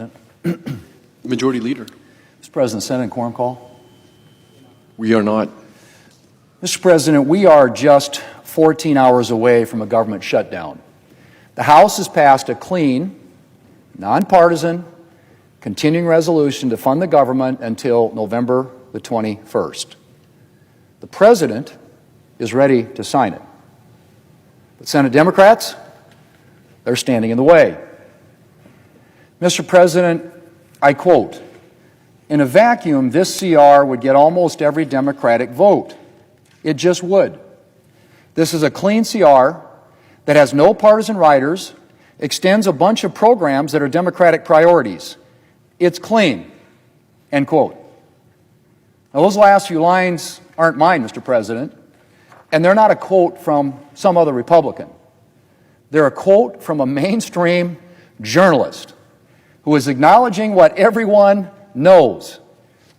President. Majority Leader. Mr. President, Senate quorum call. We are not. Mr. President, we are just 14 hours away from a government shutdown. The House has passed a clean, nonpartisan, continuing resolution to fund the government until November the 21st. The President is ready to sign it. But Senate Democrats, they're standing in the way. Mr. President, I quote, "In a vacuum, this CR would get almost every Democratic vote. It just would. This is a clean CR that has no partisan riders, extends a bunch of programs that are Democratic priorities. It's clean," end quote. Now, those last few lines aren't mine, Mr. President, and they're not a quote from some other Republican. They're a quote from a mainstream journalist who is acknowledging what everyone knows,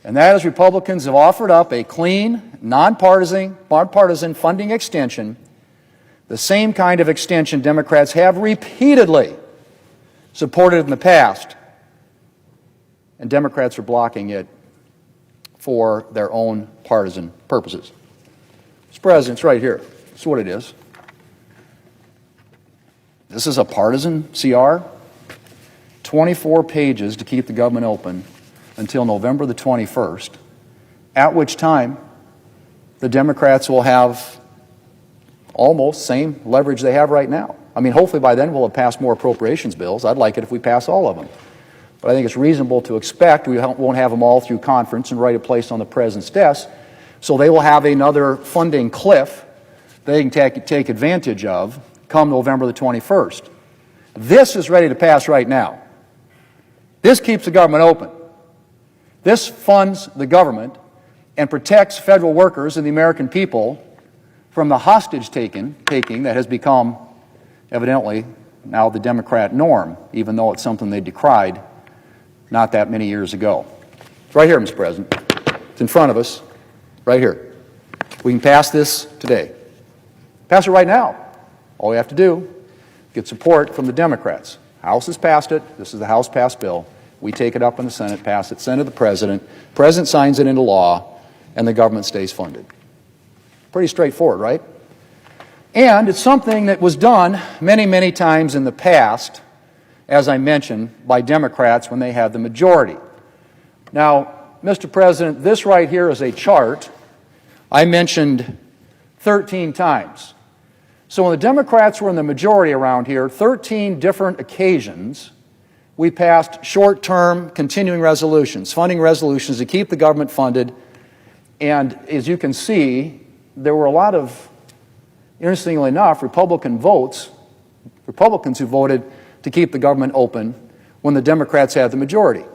and that is Republicans have offered up a clean, nonpartisan funding extension, the same kind of extension Democrats have repeatedly supported in the past, and Democrats are blocking it for their own partisan purposes. Mr. President, it's right here. That's what it is. This is a partisan CR, 24 pages to keep the government open until November the 21st, at which time the Democrats will have almost same leverage they have right now. I mean, hopefully by then we'll have passed more appropriations bills. I'd like it if we pass all of them. But I think it's reasonable to expect we won't have them all through conference and right at place on the President's desk, so they will have another funding cliff they can take advantage of come November the 21st. This is ready to pass right now. This keeps the government open. This funds the government and protects federal workers and the American people from the hostage taking that has become, evidently, now the Democrat norm, even though it's something they decried not that many years ago. It's right here, Mr. President. It's in front of us, right here. We can pass this today. Pass it right now. All we have to do, get support from the Democrats. House has passed it. This is the House passed bill. We take it up in the Senate, pass it, send it to the President. President signs it into law, and the government stays funded. Pretty straightforward, right? And it's something that was done many, many times in the past, as I mentioned, by Democrats when they had the majority. Now, Mr. President, this right here is a chart I mentioned 13 times. So when the Democrats were in the majority around here, 13 different occasions, we passed short-term continuing resolutions, funding resolutions to keep the government funded. And as you can see, there were a lot of, interestingly enough, Republicans who voted to keep the government open when the Democrats had the majority.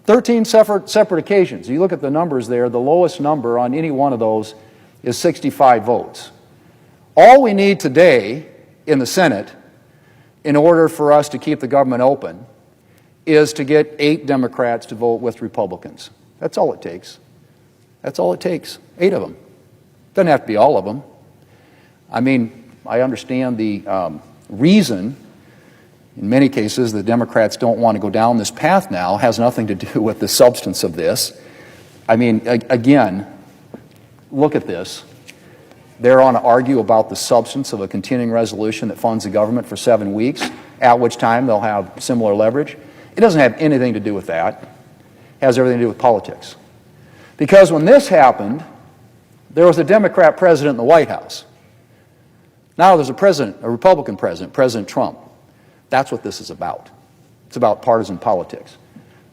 13 separate occasions. You look at the numbers there, the lowest number on any one of those is 65 votes. All we need today in the Senate in order for us to keep the government open is to get 8 Democrats to vote with Republicans. That's all it takes. That's all it takes. 8 of them. Doesn't have to be all of them. I mean, I understand the reason in many cases the Democrats don't want to go down this path now has nothing to do with the substance of this. I mean, again, look at this. They're on to argue about the substance of a continuing resolution that funds the government for 7 weeks, at which time they'll have similar leverage. It doesn't have anything to do with that. It has everything to do with politics. Because when this happened, there was a Democrat president in the White House. Now there's a Republican president, President Trump. That's what this is about. It's about partisan politics.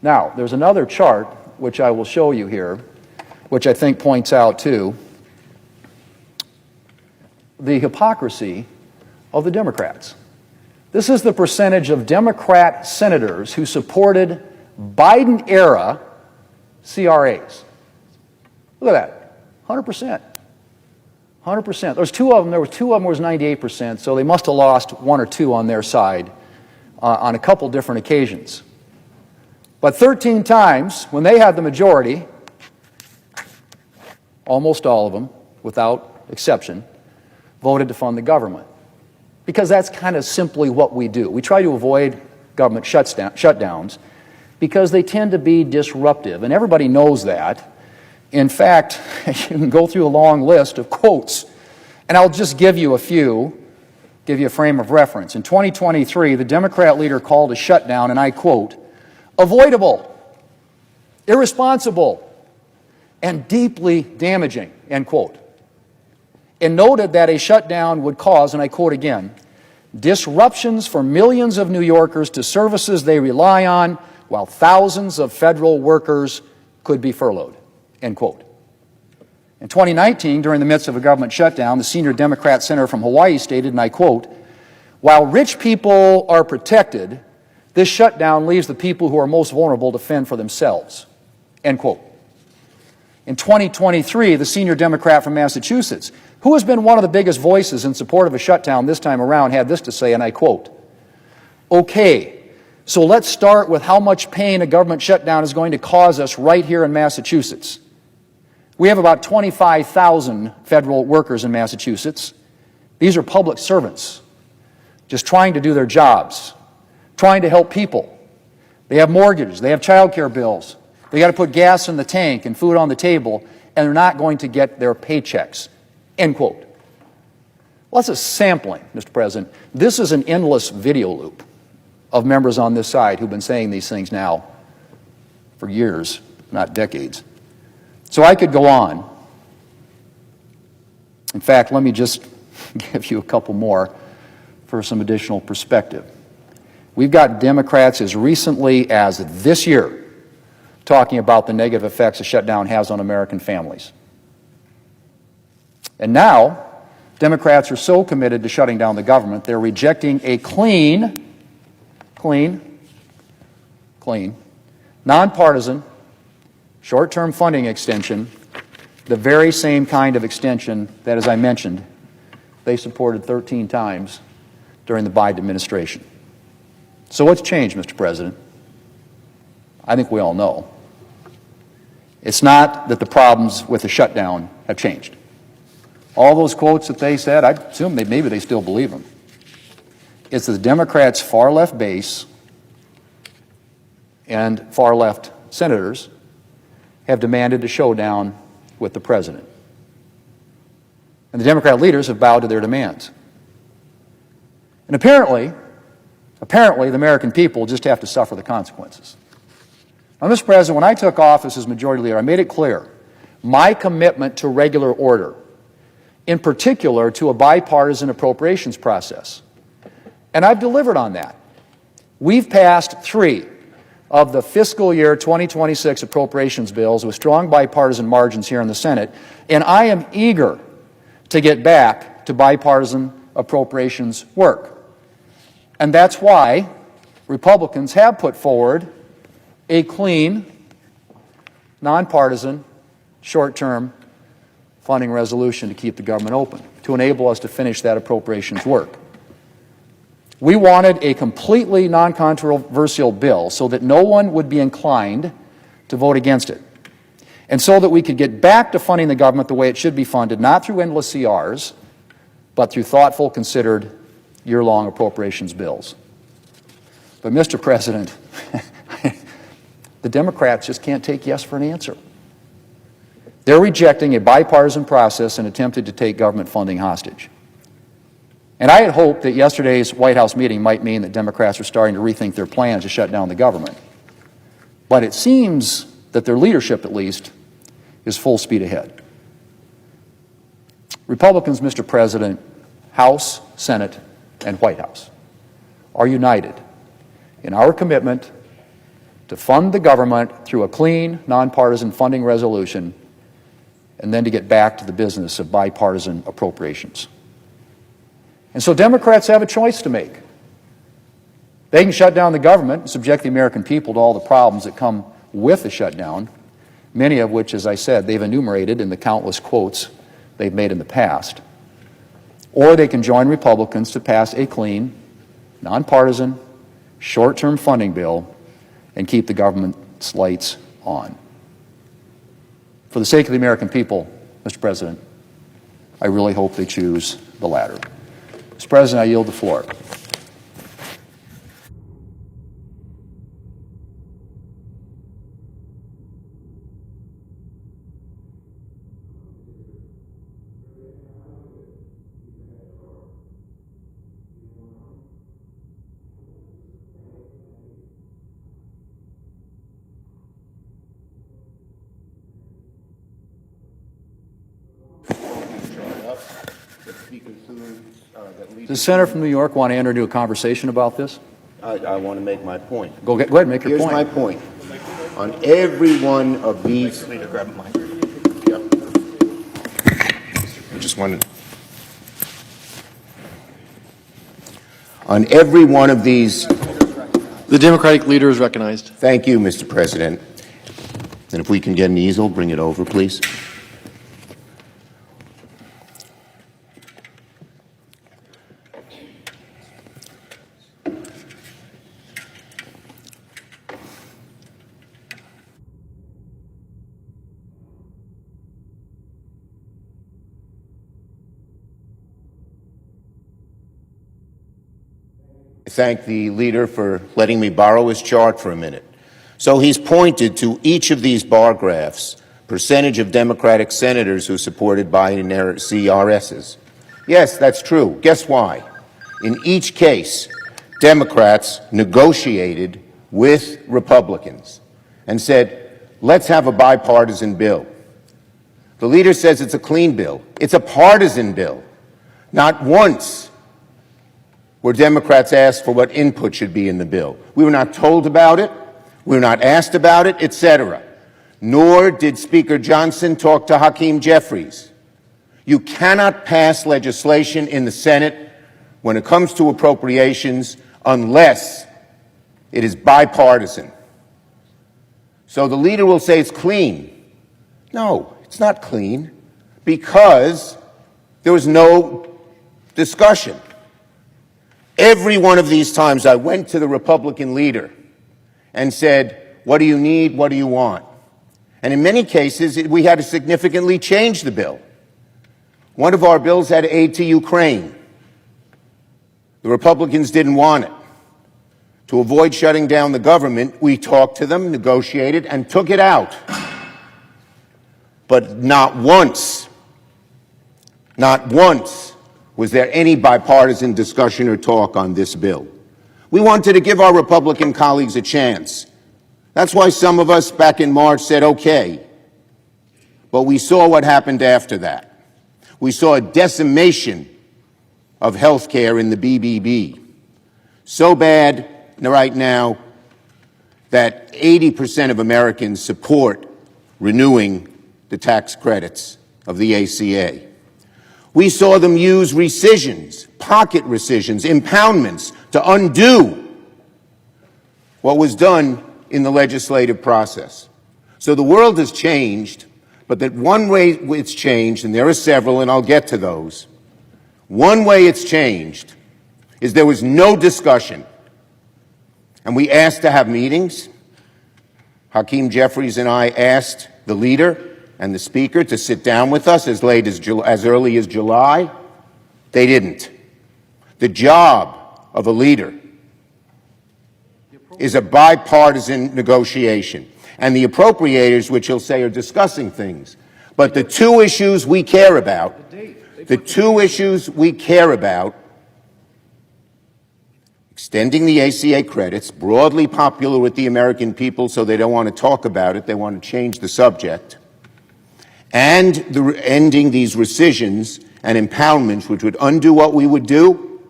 Now, there's another chart, which I will show you here, which I think points out, too, the hypocrisy of the Democrats. This is the percentage of Democrat senators who supported Biden-era CRAs. Look at that, 100%. 100%. There was two of them was 98%, so they must have lost 1 or 2 on their side on a couple different occasions. But 13 times, when they had the majority, almost all of them, without exception, voted to fund the government. Because that's kind of simply what we do. We try to avoid government shutdowns, because they tend to be disruptive, and everybody knows that. In fact, you can go through a long list of quotes, and I'll just give you a few, give you a frame of reference. In 2023, the Democrat leader called a shutdown, and I quote, avoidable, irresponsible, and deeply damaging, end quote. And noted that a shutdown would cause, and I quote again, disruptions for millions of New Yorkers to services they rely on, while thousands of federal workers could be furloughed, end quote. In 2019, during the midst of a government shutdown, the senior Democrat senator from Hawaii stated, and I quote, while rich people are protected, this shutdown leaves the people who are most vulnerable to fend for themselves, end quote. In 2023, the senior Democrat from Massachusetts, who has been one of the biggest voices in support of a shutdown this time around, had this to say, and I quote, okay, so let's start with how much pain a government shutdown is going to cause us right here in Massachusetts. We have about 25,000 federal workers in Massachusetts. These are public servants, just trying to do their jobs, trying to help people. They have mortgages, they have child care bills, they got to put gas in the tank and food on the table, and they're not going to get their paychecks, end quote. Well, that's a sampling, Mr. President. This is an endless video loop of members on this side who've been saying these things now for years, not decades. So I could go on. In fact, let me just give you a couple more for some additional perspective. We've got Democrats as recently as this year talking about the negative effects a shutdown has on American families. And now, Democrats are so committed to shutting down the government, they're rejecting a clean, nonpartisan, short-term funding extension, the very same kind of extension that, as I mentioned, they supported 13 times during the Biden administration. So what's changed, Mr. President? I think we all know. It's not that the problems with the shutdown have changed. All those quotes that they said, I assume maybe they still believe them. It's the Democrats' far-left base and far-left senators have demanded a showdown with the president. And the Democrat leaders have bowed to their demands. And apparently, the American people just have to suffer the consequences. Now, Mr. President, when I took office as Majority Leader, I made it clear my commitment to regular order, in particular to a bipartisan appropriations process. And I've delivered on that. We've passed 3 of the fiscal year 2026 appropriations bills with strong bipartisan margins here in the Senate, and I am eager to get back to bipartisan appropriations work. And that's why Republicans have put forward a clean, nonpartisan, short-term funding resolution to keep the government open, to enable us to finish that appropriations work. We wanted a completely non-controversial bill so that no one would be inclined to vote against it, and so that we could get back to funding the government the way it should be funded, not through endless CRs, but through thoughtful, considered, year-long appropriations bills. But, Mr. President, the Democrats just can't take yes for an answer. They're rejecting a bipartisan process and attempted to take government funding hostage. And I had hoped that yesterday's White House meeting might mean that Democrats are starting to rethink their plans to shut down the government. But it seems that their leadership, at least, is full speed ahead. Republicans, Mr. President, House, Senate, and White House are united in our commitment to fund the government through a clean, nonpartisan funding resolution, and then to get back to the business of bipartisan appropriations. And so Democrats have a choice to make. They can shut down the government and subject the American people to all the problems that come with the shutdown, many of which, as I said, they've enumerated in the countless quotes they've made in the past. Or they can join Republicans to pass a clean, nonpartisan, short-term funding bill and keep the government's lights on. For the sake of the American people, Mr. President, I really hope they choose the latter. Mr. President, I yield the floor. Does the senator from New York want to enter into a conversation about this? I want to make my point. Go ahead and make your Here's point. my point. On every one of these... Grab a mic. Yep. I just wanted... On every one of these... The Democratic leader is recognized. Thank you, Mr. President. And if we can get an easel, bring it over, please. I thank the leader for letting me borrow his chart for a minute. So he's pointed to each of these bar graphs, percentage of Democratic senators who supported Biden and their CRSs. Yes, that's true. Guess why? In each case, Democrats negotiated with Republicans and said, let's have a bipartisan bill. The leader says it's a clean bill. It's a partisan bill. Not once were Democrats asked for what input should be in the bill. We were not told about it. We were not asked about it, etc. Nor did Speaker Johnson talk to Hakeem Jeffries. You cannot pass legislation in the Senate when it comes to appropriations unless it is bipartisan. So the leader will say it's clean. No, it's not clean because there was no discussion. Every one of these times I went to the Republican leader and said, what do you need? What do you want? And in many cases, we had to significantly change the bill. One of our bills had aid to Ukraine. The Republicans didn't want it. To avoid shutting down the government, we talked to them, negotiated, and took it out. But not once was there any bipartisan discussion or talk on this bill. We wanted to give our Republican colleagues a chance. That's why some of us back in March said, okay. But we saw what happened after that. We saw a decimation of health care in the BBB. So bad right now that 80% of Americans support renewing the tax credits of the ACA. We saw them use rescissions, pocket rescissions, impoundments to undo what was done in the legislative process. So the world has changed, but that one way it's changed, and there are several, and I'll get to those, one way it's changed is there was no discussion. And we asked to have meetings. Hakeem Jeffries and I asked the leader and the speaker to sit down with us as early as July. They didn't. The job of a leader is a bipartisan negotiation. And the appropriators, which he'll say are discussing things. But the two issues we care about, extending the ACA credits, broadly popular with the American people, so they don't want to talk about it, they want to change the subject, and ending these rescissions and impoundments, which would undo what we would do.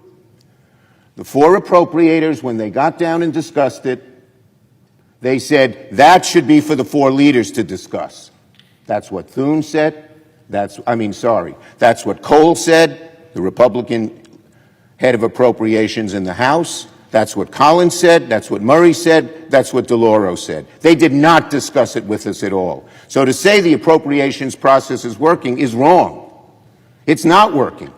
The four appropriators, when they got down and discussed it, they said that should be for the four leaders to discuss. That's what Thune said. That's what Cole said, the Republican head of appropriations in the House. That's what Collins said. That's what Murray said. That's what DeLauro said. They did not discuss it with us at all. So to say the appropriations process is working is wrong. It's not working.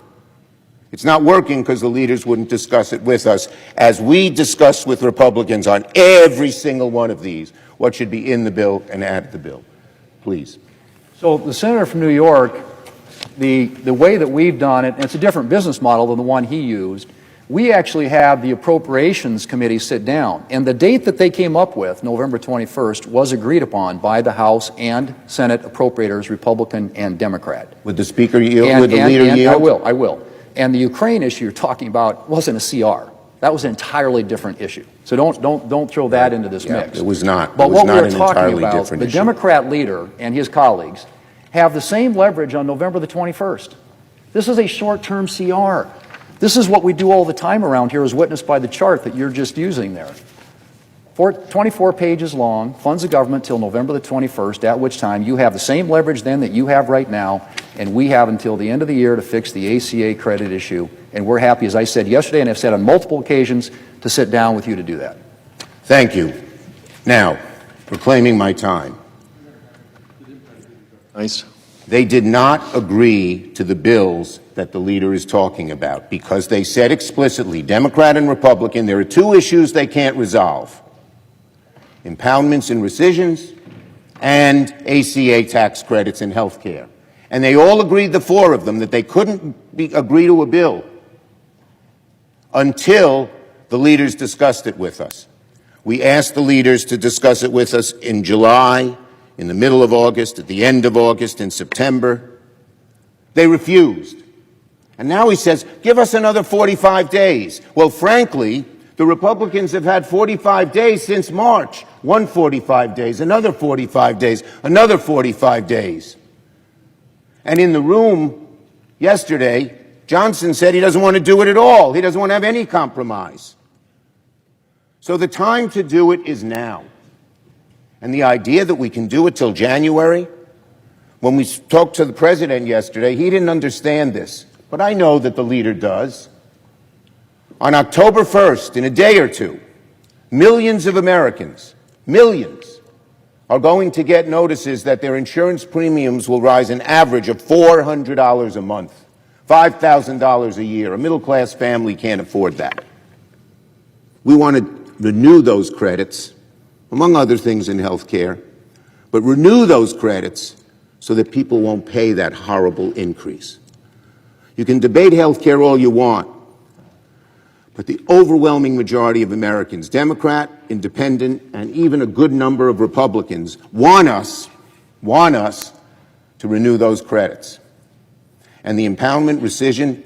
It's not working because the leaders wouldn't discuss it with us, as we discussed with Republicans on every single one of these, what should be in the bill and add to the bill. Please. So the senator from New York, the way that we've done it, and it's a different business model than the one he used, we actually have the Appropriations Committee sit down. And the date that they came up with, November 21st, was agreed upon by the House and Senate appropriators, Republican and Democrat. Would the Speaker yield? Would the leader yield? I will. And the Ukraine issue you're talking about wasn't a CR. That was an entirely different issue. So don't throw that into this mix. It was not. But it was what not we're an talking entirely about, different the issue. Democrat leader and his colleagues have the same leverage on November the 21st. This is a short-term CR. This is what we do all the time around here, as witnessed by the chart that you're just using there. 24 pages long, funds the government till November the 21st, at which time you have the same leverage then that you have right now, and we have until the end of the year to fix the ACA credit issue. And we're happy, as I said yesterday and I've said on multiple occasions, to sit down with you to do that. Thank you. Now, reclaiming my time. Nice. They did not agree to the bills that the leader is talking about because they said explicitly, Democrat and Republican, there are two issues they can't resolve: impoundments and rescissions and ACA tax credits in health care. And they all agreed, the four of them, that they couldn't agree to a bill until the leaders discussed it with us. We asked the leaders to discuss it with us in July, in the middle of August, at the end of August, in September. They refused. And now he says, give us another 45 days. Well, frankly, the Republicans have had 45 days since March. 145 days, another 45 days, another 45 days. And in the room yesterday, Johnson said he doesn't want to do it at all. He doesn't want to have any compromise. So the time to do it is now. And the idea that we can do it till January, when we talked to the president yesterday, he didn't understand this. But I know that the leader does. On October 1st, in a day or two, millions of Americans, millions, are going to get notices that their insurance premiums will rise an average of $400 a month, $5,000 a year. A middle-class family can't afford that. We want to renew those credits, among other things in health care, but renew those credits so that people won't pay that horrible increase. You can debate health care all you want, but the overwhelming majority of Americans, Democrat, Independent, and even a good number of Republicans, want us to renew those credits. And the impoundment rescission,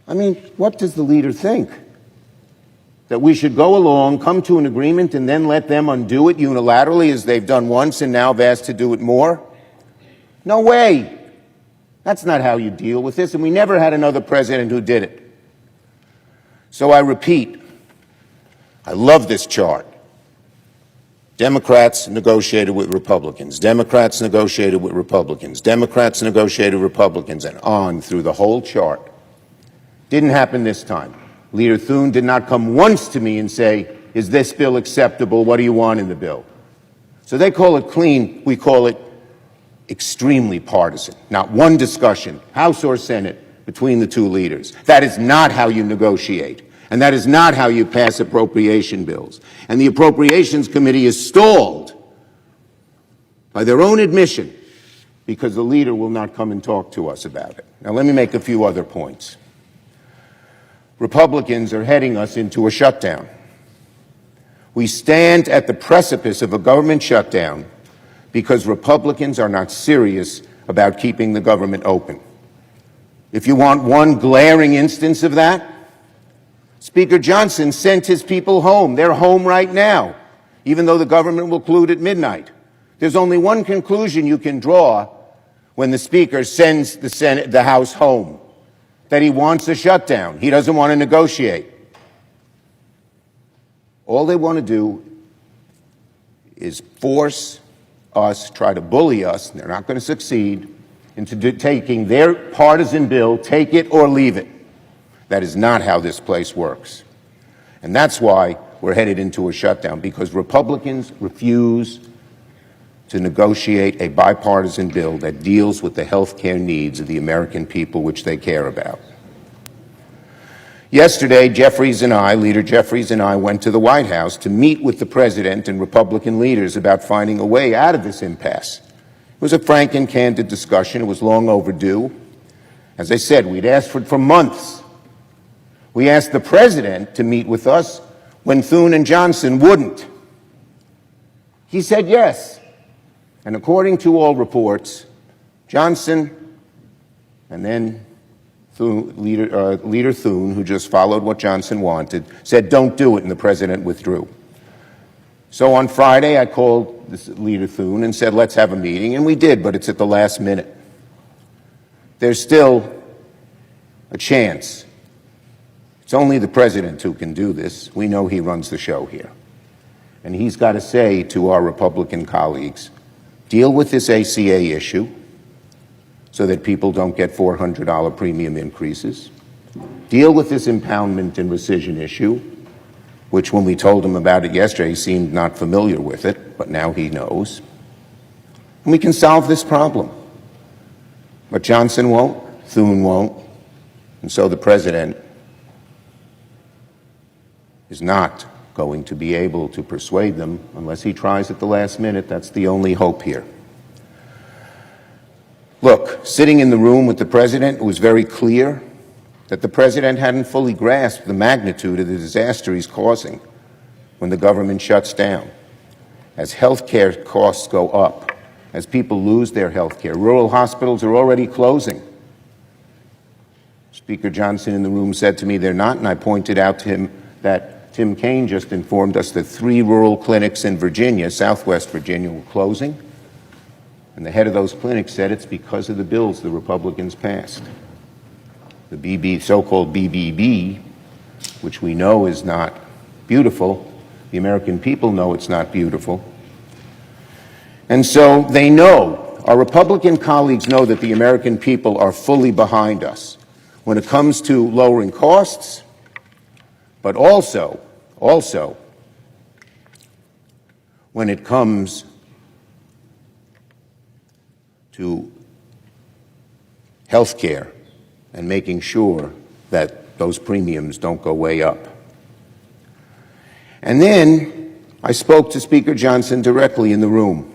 I mean, what does the leader think? That we should go along, come to an agreement, and then let them undo it unilaterally as they've done once and now have asked to do it more? No way. That's not how you deal with this, and we never had another president who did it. So I repeat, I love this chart. Democrats negotiated with Republicans. Democrats negotiated with Republicans. Democrats negotiated with Republicans, and on through the whole chart. Didn't happen this time. Leader Thune did not come once to me and say, is this bill acceptable? What do you want in the bill? So they call it clean. We call it extremely partisan. Not one discussion, House or Senate, between the two leaders. That is not how you negotiate. And that is not how you pass appropriation bills. And the Appropriations Committee is stalled by their own admission because the leader will not come and talk to us about it. Now let me make a few other points. Republicans are heading us into a shutdown. We stand at the precipice of a government shutdown because Republicans are not serious about keeping the government open. If you want one glaring instance of that, Speaker Johnson sent his people home. They're home right now, even though the government will conclude at midnight. There's only one conclusion you can draw when the Speaker sends the House home: that he wants a shutdown. He doesn't want to negotiate. All they want to do is force us, try to bully us, and they're not going to succeed, into taking their partisan bill, take it or leave it. That is not how this place works. And that's why we're headed into a shutdown, because Republicans refuse to negotiate a bipartisan bill that deals with the health care needs of the American people, which they care about. Yesterday, Leader Jeffries and I went to the White House to meet with the President and Republican leaders about finding a way out of this impasse. It was a frank and candid discussion. It was long overdue. As I said, we'd asked for it for months. We asked the President to meet with us when Thune and Johnson wouldn't. He said yes. And according to all reports, Johnson and then Leader Thune, who just followed what Johnson wanted, said don't do it, and the President withdrew. So on Friday, I called Leader Thune and said let's have a meeting, and we did, but it's at the last minute. there's still a chance. It's only the president who can do this. We know he runs the show here. And he's got to say to our Republican colleagues, deal with this ACA issue so that people don't get $400 premium increases. Deal with this impoundment and rescission issue, which when we told him about it yesterday, he seemed not familiar with it, but now he knows. And we can solve this problem. But Johnson won't, Thune won't, and so the president is not going to be able to persuade them unless he tries at the last minute. That's the only hope here. Look, sitting in the room with the president, it was very clear that the president hadn't fully grasped the magnitude of the disaster he's causing when the government shuts down. As health care costs go up, as people lose their health care, rural hospitals are already closing. Speaker Johnson in the room said to me they're not, and I pointed out to him that Tim Kaine just informed us that 3 rural clinics in Virginia, Southwest Virginia, were closing. And the head of those clinics said it's because of the bills the Republicans passed. The so-called BBB, which we know is not beautiful. The American people know it's not beautiful. And so they know, our Republican colleagues know that the American people are fully behind us when it comes to lowering costs, but also when it comes to health care and making sure that those premiums don't go way up. And then I spoke to Speaker Johnson directly in the room.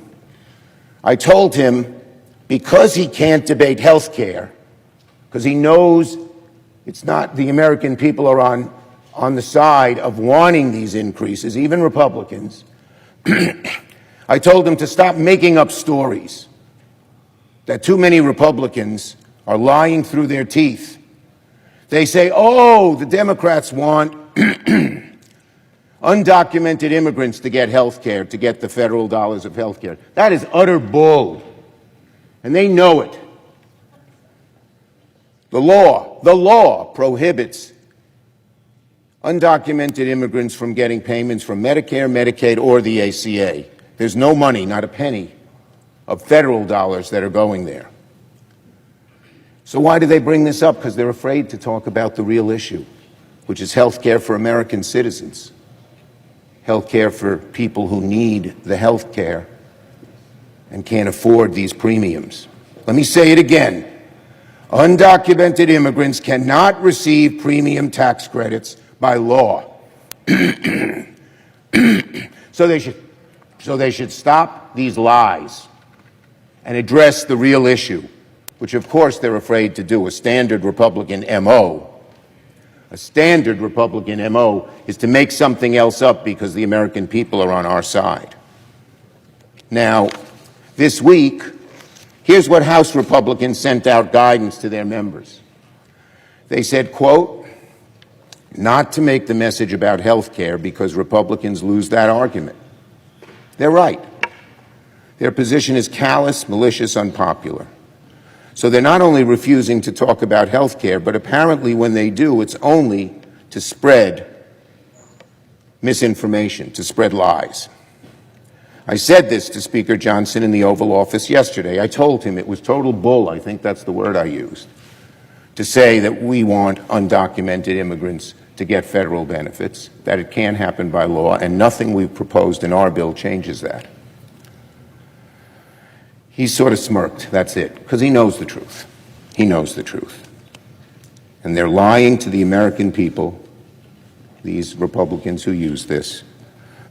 I told him because he can't debate health care, because he knows it's not the American people are on the side of wanting these increases, even Republicans, I told him to stop making up stories that too many Republicans are lying through their teeth. They say, oh, the Democrats want undocumented immigrants to get health care, to get the federal dollars of health care. That is utter bull, and they know it. The law prohibits undocumented immigrants from getting payments from Medicare, Medicaid, or the ACA. There's no money, not a penny, of federal dollars that are going there. So why do they bring this up? Because they're afraid to talk about the real issue, which is health care for American citizens, health care for people who need the health care and can't afford these premiums. Let me say it again. Undocumented immigrants cannot receive premium tax credits by law. So they should stop these lies and address the real issue, which of course they're afraid to do. A standard Republican MO is to make something else up because the American people are on our side. Now, this week, here's what House Republicans sent out guidance to their members. They said, quote, not to make the message about health care because Republicans lose that argument. They're right. Their position is callous, malicious, unpopular. So they're not only refusing to talk about health care, but apparently when they do, it's only to spread misinformation, to spread lies. I said this to Speaker Johnson in the Oval Office yesterday. I told him it was total bull, I think that's the word I used, to say that we want undocumented immigrants to get federal benefits, that it can't happen by law, and nothing we've proposed in our bill changes that. He sort of smirked, that's it, because he knows the truth. He knows the truth. And they're lying to the American people, these Republicans who use this,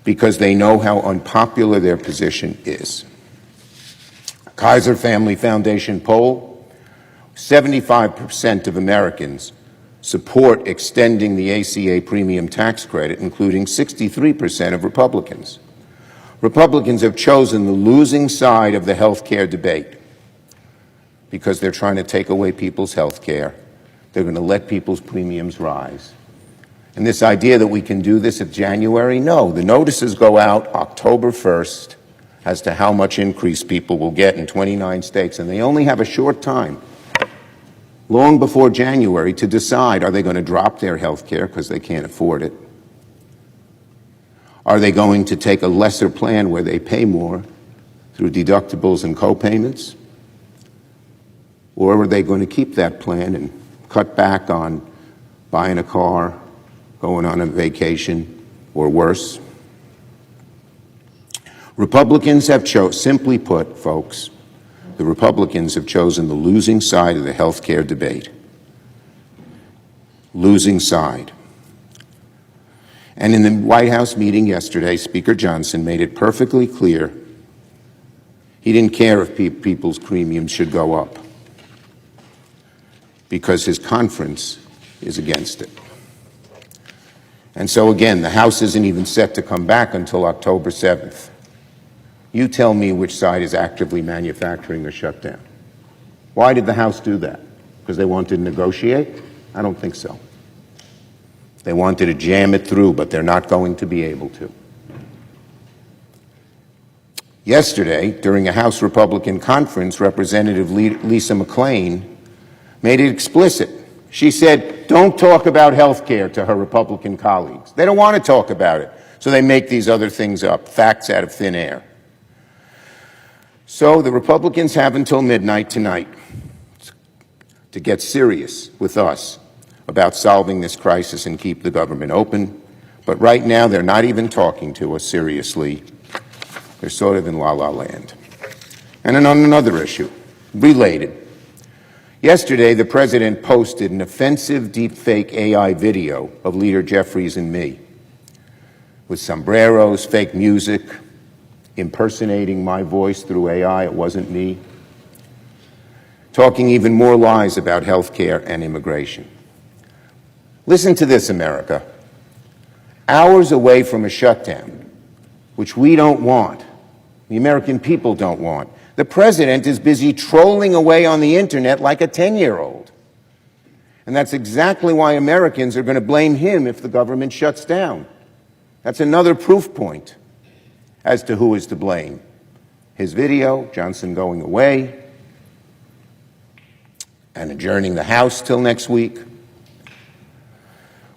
because they know how unpopular their position is. Kaiser Family Foundation poll, 75% of Americans support extending the ACA premium tax credit, including 63% of Republicans. Republicans have chosen the losing side of the health care debate because they're trying to take away people's health care. They're going to let people's premiums rise. And this idea that we can do this in January, no. The notices go out October 1st as to how much increase people will get in 29 states, and they only have a short time long before January to decide, are they going to drop their health care because they can't afford it? Are they going to take a lesser plan where they pay more through deductibles and co-payments? Or are they going to keep that plan and cut back on buying a car, going on a vacation, or worse? Republicans have simply put, folks, the Republicans have chosen the losing side of the health care debate. Losing side. And in the White House meeting yesterday, Speaker Johnson made it perfectly clear he didn't care if people's premiums should go up, because his conference is against it. And so again, the House isn't even set to come back until October 7th. You tell me which side is actively manufacturing a shutdown. Why did the House do that? Because they wanted to negotiate? I don't think so. They wanted to jam it through, but they're not going to be able to. Yesterday, during a House Republican conference, Representative Lisa McClain made it explicit. She said, don't talk about health care to her Republican colleagues. They don't want to talk about it, so they make these other things up, facts out of thin air. So the Republicans have until midnight tonight to get serious with us about solving this crisis and keep the government open. But right now, they're not even talking to us seriously. They're sort of in la-la land. And then on another issue, related. Yesterday, the president posted an offensive deepfake AI video of Leader Jeffries and me, with sombreros, fake music, impersonating my voice through AI, it wasn't me, talking even more lies about health care and immigration. Listen to this, America. Hours away from a shutdown, which we don't want, the American people don't want, the president is busy trolling away on the internet like a 10-year-old. And that's exactly why Americans are going to blame him if the government shuts down. That's another proof point as to who is to blame. His video, Johnson going away, and adjourning the House till next week.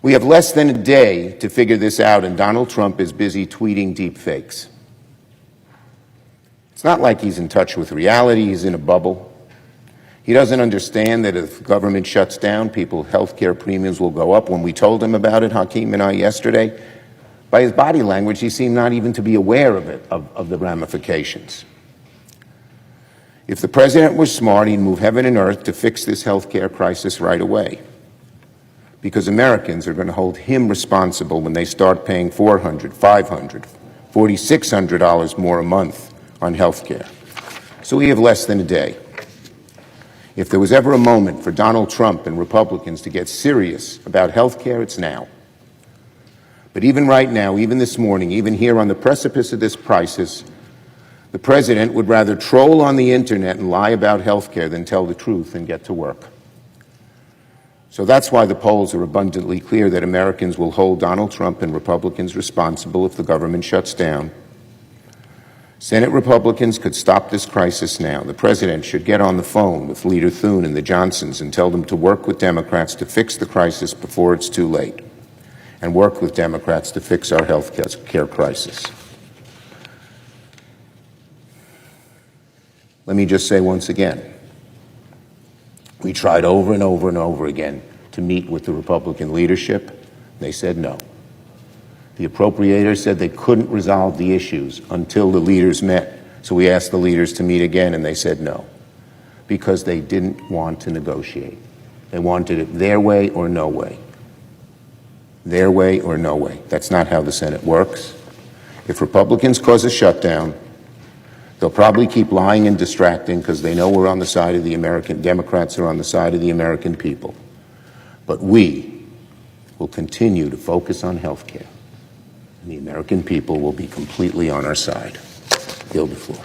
We have less than a day to figure this out, and Donald Trump is busy tweeting deep fakes. It's not like he's in touch with reality. He's in a bubble. He doesn't understand that if the government shuts down, people's health care premiums will go up. When we told him about it, Hakeem and I, yesterday, by his body language, he seemed not even to be aware of it, of the ramifications. If the president was smart, he'd move heaven and earth to fix this health care crisis right away, because Americans are going to hold him responsible when they start paying $400, $500, $4,600 more a month on health care. So we have less than a day. If there was ever a moment for Donald Trump and Republicans to get serious about health care, it's now. But even right now, even this morning, even here on the precipice of this crisis, the president would rather troll on the internet and lie about health care than tell the truth and get to work. So that's why the polls are abundantly clear that Americans will hold Donald Trump and Republicans responsible if the government shuts down. Senate Republicans could stop this crisis now. The president should get on the phone with Leader Thune and the Johnsons and tell them to work with Democrats to fix the crisis before it's too late, and work with Democrats to fix our health care crisis. Let me just say once again, we tried over and over and over again to meet with the Republican leadership. They said no. The appropriators said they couldn't resolve the issues until the leaders met. So we asked the leaders to meet again, and they said no, because they didn't want to negotiate. They wanted it their way or no way. Their way or no way. That's not how the Senate works. If Republicans cause a shutdown, they'll probably keep lying and distracting because they know we're on the side of the American, Democrats are on the side of the American people. But we will continue to focus on health care, and the American people will be completely on our side. Yield the floor.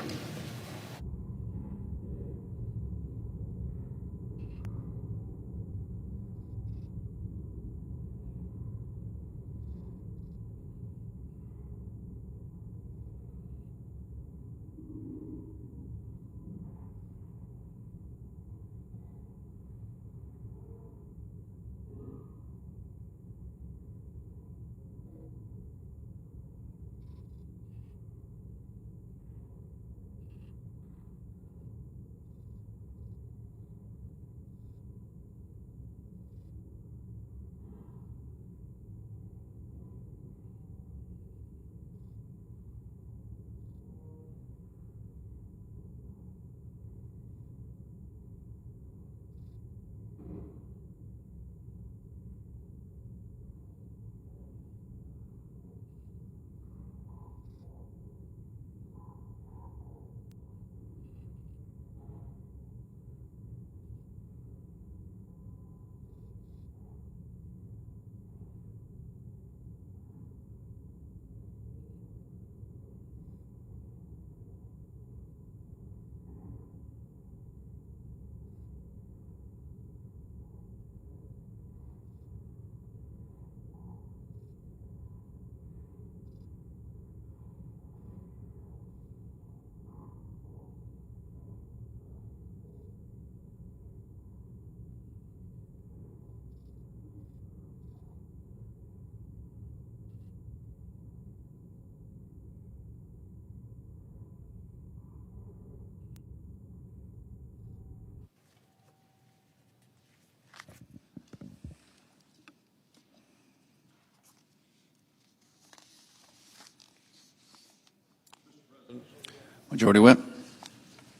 Majority Whip.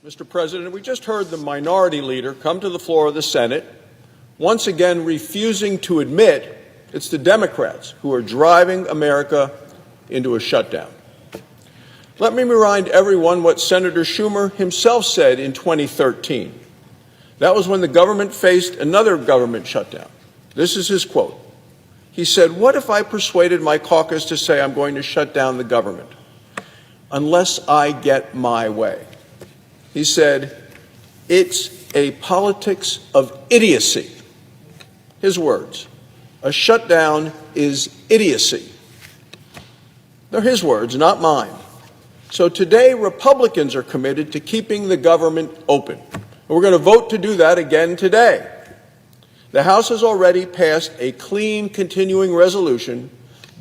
Mr. President, we just heard the minority leader come to the floor of the Senate, once again refusing to admit it's the Democrats who are driving America into a shutdown. Let me remind everyone what Senator Schumer himself said in 2013. That was when the government faced another government shutdown. This is his quote. He said, "What if I persuaded my caucus to say I'm going to shut down the government unless I get my way?" He said, "It's a politics of idiocy." His words, "A shutdown is idiocy." They're his words, not mine. So today, Republicans are committed to keeping the government open. And we're going to vote to do that again today. The House has already passed a clean continuing resolution,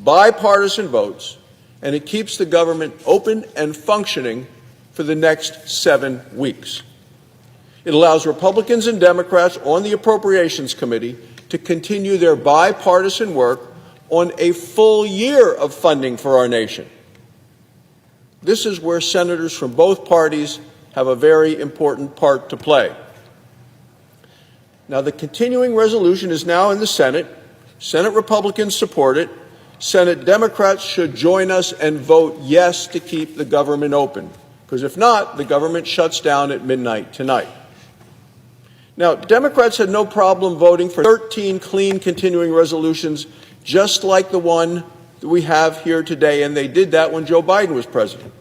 bipartisan votes, and it keeps the government open and functioning for the next 7 weeks. It allows Republicans and Democrats on the Appropriations Committee to continue their bipartisan work on a full year of funding for our nation. This is where senators from both parties have a very important part to play. Now, the continuing resolution is now in the Senate. Senate Republicans support it. Senate Democrats should join us and vote yes to keep the government open, because if not, the government shuts down at midnight tonight. Now, Democrats had no problem voting for 13 clean continuing resolutions, just like the one that we have here today, and they did that when Joe Biden was president.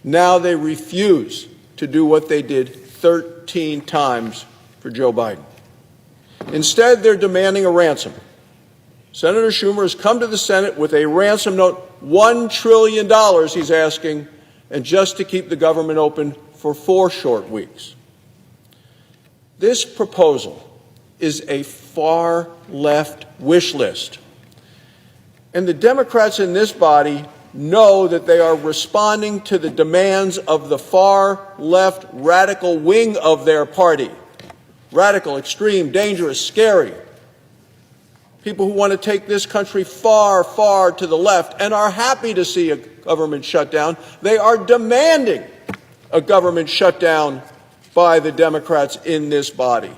Now they refuse to do what they did 13 times for Joe Biden. Instead, they're demanding a ransom. Senator Schumer has come to the Senate with a ransom note, $1 trillion he's asking, and just to keep the government open for 4 short weeks. This proposal is a far left wish list. And the Democrats in this body know that they are responding to the demands of the far left radical wing of their party. Radical, extreme, dangerous, scary. People who want to take this country far, far to the left and are happy to see a government shutdown. They are demanding a government shutdown by the Democrats in this body.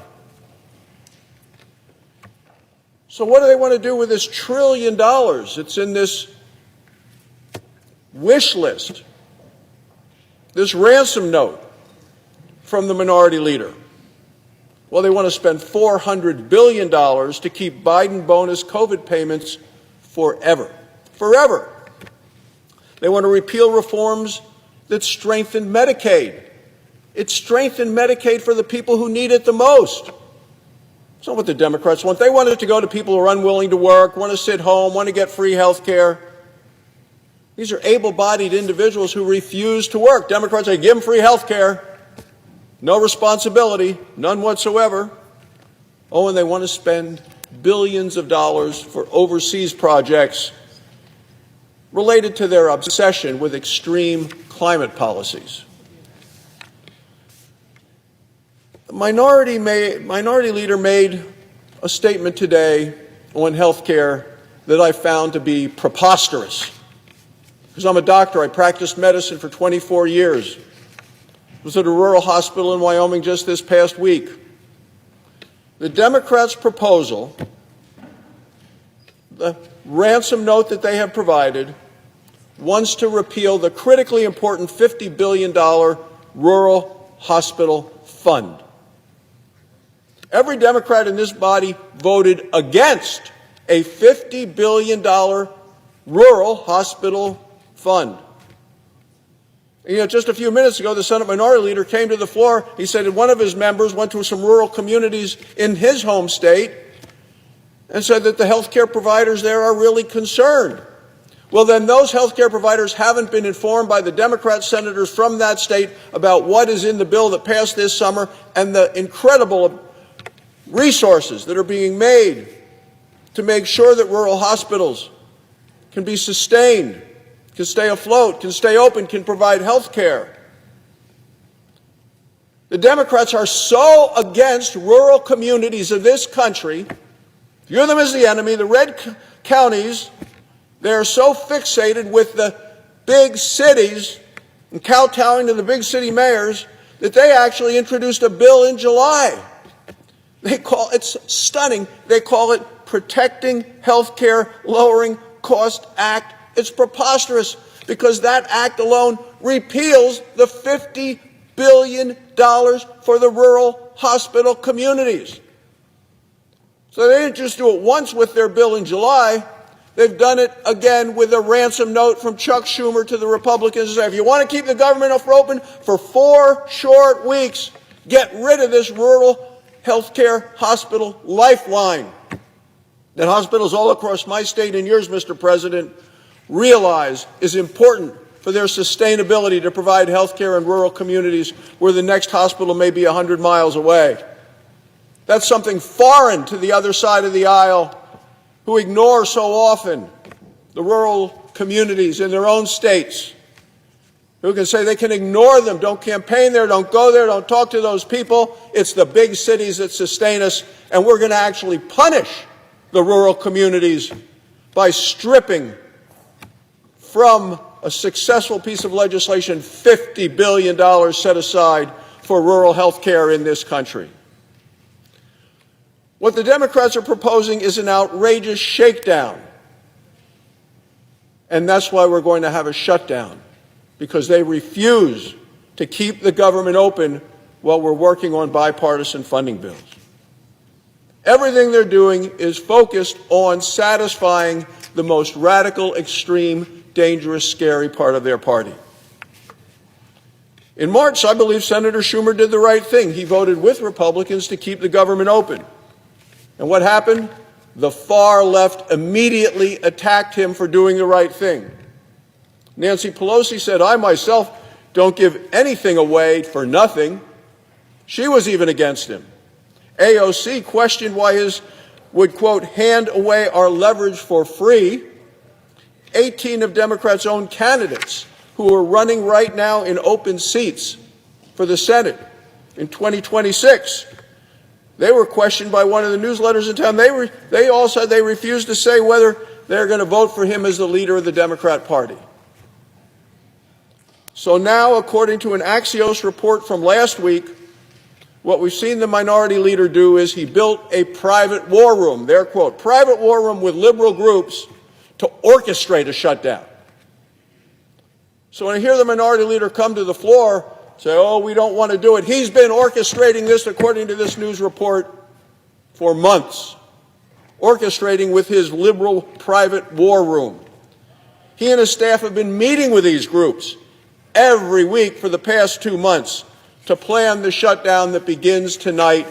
So what do they want to do with this $1 trillion that's in this wish list, this ransom note from the minority leader? Well, they want to spend $400 billion to keep Biden bonus COVID payments forever. Forever. They want to repeal reforms that strengthen Medicaid. It strengthened Medicaid for the people who need it the most. It's not what the Democrats want. They want it to go to people who are unwilling to work, want to sit home, want to get free health care. These are able-bodied individuals who refuse to work. Democrats say, give them free health care. No responsibility, none whatsoever. Oh, and they want to spend billions of dollars for overseas projects related to their obsession with extreme climate policies. The minority leader made a statement today on health care that I found to be preposterous. Because I'm a doctor, I practiced medicine for 24 years. I was at a rural hospital in Wyoming just this past week. The Democrats' proposal, the ransom note that they have provided, wants to repeal the critically important $50 billion rural hospital fund. Every Democrat in this body voted against a $50 billion rural hospital fund. And, just a few minutes ago, the Senate Minority Leader came to the floor. He said that one of his members went to some rural communities in his home state and said that the health care providers there are really concerned. Well, then those health care providers haven't been informed by the Democrat senators from that state about what is in the bill that passed this summer and the incredible resources that are being made to make sure that rural hospitals can be sustained, can stay afloat, can stay open, can provide health care. The Democrats are so against rural communities of this country, view them as the enemy, the red counties. They are so fixated with the big cities and kowtowing to the big city mayors that they actually introduced a bill in July. It's stunning. They call it Protecting Healthcare Lowering Cost Act. It's preposterous because that act alone repeals the $50 billion for the rural hospital communities. So they didn't just do it once with their bill in July. They've done it again with a ransom note from Chuck Schumer to the Republicans. If you want to keep the government open for 4 short weeks, get rid of this rural healthcare hospital lifeline that hospitals all across my state and yours, Mr. President, realize is important for their sustainability to provide health care in rural communities where the next hospital may be 100 miles away. That's something foreign to the other side of the aisle, who ignore so often the rural communities in their own states, who can say they can ignore them, don't campaign there, don't go there, don't talk to those people. It's the big cities that sustain us, and we're going to actually punish the rural communities by stripping from a successful piece of legislation $50 billion set aside for rural health care in this country. What the Democrats are proposing is an outrageous shakedown. And that's why we're going to have a shutdown, because they refuse to keep the government open while we're working on bipartisan funding bills. Everything they're doing is focused on satisfying the most radical, extreme, dangerous, scary part of their party. In March, I believe Senator Schumer did the right thing. He voted with Republicans to keep the government open. And what happened? The far left immediately attacked him for doing the right thing. Nancy Pelosi said, "I myself don't give anything away for nothing." She was even against him. AOC questioned why his would, quote, hand away our leverage for free. 18 of Democrats' own candidates who are running right now in open seats for the Senate in 2026. They were questioned by one of the newsletters in town. They all said they refused to say whether they're going to vote for him as the leader of the Democrat Party. So now, according to an Axios report from last week, what we've seen the minority leader do is he built a private war room, their quote, private war room with liberal groups to orchestrate a shutdown. So when I hear the minority leader come to the floor, say, oh, we don't want to do it. He's been orchestrating this, according to this news report, for months, orchestrating with his liberal private war room. He and his staff have been meeting with these groups every week for the past 2 months to plan the shutdown that begins tonight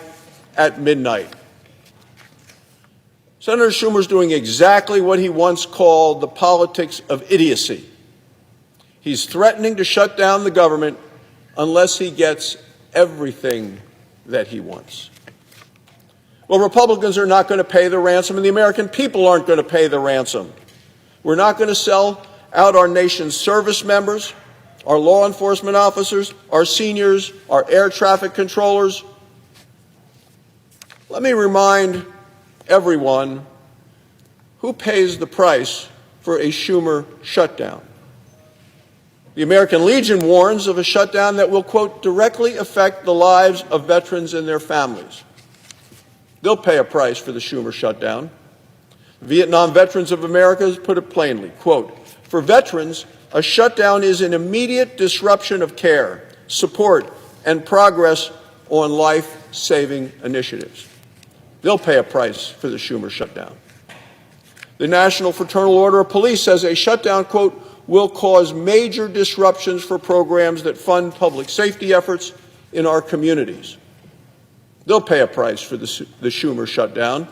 at midnight. Senator Schumer's doing exactly what he once called the politics of idiocy. He's threatening to shut down the government unless he gets everything that he wants. Well, Republicans are not going to pay the ransom, and the American people aren't going to pay the ransom. We're not going to sell out our nation's service members, our law enforcement officers, our seniors, our air traffic controllers. Let me remind everyone who pays the price for a Schumer shutdown. The American Legion warns of a shutdown that will, quote, directly affect the lives of veterans and their families. They'll pay a price for the Schumer shutdown. Vietnam Veterans of America put it plainly, quote, for veterans, a shutdown is an immediate disruption of care, support, and progress on life-saving initiatives. They'll pay a price for the Schumer shutdown. The National Fraternal Order of Police says a shutdown, quote, will cause major disruptions for programs that fund public safety efforts in our communities. They'll pay a price for the Schumer shutdown.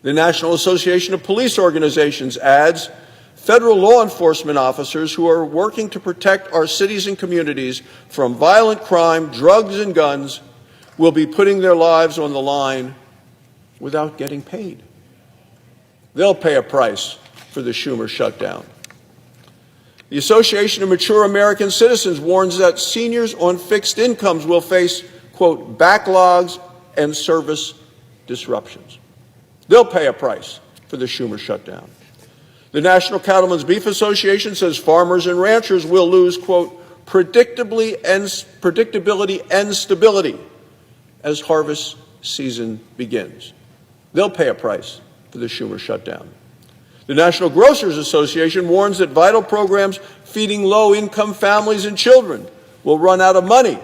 The National Association of Police Organizations adds, federal law enforcement officers who are working to protect our cities and communities from violent crime, drugs, and guns will be putting their lives on the line without getting paid. They'll pay a price for the Schumer shutdown. The Association of Mature American Citizens warns that seniors on fixed incomes will face, quote, backlogs and service disruptions. They'll pay a price for the Schumer shutdown. The National Cattlemen's Beef Association says farmers and ranchers will lose, quote, predictability and stability as harvest season begins. They'll pay a price for the Schumer shutdown. The National Grocers Association warns that vital programs feeding low-income families and children will run out of money.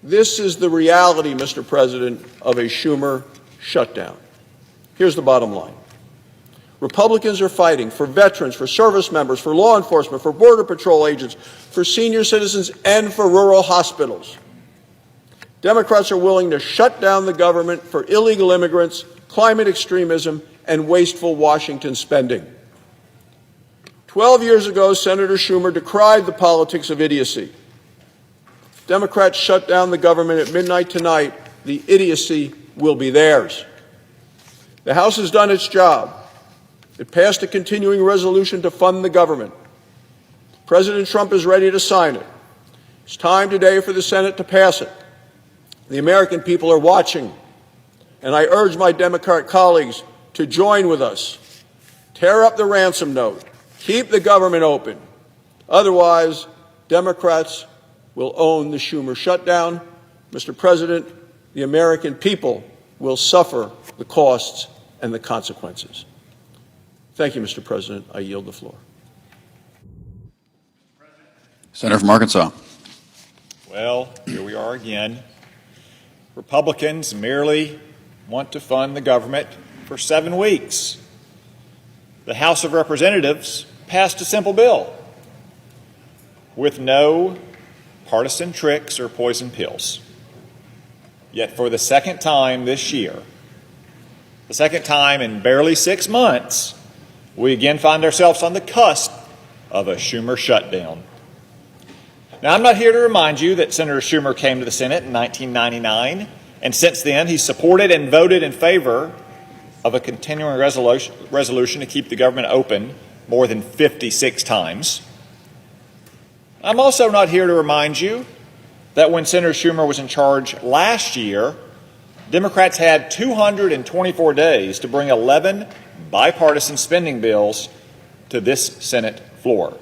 This is the reality, Mr. President, of a Schumer shutdown. Here's the bottom line. Republicans are fighting for veterans, for service members, for law enforcement, for Border Patrol agents, for senior citizens, and for rural hospitals. Democrats are willing to shut down the government for illegal immigrants, climate extremism, and wasteful Washington spending. 12 years ago, Senator Schumer decried the politics of idiocy. If Democrats shut down the government at midnight tonight, the idiocy will be theirs. The House has done its job. It passed a continuing resolution to fund the government. President Trump is ready to sign it. It's time today for the Senate to pass it. The American people are watching, and I urge my Democrat colleagues to join with us. Tear up the ransom note. Keep the government open. Otherwise, Democrats will own the Schumer shutdown. Mr. President, the American people will suffer the costs and the consequences. Thank you, Mr. President. I yield the floor. Senator from Arkansas. Well, here we are again. Republicans merely want to fund the government for 7 weeks. The House of Representatives passed a simple bill with no partisan tricks or poison pills. Yet for the second time this year, the second time in barely 6 months, we again find ourselves on the cusp of a Schumer shutdown. Now, I'm not here to remind you that Senator Schumer came to the Senate in 1999, and since then he's supported and voted in favor of a continuing resolution to keep the government open more than 56 times. I'm also not here to remind you that when Senator Schumer was in charge last year, Democrats had 224 days to bring 11 bipartisan spending bills to this Senate floor.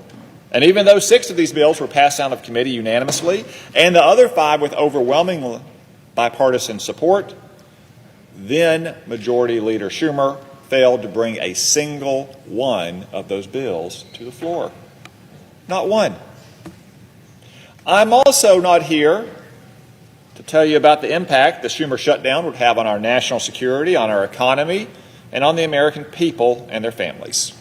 And even though 6 of these bills were passed out of committee unanimously, and the other 5 with overwhelming bipartisan support, then Majority Leader Schumer failed to bring a single one of those bills to the floor. Not one. I'm also not here to tell you about the impact the Schumer shutdown would have on our national security, on our economy, and on the American people and their families.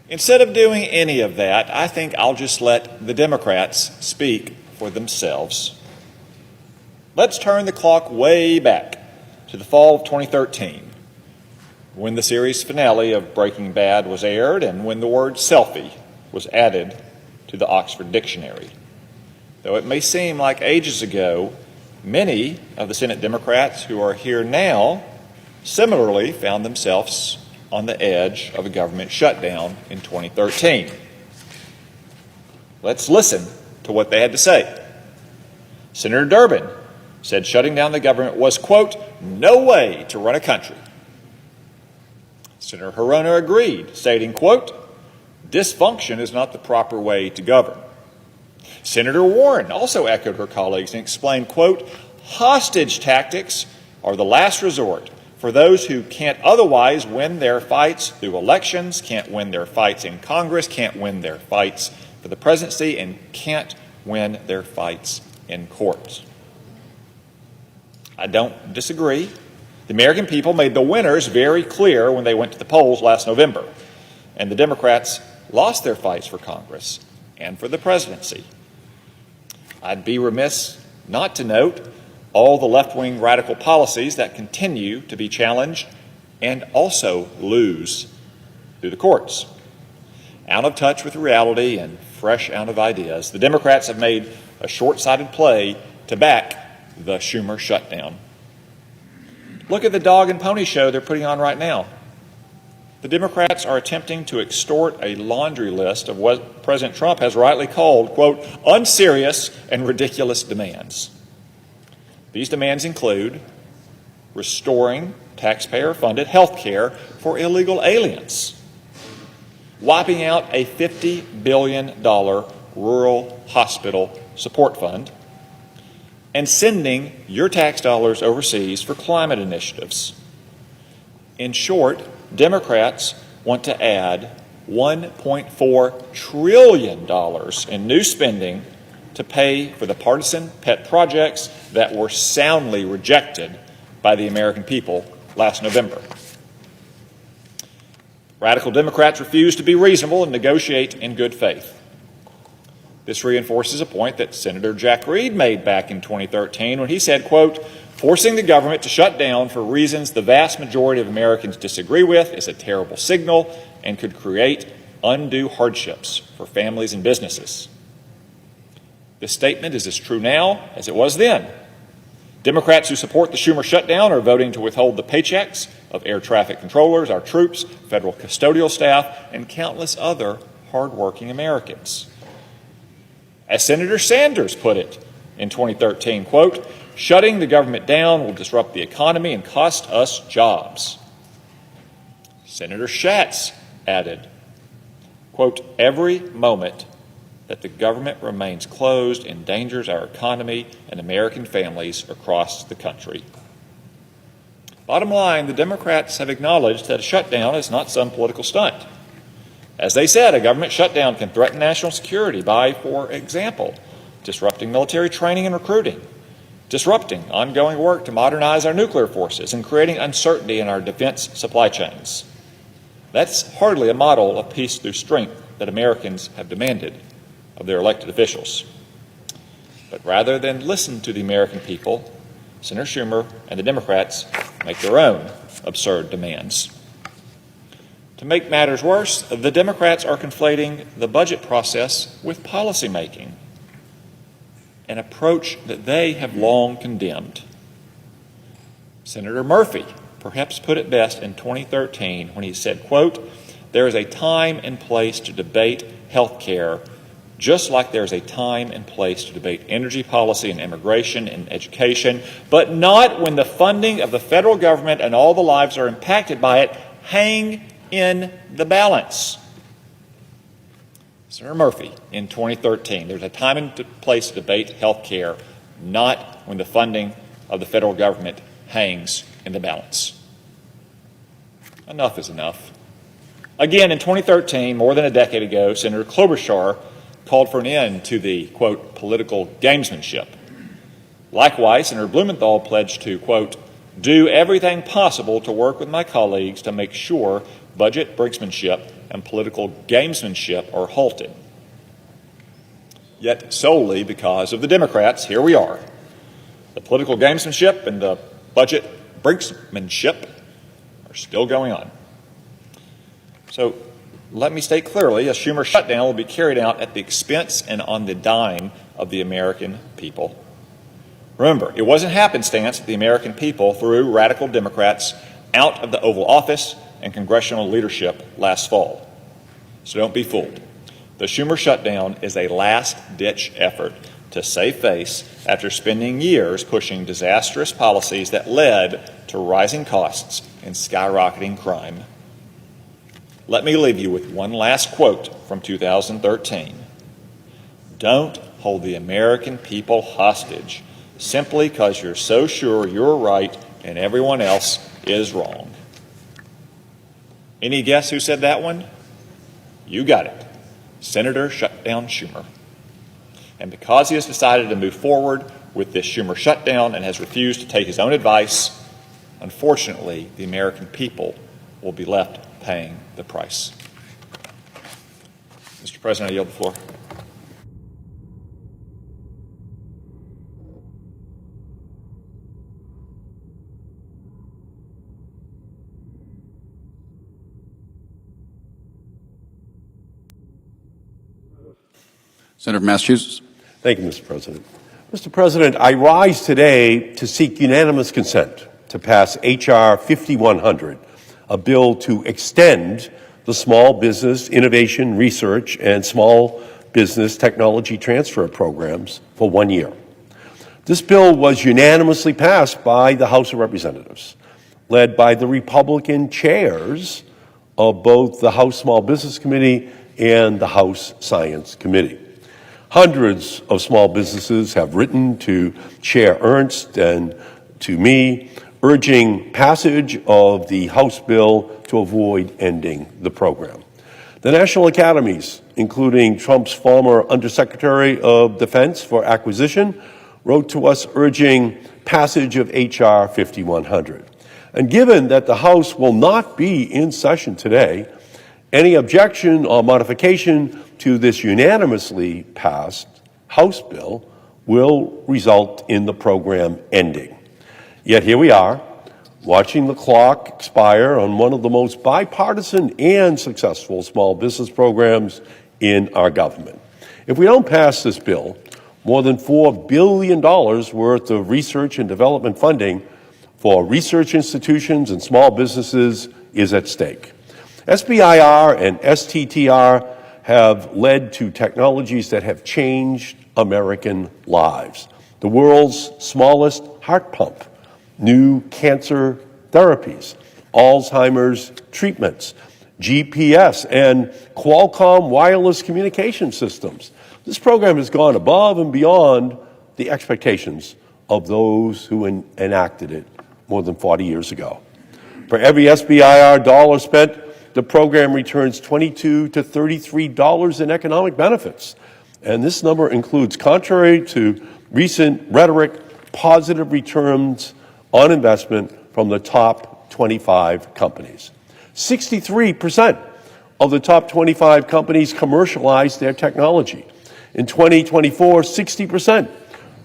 Instead of doing any of that, I think I'll just let the Democrats speak for themselves. Let's turn the clock way back to the fall of 2013, when the series finale of Breaking Bad was aired and when the word selfie was added to the Oxford Dictionary. Though it may seem like ages ago, many of the Senate Democrats who are here now similarly found themselves on the edge of a government shutdown in 2013. Let's listen to what they had to say. Senator Durbin said shutting down the government was, quote, no way to run a country. Senator Hirono agreed, stating, quote, dysfunction is not the proper way to govern. Senator Warren also echoed her colleagues and explained, quote, hostage tactics are the last resort for those who can't otherwise win their fights through elections, can't win their fights in Congress, can't win their fights for the presidency, and can't win their fights in courts. I don't disagree. The American people made the winners very clear when they went to the polls last November, and the Democrats lost their fights for Congress and for the presidency. I'd be remiss not to note all the left-wing radical policies that continue to be challenged and also lose through the courts. Out of touch with reality and fresh out of ideas, the Democrats have made a short-sighted play to back the Schumer shutdown. Look at the dog and pony show they're putting on right now. The Democrats are attempting to extort a laundry list of what President Trump has rightly called, quote, unserious and ridiculous demands. These demands include restoring taxpayer-funded health care for illegal aliens, wiping out a $50 billion rural hospital support fund, and sending your tax dollars overseas for climate initiatives. In short, Democrats want to add $1.4 trillion in new spending to pay for the partisan pet projects that were soundly rejected by the American people last November. Radical Democrats refuse to be reasonable and negotiate in good faith. This reinforces a point that Senator Jack Reed made back in 2013 when he said, quote, "Forcing the government to shut down for reasons the vast majority of Americans disagree with is a terrible signal and could create undue hardships for families and businesses." This statement is as true now as it was then. Democrats who support the Schumer shutdown are voting to withhold the paychecks of air traffic controllers, our troops, federal custodial staff, and countless other hardworking Americans. As Senator Sanders put it in 2013, quote, "Shutting the government down will disrupt the economy and cost us jobs." Senator Schatz added, quote, "Every moment that the government remains closed endangers our economy and American families across the country." Bottom line, the Democrats have acknowledged that a shutdown is not some political stunt. As they said, a government shutdown can threaten national security by, for example, disrupting military training and recruiting, disrupting ongoing work to modernize our nuclear forces, and creating uncertainty in our defense supply chains. That's hardly a model of peace through strength that Americans have demanded of their elected officials. But rather than listen to the American people, Senator Schumer and the Democrats make their own absurd demands. To make matters worse, the Democrats are conflating the budget process with policymaking, an approach that they have long condemned. Senator Murphy perhaps put it best in 2013 when he said, quote, "There is a time and place to debate health care, just like there's a time and place to debate energy policy and immigration and education, but not when the funding of the federal government and all the lives are impacted by it hang in the balance." Senator Murphy in 2013, there's a time and place to debate health care, not when the funding of the federal government hangs in the balance. Enough is enough. Again, in 2013, more than a decade ago, Senator Klobuchar called for an end to the, quote, "political gamesmanship." Likewise, Senator Blumenthal pledged to, quote, "do everything possible to work with my colleagues to make sure budget brinksmanship and political gamesmanship are halted." Yet solely because of the Democrats, here we are. The political gamesmanship and the budget brinksmanship are still going on. So let me state clearly, a Schumer shutdown will be carried out at the expense and on the dime of the American people. Remember, it wasn't happenstance that the American people threw radical Democrats out of the Oval Office and congressional leadership last fall. So don't be fooled. The Schumer shutdown is a last-ditch effort to save face after spending years pushing disastrous policies that led to rising costs and skyrocketing crime. Let me leave you with one last quote from 2013. "Don't hold the American people hostage simply because you're so sure you're right and everyone else is wrong." Any guess who said that one? You got it. Senator Shutdown Schumer. And because he has decided to move forward with this Schumer shutdown and has refused to take his own advice, unfortunately, the American people will be left paying the price. Mr. President, I yield the floor. Senator from Massachusetts. Thank you, Mr. President. Mr. President, I rise today to seek unanimous consent to pass H.R. 5100, a bill to extend the Small Business Innovation Research and Small Business Technology Transfer programs for 1 year. This bill was unanimously passed by the House of Representatives. led by the Republican chairs of both the House Small Business Committee and the House Science Committee. Hundreds of small businesses have written to Chair Ernst and to me, urging passage of the House bill to avoid ending the program. The national academies, including Trump's former Undersecretary of Defense for Acquisition, wrote to us urging passage of H.R. 5100. And given that the House will not be in session today, any objection or modification to this unanimously passed House bill will result in the program ending. Yet here we are, watching the clock expire on one of the most bipartisan and successful small business programs in our government. If we don't pass this bill, more than $4 billion worth of research and development funding for research institutions and small businesses is at stake. SBIR and STTR have led to technologies that have changed American lives. The world's smallest heart pump, new cancer therapies, Alzheimer's treatments, GPS, and Qualcomm wireless communication systems. This program has gone above and beyond the expectations of those who enacted it more than 40 years ago. For every SBIR dollar spent, the program returns $22 to $33 in economic benefits. And this number includes, contrary to recent rhetoric, positive returns on investment from the top 25 companies. 63% of the top 25 companies commercialized their technology. In 2024, 60%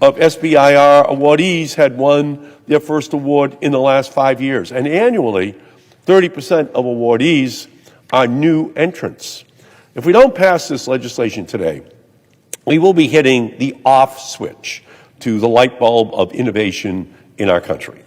of SBIR awardees had won their first award in the last 5 years. And annually, 30% of awardees are new entrants. If we don't pass this legislation today, we will be hitting the off switch to the light bulb of innovation in our country.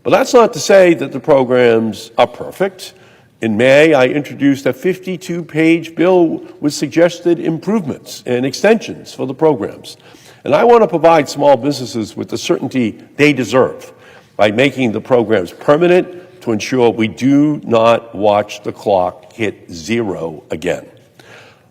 But that's not to say that the programs are perfect. In May, I introduced a 52-page bill with suggested improvements and extensions for the programs. And I want to provide small businesses with the certainty they deserve by making the programs permanent to ensure we do not watch the clock hit zero again.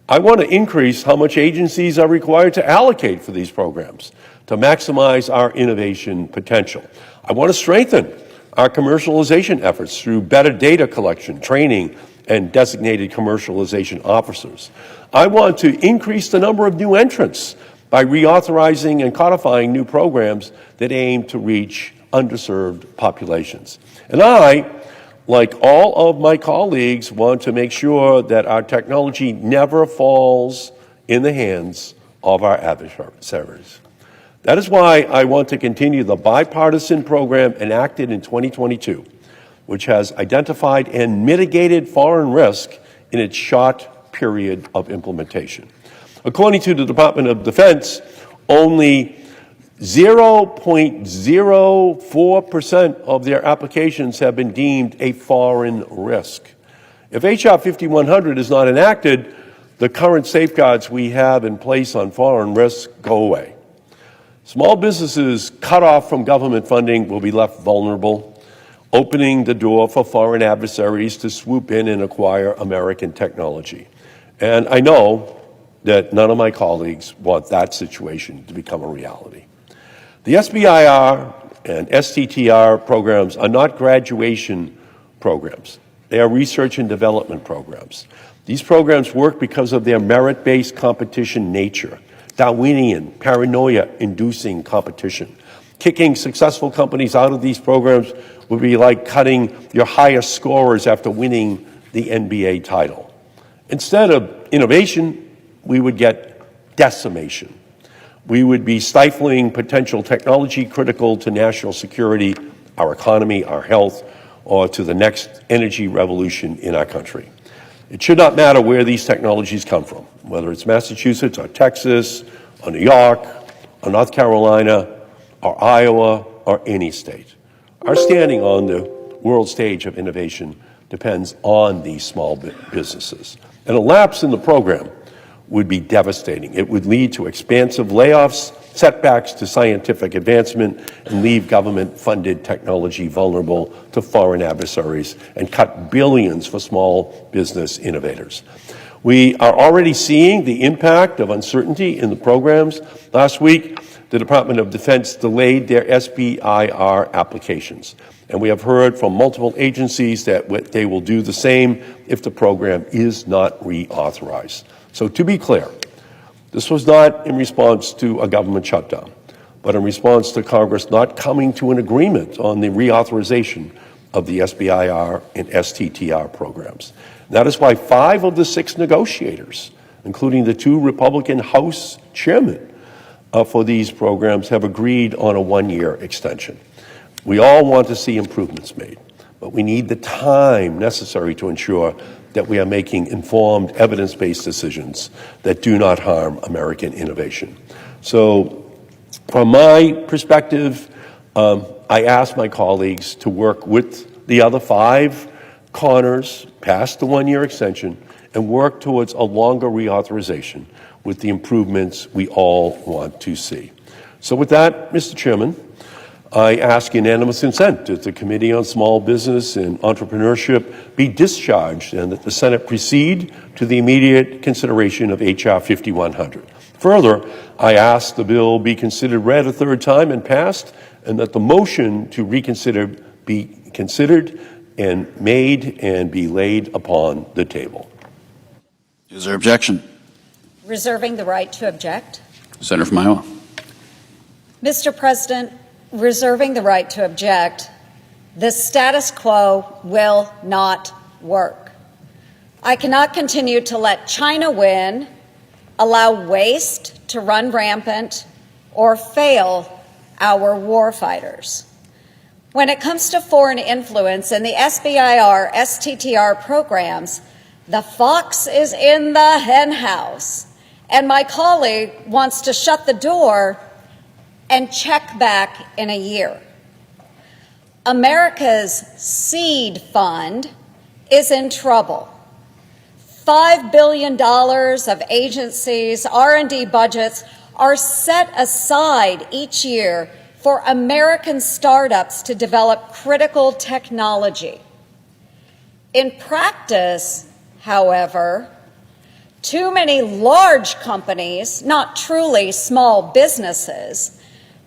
I want to increase how much agencies are required to allocate for these programs to maximize our innovation potential. I want to strengthen our commercialization efforts through better data collection, training, and designated commercialization officers. I want to increase the number of new entrants by reauthorizing and codifying new programs that aim to reach underserved populations. And I, like all of my colleagues, want to make sure that our technology never falls in the hands of our adversaries. That is why I want to continue the bipartisan program enacted in 2022, which has identified and mitigated foreign risk in its short period of implementation. According to the Department of Defense, only 0.04% of their applications have been deemed a foreign risk. If H.R. 5100 is not enacted, the current safeguards we have in place on foreign risks go away. Small businesses cut off from government funding will be left vulnerable, opening the door for foreign adversaries to swoop in and acquire American technology. And I know that none of my colleagues want that situation to become a reality. The SBIR and STTR programs are not graduation programs. They are research and development programs. These programs work because of their merit-based competition nature. Darwinian, paranoia-inducing competition. Kicking successful companies out of these programs would be like cutting your highest scorers after winning the NBA title. Instead of innovation, we would get decimation. We would be stifling potential technology critical to national security, our economy, our health, or to the next energy revolution in our country. It should not matter where these technologies come from, whether it's Massachusetts or Texas or New York or North Carolina or Iowa or any state. Our standing on the world stage of innovation depends on these small businesses. And a lapse in the program would be devastating. It would lead to expansive layoffs setbacks to scientific advancement and leave government-funded technology vulnerable to foreign adversaries and cut billions for small business innovators. We are already seeing the impact of uncertainty in the programs. Last week, the Department of Defense delayed their SBIR applications, and we have heard from multiple agencies that they will do the same if the program is not reauthorized. So to be clear, this was not in response to a government shutdown, but in response to Congress not coming to an agreement on the reauthorization of the SBIR and STTR programs. That is why 5 of the 6 negotiators, including the 2 Republican House chairmen for these programs, have agreed on a 1-year extension. We all want to see improvements made, but we need the time necessary to ensure that we are making informed, evidence-based decisions that do not harm American innovation. So, from my perspective, I ask my colleagues to work with the other 5 corners past the 1-year extension and work towards a longer reauthorization with the improvements we all want to see. So with that, Mr. Chairman, I ask unanimous consent that the Committee on Small Business and Entrepreneurship be discharged and that the Senate proceed to the immediate consideration of H.R. 5100. Further, I ask the bill be considered read a 3rd time and passed, and that the motion to reconsider be considered and made and be laid upon the table. Is there objection? Reserving the right to object. Senator from Iowa. Mr. President, reserving the right to object, the status quo will not work. I cannot continue to let China win, allow waste to run rampant, or fail our warfighters. When it comes to foreign influence in the SBIR, STTR programs, the fox is in the henhouse, and my colleague wants to shut the door and check back in a year. America's seed fund is in trouble. $5 billion of agencies' R&D budgets are set aside each year for American startups to develop critical technology. In practice, however, too many large companies, not truly small businesses,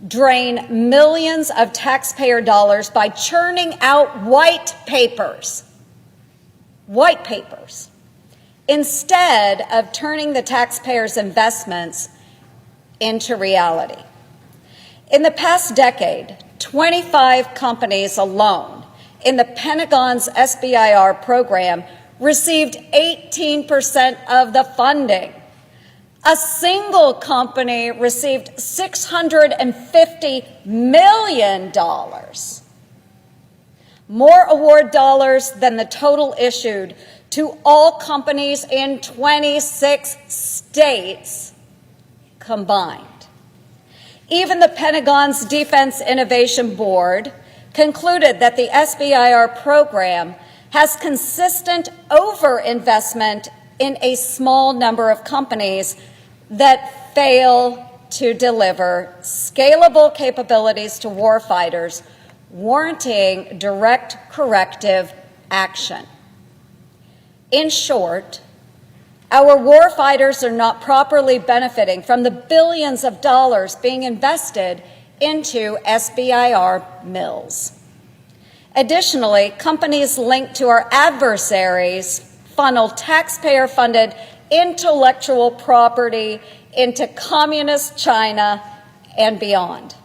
drain millions of taxpayer dollars by churning out white papers, instead of turning the taxpayers' investments into reality. In the past decade, 25 companies alone in the Pentagon's SBIR program received 18% of the funding. A single company received $650 million, more award dollars than the total issued to all companies in 26 states combined. Even the Pentagon's Defense Innovation Board concluded that the SBIR program has consistent overinvestment in a small number of companies that fail to deliver scalable capabilities to warfighters, warranting direct corrective action. In short, our warfighters are not properly benefiting from the billions of dollars being invested into SBIR mills. Additionally, companies linked to our adversaries funnel taxpayer-funded intellectual property into communist China and beyond.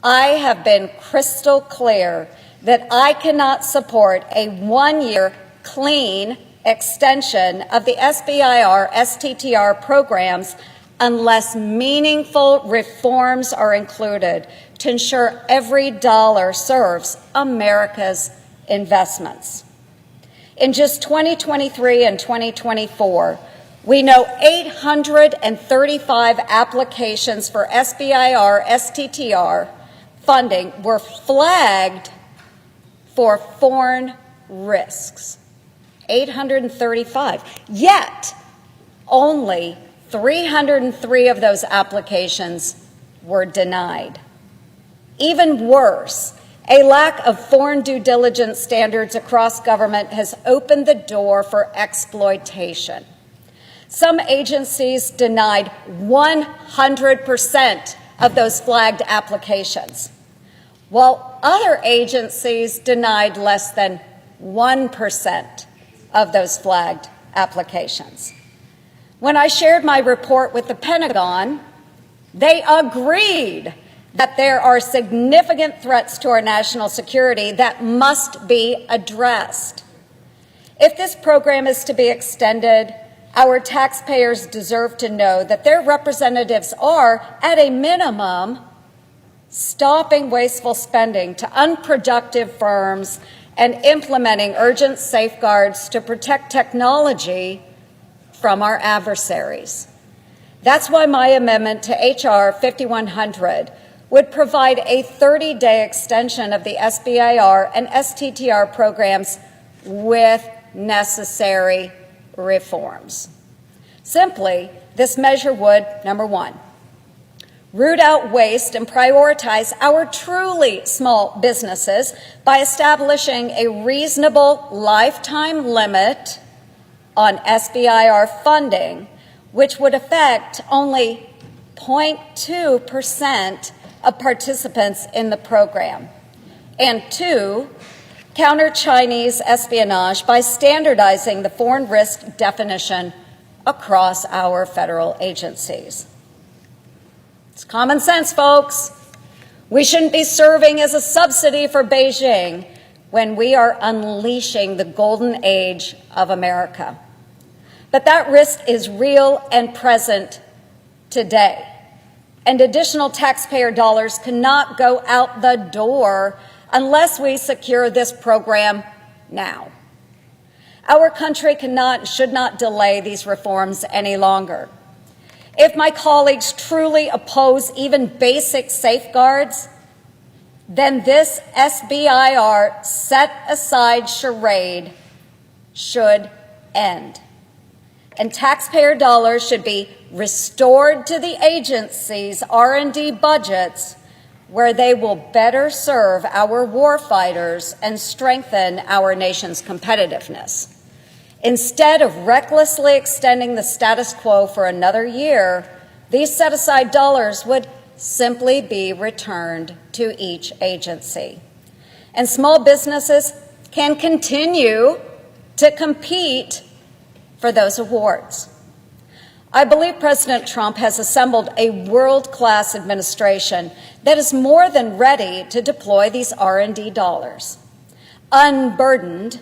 I have been crystal clear that I cannot support a 1-year clean extension of the SBIR, STTR programs unless meaningful reforms are included to ensure every dollar serves America's investments. In just 2023 and 2024, we know 835 applications for SBIR, STTR funding were flagged for foreign risks. 835. Yet, only 303 of those applications were denied. Even worse, a lack of foreign due diligence standards across government has opened the door for exploitation. Some agencies denied 100% of those flagged applications, while other agencies denied less than 1% of those flagged applications. When I shared my report with the Pentagon, they agreed that there are significant threats to our national security that must be addressed. If this program is to be extended, our taxpayers deserve to know that their representatives are, at a minimum, stopping wasteful spending to unproductive firms and implementing urgent safeguards to protect technology from our adversaries. That's why my amendment to H.R. 5100 would provide a 30-day extension of the SBIR and STTR programs with necessary reforms. Simply, this measure would, number one, root out waste and prioritize our truly small businesses by establishing a reasonable lifetime limit on SBIR funding, which would affect only 0.2% of participants in the program. And two, counter Chinese espionage by standardizing the foreign risk definition across our federal agencies. It's common sense, folks. We shouldn't be serving as a subsidy for Beijing when we are unleashing the golden age of America. But that risk is real and present today. And additional taxpayer dollars cannot go out the door unless we secure this program now. Our country cannot and should not delay these reforms any longer. If my colleagues truly oppose even basic safeguards, then this SBIR set-aside charade should end. And taxpayer dollars should be restored to the agency's R&D budgets, where they will better serve our warfighters and strengthen our nation's competitiveness. Instead of recklessly extending the status quo for another year, these set-aside dollars would simply be returned to each agency. And small businesses can continue to compete for those awards. I believe President Trump has assembled a world-class administration that is more than ready to deploy these R&D dollars. Unburdened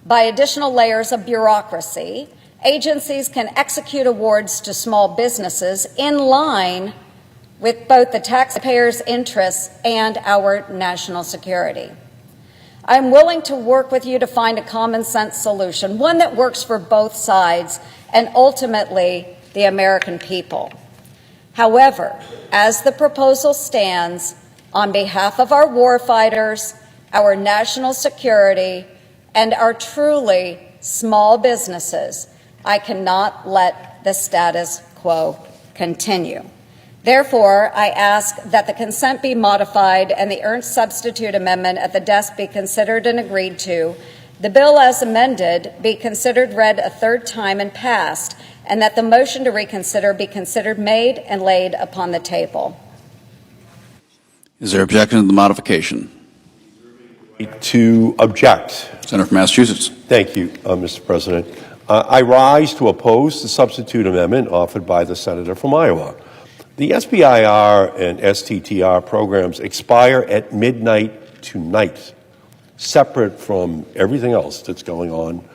by additional layers of bureaucracy, agencies can execute awards to small businesses in line with both the taxpayers' interests and our national security. I'm willing to work with you to find a common sense solution, one that works for both sides and ultimately the American people. However, as the proposal stands, on behalf of our warfighters, our national security, and our truly small businesses, I cannot let the status quo continue. Therefore, I ask that the consent be modified and the Ernst substitute amendment at the desk be considered and agreed to, the bill as amended be considered read a third time and passed, and that the motion to reconsider be considered made and laid upon the table. Is there objection to the modification? To object. Senator from Massachusetts. Thank you, Mr. President. I rise to oppose the substitute amendment offered by the senator from Iowa. The SBIR and STTR programs expire at midnight tonight, separate from everything else that's going on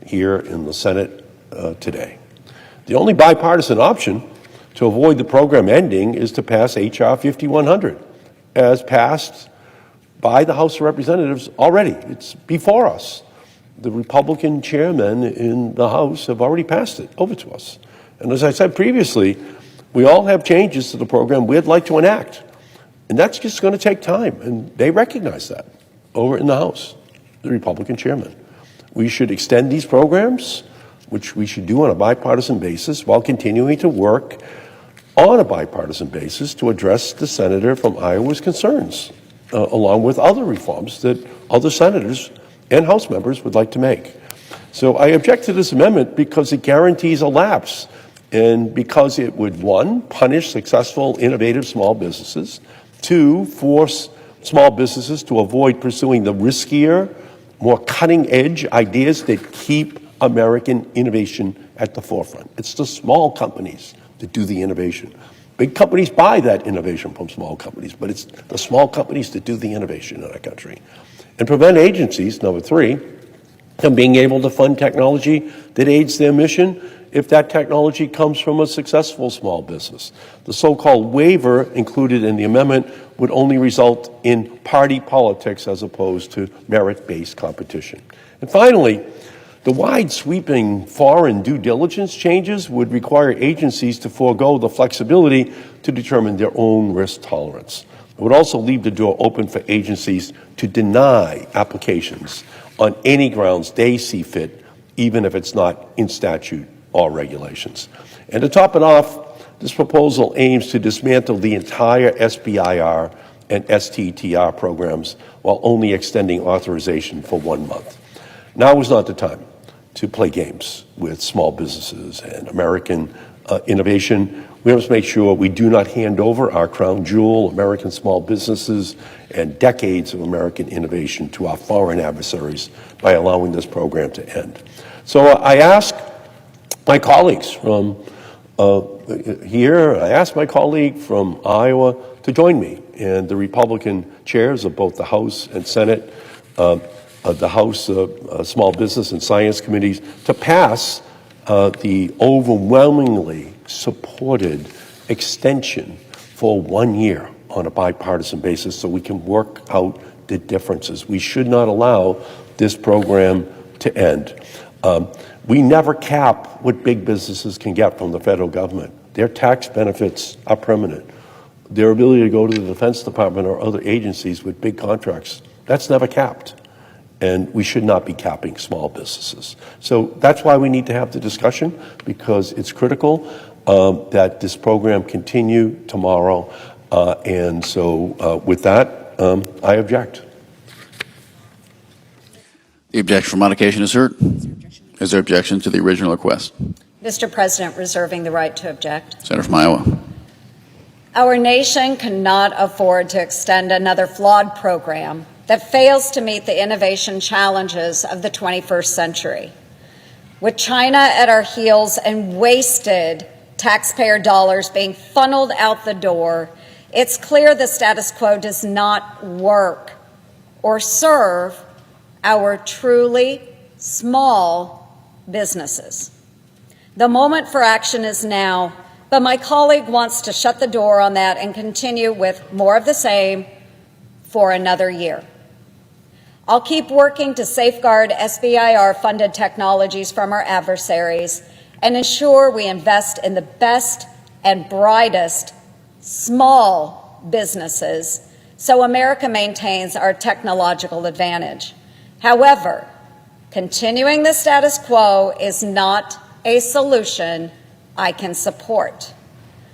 here in the Senate today. The only bipartisan option to avoid the program ending is to pass H.R. 5100, as passed by the House of Representatives already. It's before us. The Republican chairmen in the House have already passed it over to us. And as I said previously, we all have changes to the program we'd like to enact. And that's just going to take time. And they recognize that over in the House, the Republican chairman. We should extend these programs which we should do on a bipartisan basis while continuing to work on a bipartisan basis to address the senator from Iowa's concerns, along with other reforms that other senators and House members would like to make. So I object to this amendment because it guarantees a lapse, and because it would, one, punish successful, innovative small businesses, two, force small businesses to avoid pursuing the riskier, more cutting-edge ideas that keep American innovation at the forefront. It's the small companies that do the innovation. Big companies buy that innovation from small companies, but it's the small companies that do the innovation in our country. And prevent agencies, number three, from being able to fund technology that aids their mission if that technology comes from a successful small business. The so-called waiver included in the amendment would only result in party politics as opposed to merit-based competition. And finally, the wide sweeping foreign due diligence changes would require agencies to forego the flexibility to determine their own risk tolerance. It would also leave the door open for agencies to deny applications on any grounds they see fit, even if it's not in statute or regulations. And to top it off, this proposal aims to dismantle the entire SBIR and STTR programs while only extending authorization for 1 month. Now is not the time to play games with small businesses and American innovation. We must make sure we do not hand over our crown jewel, American small businesses, and decades of American innovation to our foreign adversaries by allowing this program to end. So I ask my colleagues from here, I ask my colleague from Iowa to join me, and the Republican chairs of both the House and Senate, the House Small Business and Science Committees, to pass the overwhelmingly supported extension for 1 year on a bipartisan basis so we can work out the differences. We should not allow this program to end. We never cap what big businesses can get from the federal government. Their tax benefits are permanent. Their ability to go to the Defense Department or other agencies with big contracts, that's never capped. And we should not be capping small businesses. So that's why we need to have the discussion, because it's critical that this program continue tomorrow. And so with that, I object. The objection for modification is heard. Is there objection to the original request? Mr. President, reserving the right to object. Senator from Iowa. Our nation cannot afford to extend another flawed program that fails to meet the innovation challenges of the 21st century. With China at our heels and wasted taxpayer dollars being funneled out the door, it's clear the status quo does not work or serve our truly small businesses. The moment for action is now, but my colleague wants to shut the door on that and continue with more of the same for another year. I'll keep working to safeguard SBIR-funded technologies from our adversaries and ensure we invest in the best and brightest small businesses so America maintains our technological advantage. However, continuing the status quo is not a solution I can support.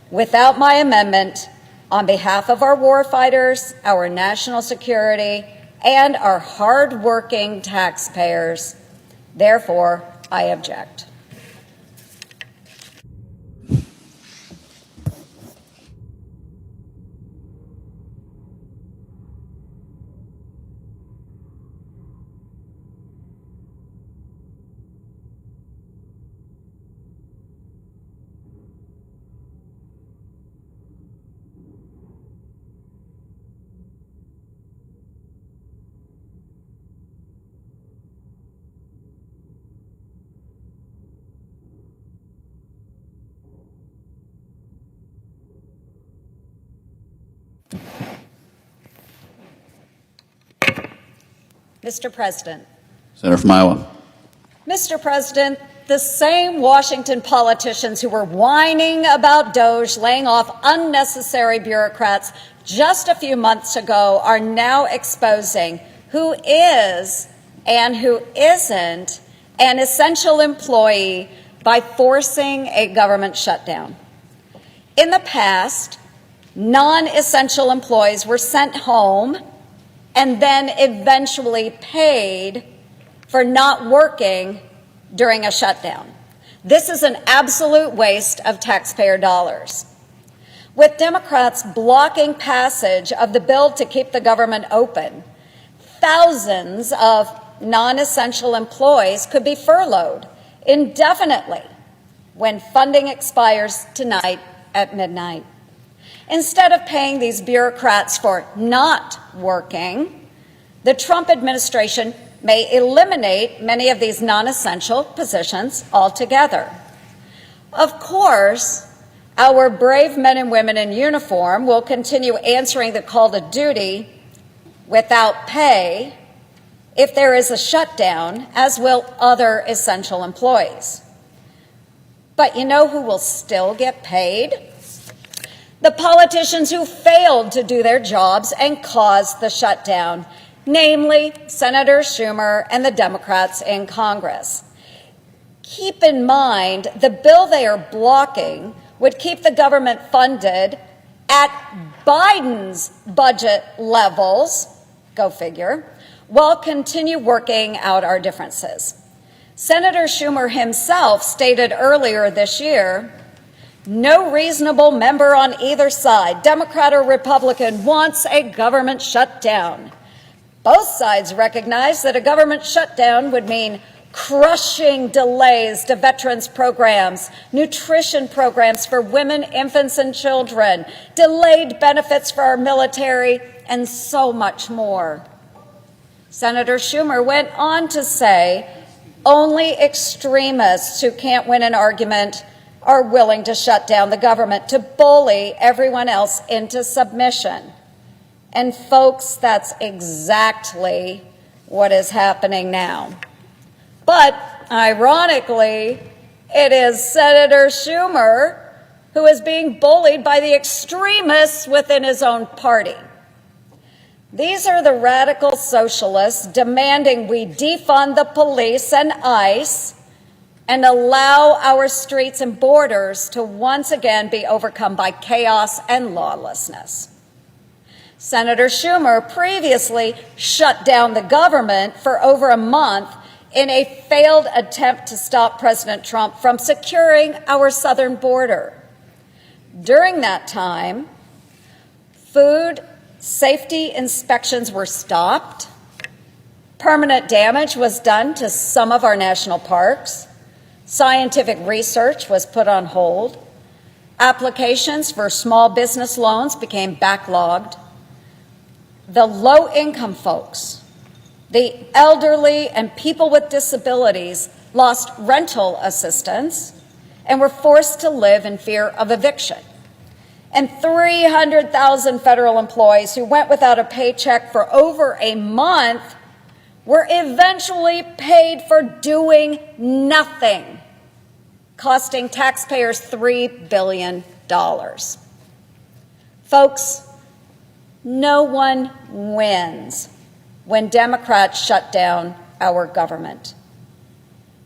Without my amendment, on behalf of our warfighters, our national security, and our hard-working taxpayers, therefore, I object. Mr. President. Senator from Iowa. Mr. President, the same Washington politicians who were whining about DOGE laying off unnecessary bureaucrats just a few months ago are now exposing who is and who isn't an essential employee by forcing a government shutdown. In the past, non-essential employees were sent home and then eventually paid for not working during a shutdown. This is an absolute waste of taxpayer dollars. With Democrats blocking passage of the bill to keep the government open, thousands of non-essential employees could be furloughed indefinitely when funding expires tonight at midnight. Instead of paying these bureaucrats for not working, the Trump administration may eliminate many of these non-essential positions altogether. Of course, our brave men and women in uniform will continue answering the call to duty without pay if there is a shutdown, as will other essential employees. But you know who will still get paid? The politicians who failed to do their jobs and caused the shutdown, namely Senator Schumer and the Democrats in Congress. Keep in mind, the bill they are blocking would keep the government funded at Biden's budget levels, go figure, while continue working out our differences. Senator Schumer himself stated earlier this year, no reasonable member on either side, Democrat or Republican, wants a government shutdown. Both sides recognize that a government shutdown would mean crushing delays to veterans programs, nutrition programs for women, infants, and children, delayed benefits for our military, and so much more. Senator Schumer went on to say, only extremists who can't win an argument are willing to shut down the government to bully everyone else into submission. And folks, that's exactly what is happening now. But ironically, it is Senator Schumer who is being bullied by the extremists within his own party. These are the radical socialists demanding we defund the police and ICE and allow our streets and borders to once again be overcome by chaos and lawlessness. Senator Schumer previously shut down the government for over a month in a failed attempt to stop President Trump from securing our southern border. During that time, food safety inspections were stopped, permanent damage was done to some of our national parks, scientific research was put on hold, applications for small business loans became backlogged, the low-income folks, the elderly, and people with disabilities lost rental assistance and were forced to live in fear of eviction. And 300,000 federal employees who went without a paycheck for over a month were eventually paid for doing nothing, costing taxpayers $3 billion. Folks, no one wins when Democrats shut down our government.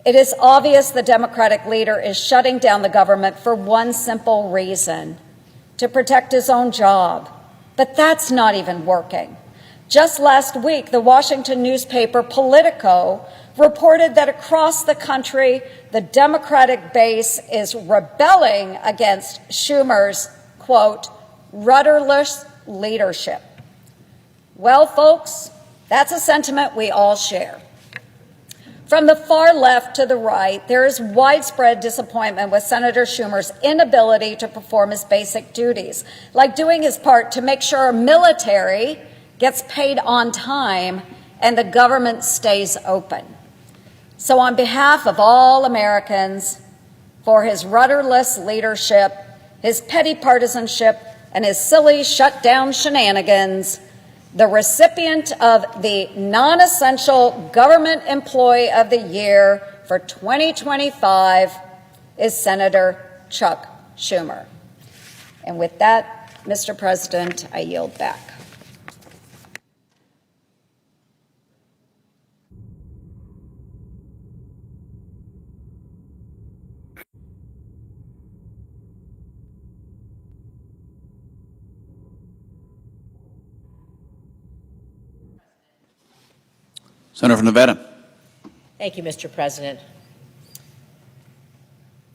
It is obvious the Democratic leader is shutting down the government for one simple reason: to protect his own job. But that's not even working. Just last week, the Washington newspaper Politico reported that across the country, the Democratic base is rebelling against Schumer's, quote, rudderless leadership. Well, folks, that's a sentiment we all share. From the far left to the right, there is widespread disappointment with Senator Schumer's inability to perform his basic duties, like doing his part to make sure our military gets paid on time and the government stays open. So on behalf of all Americans, for his rudderless leadership, his petty partisanship, and his silly shutdown shenanigans, the recipient of the Non-Essential Government Employee of the Year for 2025 is Senator Chuck Schumer. And with that, Mr. President, I yield back. Senator from Nevada. Thank you, Mr. President.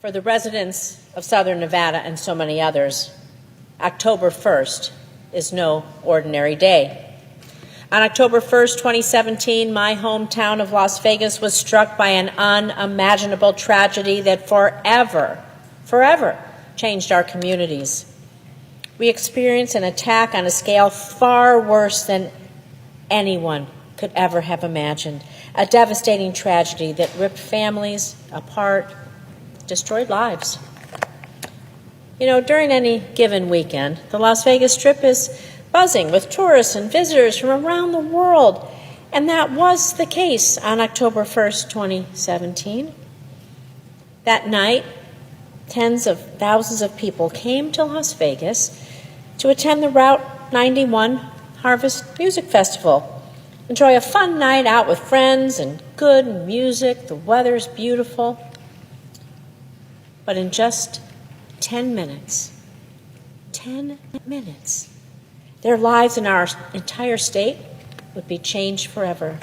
For the residents of Southern Nevada and so many others, October 1st is no ordinary day. On October 1st, 2017, my hometown of Las Vegas was struck by an unimaginable tragedy that forever changed our communities. We experienced an attack on a scale far worse than anyone could ever have imagined, a devastating tragedy that ripped families apart, destroyed lives. You know, during any given weekend, the Las Vegas Strip is buzzing with tourists and visitors from around the world, and that was the case on October 1st, 2017. That night, tens of thousands of people came to Las Vegas to attend the Route 91 Harvest Music Festival. Enjoy a fun night out with friends and good music. The weather's beautiful. But in just 10 minutes, their lives in our entire state would be changed forever.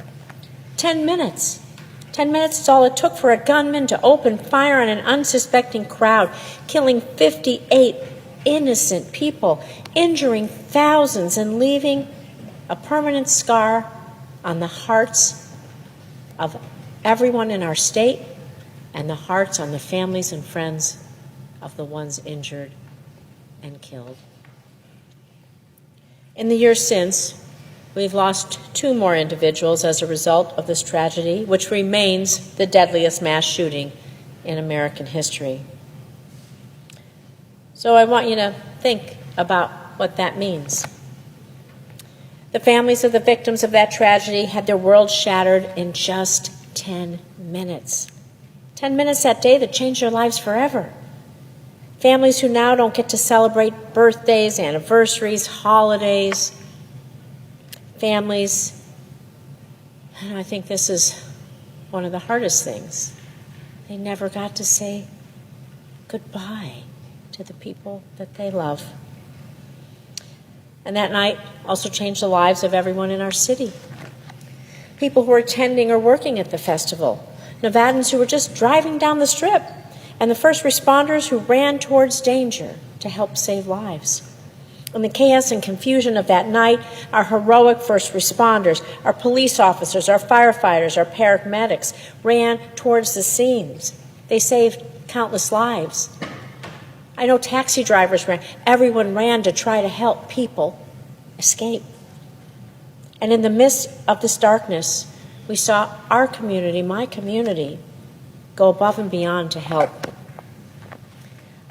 10 minutes. 10 minutes is all it took for a gunman to open fire on an unsuspecting crowd, killing 58 innocent people, injuring thousands, and leaving a permanent scar on the hearts of everyone in our state and the hearts on the families and friends of the ones injured and killed. In the years since, we've lost 2 more individuals as a result of this tragedy, which remains the deadliest mass shooting in American history. So I want you to think about what that means. The families of the victims of that tragedy had their world shattered in just 10 minutes. 10 minutes that day that changed their lives forever. Families who now don't get to celebrate birthdays, anniversaries, holidays. Families, and I think this is one of the hardest things, they never got to say goodbye to the people that they love. And that night also changed the lives of everyone in our city. People who were attending or working at the festival, Nevadans who were just driving down the strip, and the first responders who ran towards danger to help save lives. In the chaos and confusion of that night, our heroic first responders, our police officers, our firefighters, our paramedics ran towards the scenes. They saved countless lives. I know taxi drivers ran. Everyone ran to try to help people escape. And in the midst of this darkness, we saw our community, my community, go above and beyond to help.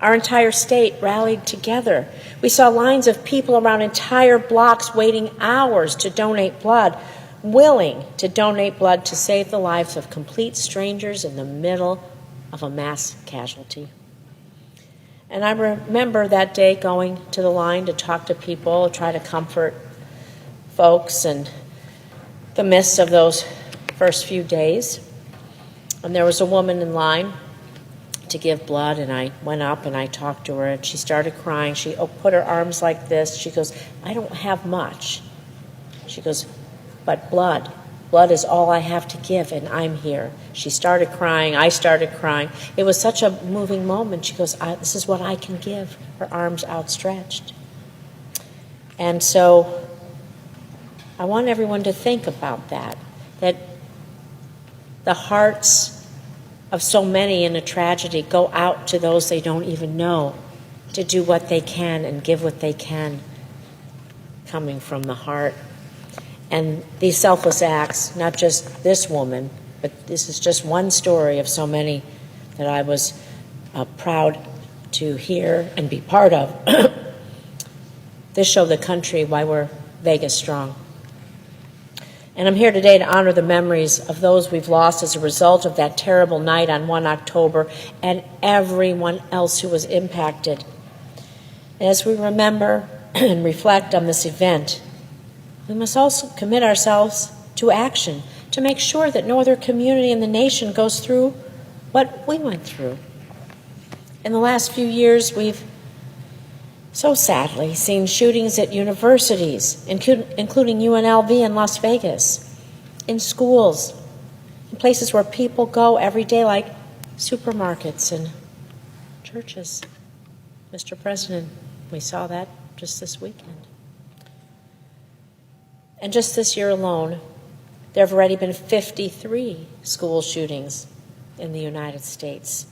Our entire state rallied together. We saw lines of people around entire blocks waiting hours to donate blood, willing to donate blood to save the lives of complete strangers in the middle of a mass casualty. And I remember that day going to the line to talk to people, try to comfort folks in the midst of those first few days. And there was a woman in line to give blood, and I went up and I talked to her, and she started crying. She put her arms like this. She goes, "I don't have much." She goes, "But blood is all I have to give, and I'm here." She started crying. I started crying. It was such a moving moment. She goes, "This is what I can give," her arms outstretched. And so I want everyone to think about that the hearts of so many in a tragedy go out to those they don't even know to do what they can and give what they can, coming from the heart. And these selfless acts, not just this woman, but this is just one story of so many that I was proud to hear and be part of. This showed the country why we're Vegas strong. And I'm here today to honor the memories of those we've lost as a result of that terrible night on 1 October and everyone else who was impacted. As we remember and reflect on this event, we must also commit ourselves to action to make sure that no other community in the nation goes through what we went through. In the last few years, we've so sadly seen shootings at universities, including UNLV in Las Vegas, in schools, in places where people go every day, like supermarkets and churches. Mr. President, we saw that just this weekend. And just this year alone, there have already been 53 school shootings in the United States.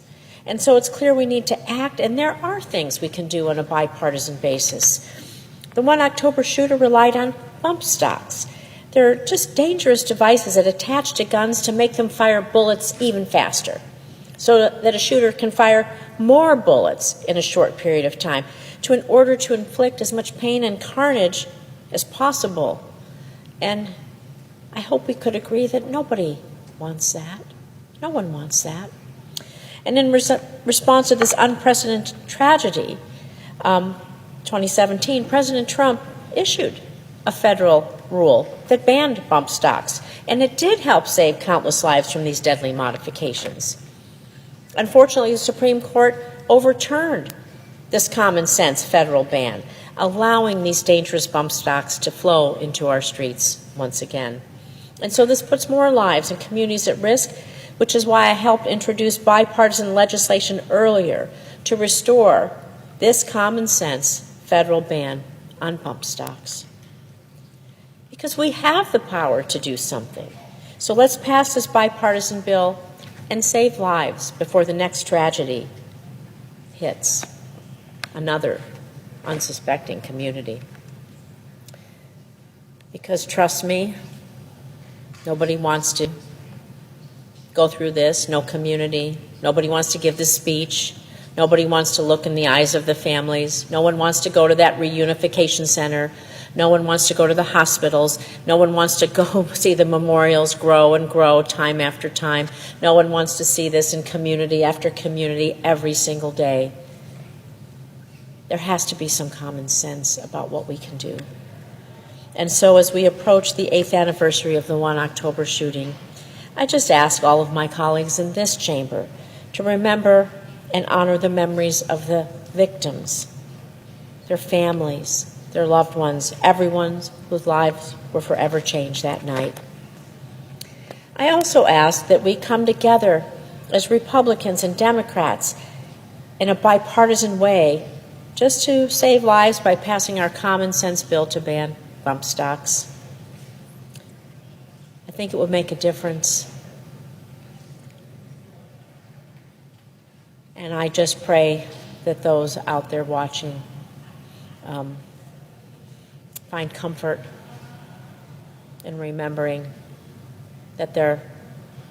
And so it's clear we need to act, and there are things we can do on a bipartisan basis. The 1 October shooter relied on bump stocks. They're just dangerous devices that attach to guns to make them fire bullets even faster, so that a shooter can fire more bullets in a short period of time in order to inflict as much pain and carnage as possible. And I hope we could agree that nobody wants that. No one wants that. And in response to this unprecedented tragedy, 2017, President Trump issued a federal rule that banned bump stocks, and it did help save countless lives from these deadly modifications. Unfortunately, the Supreme Court overturned this common sense federal ban, allowing these dangerous bump stocks to flow into our streets once again. And so this puts more lives and communities at risk, which is why I helped introduce bipartisan legislation earlier to restore this common sense federal ban on bump stocks. Because we have the power to do something. So let's pass this bipartisan bill and save lives before the next tragedy hits another unsuspecting community. Because trust me, nobody wants to go through this, no community. Nobody wants to give this speech. Nobody wants to look in the eyes of the families. No one wants to go to that reunification center. No one wants to go to the hospitals. No one wants to go see the memorials grow and grow time after time. No one wants to see this in community after community every single day. There has to be some common sense about what we can do. And so as we approach the 8th anniversary of the 1 October shooting, I just ask all of my colleagues in this chamber to remember and honor the memories of the victims, their families, their loved ones, everyone whose lives were forever changed that night. I also ask that we come together as Republicans and Democrats in a bipartisan way just to save lives by passing our common sense bill to ban bump stocks. I think it would make a difference. And I just pray that those out there watching find comfort in remembering that their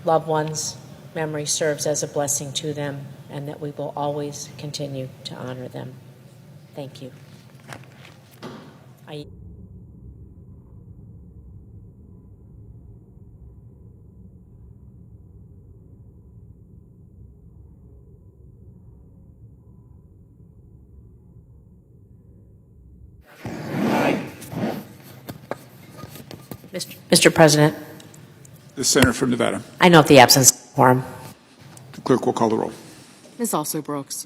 loved ones' memory serves as a blessing to them, and that we will always continue to honor them. Thank you. Mr. President, The senator from Nevada. I note the absence of quorum. The clerk will call the roll. Ms. Also Brooks.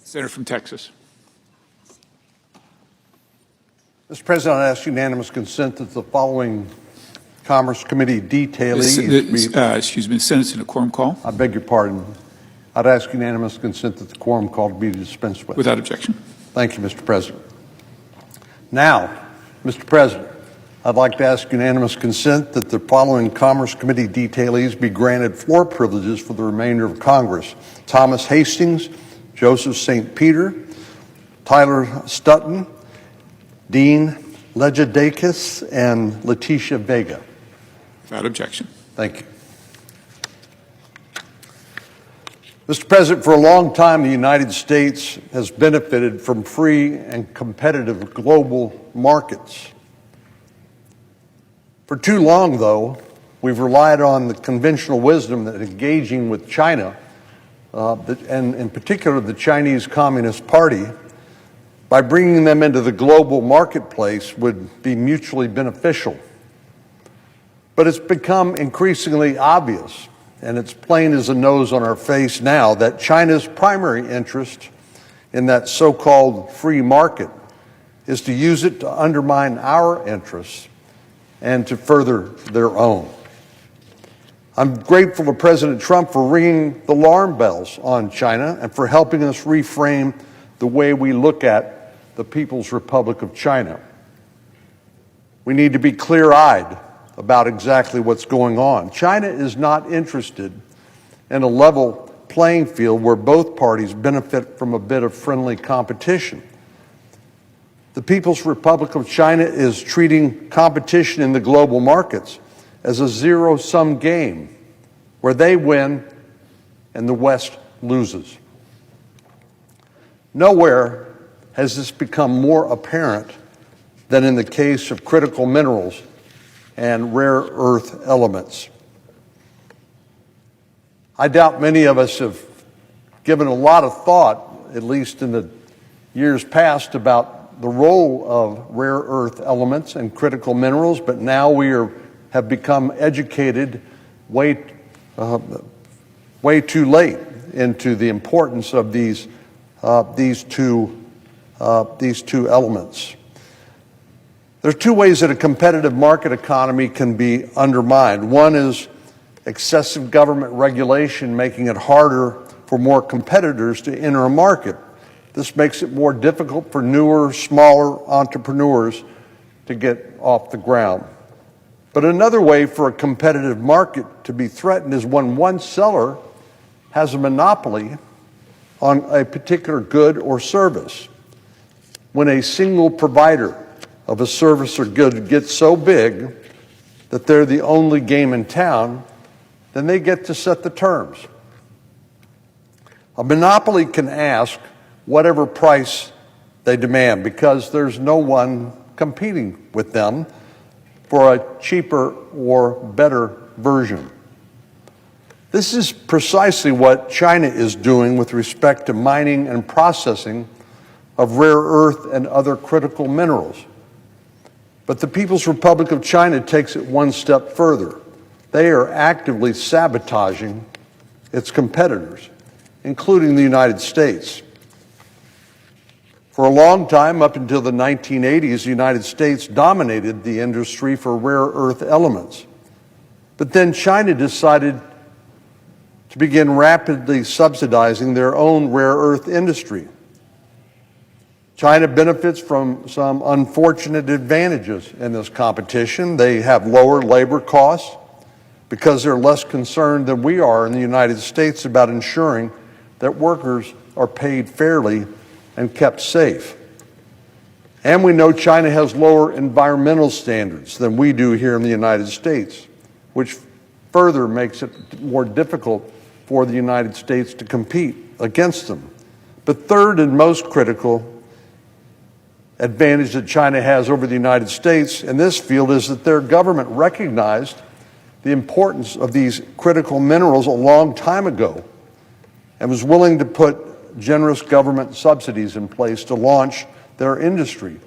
Senator from Texas. Mr. President, I ask unanimous consent that the following Commerce Committee detailees Excuse me, the Senate's in a quorum call. I beg your pardon. I'd ask unanimous consent that the quorum call be dispensed with. Without objection. Thank you, Mr. President. Now, Mr. President, I'd like to ask unanimous consent that the following Commerce Committee detailees be granted floor privileges for the remainder of Congress: Thomas Hastings, Joseph St. Peter, Tyler Stutton, Dean Legedakis, and Letitia Vega. Without objection. Thank you. Mr. President, for a long time, the United States has benefited from free and competitive global markets. For too long, though, we've relied on the conventional wisdom that engaging with China, and in particular the Chinese Communist Party, by bringing them into the global marketplace would be mutually beneficial. But it's become increasingly obvious, and it's plain as the nose on our face now, that China's primary interest in that so-called free market is to use it to undermine our interests and to further their own. I'm grateful to President Trump for ringing the alarm bells on China and for helping us reframe the way we look at the People's Republic of China. We need to be clear-eyed about exactly what's going on. China is not interested in a level playing field where both parties benefit from a bit of friendly competition. The People's Republic of China is treating competition in the global markets as a zero-sum game where they win and the West loses. Nowhere has this become more apparent than in the case of critical minerals and rare earth elements. I doubt many of us have given a lot of thought, at least in the years past, about the role of rare earth elements and critical minerals, but now we have become educated way too late into the importance of these two elements. There are two ways that a competitive market economy can be undermined. One is excessive government regulation, making it harder for more competitors to enter a market. This makes it more difficult for newer, smaller entrepreneurs to get off the ground. But another way for a competitive market to be threatened is when one seller has a monopoly on a particular good or service. When a single provider of a service or good gets so big that they're the only game in town, then they get to set the terms. A monopoly can ask whatever price they demand because there's no one competing with them for a cheaper or better version. This is precisely what China is doing with respect to mining and processing of rare earth and other critical minerals. But the People's Republic of China takes it one step further. They are actively sabotaging its competitors, including the United States. For a long time, up until the 1980s, the United States dominated the industry for rare earth elements. But then China decided to begin rapidly subsidizing their own rare earth industry. China benefits from some unfortunate advantages in this competition. They have lower labor costs because they're less concerned than we are in the United States about ensuring that workers are paid fairly and kept safe. And we know China has lower environmental standards than we do here in the United States, which further makes it more difficult for the United States to compete against them. But third and most critical advantage that China has over the United States in this field is that their government recognized the importance of these critical minerals a long time ago and was willing to put generous government subsidies in place to launch their industry,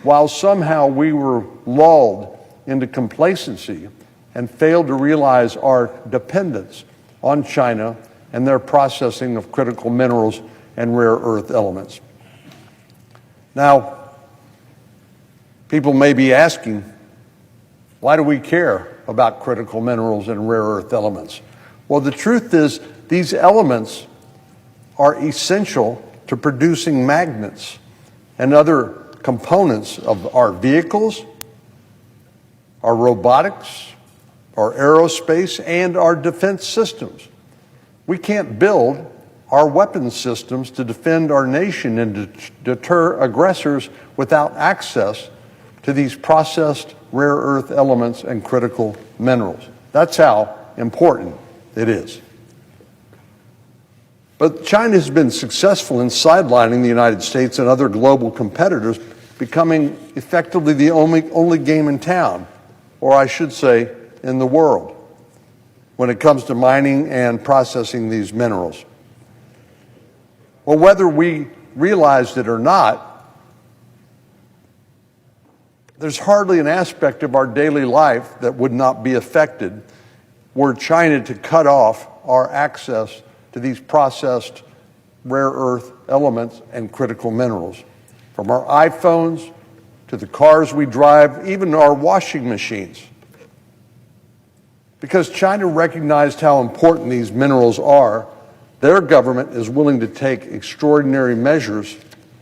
while somehow we were lulled into complacency and failed to realize our dependence on China and their processing of critical minerals and rare earth elements. Now, people may be asking, why do we care about critical minerals and rare earth elements? Well, the truth is these elements are essential to producing magnets and other components of our vehicles, our robotics, our aerospace, and our defense systems. We can't build our weapons systems to defend our nation and to deter aggressors without access to these processed rare earth elements and critical minerals. That's how important it is. But China has been successful in sidelining the United States and other global competitors, becoming effectively the only game in town, or I should say, in the world, when it comes to mining and processing these minerals. Well, whether we realized it or not, there's hardly an aspect of our daily life that would not be affected were China to cut off our access to these processed rare earth elements and critical minerals. From our iPhones to the cars we drive, even our washing machines. Because China recognized how important these minerals are, their government is willing to take extraordinary measures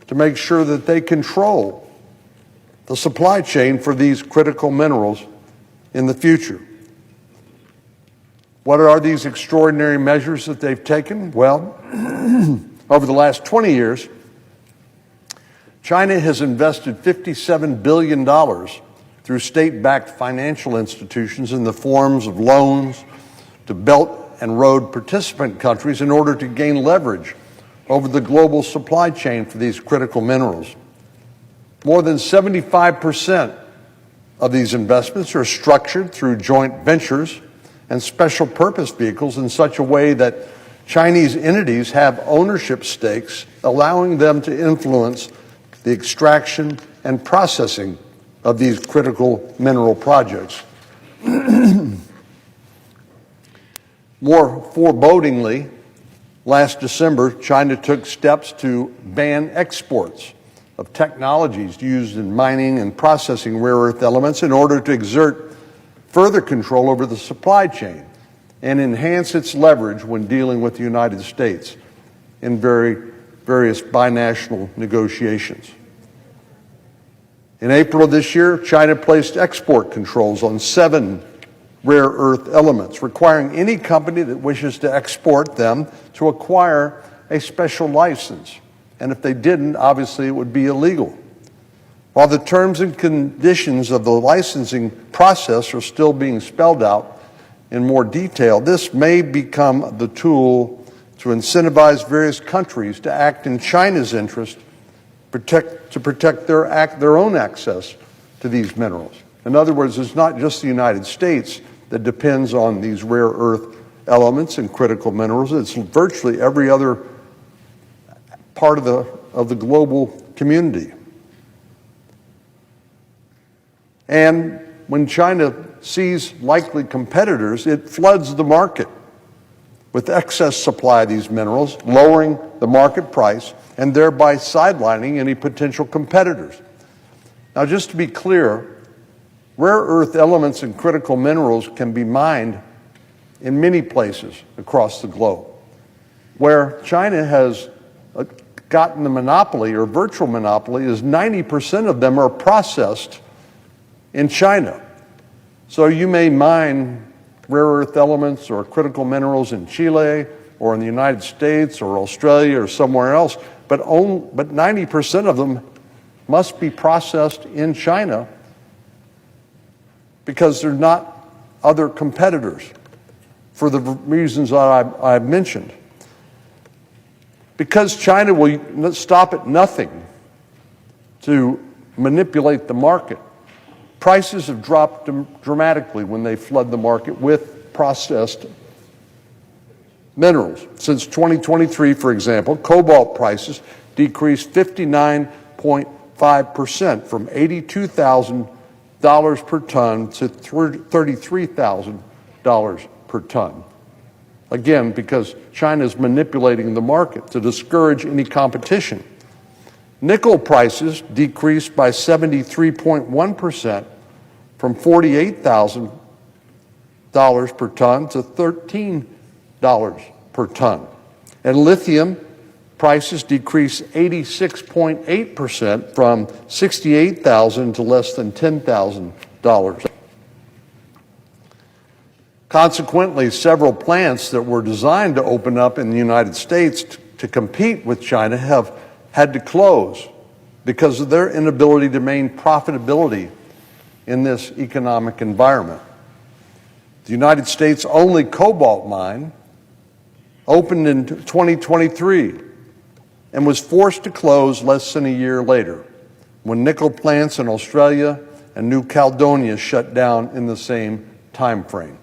to make sure that they control the supply chain for these critical minerals in the future. What are these extraordinary measures that they've taken? Well, over the last 20 years, China has invested $57 billion through state-backed financial institutions in the forms of loans to Belt and Road participant countries in order to gain leverage over the global supply chain for these critical minerals. More than 75% of these investments are structured through joint ventures and special purpose vehicles in such a way that Chinese entities have ownership stakes, allowing them to influence the extraction and processing of these critical mineral projects. More forebodingly, last December, China took steps to ban exports of technologies used in mining and processing rare earth elements in order to exert further control over the supply chain and enhance its leverage when dealing with the United States in various binational negotiations. In April of this year, China placed export controls on 7 rare earth elements, requiring any company that wishes to export them to acquire a special license. And if they didn't, obviously it would be illegal. While the terms and conditions of the licensing process are still being spelled out in more detail, this may become the tool to incentivize various countries to act in China's interest to protect their own access to these minerals. In other words, it's not just the United States that depends on these rare earth elements and critical minerals. It's virtually every other part of the global community. And when China sees likely competitors, it floods the market with excess supply of these minerals, lowering the market price and thereby sidelining any potential competitors. Now, just to be clear, rare earth elements and critical minerals can be mined in many places across the globe. Where China has gotten the monopoly or virtual monopoly is 90% of them are processed in China. So you may mine rare earth elements or critical minerals in Chile or in the United States or Australia or somewhere else, but 90% of them must be processed in China because they're not other competitors for the reasons that I've mentioned. Because China will stop at nothing to manipulate the market, prices have dropped dramatically when they flood the market with processed minerals. Since 2023, for example, cobalt prices decreased 59.5% from $82,000 per ton to $33,000 per ton. Again, because China is manipulating the market to discourage any competition. Nickel prices decreased by 73.1% from $48,000 per ton to $13 per ton. And lithium prices decreased 86.8% from $68,000 to less than $10,000. Consequently, several plants that were designed to open up in the United States to compete with China have had to close because of their inability to maintain profitability in this economic environment. The United States' only cobalt mine opened in 2023 and was forced to close less than a year later when nickel plants in Australia and New Caledonia shut down in the same time frame.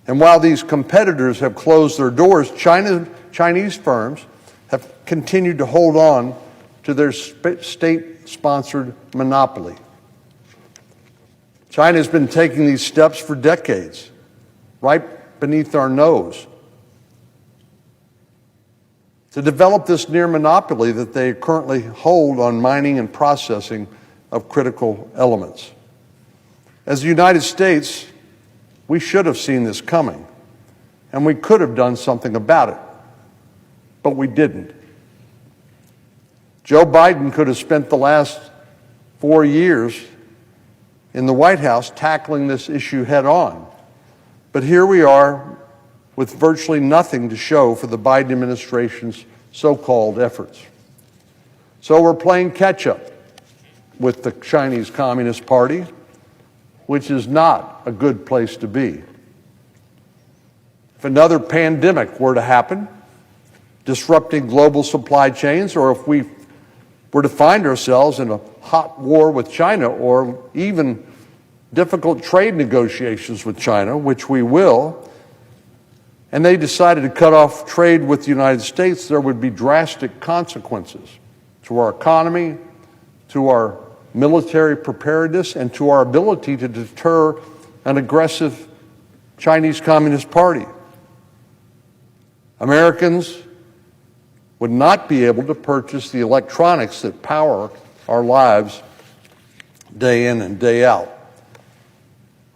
And while these competitors have closed their doors, Chinese firms have continued to hold on to their state-sponsored monopoly. China has been taking these steps for decades, right beneath our nose, to develop this near monopoly that they currently hold on mining and processing of critical elements. As the United States, we should have seen this coming, and we could have done something about it, but we didn't. Joe Biden could have spent the last 4 years in the White House tackling this issue head on, but here we are with virtually nothing to show for the Biden administration's so-called efforts. So we're playing catch-up with the Chinese Communist Party, which is not a good place to be. If another pandemic were to happen, disrupting global supply chains, or if we were to find ourselves in a hot war with China, or even difficult trade negotiations with China, which we will, and they decided to cut off trade with the United States, there would be drastic consequences to our economy, to our military preparedness, and to our ability to deter an aggressive Chinese Communist Party. Americans would not be able to purchase the electronics that power our lives day in and day out.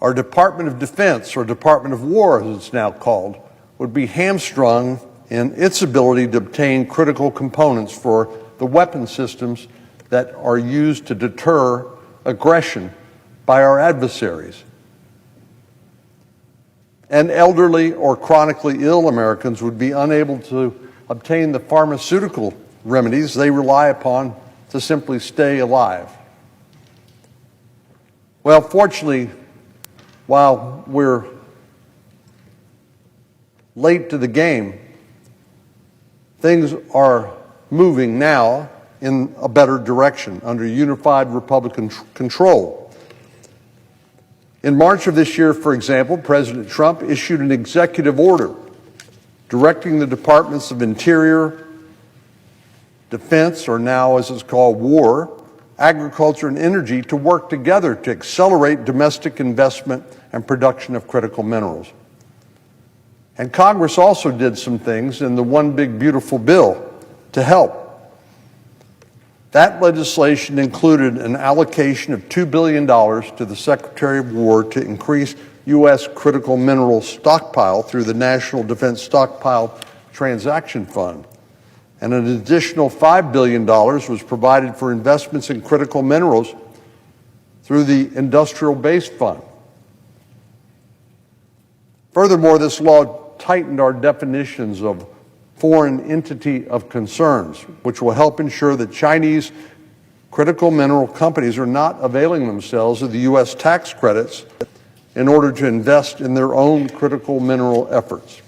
Our Department of Defense, or Department of War as it's now called, would be hamstrung in its ability to obtain critical components for the weapon systems that are used to deter aggression by our adversaries. And elderly or chronically ill Americans would be unable to obtain the pharmaceutical remedies they rely upon to simply stay alive. Well, fortunately, while we're late to the game, things are moving now in a better direction under unified Republican control. In March of this year, for example, President Trump issued an executive order directing the Departments of Interior, Defense, or now as it's called, War, Agriculture, and Energy to work together to accelerate domestic investment and production of critical minerals. And Congress also did some things in the One Big Beautiful Bill to help. That legislation included an allocation of $2 billion to the Secretary of War to increase U.S. critical mineral stockpile through the National Defense Stockpile Transaction Fund. And an additional $5 billion was provided for investments in critical minerals through the Industrial Base Fund. Furthermore, this law tightened our definitions of foreign entity of concerns, which will help ensure that Chinese critical mineral companies are not availing themselves of the U.S. tax credits in order to invest in their own critical mineral efforts.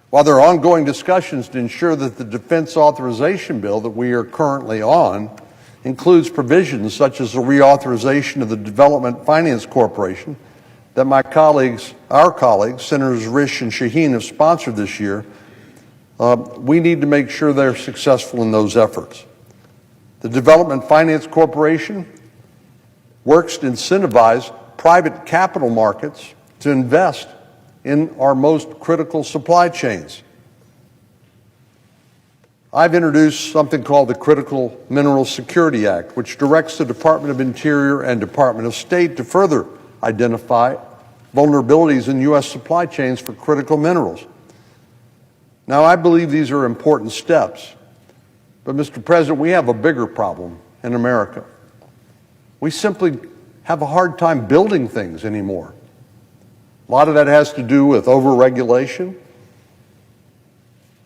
While there are ongoing discussions to ensure that the defense authorization bill that we are currently on includes provisions such as the reauthorization of the Development Finance Corporation that our colleagues, Senators Risch and Shaheen, have sponsored this year, we need to make sure they're successful in those efforts. The Development Finance Corporation works to incentivize private capital markets to invest in our most critical supply chains. I've introduced something called the Critical Minerals Security Act, which directs the Department of Interior and Department of State to further identify vulnerabilities in U.S. supply chains for critical minerals. Now, I believe these are important steps, but Mr. President, we have a bigger problem in America. We simply have a hard time building things anymore. A lot of that has to do with overregulation,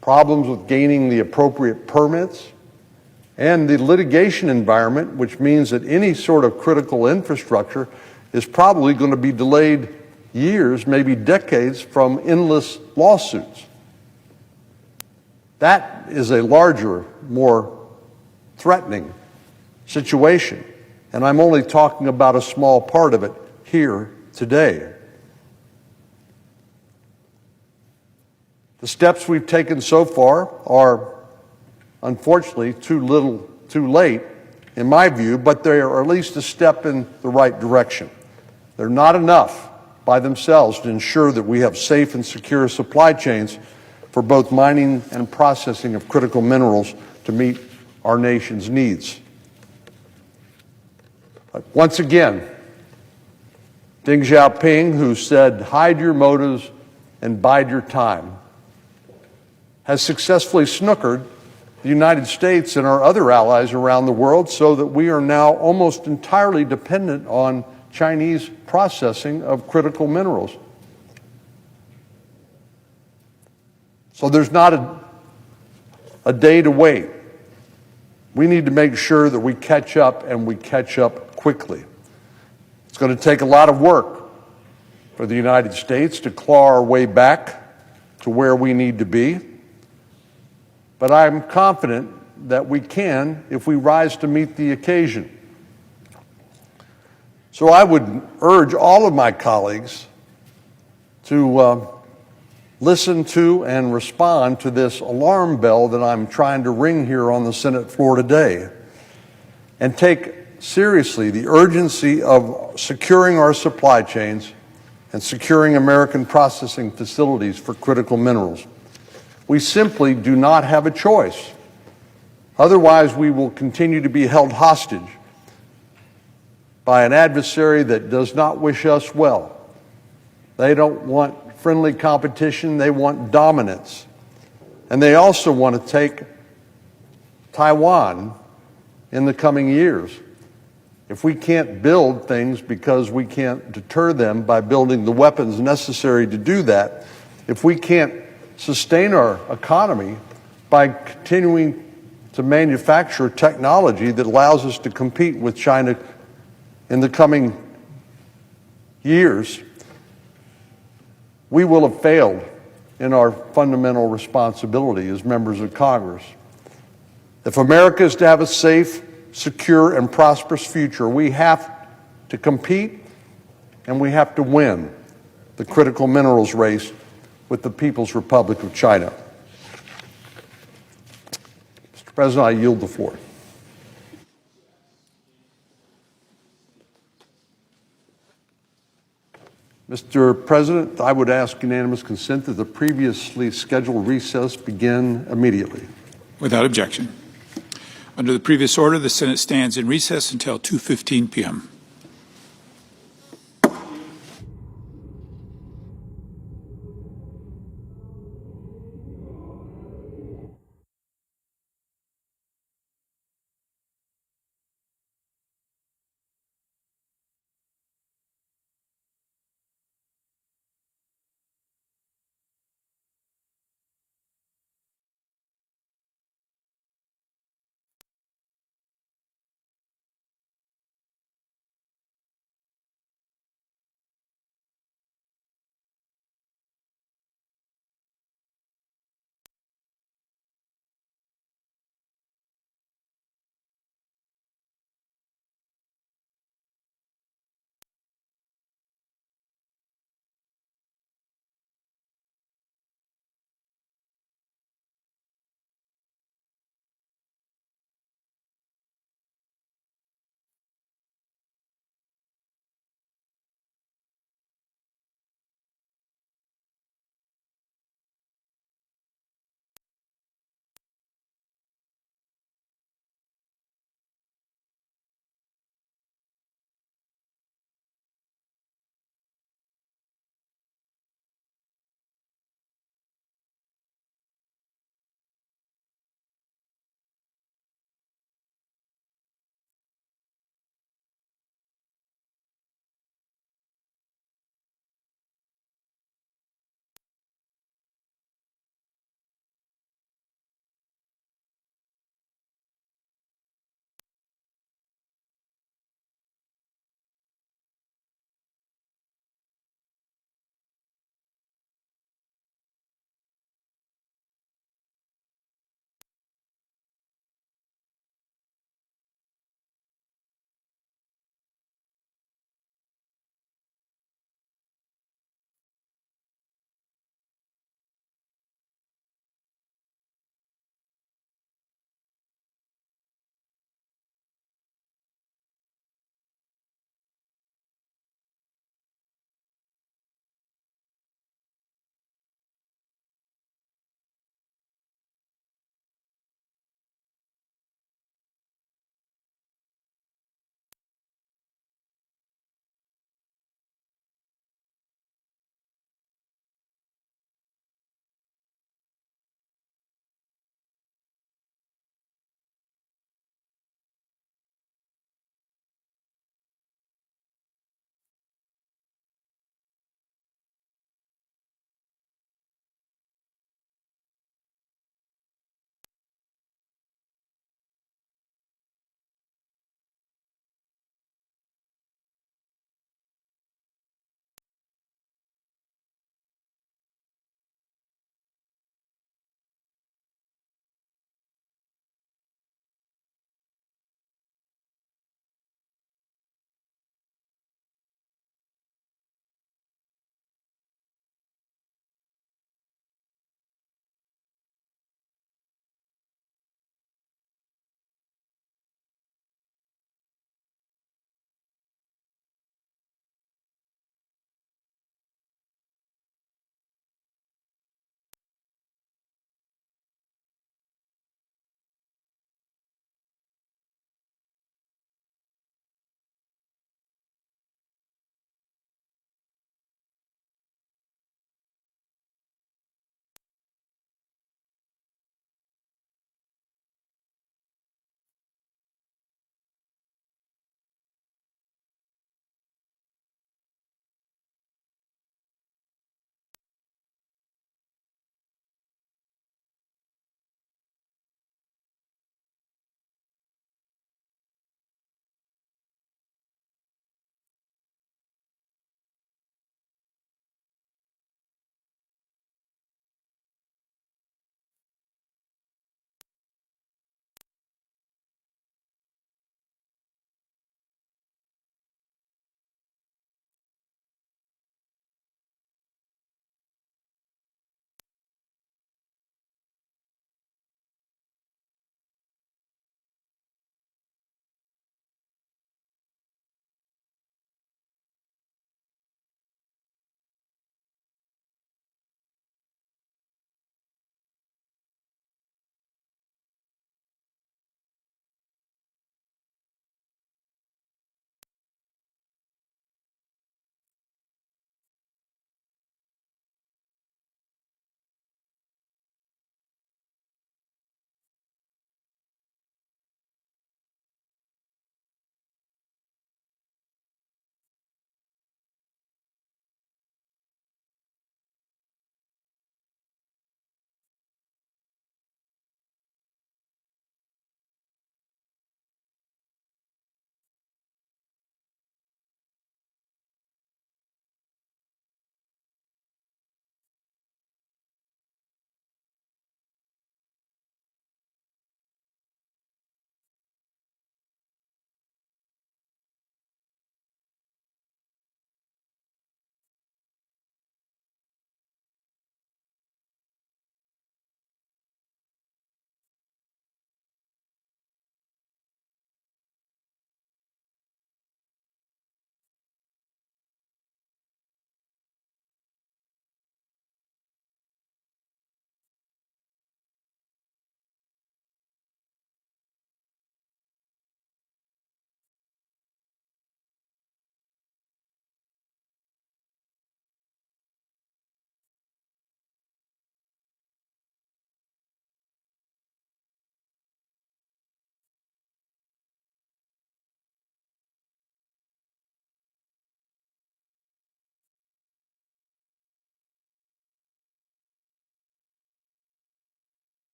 problems with gaining the appropriate permits, and the litigation environment, which means that any sort of critical infrastructure is probably going to be delayed years, maybe decades, from endless lawsuits. That is a larger, more threatening situation, and I'm only talking about a small part of it here today. The steps we've taken so far are, unfortunately, too late, in my view, but they are at least a step in the right direction. They're not enough by themselves to ensure that we have safe and secure supply chains for both mining and processing of critical minerals to meet our nation's needs. But once again, Deng Xiaoping, who said, "Hide your motives and bide your time," has successfully snookered the United States and our other allies around the world so that we are now almost entirely dependent on Chinese processing of critical minerals. So there's not a day to wait. We need to make sure that we catch up, and we catch up quickly. It's going to take a lot of work for the United States to claw our way back to where we need to be. But I'm confident that we can if we rise to meet the occasion. So I would urge all of my colleagues to listen to and respond to this alarm bell that I'm trying to ring here on the Senate floor today, and take seriously the urgency of securing our supply chains and securing American processing facilities for critical minerals. We simply do not have a choice. Otherwise, we will continue to be held hostage by an adversary that does not wish us well. They don't want friendly competition, they want dominance. And they also want to take Taiwan in the coming years. If we can't build things because we can't deter them by building the weapons necessary to do that, if we can't sustain our economy by continuing to manufacture technology that allows us to compete with China in the coming years, we will have failed in our fundamental responsibility as members of Congress. If America is to have a safe, secure, and prosperous future, we have to compete and we have to win the critical minerals race with the People's Republic of China. Mr. President, I yield the floor. Mr. President, I would ask unanimous consent that the previously scheduled recess begin immediately. Without objection. Under the previous order, the Senate stands in recess until 2:15 p.m.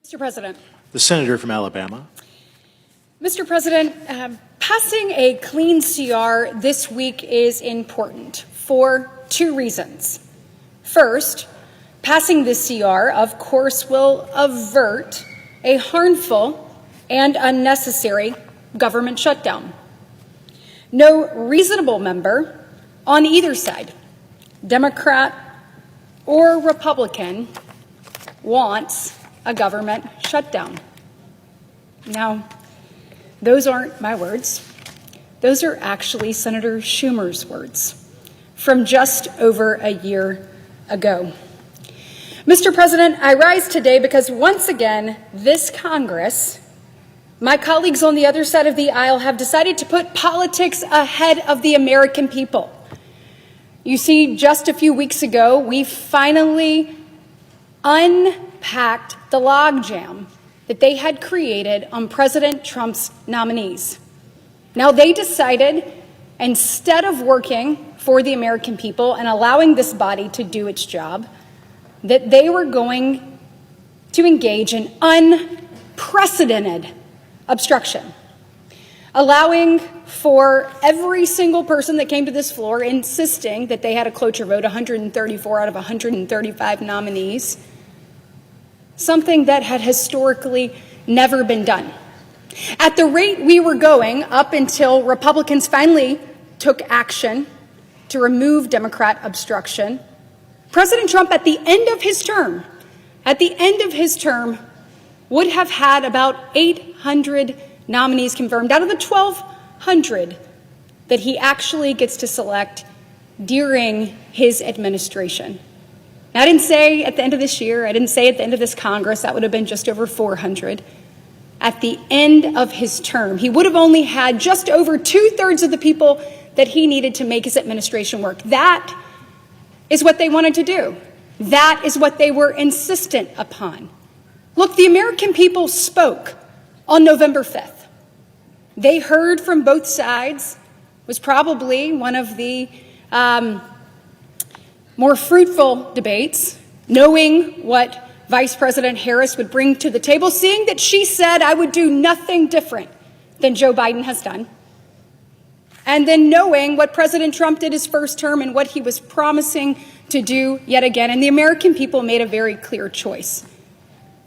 Mr. President. The senator from Alabama. Mr. President, passing a clean CR this week is important for two reasons. First, passing this CR, of course, will avert a harmful and unnecessary government shutdown. No reasonable member on either side, Democrat or Republican, wants a government shutdown. Now, those aren't my words. Those are actually Senator Schumer's words from just over a year ago. Mr. President, I rise today because once again, this Congress, my colleagues on the other side of the aisle, have decided to put politics ahead of the American people. You see, just a few weeks ago, we finally unpacked the logjam that they had created on President Trump's nominees. Now, they decided, instead of working for the American people and allowing this body to do its job, that they were going to engage in unprecedented obstruction, allowing for every single person that came to this floor insisting that they had a cloture vote, 134 out of 135 nominees, something that had historically never been done. At the rate we were going, up until Republicans finally took action to remove Democrat obstruction, President Trump, at the end of his term, would have had about 800 nominees confirmed out of the 1,200 that he actually gets to select during his administration. Now, I didn't say at the end of this year, I didn't say at the end of this Congress, that would have been just over 400. At the end of his term, he would have only had just over 2/3 of the people that he needed to make his administration work. That is what they wanted to do. That is what they were insistent upon. Look, the American people spoke on November 5th. They heard from both sides. It was probably one of the more fruitful debates, knowing what Vice President Harris would bring to the table, seeing that she said, "I would do nothing different than Joe Biden has done." And then knowing what President Trump did his first term and what he was promising to do yet again. And the American people made a very clear choice.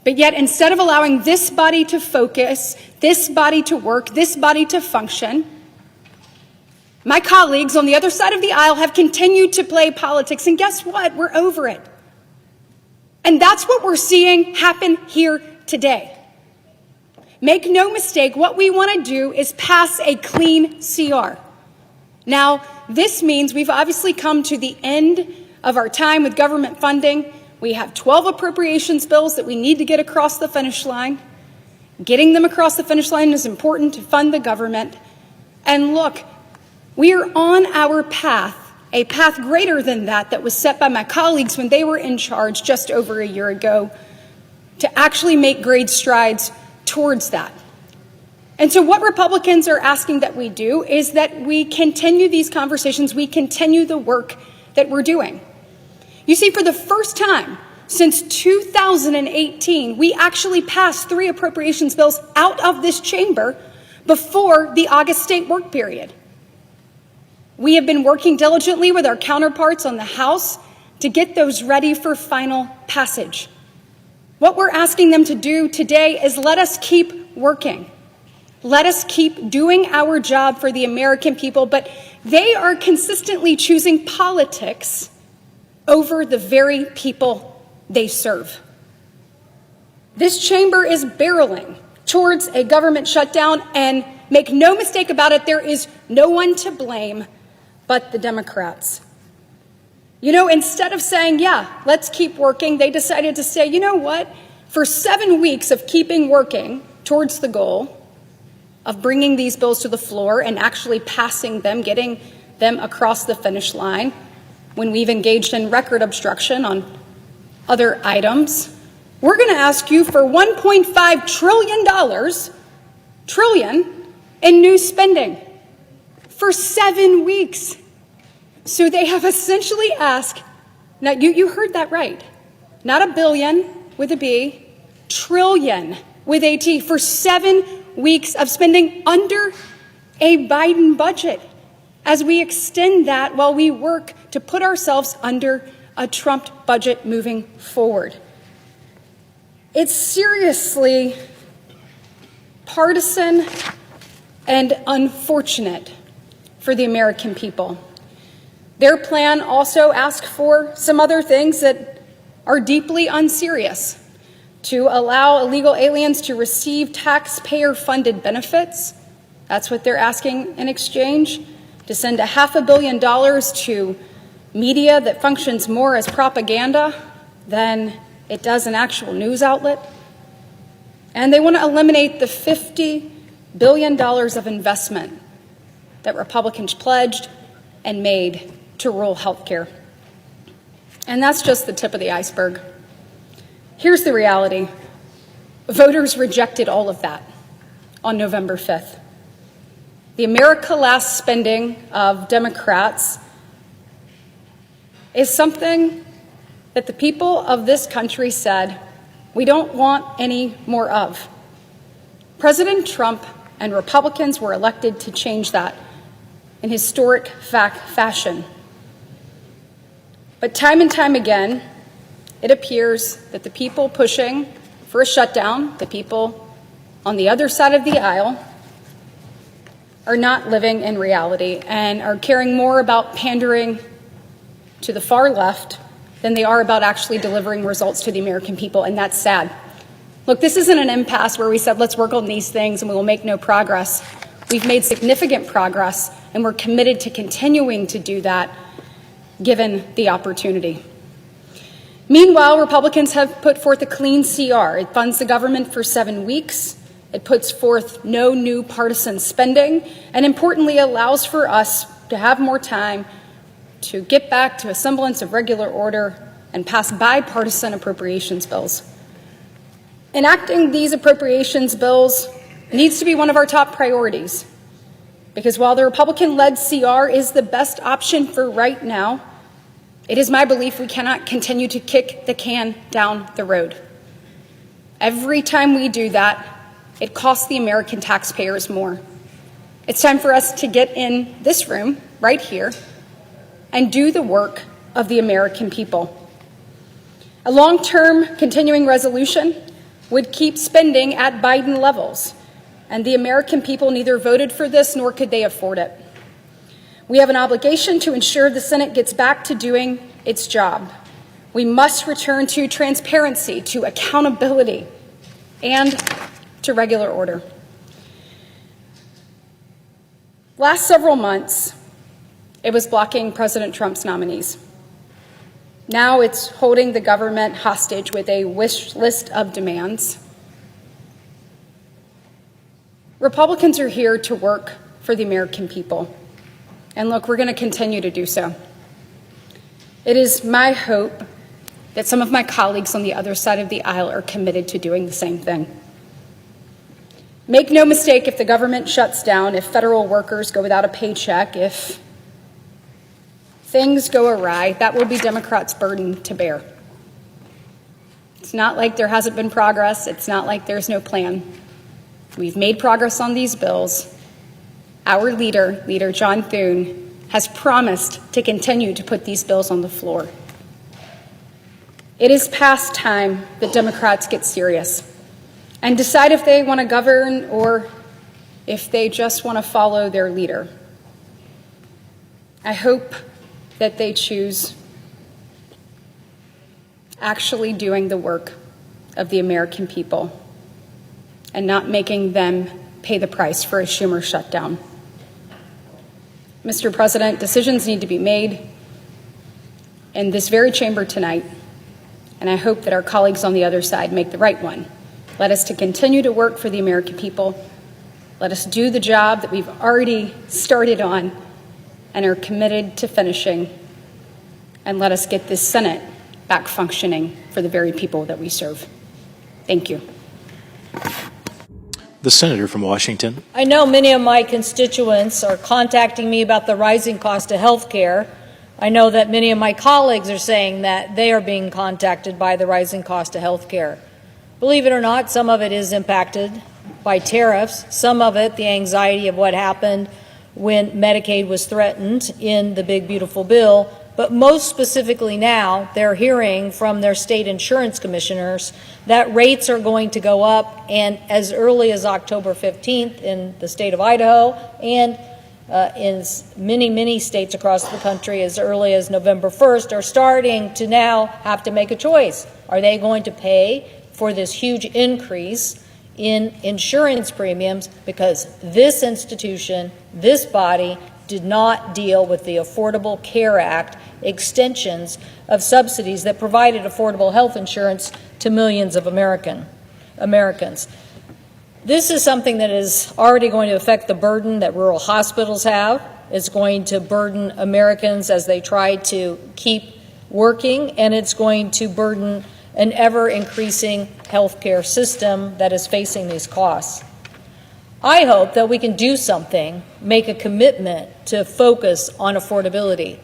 But yet, instead of allowing this body to focus, this body to work, this body to function, my colleagues on the other side of the aisle have continued to play politics. And guess what? We're over it. And that's what we're seeing happen here today. Make no mistake, what we want to do is pass a clean CR. Now, this means we've obviously come to the end of our time with government funding. We have 12 appropriations bills that we need to get across the finish line. Getting them across the finish line is important to fund the government. And look, we are on our path, a path greater than that was set by my colleagues when they were in charge just over a year ago, to actually make great strides towards that. And so what Republicans are asking that we do is that we continue these conversations, we continue the work that we're doing. You see, for the first time since 2018, we actually passed 3 appropriations bills out of this chamber before the August state work period. We have been working diligently with our counterparts on the House to get those ready for final passage. What we're asking them to do today is let us keep working. Let us keep doing our job for the American people, but they are consistently choosing politics over the very people they serve. This chamber is barreling towards a government shutdown, and make no mistake about it, there is no one to blame but the Democrats. You know, instead of saying, yeah, let's keep working, they decided to say, you know what? For 7 weeks of keeping working towards the goal of bringing these bills to the floor and actually passing them, getting them across the finish line, when we've engaged in record obstruction on other items, we're going to ask you for $1.5 trillion in new spending for 7 weeks. So they have essentially asked, now you heard that right, not a billion with a B, trillion with AT for 7 weeks of spending under a Biden budget as we extend that while we work to put ourselves under a Trump budget moving forward. It's seriously partisan and unfortunate for the American people. Their plan also asks for some other things that are deeply unserious: to allow illegal aliens to receive taxpayer-funded benefits. That's what they're asking in exchange. To send $500 million to media that functions more as propaganda than it does an actual news outlet. And they want to eliminate the $50 billion of investment that Republicans pledged and made to rural health care. And that's just the tip of the iceberg. Here's the reality. Voters rejected all of that on November 5th. The America Last spending of Democrats is something that the people of this country said we don't want any more of. President Trump and Republicans were elected to change that in historic fashion. But time and time again, it appears that the people pushing for a shutdown, the people on the other side of the aisle, are not living in reality and are caring more about pandering to the far left than they are about actually delivering results to the American people, and that's sad. Look, this isn't an impasse where we said, let's work on these things and we will make no progress. We've made significant progress, and we're committed to continuing to do that, given the opportunity. Meanwhile, Republicans have put forth a clean CR. It funds the government for 7 weeks. It puts forth no new partisan spending, and importantly allows for us to have more time to get back to a semblance of regular order and pass bipartisan appropriations bills. Enacting these appropriations bills needs to be one of our top priorities, because while the Republican-led CR is the best option for right now, it is my belief we cannot continue to kick the can down the road. Every time we do that, it costs the American taxpayers more. It's time for us to get in this room, right here, and do the work of the American people. A long-term continuing resolution would keep spending at Biden levels, and the American people neither voted for this nor could they afford it. We have an obligation to ensure the Senate gets back to doing its job. We must return to transparency, to accountability, and to regular order. Last several months, it was blocking President Trump's nominees. Now it's holding the government hostage with a wish list of demands. Republicans are here to work for the American people. And look, we're going to continue to do so. It is my hope that some of my colleagues on the other side of the aisle are committed to doing the same thing. Make no mistake, if the government shuts down, if federal workers go without a paycheck, if things go awry, that will be Democrats' burden to bear. It's not like there hasn't been progress. It's not like there's no plan. We've made progress on these bills. Our leader John Thune, has promised to continue to put these bills on the floor. It is past time that Democrats get serious and decide if they want to govern or if they just want to follow their leader. I hope that they choose actually doing the work of the American people and not making them pay the price for a Schumer shutdown. Mr. President, decisions need to be made in this very chamber tonight, and I hope that our colleagues on the other side make the right one. Let us to continue to work for the American people. Let us do the job that we've already started on and are committed to finishing. And let us get this Senate back functioning for the very people that we serve. Thank you. The senator from Washington. I know many of my constituents are contacting me about the rising cost of health care. I know that many of my colleagues are saying that they are being contacted by the rising cost of health care. Believe it or not, some of it is impacted by tariffs, some of it the anxiety of what happened when Medicaid was threatened in the big beautiful bill, but most specifically now they're hearing from their state insurance commissioners that rates are going to go up, and as early as October 15th in the state of Idaho and in many states across the country as early as November 1st are starting to now have to make a choice. Are they going to pay for this huge increase in insurance premiums because this institution, this body, did not deal with the Affordable Care Act extensions of subsidies that provided affordable health insurance to millions of Americans. This is something that is already going to affect the burden that rural hospitals have. It's going to burden Americans as they try to keep working, and it's going to burden an ever-increasing healthcare system that is facing these costs. I hope that we can do something, make a commitment to focus on affordability.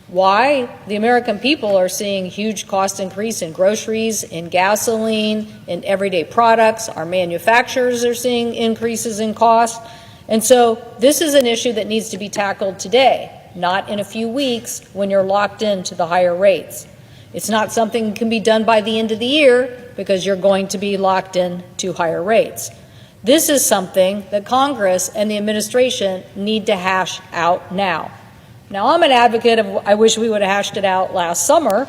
Why? The American people are seeing huge cost increase in groceries, in gasoline, in everyday products. Our manufacturers are seeing increases in cost. And so this is an issue that needs to be tackled today, not in a few weeks when you're locked into the higher rates. It's not something that can be done by the end of the year because you're going to be locked in to higher rates. This is something that Congress and the administration need to hash out now. Now, I'm an advocate of, I wish we would have hashed it out last summer.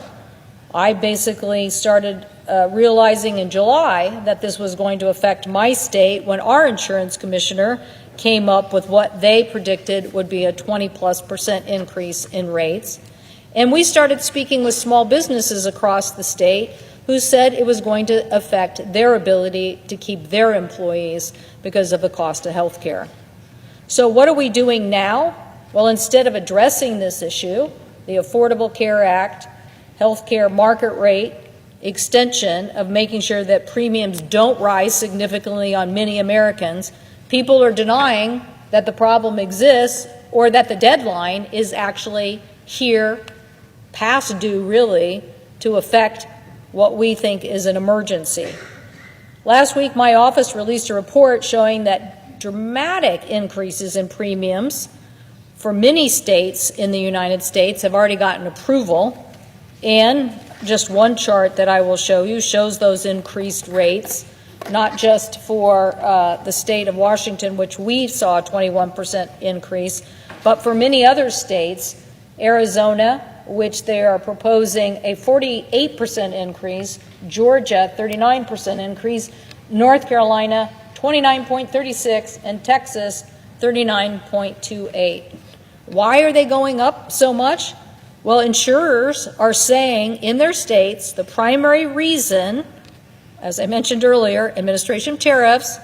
I basically started realizing in July that this was going to affect my state when our insurance commissioner came up with what they predicted would be a 20+% increase in rates. And we started speaking with small businesses across the state who said it was going to affect their ability to keep their employees because of the cost of health care. So what are we doing now? Well, instead of addressing this issue, the Affordable Care Act, health care market rate, extension of making sure that premiums don't rise significantly on many Americans, people are denying that the problem exists or that the deadline is actually here, past due really, to affect what we think is an emergency. Last week, my office released a report showing that dramatic increases in premiums for many states in the United States have already gotten approval, and just one chart that I will show you shows those increased rates, not just for the state of Washington, which we saw a 21% increase, but for many other states, Arizona, which they are proposing a 48% increase, Georgia, 39% increase, North Carolina, 29.36, and Texas, 39.28. Why are they going up so much? Well, insurers are saying in their states the primary reason, as I mentioned earlier, administration tariffs,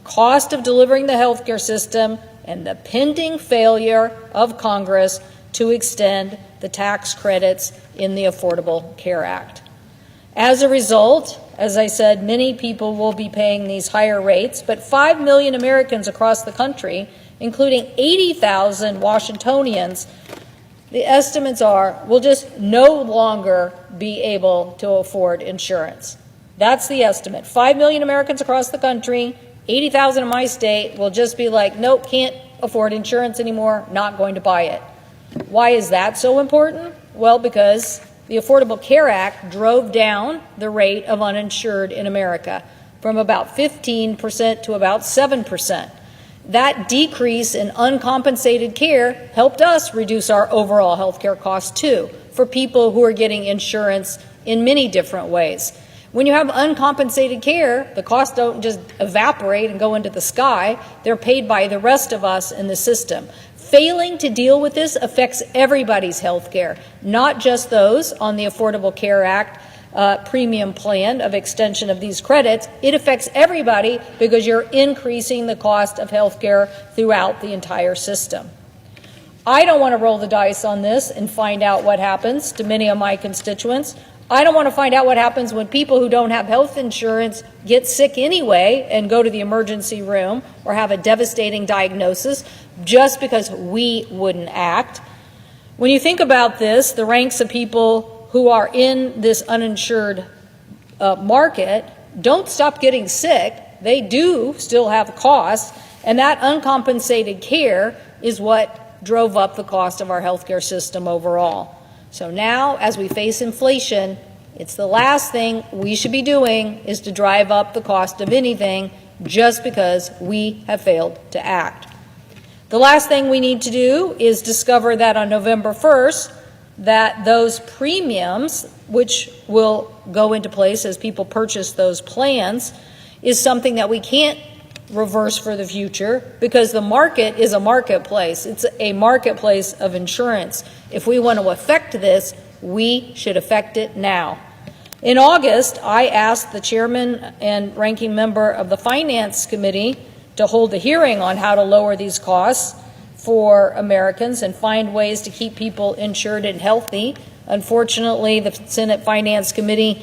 cost of delivering the healthcare system, and the pending failure of Congress to extend the tax credits in the Affordable Care Act. As a result, as I said, many people will be paying these higher rates, but 5 million Americans across the country, including 80,000 Washingtonians, the estimates are, will just no longer be able to afford insurance. That's the estimate. 5 million Americans across the country, 80,000 in my state will just be like, nope, can't afford insurance anymore, not going to buy it. Why is that so important? Well, because the Affordable Care Act drove down the rate of uninsured in America from about 15% to about 7%. That decrease in uncompensated care helped us reduce our overall health care costs too, for people who are getting insurance in many different ways. When you have uncompensated care, the costs don't just evaporate and go into the sky. They're paid by the rest of us in the system. Failing to deal with this affects everybody's health care, not just those on the Affordable Care Act premium plan of extension of these credits. It affects everybody because you're increasing the cost of health care throughout the entire system. I don't want to roll the dice on this and find out what happens to many of my constituents. I don't want to find out what happens when people who don't have health insurance get sick anyway and go to the emergency room or have a devastating diagnosis just because we wouldn't act. When you think about this, the ranks of people who are in this uninsured market, don't stop getting sick. They do still have costs, and that uncompensated care is what drove up the cost of our healthcare system overall. So now, as we face inflation, it's the last thing we should be doing is to drive up the cost of anything just because we have failed to act. The last thing we need to do is discover that on November 1st, that those premiums, which will go into place as people purchase those plans, is something that we can't reverse for the future because the market is a marketplace. It's a marketplace of insurance. If we want to affect this, we should affect it now. In August, I asked the chairman and ranking member of the Finance Committee to hold a hearing on how to lower these costs for Americans and find ways to keep people insured and healthy. Unfortunately, the Senate Finance Committee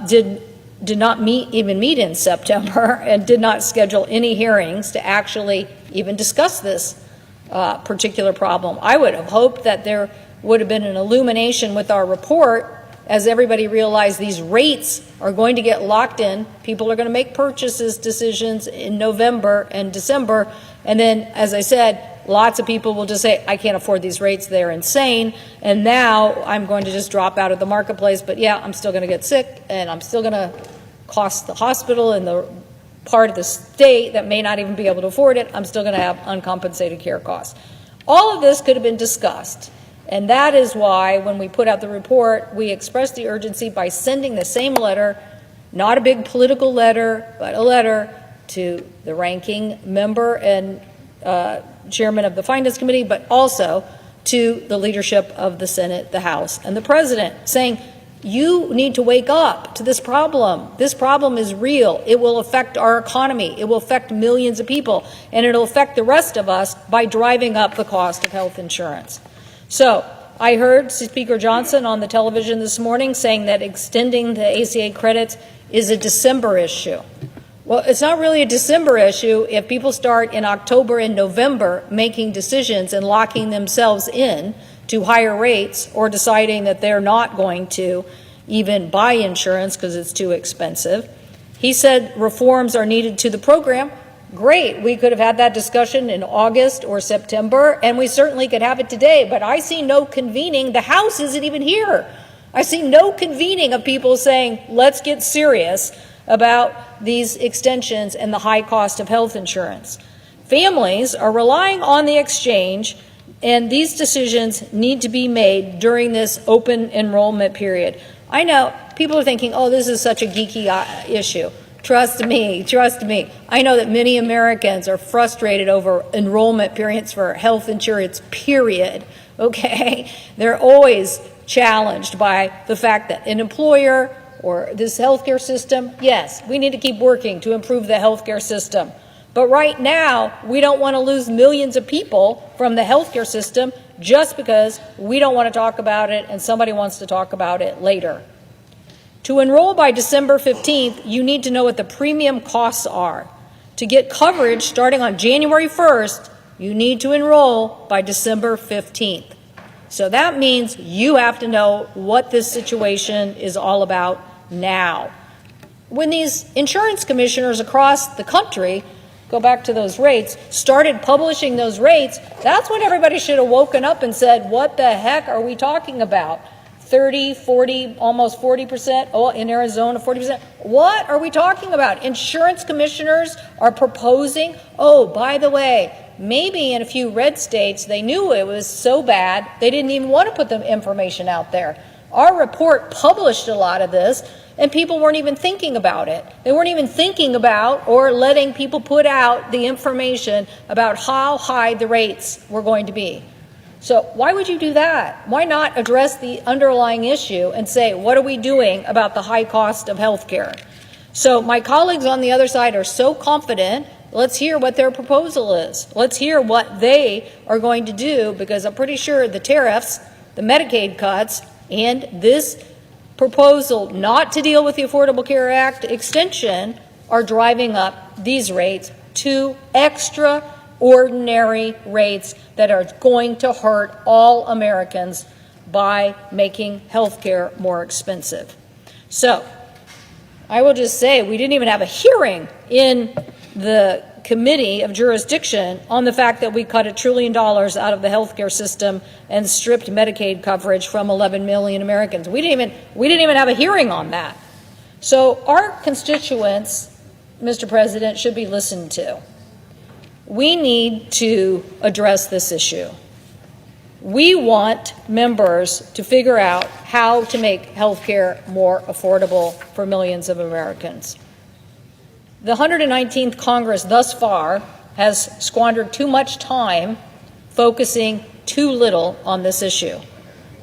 did not even meet in September and did not schedule any hearings to actually even discuss this particular problem. I would have hoped that there would have been an illumination with our report as everybody realized these rates are going to get locked in. People are going to make purchases decisions in November and December. And then, as I said, lots of people will just say, I can't afford these rates, they're insane. And now I'm going to just drop out of the marketplace. But yeah, I'm still going to get sick and I'm still going to cost the hospital and the part of the state that may not even be able to afford it. I'm still going to have uncompensated care costs. All of this could have been discussed. And that is why when we put out the report, we expressed the urgency by sending the same letter, not a big political letter, but a letter to the ranking member and chairman of the Finance Committee, but also to the leadership of the Senate, the House, and the President, saying, you need to wake up to this problem. This problem is real. It will affect our economy. It will affect millions of people, and it'll affect the rest of us by driving up the cost of health insurance. So I heard Speaker Johnson on the television this morning saying that extending the ACA credits is a December issue. Well, it's not really a December issue if people start in October and November making decisions and locking themselves in to higher rates or deciding that they're not going to even buy insurance because it's too expensive. He said reforms are needed to the program. Great, we could have had that discussion in August or September, and we certainly could have it today, but I see no convening. The House isn't even here. I see no convening of people saying, let's get serious about these extensions and the high cost of health insurance. Families are relying on the exchange, and these decisions need to be made during this open enrollment period. I know people are thinking, oh, this is such a geeky issue. Trust me. I know that many Americans are frustrated over enrollment periods for health insurance, period. Okay? They're always challenged by the fact that an employer or this healthcare system, yes, we need to keep working to improve the healthcare system. But right now, we don't want to lose millions of people from the healthcare system just because we don't want to talk about it and somebody wants to talk about it later. To enroll by December 15th, you need to know what the premium costs are. To get coverage starting on January 1st, you need to enroll by December 15th. So that means you have to know what this situation is all about now. When these insurance commissioners across the country, go back to those rates, started publishing those rates, that's when everybody should have woken up and said, what the heck are we talking about? 30, 40, almost 40%, oh, in Arizona, 40%. What are we talking about? Insurance commissioners are proposing, oh, by the way, maybe in a few red states, they knew it was so bad, they didn't even want to put the information out there. Our report published a lot of this, and people weren't even thinking about it. They weren't even thinking about or letting people put out the information about how high the rates were going to be. So why would you do that? Why not address the underlying issue and say, what are we doing about the high cost of health care? So my colleagues on the other side are so confident. Let's hear what their proposal is. Let's hear what they are going to do, because I'm pretty sure the tariffs, the Medicaid cuts, and this proposal not to deal with the Affordable Care Act extension are driving up these rates to extraordinary rates that are going to hurt all Americans by making health care more expensive. So I will just say we didn't even have a hearing in the committee of jurisdiction on the fact that we cut $1 trillion out of the healthcare system and stripped Medicaid coverage from 11 million Americans. We didn't even have a hearing on that. So our constituents, Mr. President, should be listened to. We need to address this issue. We want members to figure out how to make health care more affordable for millions of Americans. The 119th Congress thus far has squandered too much time focusing too little on this issue.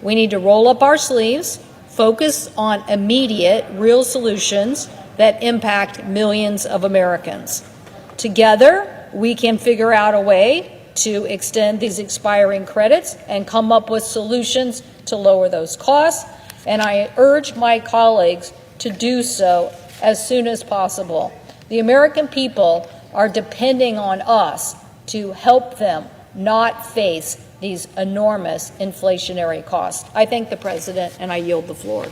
We need to roll up our sleeves, focus on immediate, real solutions that impact millions of Americans. Together, we can figure out a way to extend these expiring credits and come up with solutions to lower those costs. And I urge my colleagues to do so as soon as possible. The American people are depending on us to help them not face these enormous inflationary costs. I thank the President, and I yield the floor.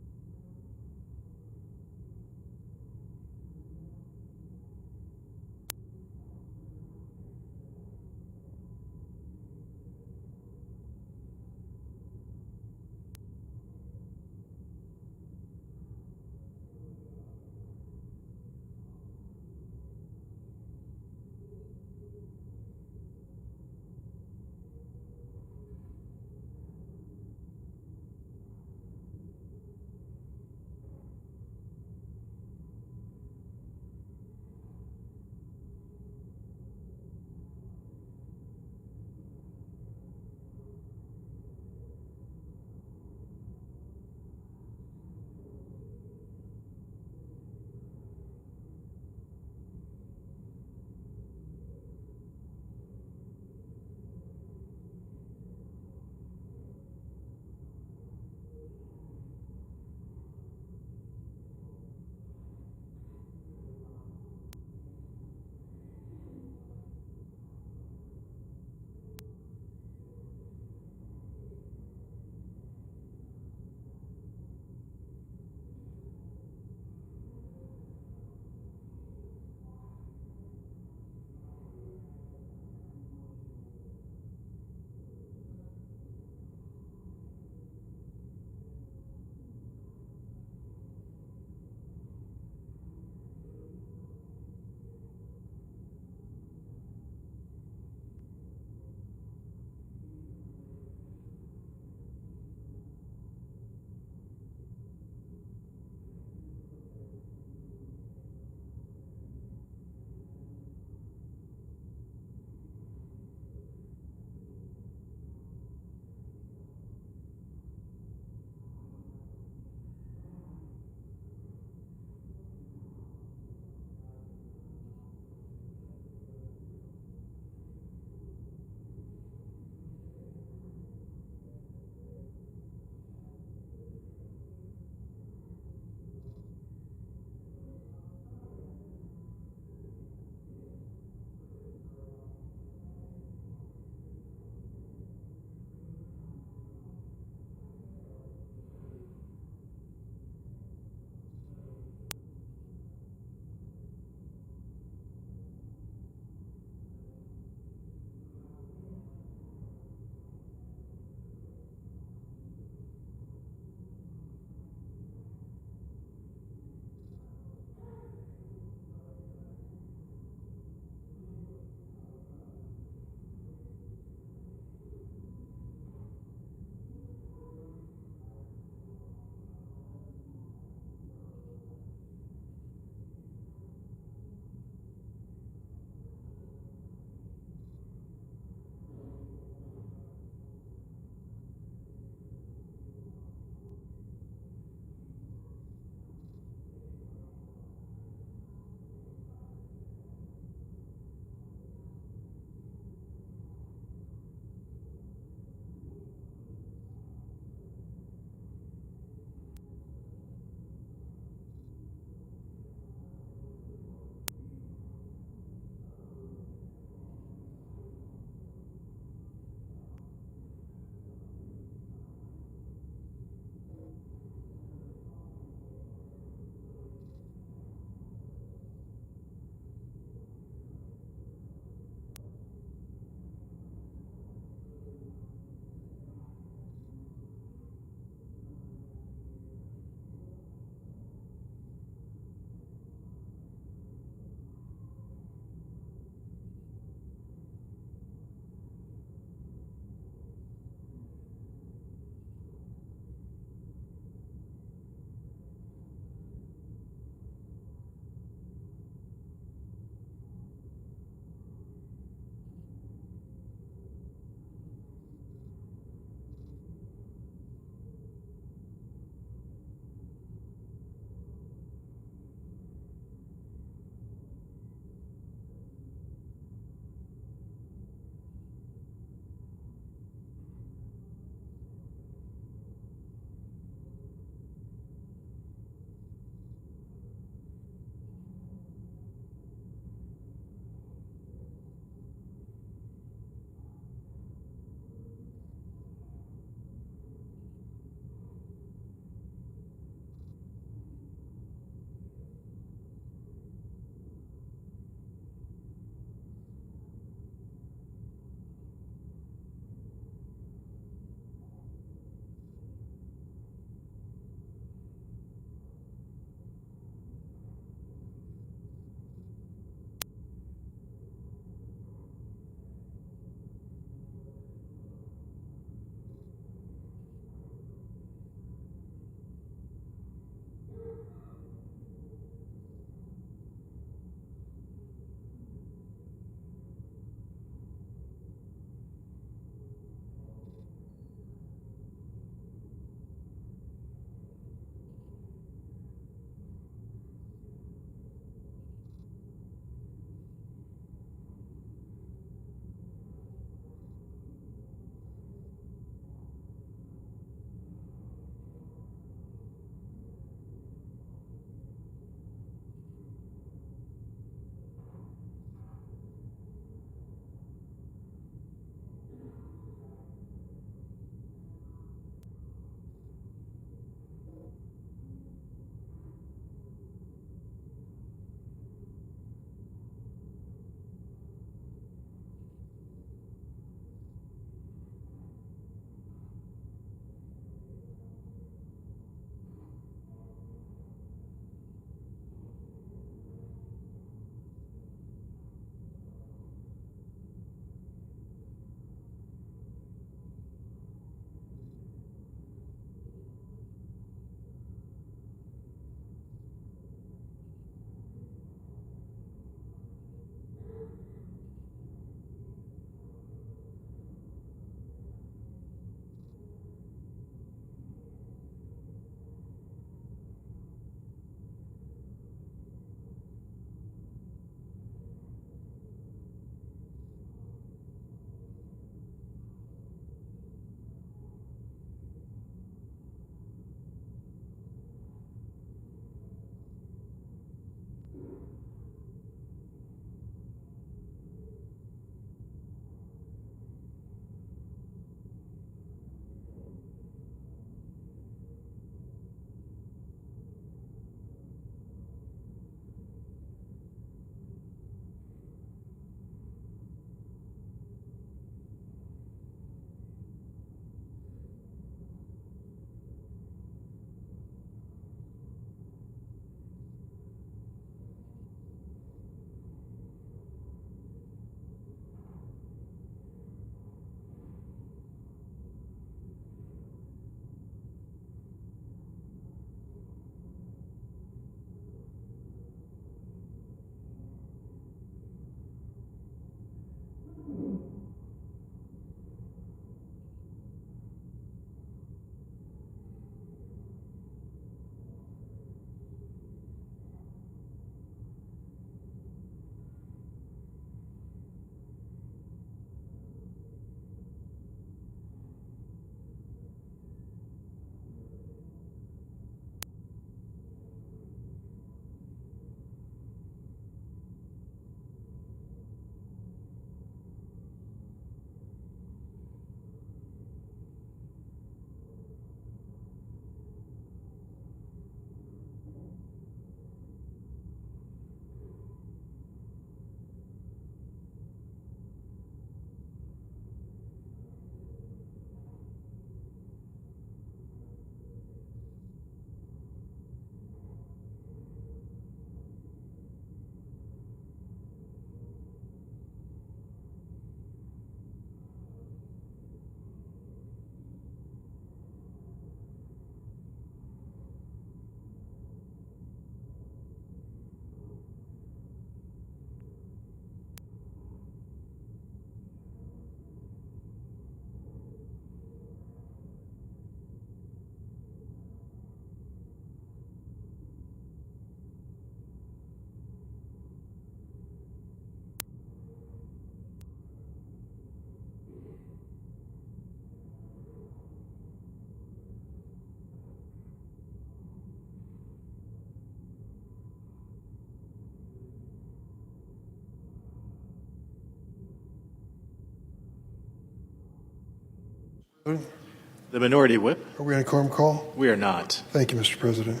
The minority whip? Are we on a quorum call? We are not. Thank you, Mr. President.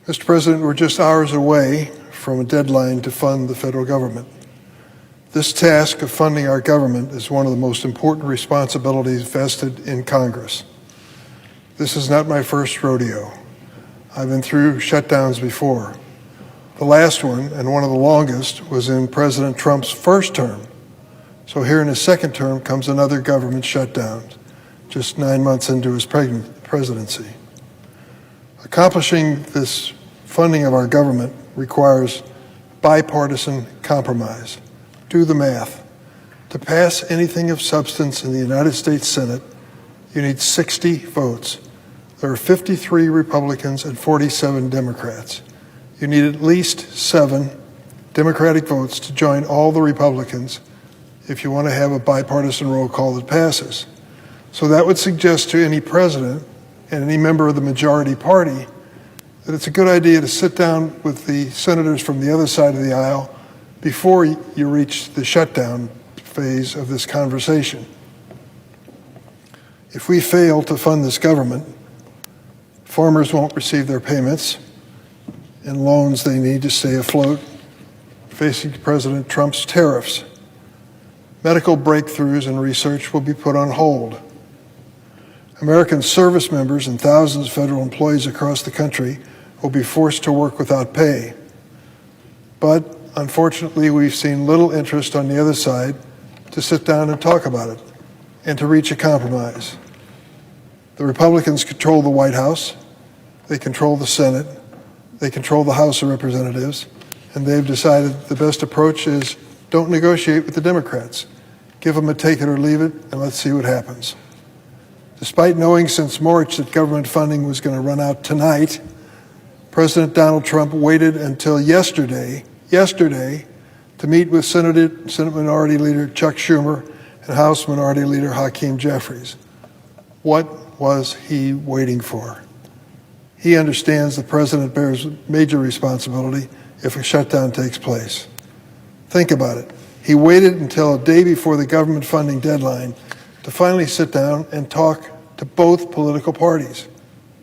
Mr. President, we're just hours away from a deadline to fund the federal government. This task of funding our government is one of the most important responsibilities vested in Congress. This is not my first rodeo. I've been through shutdowns before. The last one, and one of the longest, was in President Trump's first term. So here in his second term comes another government shutdown, just 9 months into his presidency. Accomplishing this funding of our government requires bipartisan compromise. Do the math. To pass anything of substance in the United States Senate, you need 60 votes. There are 53 Republicans and 47 Democrats. You need at least 7 Democratic votes to join all the Republicans if you want to have a bipartisan roll call that passes. So that would suggest to any president and any member of the majority party that it's a good idea to sit down with the senators from the other side of the aisle before you reach the shutdown phase of this conversation. If we fail to fund this government, farmers won't receive their payments and loans they need to stay afloat, facing President Trump's tariffs. Medical breakthroughs and research will be put on hold. American service members and thousands of federal employees across the country will be forced to work without pay. But unfortunately, we've seen little interest on the other side to sit down and talk about it and to reach a compromise. The Republicans control the White House, they control the Senate, they control the House of Representatives, and they've decided the best approach is don't negotiate with the Democrats. Give them a take it or leave it, and let's see what happens. Despite knowing since March that government funding was going to run out tonight, President Donald Trump waited until yesterday to meet with Senate Minority Leader Chuck Schumer and House Minority Leader Hakeem Jeffries. What was he waiting for? He understands the president bears major responsibility if a shutdown takes place. Think about it. He waited until a day before the government funding deadline to finally sit down and talk to both political parties.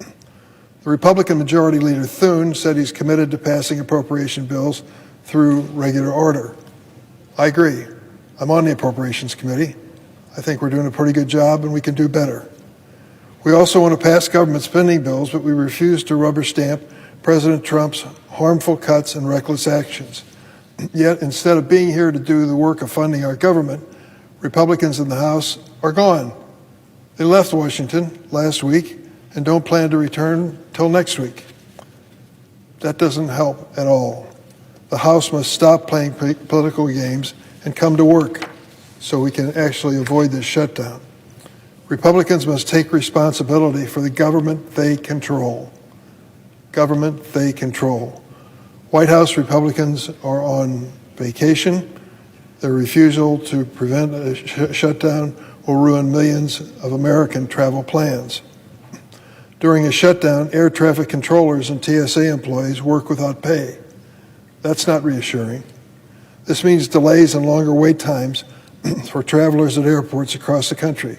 The Republican Majority Leader Thune said he's committed to passing appropriation bills through regular order. I agree. I'm on the Appropriations Committee. I think we're doing a pretty good job and we can do better. We also want to pass government spending bills, but we refuse to rubber stamp President Trump's harmful cuts and reckless actions. Yet, instead of being here to do the work of funding our government, Republicans in the House are gone. They left Washington last week and don't plan to return till next week. That doesn't help at all. The House must stop playing political games and come to work so we can actually avoid this shutdown. Republicans must take responsibility for the government they control. Government they control. White House Republicans are on vacation. Their refusal to prevent a shutdown will ruin millions of American travel plans. During a shutdown, air traffic controllers and TSA employees work without pay. That's not reassuring. This means delays and longer wait times for travelers at airports across the country.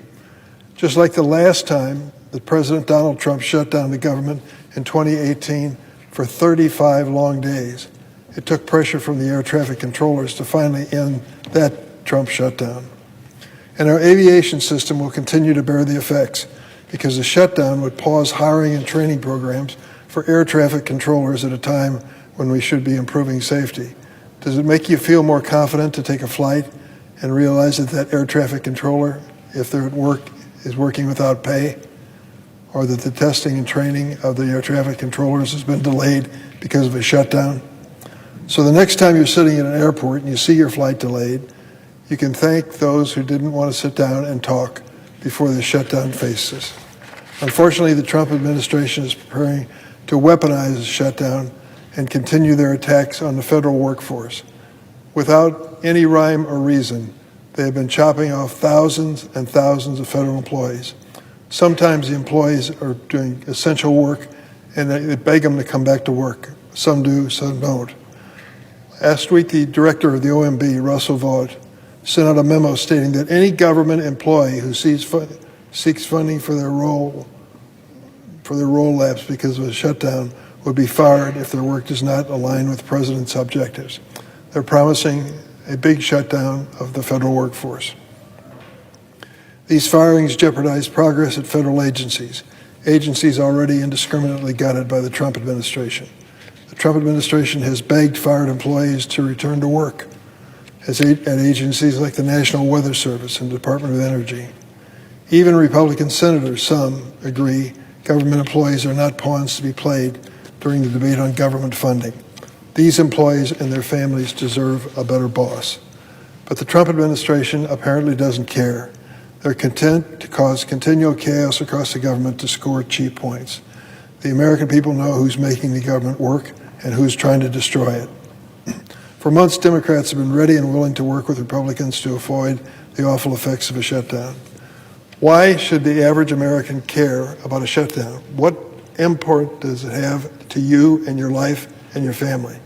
Just like the last time that President Donald Trump shut down the government in 2018 for 35 long days, it took pressure from the air traffic controllers to finally end that Trump shutdown. And our aviation system will continue to bear the effects because the shutdown would pause hiring and training programs for air traffic controllers at a time when we should be improving safety. Does it make you feel more confident to take a flight and realize that that air traffic controller, if they're at work, is working without pay? Or that the testing and training of the air traffic controllers has been delayed because of a shutdown? So the next time you're sitting in an airport and you see your flight delayed, you can thank those who didn't want to sit down and talk before the shutdown faces. Unfortunately, the Trump administration is preparing to weaponize the shutdown and continue their attacks on the federal workforce. Without any rhyme or reason, they have been chopping off thousands and thousands of federal employees. Sometimes the employees are doing essential work and they beg them to come back to work. Some do, some don't. Last week, the director of the OMB, Russell Vought, sent out a memo stating that any government employee who sees seeks funding for their role labs because of a shutdown would be fired if their work does not align with the president's objectives. They're promising a big shutdown of the federal workforce. These firings jeopardize progress at federal agencies already indiscriminately gutted by the Trump administration. The Trump administration has begged fired employees to return to work at agencies like the National Weather Service and Department of Energy. Even Republican senators, some agree government employees are not pawns to be played during the debate on government funding. These employees and their families deserve a better boss. But the Trump administration apparently doesn't care. They're content to cause continual chaos across the government to score cheap points. The American people know who's making the government work and who's trying to destroy it. For months, Democrats have been ready and willing to work with Republicans to avoid the awful effects of a shutdown. Why should the average American care about a shutdown? What import does it have to you and your life and your family?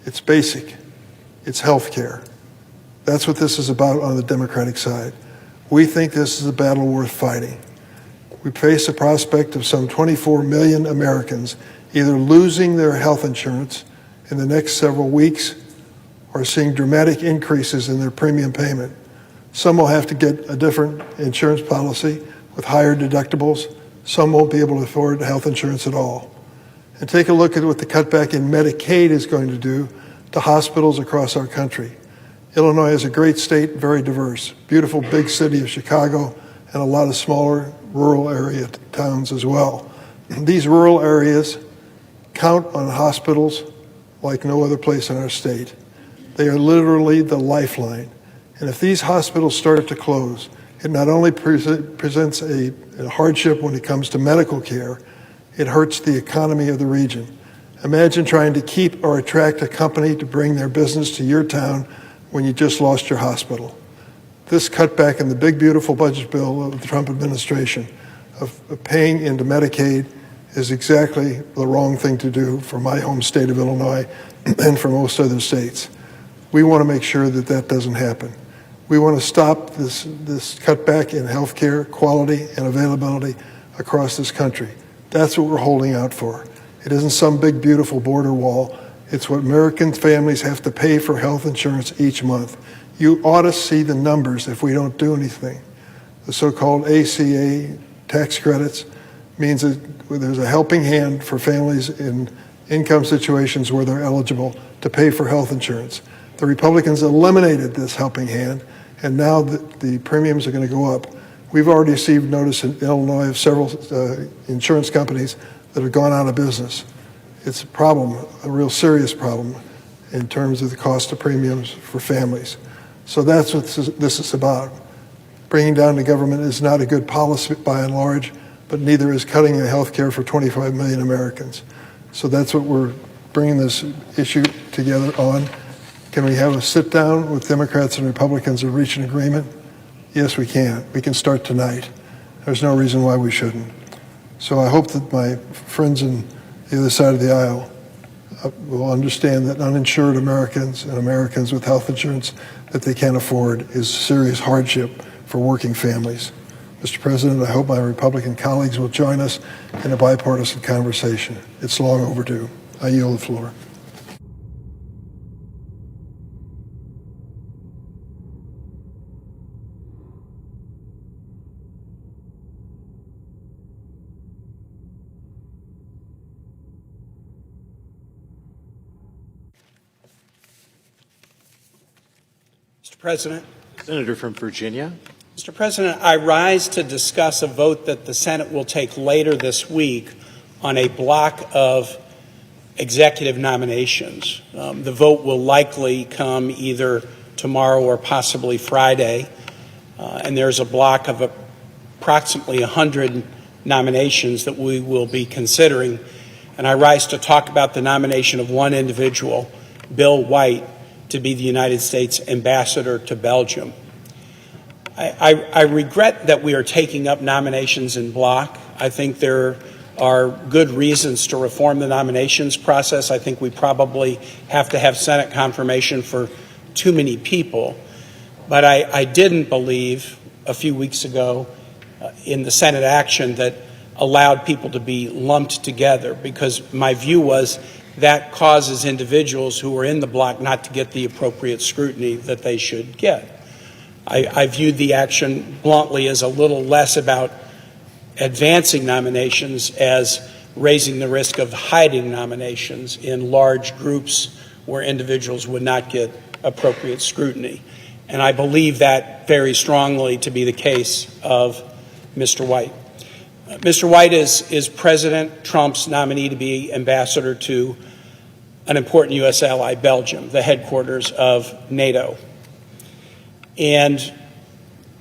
It's basic. It's health care. That's what this is about on the Democratic side. We think this is a battle worth fighting. We face the prospect of some 24 million Americans either losing their health insurance in the next several weeks or seeing dramatic increases in their premium payment. Some will have to get a different insurance policy with higher deductibles. Some won't be able to afford health insurance at all. And take a look at what the cutback in Medicaid is going to do to hospitals across our country. Illinois is a great state, very diverse. Beautiful big city of Chicago and a lot of smaller rural area towns as well. These rural areas count on hospitals like no other place in our state. They are literally the lifeline. And if these hospitals start to close, it not only presents a hardship when it comes to medical care, it hurts the economy of the region. Imagine trying to keep or attract a company to bring their business to your town when you just lost your hospital. This cutback in the big, beautiful budget bill of the Trump administration of paying into Medicaid is exactly the wrong thing to do for my home state of Illinois and for most other states. We want to make sure that that doesn't happen. We want to stop this cutback in health care quality and availability across this country. That's what we're holding out for. It isn't some big, beautiful border wall. It's what American families have to pay for health insurance each month. You ought to see the numbers if we don't do anything. The so-called ACA tax credits means that there's a helping hand for families in income situations where they're eligible to pay for health insurance. The Republicans eliminated this helping hand, and now the premiums are going to go up. We've already received notice in Illinois of several insurance companies that have gone out of business. It's a problem, a real serious problem in terms of the cost of premiums for families. So that's what this is about. Bringing down the government is not a good policy by and large, but neither is cutting the health care for 25 million Americans. So that's what we're bringing this issue together on. Can we have a sit down with Democrats and Republicans and reach an agreement? Yes, we can. We can start tonight. There's no reason why we shouldn't. So I hope that my friends on the other side of the aisle will understand that uninsured Americans and Americans with health insurance that they can't afford is serious hardship for working families. Mr. President, I hope my Republican colleagues will join us in a bipartisan conversation. It's long overdue. I yield the floor. Mr. President. Senator from Virginia. Mr. President, I rise to discuss a vote that the Senate will take later this week on a block of executive nominations. The vote will likely come either tomorrow or possibly Friday, and there's a block of approximately 100 nominations that we will be considering, and I rise to talk about the nomination of one individual, Bill White, to be the United States ambassador to Belgium. I regret that we are taking up nominations in block. I think there are good reasons to reform the nominations process. I think we probably have to have Senate confirmation for too many people. But I didn't believe a few weeks ago in the Senate action that allowed people to be lumped together, because my view was that causes individuals who are in the block not to get the appropriate scrutiny that they should get. I viewed the action bluntly as a little less about advancing nominations as raising the risk of hiding nominations in large groups where individuals would not get appropriate scrutiny. And I believe that very strongly to be the case of Mr. White. Mr. White is President Trump's nominee to be ambassador to an important U.S. ally, Belgium, the headquarters of NATO. And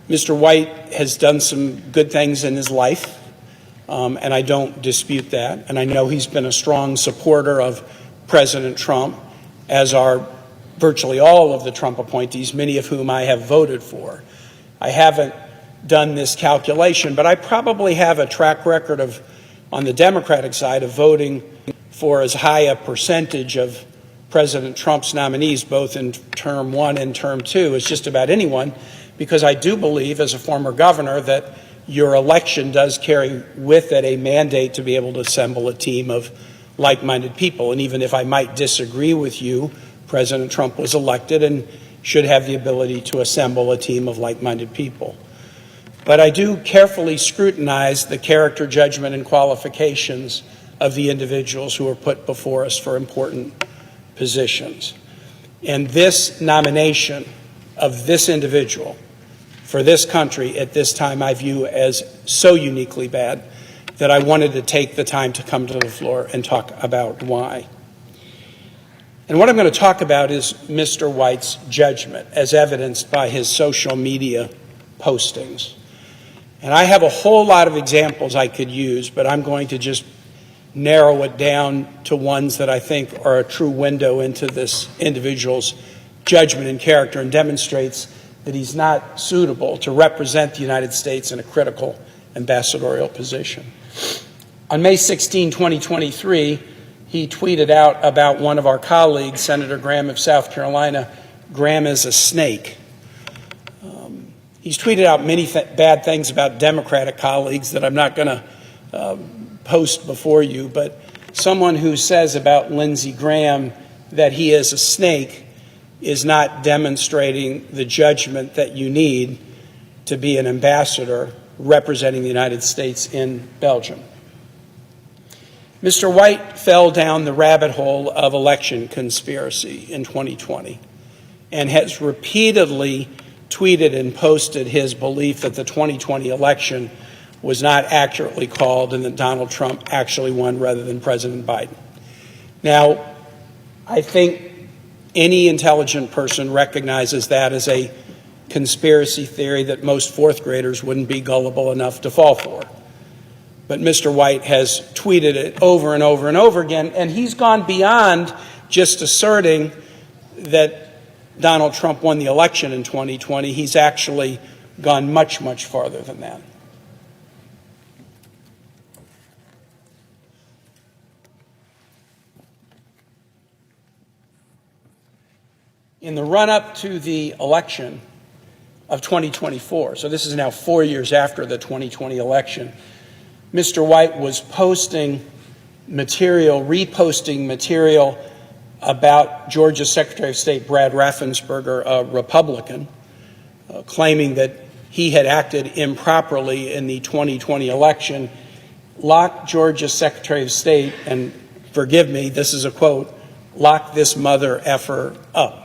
Mr. White has done some good things in his life, and I don't dispute that. And I know he's been a strong supporter of President Trump, as are virtually all of the Trump appointees, many of whom I have voted for. I haven't done this calculation, but I probably have a track record of, on the Democratic side, of voting for as high a percentage of President Trump's nominees, both in term one and term two, as just about anyone, because I do believe, as a former governor, that your election does carry with it a mandate to be able to assemble a team of like-minded people. And even if I might disagree with you, President Trump was elected and should have the ability to assemble a team of like-minded people. But I do carefully scrutinize the character, judgment, and qualifications of the individuals who are put before us for important positions. And this nomination of this individual for this country at this time I view as so uniquely bad that I wanted to take the time to come to the floor and talk about why. And what I'm going to talk about is Mr. White's judgment, as evidenced by his social media postings. And I have a whole lot of examples I could use, but I'm going to just narrow it down to ones that I think are a true window into this individual's judgment and character, and demonstrates that he's not suitable to represent the United States in a critical ambassadorial position. On May 16, 2023, he tweeted out about one of our colleagues, Senator Graham of South Carolina. Graham is a snake. He's tweeted out many bad things about Democratic colleagues that I'm not going to post before you, but someone who says about Lindsey Graham that he is a snake is not demonstrating the judgment that you need to be an ambassador representing the United States in Belgium. Mr. White fell down the rabbit hole of election conspiracy in 2020 and has repeatedly tweeted and posted his belief that the 2020 election was not accurately called and that Donald Trump actually won rather than President Biden. Now, I think any intelligent person recognizes that as a conspiracy theory that most fourth graders wouldn't be gullible enough to fall for. But Mr. White has tweeted it over and over and over again, and he's gone beyond just asserting that Donald Trump won the election in 2020. He's actually gone much, much farther than that. In the run-up to the election of 2024, so this is now 4 years after the 2020 election, Mr. White was posting material, reposting material about Georgia's Secretary of State Brad Raffensperger, a Republican, claiming that he had acted improperly in the 2020 election, lock Georgia's Secretary of State, and forgive me, this is a quote, lock this mother effer up.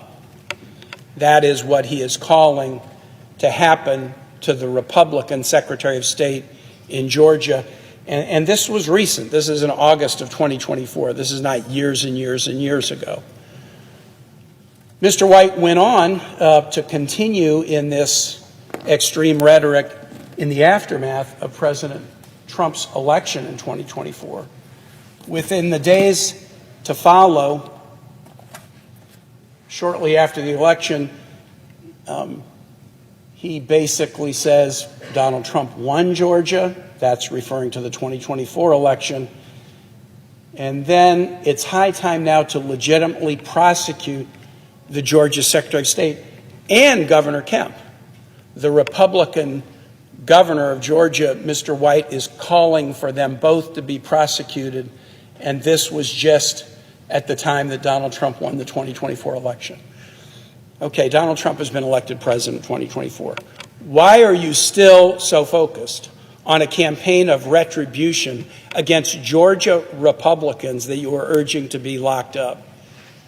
That is what he is calling to happen to the Republican Secretary of State in Georgia. And this was recent. This is in August of 2024. This is not years and years and years ago. Mr. White went on to continue in this extreme rhetoric in the aftermath of President Trump's election in 2024. Within the days to follow, shortly after the election, he basically says Donald Trump won Georgia. That's referring to the 2024 election. And then it's high time now to legitimately prosecute the Georgia Secretary of State and Governor Kemp, the Republican governor of Georgia, Mr. White, is calling for them both to be prosecuted, and this was just at the time that Donald Trump won the 2024 election. Okay, Donald Trump has been elected president in 2024. Why are you still so focused on a campaign of retribution against Georgia Republicans that you are urging to be locked up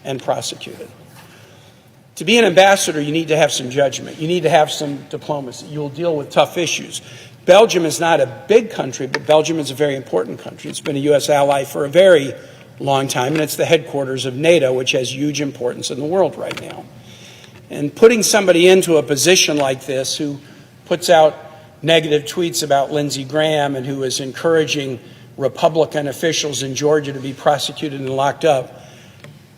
and prosecuted? To be an ambassador, you need to have some judgment. You need to have some diplomacy. You'll deal with tough issues. Belgium is not a big country, but Belgium is a very important country. It's been a U.S. ally for a very long time, and it's the headquarters of NATO, which has huge importance in the world right now. And putting somebody into a position like this, who puts out negative tweets about Lindsey Graham and who is encouraging Republican officials in Georgia to be prosecuted and locked up,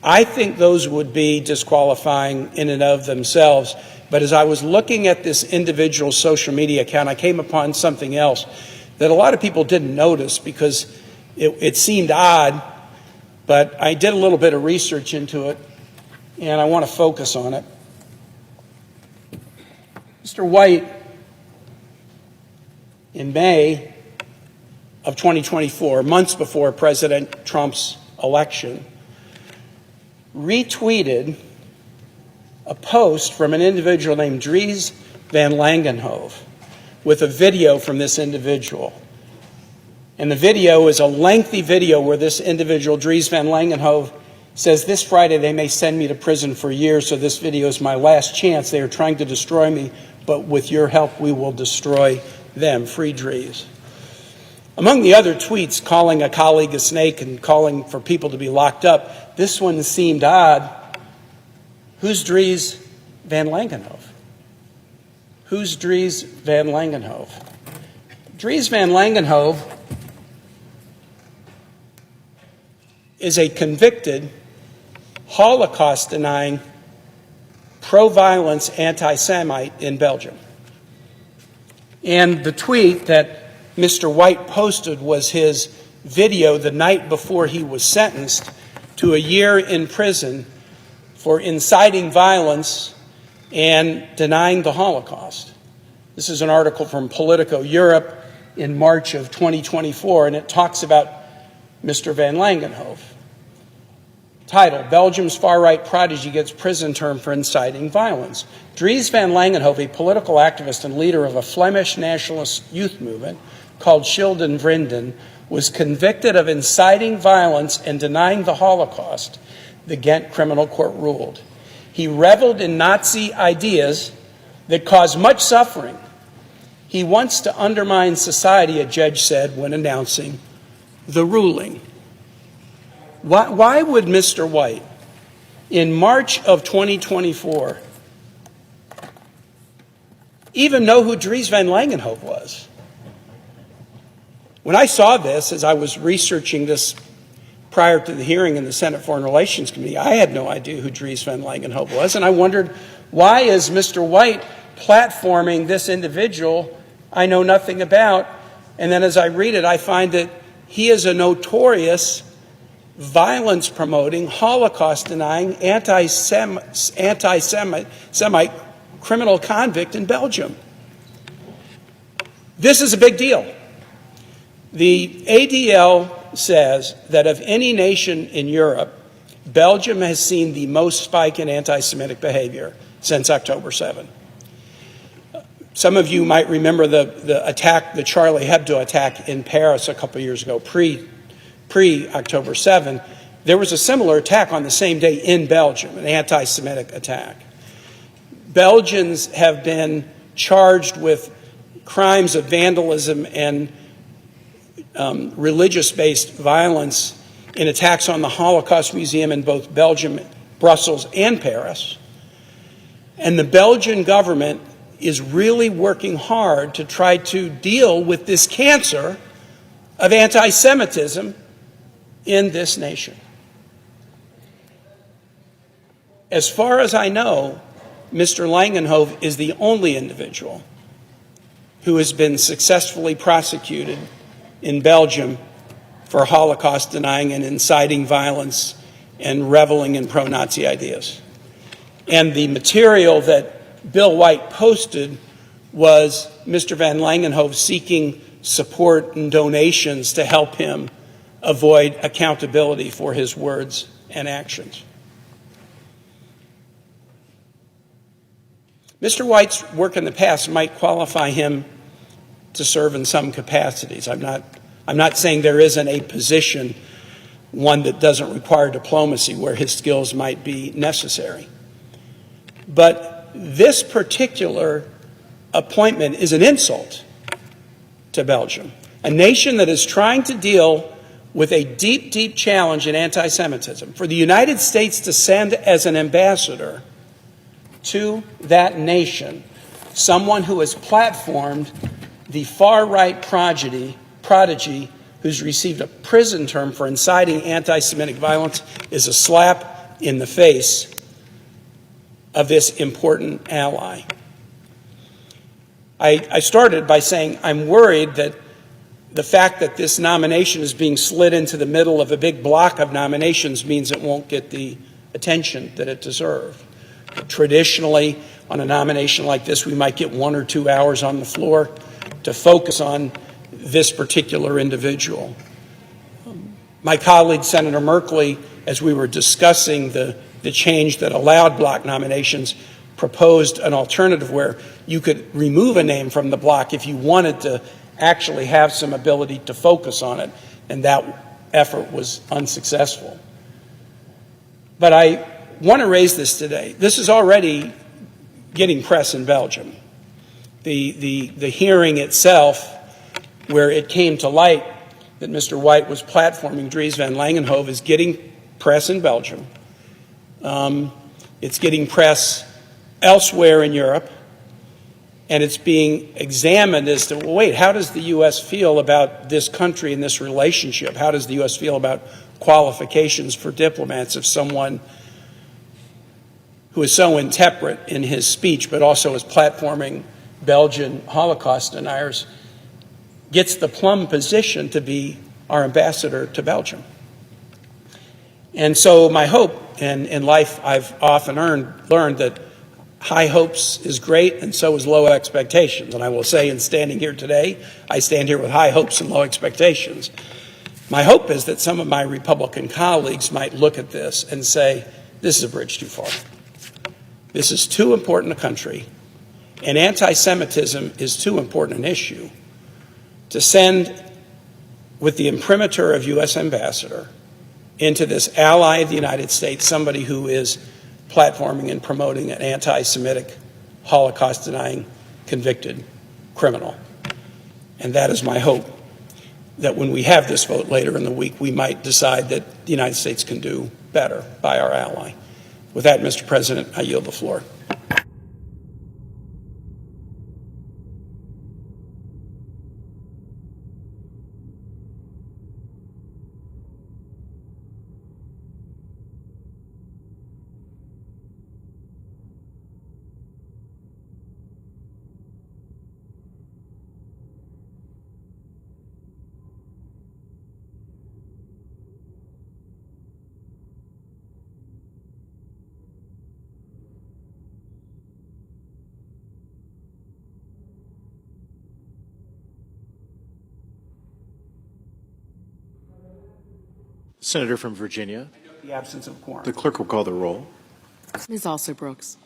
I think those would be disqualifying in and of themselves. But as I was looking at this individual social media account, I came upon something else that a lot of people didn't notice because it seemed odd, but I did a little bit of research into it, and I want to focus on it. Mr. White, in May of 2024, months before President Trump's election, retweeted a post from an individual named Dries Van Langenhove with a video from this individual. And the video is a lengthy video where this individual, Dries Van Langenhove, says, "This Friday they may send me to prison for years, so this video is my last chance. They are trying to destroy me, but with your help we will destroy them. Free Dries." Among the other tweets calling a colleague a snake and calling for people to be locked up, this one seemed odd. Who's Dries Van Langenhove? Who's Dries Van Langenhove? Dries Van Langenhove is a convicted, Holocaust-denying, pro-violence anti-Semite in Belgium. And the tweet that Mr. White posted was his video the night before he was sentenced to a year in prison for inciting violence and denying the Holocaust. This is an article from Politico Europe in March of 2024, and it talks about Mr. Van Langenhove. Title: Belgium's far-right prodigy gets prison term for inciting violence. Dries Van Langenhove, a political activist and leader of a Flemish nationalist youth movement called Shilden Vrienden, was convicted of inciting violence and denying the Holocaust, the Ghent Criminal Court ruled. He reveled in Nazi ideas that caused much suffering. He wants to undermine society, a judge said when announcing the ruling. Why would Mr. White, in March of 2024, even know who Dries Van Langenhove was? When I saw this, as I was researching this prior to the hearing in the Senate Foreign Relations Committee, I had no idea who Dries Van Langenhove was, and I wondered, why is Mr. White platforming this individual I know nothing about? And then as I read it, I find that he is a notorious violence-promoting, Holocaust-denying, anti-Semite criminal convict in Belgium. This is a big deal. The ADL says that of any nation in Europe, Belgium has seen the most spike in anti-Semitic behavior since October 7. Some of you might remember the attack, the Charlie Hebdo attack in Paris a couple years ago, pre-October 7. There was a similar attack on the same day in Belgium, an anti-Semitic attack. Belgians have been charged with crimes of vandalism and religious-based violence in attacks on the Holocaust Museum in both Belgium, Brussels, and Paris. And the Belgian government is really working hard to try to deal with this cancer of anti-Semitism in this nation. As far as I know, Mr. Langenhove is the only individual who has been successfully prosecuted in Belgium for Holocaust denying and inciting violence and reveling in pro-Nazi ideas. And the material that Bill White posted was Mr. Van Langenhove seeking support and donations to help him avoid accountability for his words and actions. Mr. White's work in the past might qualify him to serve in some capacities. I'm not saying there isn't a position, one that doesn't require diplomacy, where his skills might be necessary. But this particular appointment is an insult to Belgium, a nation that is trying to deal with a deep, deep challenge in anti-Semitism. For the United States to send as an ambassador to that nation someone who has platformed the far-right prodigy who's received a prison term for inciting anti-Semitic violence is a slap in the face of this important ally. I started by saying I'm worried that the fact that this nomination is being slid into the middle of a big block of nominations means it won't get the attention that it deserved. Traditionally, on a nomination like this, we might get 1 or 2 hours on the floor to focus on this particular individual. My colleague, Senator Merkley, as we were discussing the change that allowed block nominations, proposed an alternative where you could remove a name from the block if you wanted to actually have some ability to focus on it, and that effort was unsuccessful. But I want to raise this today. This is already getting press in Belgium. The hearing itself, where it came to light that Mr. White was platforming Dries Van Langenhove, is getting press in Belgium. It's getting press elsewhere in Europe, and it's being examined as to, well, wait, how does the U.S. feel about this country and this relationship? How does the U.S. feel about qualifications for diplomats if someone who is so intemperate in his speech, but also is platforming Belgian Holocaust deniers, gets the plum position to be our ambassador to Belgium? And so my hope, and in life I've often learned that high hopes is great and so is low expectations. And I will say, in standing here today, I stand here with high hopes and low expectations. My hope is that some of my Republican colleagues might look at this and say, this is a bridge too far. This is too important a country, and anti-Semitism is too important an issue to send with the imprimatur of U.S. ambassador into this ally of the United States, somebody who is platforming and promoting an anti-Semitic, Holocaust-denying, convicted criminal. And that is my hope, that when we have this vote later in the week, we might decide that the United States can do better by our ally. With that, Mr. President, I yield the floor. Senator from Virginia. The absence of quorum. The clerk will call the roll. Ms. Also Brooks.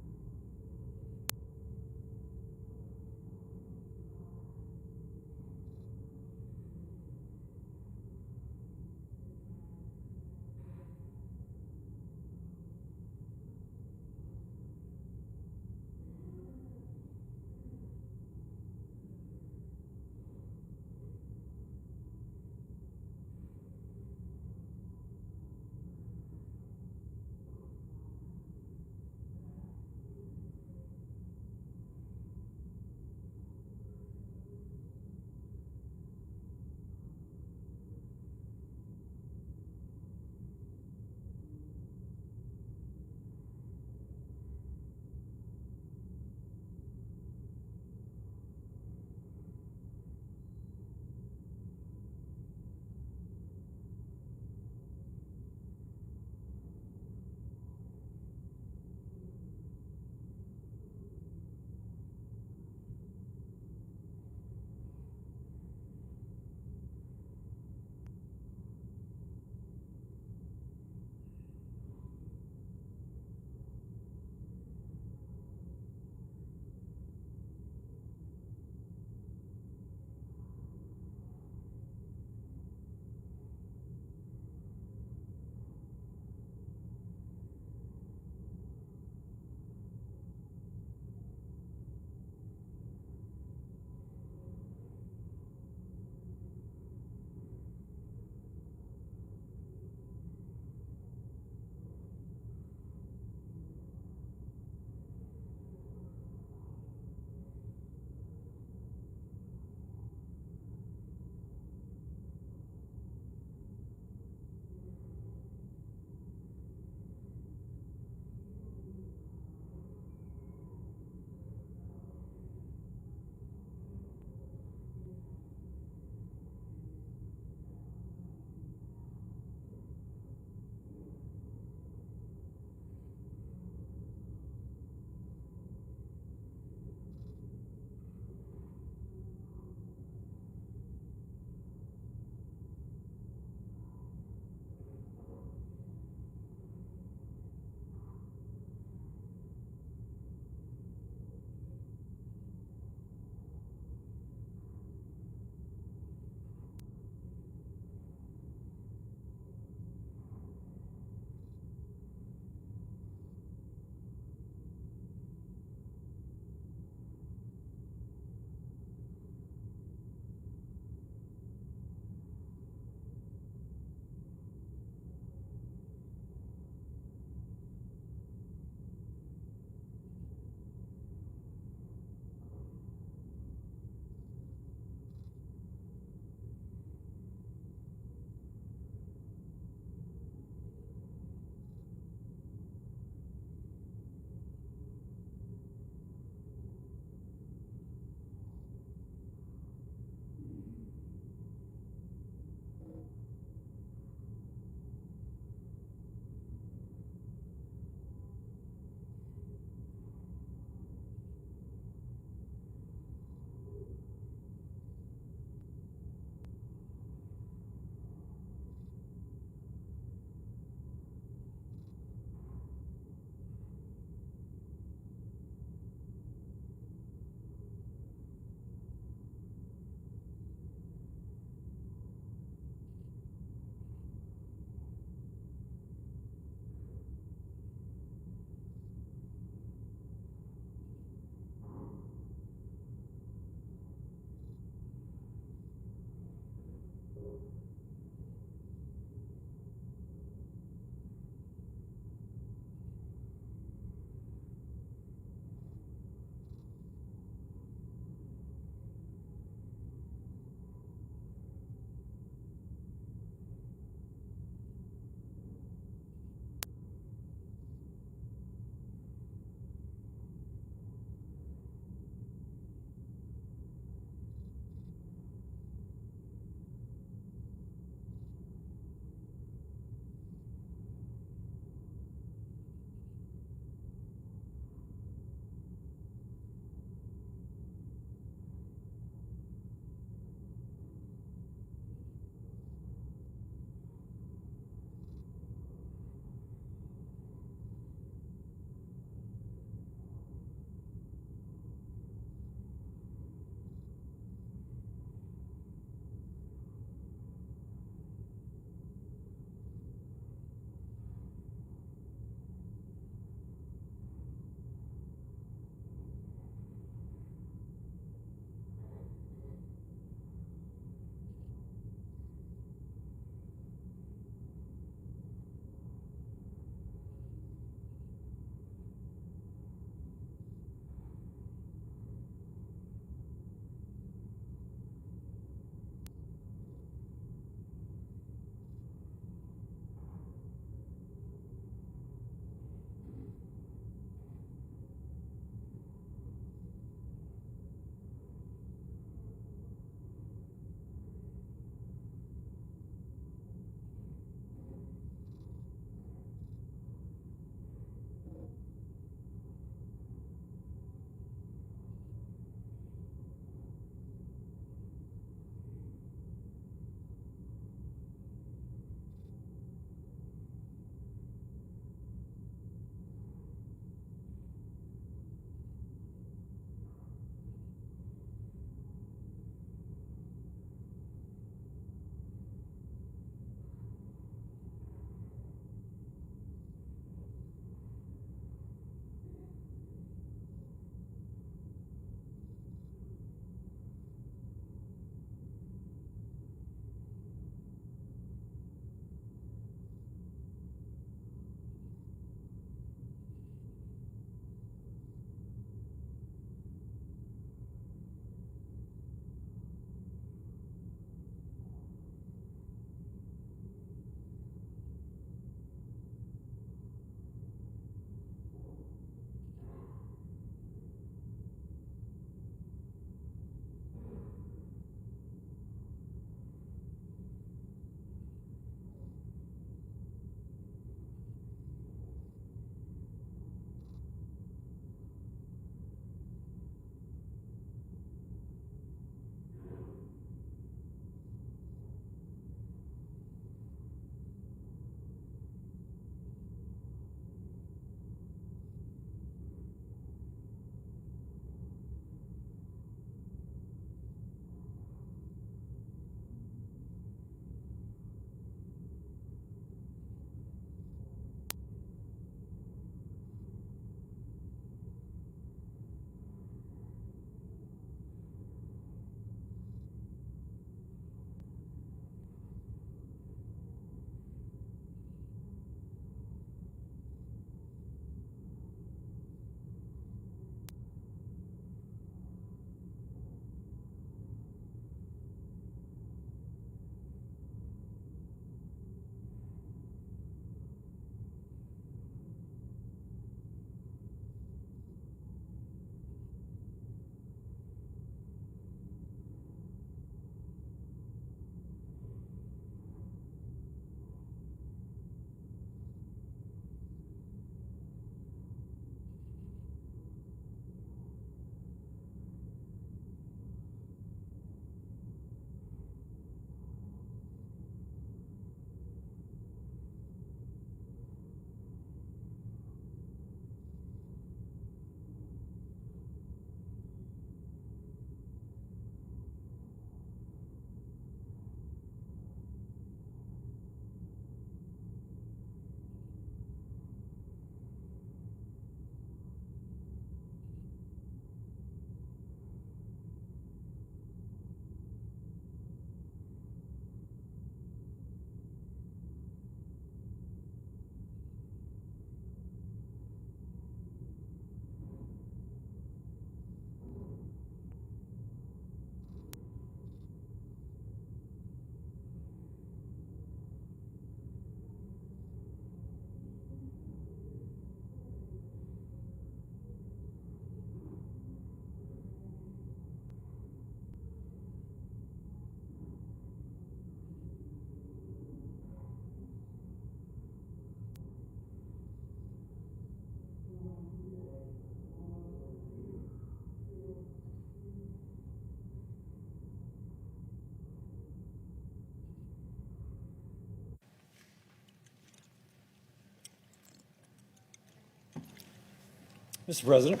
Mr. President,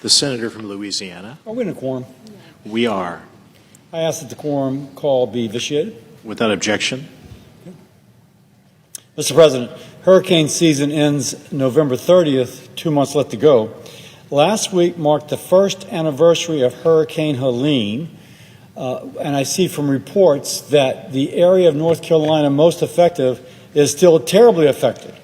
The senator from Louisiana. are we in a quorum? We are. I ask that the quorum call be vitiated. Without objection. Mr. President, hurricane season ends November 30th, 2 months left to go. Last week marked the first anniversary of Hurricane Helene, and I see from reports that the area of North Carolina most affected is still terribly affected.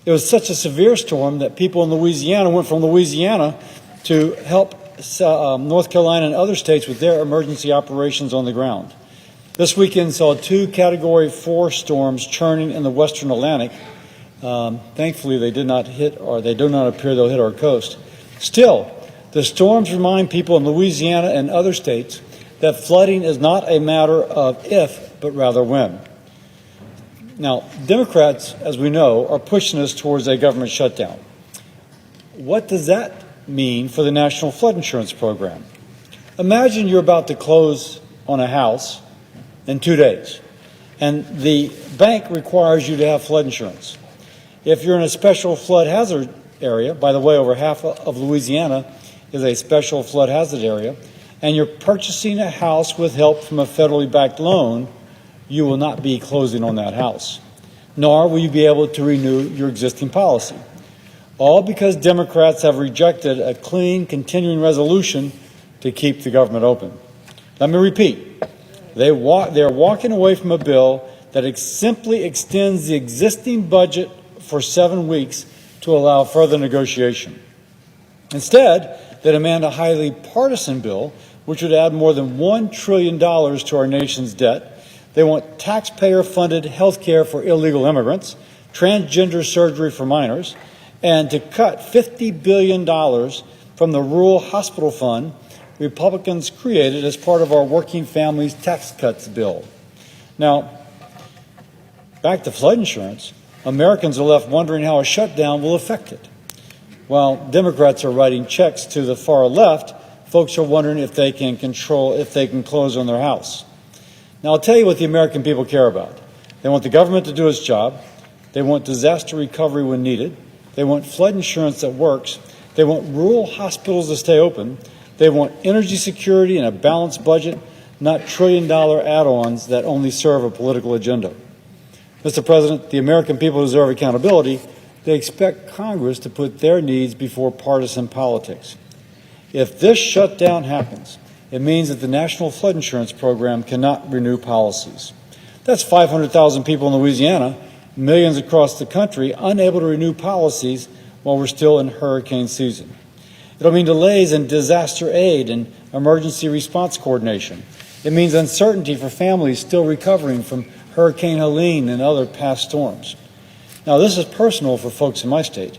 It was such a severe storm that people in Louisiana went from Louisiana to help North Carolina and other states with their emergency operations on the ground. This weekend saw 2 Category 4 storms churning in the western Atlantic. Thankfully, they did not hit, or they do not appear they'll hit our coast. Still, the storms remind people in Louisiana and other states that flooding is not a matter of if, but rather when. Now, Democrats, as we know, are pushing us towards a government shutdown. What does that mean for the National Flood Insurance Program? Imagine you're about to close on a house in 2 days, and the bank requires you to have flood insurance. If you're in a special flood hazard area, by the way, over half of Louisiana is a special flood hazard area, and you're purchasing a house with help from a federally backed loan, you will not be closing on that house, nor will you be able to renew your existing policy. All because Democrats have rejected a clean, continuing resolution to keep the government open. Let me repeat. They are walking away from a bill that simply extends the existing budget for 7 weeks to allow further negotiation. Instead, they demand a highly partisan bill, which would add more than $1 trillion to our nation's debt. They want taxpayer-funded health care for illegal immigrants, transgender surgery for minors, and to cut $50 billion from the Rural Hospital Fund Republicans created as part of our Working Families Tax Cuts bill. Now, back to flood insurance, Americans are left wondering how a shutdown will affect it. While Democrats are writing checks to the far left, folks are wondering if they can close on their house. Now, I'll tell you what the American people care about. They want the government to do its job. They want disaster recovery when needed. They want flood insurance that works. They want rural hospitals to stay open. They want energy security and a balanced budget, not trillion-dollar add-ons that only serve a political agenda. Mr. President, the American people deserve accountability. They expect Congress to put their needs before partisan politics. If this shutdown happens, it means that the National Flood Insurance Program cannot renew policies. That's 500,000 people in Louisiana, millions across the country, unable to renew policies while we're still in hurricane season. It'll mean delays in disaster aid and emergency response coordination. It means uncertainty for families still recovering from Hurricane Helene and other past storms. Now, this is personal for folks in my state.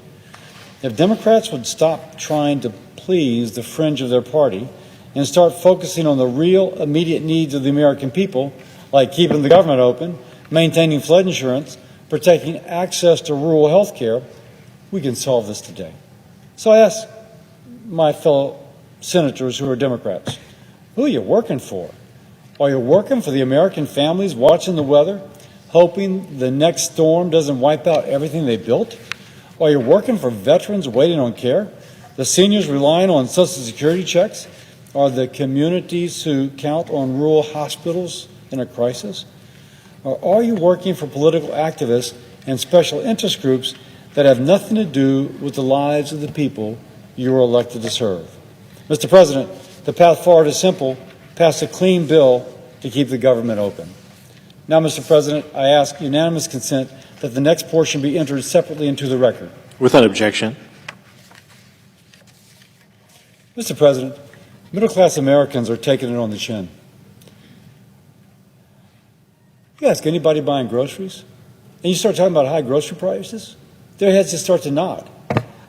If Democrats would stop trying to please the fringe of their party and start focusing on the real immediate needs of the American people, like keeping the government open, maintaining flood insurance, protecting access to rural health care, we can solve this today. So I ask my fellow senators who are Democrats, who are you working for? Are you working for the American families watching the weather, hoping the next storm doesn't wipe out everything they built? Are you working for veterans waiting on care, the seniors relying on Social Security checks, or the communities who count on rural hospitals in a crisis? Or are you working for political activists and special interest groups that have nothing to do with the lives of the people you were elected to serve? Mr. President, the path forward is simple. Pass a clean bill to keep the government open. Now, Mr. President, I ask unanimous consent that the next portion be entered separately into the record. Without objection. Mr. President, middle-class Americans are taking it on the chin. You ask anybody buying groceries, and you start talking about high grocery prices, their heads just start to nod.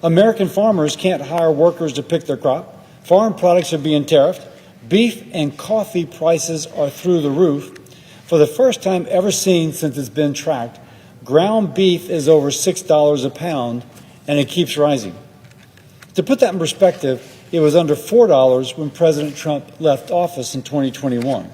American farmers can't hire workers to pick their crop. Farm products are being tariffed. Beef and coffee prices are through the roof. For the first time ever seen since it's been tracked, ground beef is over $6 a pound, and it keeps rising. To put that in perspective, it was under $4 when President Trump left office in 2021.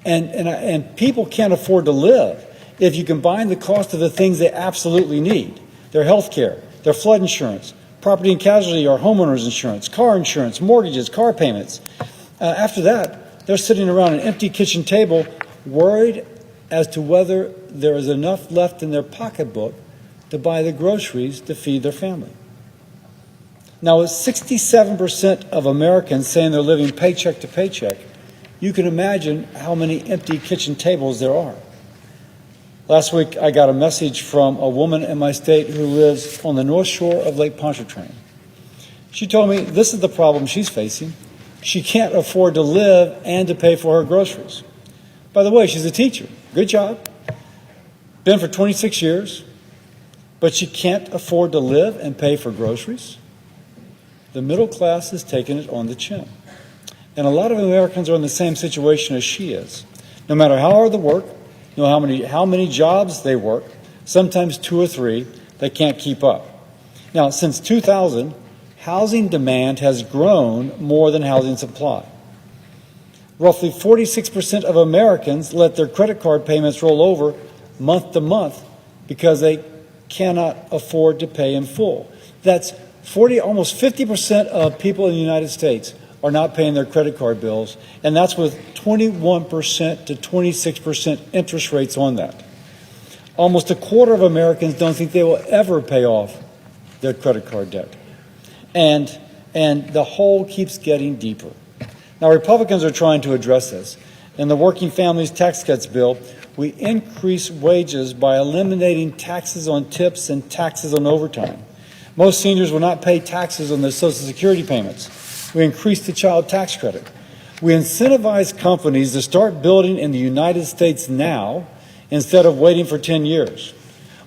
And people can't afford to live if you combine the cost of the things they absolutely need, their health care, their flood insurance, property and casualty or homeowners insurance, car insurance, mortgages, car payments. After that, they're sitting around an empty kitchen table worried as to whether there is enough left in their pocketbook to buy the groceries to feed their family. Now, with 67% of Americans saying they're living paycheck to paycheck, you can imagine how many empty kitchen tables there are. Last week, I got a message from a woman in my state who lives on the north shore of Lake Pontchartrain. She told me this is the problem she's facing. She can't afford to live and to pay for her groceries. By the way, she's a teacher. Good job. Been for 26 years. But she can't afford to live and pay for groceries. The middle class has taken it on the chin. And a lot of Americans are in the same situation as she is. No matter how hard they work, know how many jobs they work, sometimes 2 or 3, they can't keep up. Now, since 2000, housing demand has grown more than housing supply. Roughly 46% of Americans let their credit card payments roll over month to month because they cannot afford to pay in full. That's almost 50% of people in the United States are not paying their credit card bills, and that's with 21% to 26% interest rates on that. Almost a quarter of Americans don't think they will ever pay off their credit card debt. And the hole keeps getting deeper. Now, Republicans are trying to address this. In the Working Families Tax Cuts bill, we increase wages by eliminating taxes on tips and taxes on overtime. Most seniors will not pay taxes on their Social Security payments. We increase the child tax credit. We incentivize companies to start building in the United States now instead of waiting for 10 years.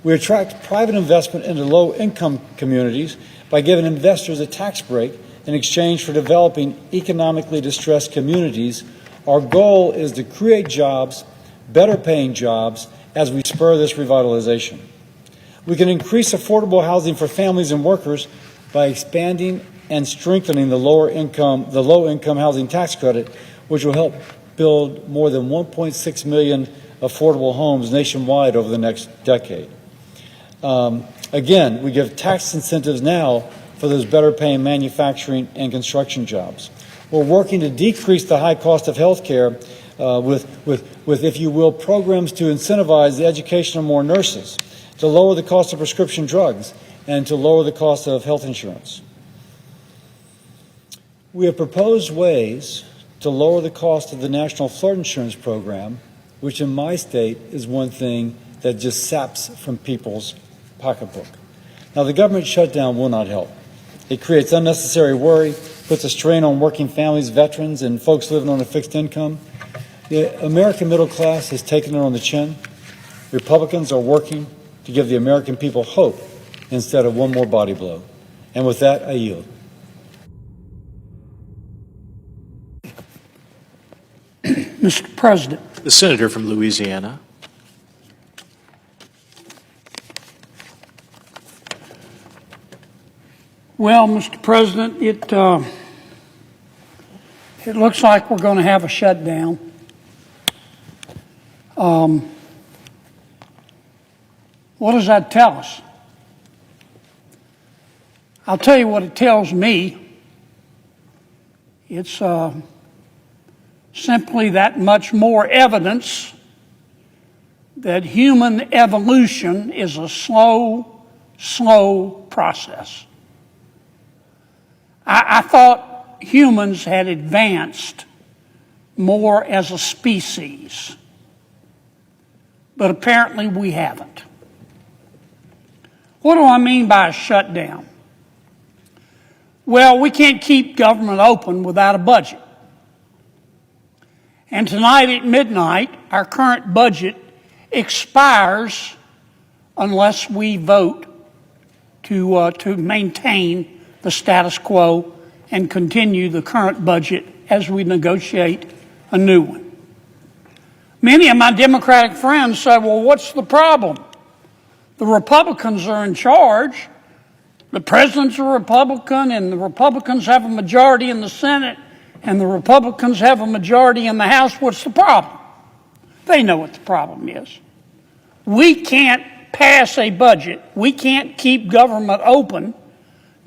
We attract private investment into low-income communities by giving investors a tax break in exchange for developing economically distressed communities. Our goal is to create jobs, better-paying jobs, as we spur this revitalization. We can increase affordable housing for families and workers by expanding and strengthening the low-income housing tax credit, which will help build more than 1.6 million affordable homes nationwide over the next decade. Again, we give tax incentives now for those better-paying manufacturing and construction jobs. We're working to decrease the high cost of health care with, if you will, programs to incentivize the education of more nurses, to lower the cost of prescription drugs, and to lower the cost of health insurance. We have proposed ways to lower the cost of the National Flood Insurance Program, which in my state is one thing that just saps from people's pocketbook. Now, the government shutdown will not help. It creates unnecessary worry, puts a strain on working families, veterans, and folks living on a fixed income. The American middle class has taken it on the chin. Republicans are working to give the American people hope instead of one more body blow. And with that, I yield. Mr. President. The senator from Louisiana. Well, Mr. President, it looks like we're going to have a shutdown. What does that tell us? I'll tell you what it tells me. It's simply that much more evidence that human evolution is a slow process. I thought humans had advanced more as a species, but apparently we haven't. What do I mean by a shutdown? Well, we can't keep government open without a budget. And tonight at midnight, our current budget expires unless we vote to maintain the status quo and continue the current budget as we negotiate a new one. Many of my Democratic friends say, well, what's the problem? The Republicans are in charge. The president's a Republican, and the Republicans have a majority in the Senate, and the Republicans have a majority in the House. What's the problem? They know what the problem is. We can't pass a budget. We can't keep government open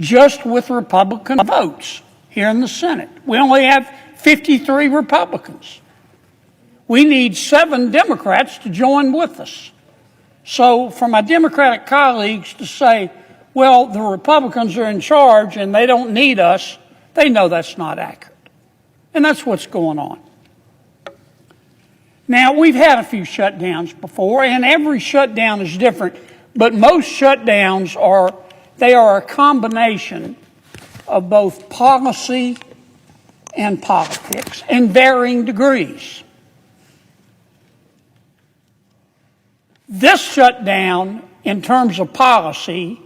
just with Republican votes here in the Senate. We only have 53 Republicans. We need 7 Democrats to join with us. So for my Democratic colleagues to say, well, the Republicans are in charge and they don't need us, they know that's not accurate. And that's what's going on. Now, we've had a few shutdowns before, and every shutdown is different, but most shutdowns are a combination of both policy and politics in varying degrees. This shutdown, in terms of policy,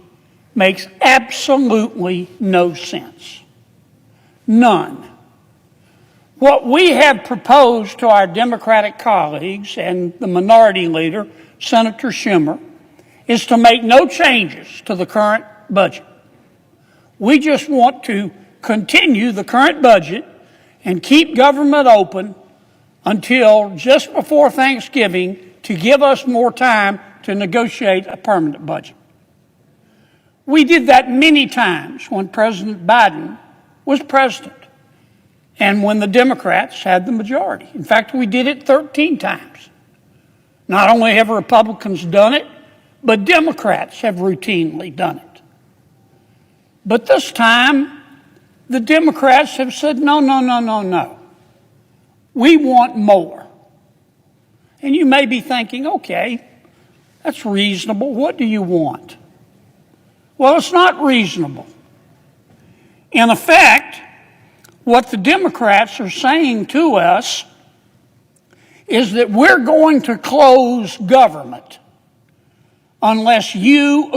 makes absolutely no sense. None. What we have proposed to our Democratic colleagues and the minority leader, Senator Schumer, is to make no changes to the current budget. We just want to continue the current budget and keep government open until just before Thanksgiving to give us more time to negotiate a permanent budget. We did that many times when President Biden was president and when the Democrats had the majority. In fact, we did it 13 times. Not only have Republicans done it, but Democrats have routinely done it. But this time, the Democrats have said, no, no, no, no, no. We want more. And you may be thinking, okay, that's reasonable. What do you want? Well, it's not reasonable. In effect, what the Democrats are saying to us is that we're going to close government unless you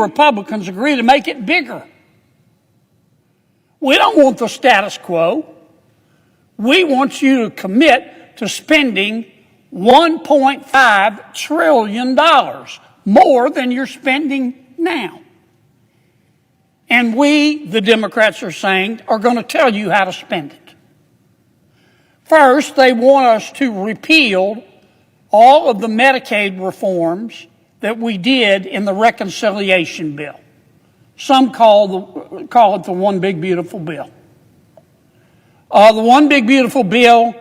Republicans agree to make it bigger. We don't want the status quo. We want you to commit to spending $1.5 trillion more than you're spending now. And we, the Democrats are saying, are going to tell you how to spend it. First, they want us to repeal all of the Medicaid reforms that we did in the reconciliation bill. Some call it the One Big Beautiful Bill. The One Big Beautiful Bill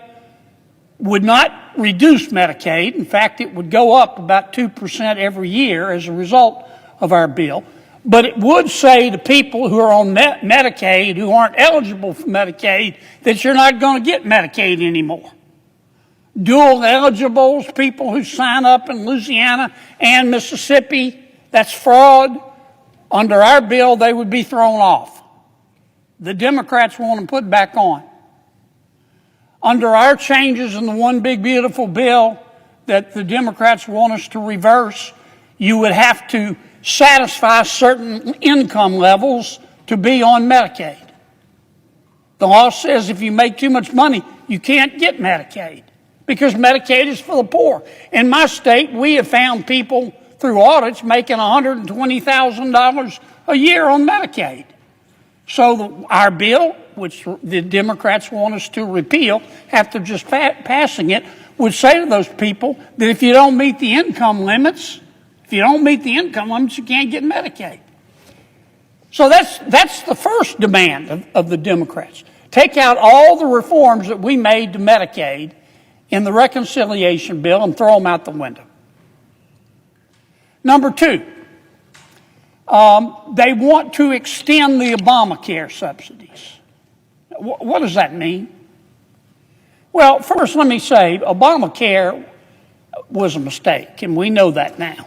would not reduce Medicaid. In fact, it would go up about 2% every year as a result of our bill. But it would say to people who are on Medicaid, who aren't eligible for Medicaid, that you're not going to get Medicaid anymore. Dual eligibles, people who sign up in Louisiana and Mississippi, that's fraud. Under our bill, they would be thrown off. The Democrats want them put back on. Under our changes in the One Big Beautiful Bill that the Democrats want us to reverse, you would have to satisfy certain income levels to be on Medicaid. The law says if you make too much money, you can't get Medicaid because Medicaid is for the poor. In my state, we have found people through audits making $120,000 a year on Medicaid. So our bill, which the Democrats want us to repeal after just passing it, would say to those people that if you don't meet the income limits, you can't get Medicaid. So that's the first demand of the Democrats. Take out all the reforms that we made to Medicaid in the reconciliation bill and throw them out the window. Number two, they want to extend the Obamacare subsidies. What does that mean? Well, first let me say Obamacare was a mistake, and we know that now.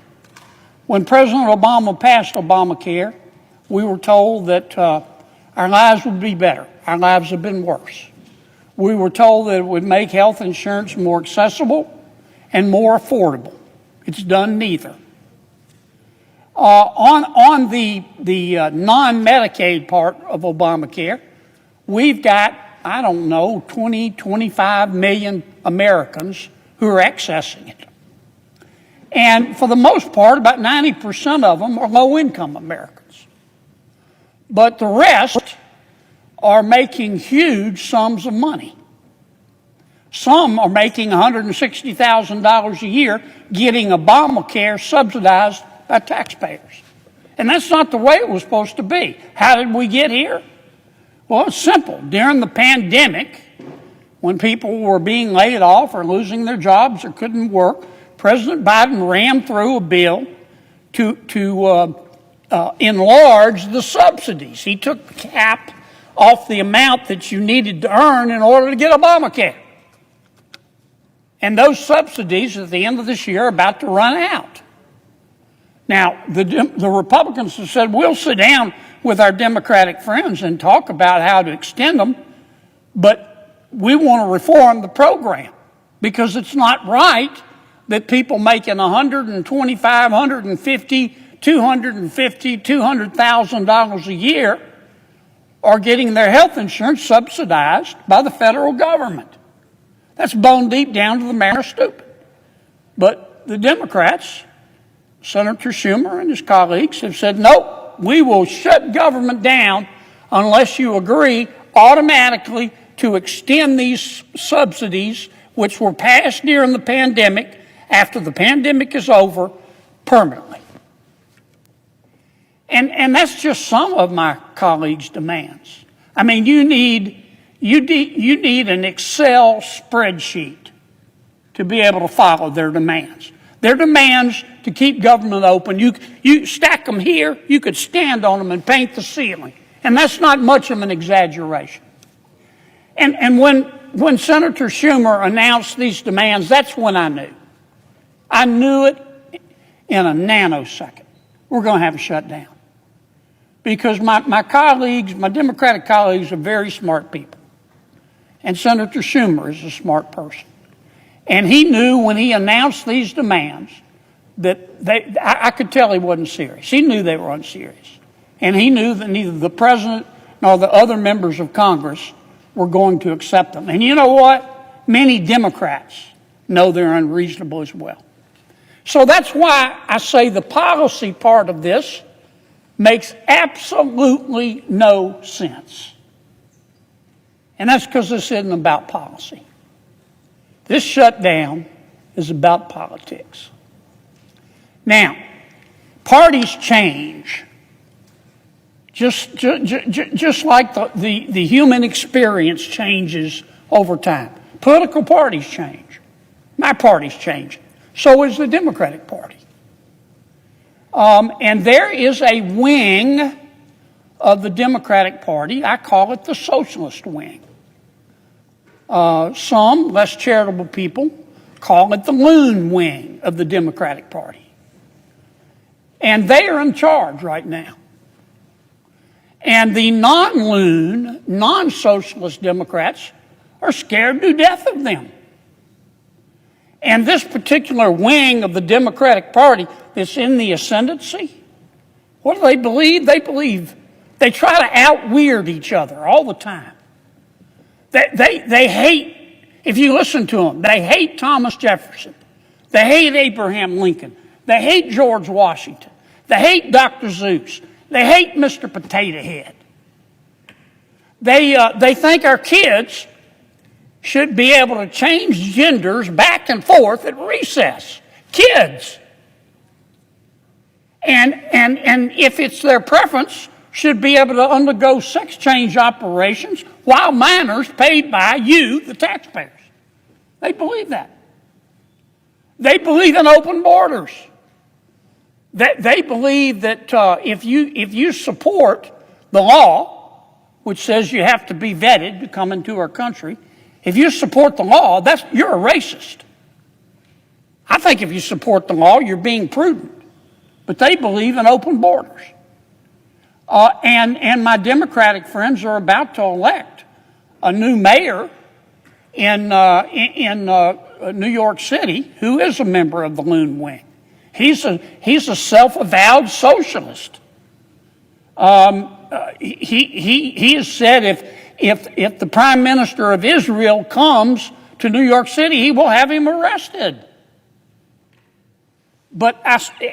When President Obama passed Obamacare, we were told that our lives would be better. Our lives have been worse. We were told that it would make health insurance more accessible and more affordable. It's done neither. On the non-Medicaid part of Obamacare, we've got, 25 million Americans who are accessing it. And for the most part, about 90% of them are low-income Americans. But the rest are making huge sums of money. Some are making $160,000 a year getting Obamacare subsidized by taxpayers. And that's not the way it was supposed to be. How did we get here? Well, it's simple. During the pandemic, when people were being laid off or losing their jobs or couldn't work, President Biden rammed through a bill to enlarge the subsidies. He took the cap off the amount that you needed to earn in order to get Obamacare. And those subsidies at the end of this year are about to run out. Now, the Republicans have said, we'll sit down with our Democratic friends and talk about how to extend them, but we want to reform the program because it's not right that people making $125,000, $150,000, $250,000, $200,000 a year are getting their health insurance subsidized by the federal government. That's bone deep down to the marrow stupid. But the Democrats, Senator Schumer and his colleagues, have said, no, we will shut government down unless you agree automatically to extend these subsidies, which were passed during the pandemic, after the pandemic is over, permanently. And that's just some of my colleagues' demands. I mean, you need an Excel spreadsheet to be able to follow their demands. Their demands to keep government open, you stack them here, you could stand on them and paint the ceiling. And that's not much of an exaggeration. And when Senator Schumer announced these demands, that's when I knew. I knew it in a nanosecond. We're going to have a shutdown. Because my colleagues, my Democratic colleagues, are very smart people. And Senator Schumer is a smart person. And he knew when he announced these demands that I could tell he wasn't serious. He knew they were unserious. And he knew that neither the president nor the other members of Congress were going to accept them. And you know what? Many Democrats know they're unreasonable as well. So that's why I say the policy part of this makes absolutely no sense. And that's because this isn't about policy. This shutdown is about politics. Now, parties change. Just like the human experience changes over time. Political parties change. My party's changing. So is the Democratic Party. And there is a wing of the Democratic Party, I call it the socialist wing. Some less charitable people call it the loon wing of the Democratic Party. And they are in charge right now. And the non-loon, non-socialist Democrats are scared to death of them. And this particular wing of the Democratic Party that's in the ascendancy, what do they believe? They try to out-weird each other all the time. They hate, if you listen to them, they hate Thomas Jefferson. They hate Abraham Lincoln. They hate George Washington. They hate Dr. Seuss. They hate Mr. Potato Head. They think our kids should be able to change genders back and forth at recess. Kids. And if it's their preference, should be able to undergo sex change operations while minors paid by you, the taxpayers. They believe that. They believe in open borders. They believe that if you support the law, which says you have to be vetted to come into our country, if you support the law, you're a racist. I think if you support the law, you're being prudent. But they believe in open borders. And my Democratic friends are about to elect a new mayor in New York City who is a member of the Loon Wing. He's a self-avowed socialist. He has said if the Prime Minister of Israel comes to New York City, he will have him arrested. But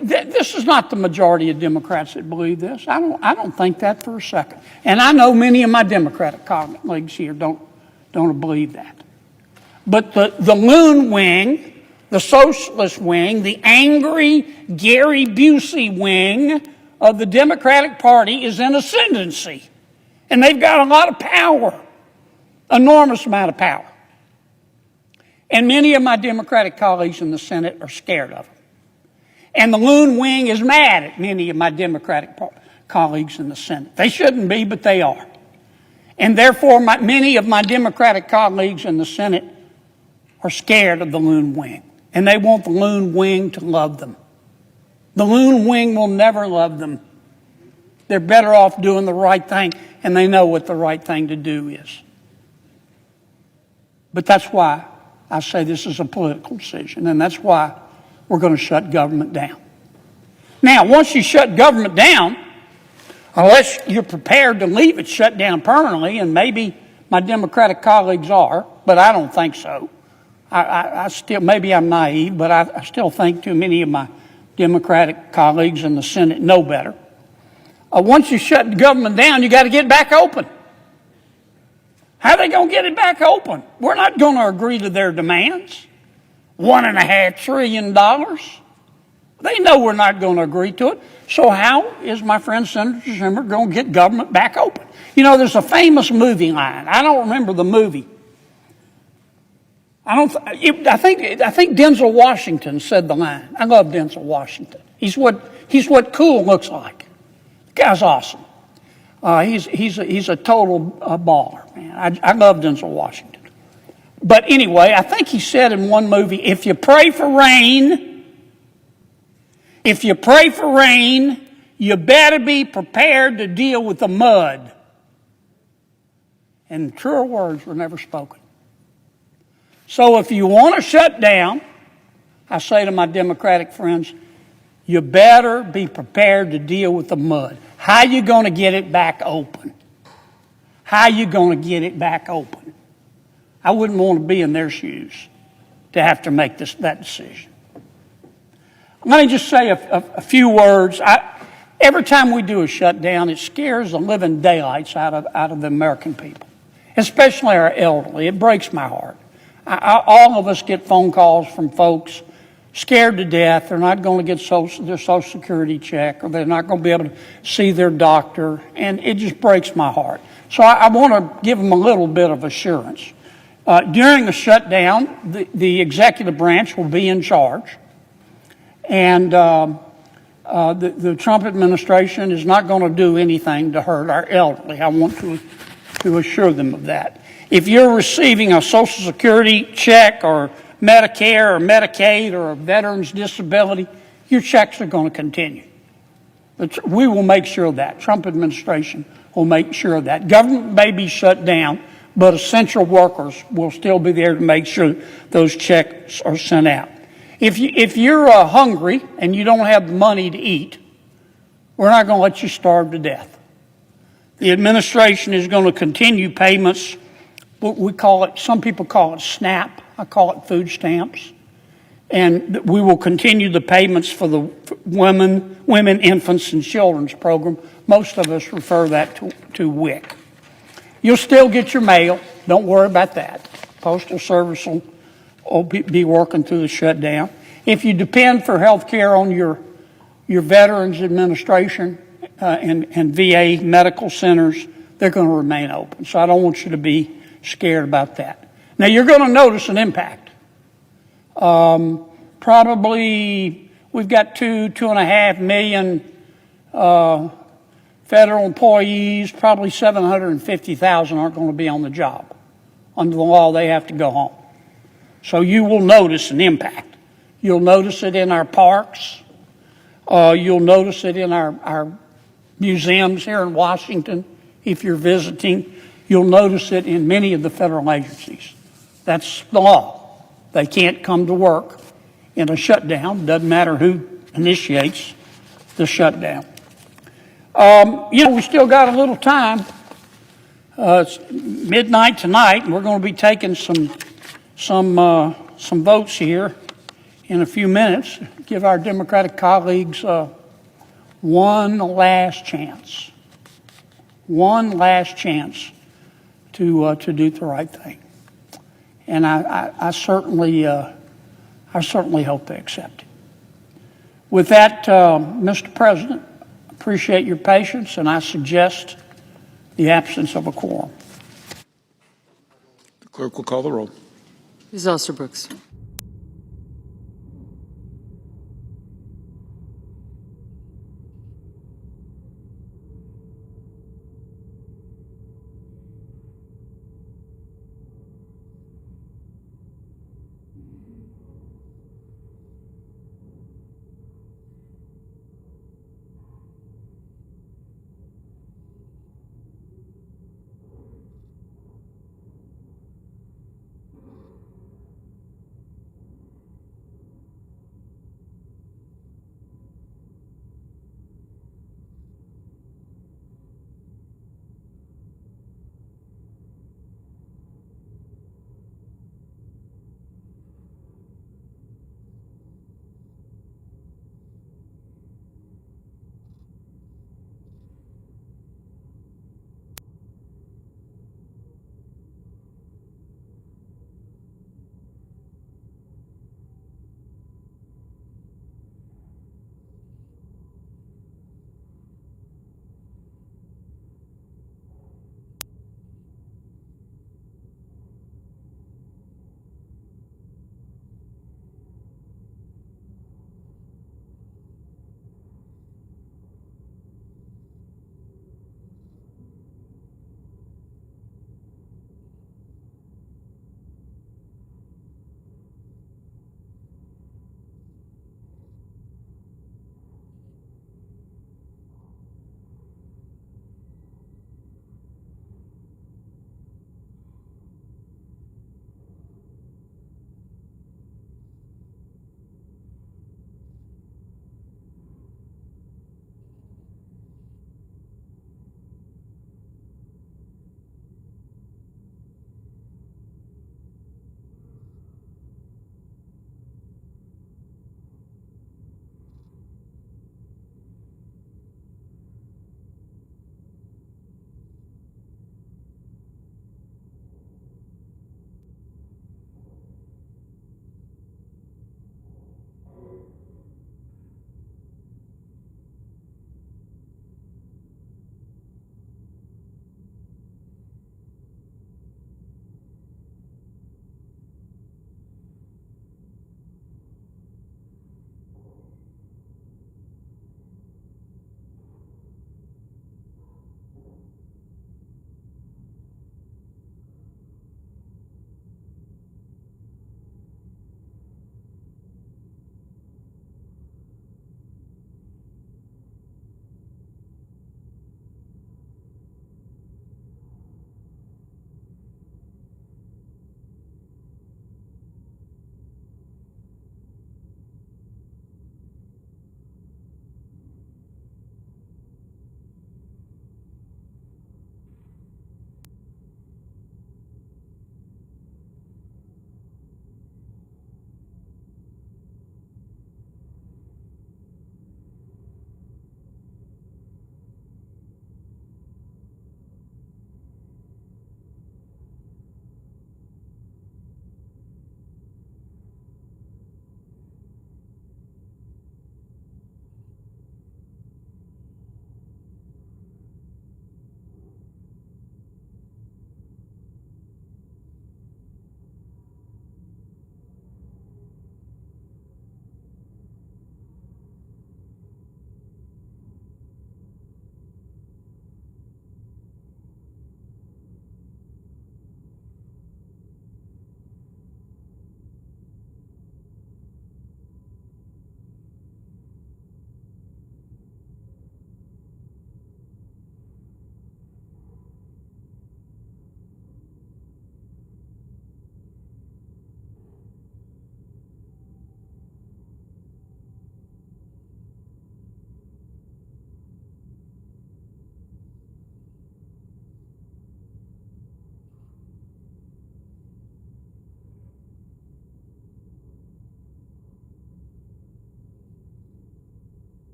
this is not the majority of Democrats that believe this. I don't think that for a second. And I know many of my Democratic colleagues here don't believe that. But the Loon Wing, the socialist wing, the angry Gary Busey wing of the Democratic Party is in ascendancy, and they've got a lot of power, enormous amount of power. And many of my Democratic colleagues in the Senate are scared of them. And the loon wing is mad at many of my Democratic colleagues in the Senate. They shouldn't be, but they are. And therefore, many of my Democratic colleagues in the Senate are scared of the loon wing. And they want the loon wing to love them. The loon wing will never love them. They're better off doing the right thing, and they know what the right thing to do is. But that's why I say this is a political decision, and that's why we're going to shut government down. Now, once you shut government down, unless you're prepared to leave it shut down permanently, and maybe my Democratic colleagues are, but I don't think so. I still, maybe I'm naive, but I still think too many of my Democratic colleagues in the Senate know better. Once you shut the government down, you got to get it back open. How are they going to get it back open? We're not going to agree to their demands. $1.5 trillion. They know we're not going to agree to it. So how is my friend Senator Schumer going to get government back open? You know, there's a famous movie line. I don't remember the movie. I think Denzel Washington said the line. I love Denzel Washington. He's what cool looks like. The guy's awesome. He's a total baller, man. I love Denzel Washington. But anyway, I think he said in one movie, if you pray for rain, you better be prepared to deal with the mud. And truer words were never spoken. So if you want to shut down, I say to my Democratic friends, you better be prepared to deal with the mud. How are you going to get it back open? How are you going to get it back open? I wouldn't want to be in their shoes to have to make that decision. Let me just say a few words. Every time we do a shutdown, it scares the living daylights out of the American people, especially our elderly. It breaks my heart. All of us get phone calls from folks scared to death. They're not going to get their Social Security check, or they're not going to be able to see their doctor, and it just breaks my heart. So I want to give them a little bit of assurance. During the shutdown, the executive branch will be in charge, and the Trump administration is not going to do anything to hurt our elderly. I want to assure them of that. If you're receiving a Social Security check or Medicare or Medicaid or a veteran's disability, your checks are going to continue. We will make sure of that. Trump administration will make sure of that. Government may be shut down, but essential workers will still be there to make sure those checks are sent out. If you're hungry and you don't have the money to eat, we're not going to let you starve to death. The administration is going to continue payments. We call it, some people call it SNAP. I call it food stamps. And we will continue the payments for the women, infants, and children's program. Most of us refer that to WIC. You'll still get your mail. Don't worry about that. Postal Service will be working through the shutdown. If you depend for health care on your Veterans Administration and VA medical centers, they're going to remain open. So I don't want you to be scared about that. Now, you're going to notice an impact. Probably we've got 2.5 million federal employees. Probably 750,000 aren't going to be on the job. Under the law, they have to go home. So you will notice an impact. You'll notice it in our parks. You'll notice it in our museums here in Washington. If you're visiting, you'll notice it in many of the federal agencies. That's the law. They can't come to work in a shutdown. Doesn't matter who initiates the shutdown. We still got a little time. It's midnight tonight, and we're going to be taking some votes here in a few minutes. Give our Democratic colleagues one last chance. One last chance to do the right thing. And I certainly hope they accept it. With that, Mr. President, Appreciate your patience, and I suggest the absence of a quorum. The clerk will call the roll. Ms. Alster-Brooks.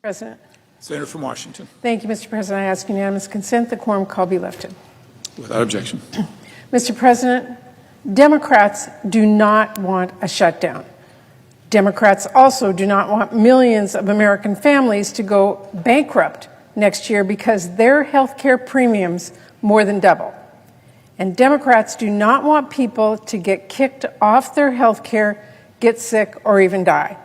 President. Senator from Washington. Thank you, Mr. President. I ask unanimous consent the quorum call be lifted. Without objection. Mr. President, Democrats do not want a shutdown. Democrats also do not want millions of American families to go bankrupt next year because their health care premiums more than double. And Democrats do not want people to get kicked off their health care, get sick, or even die.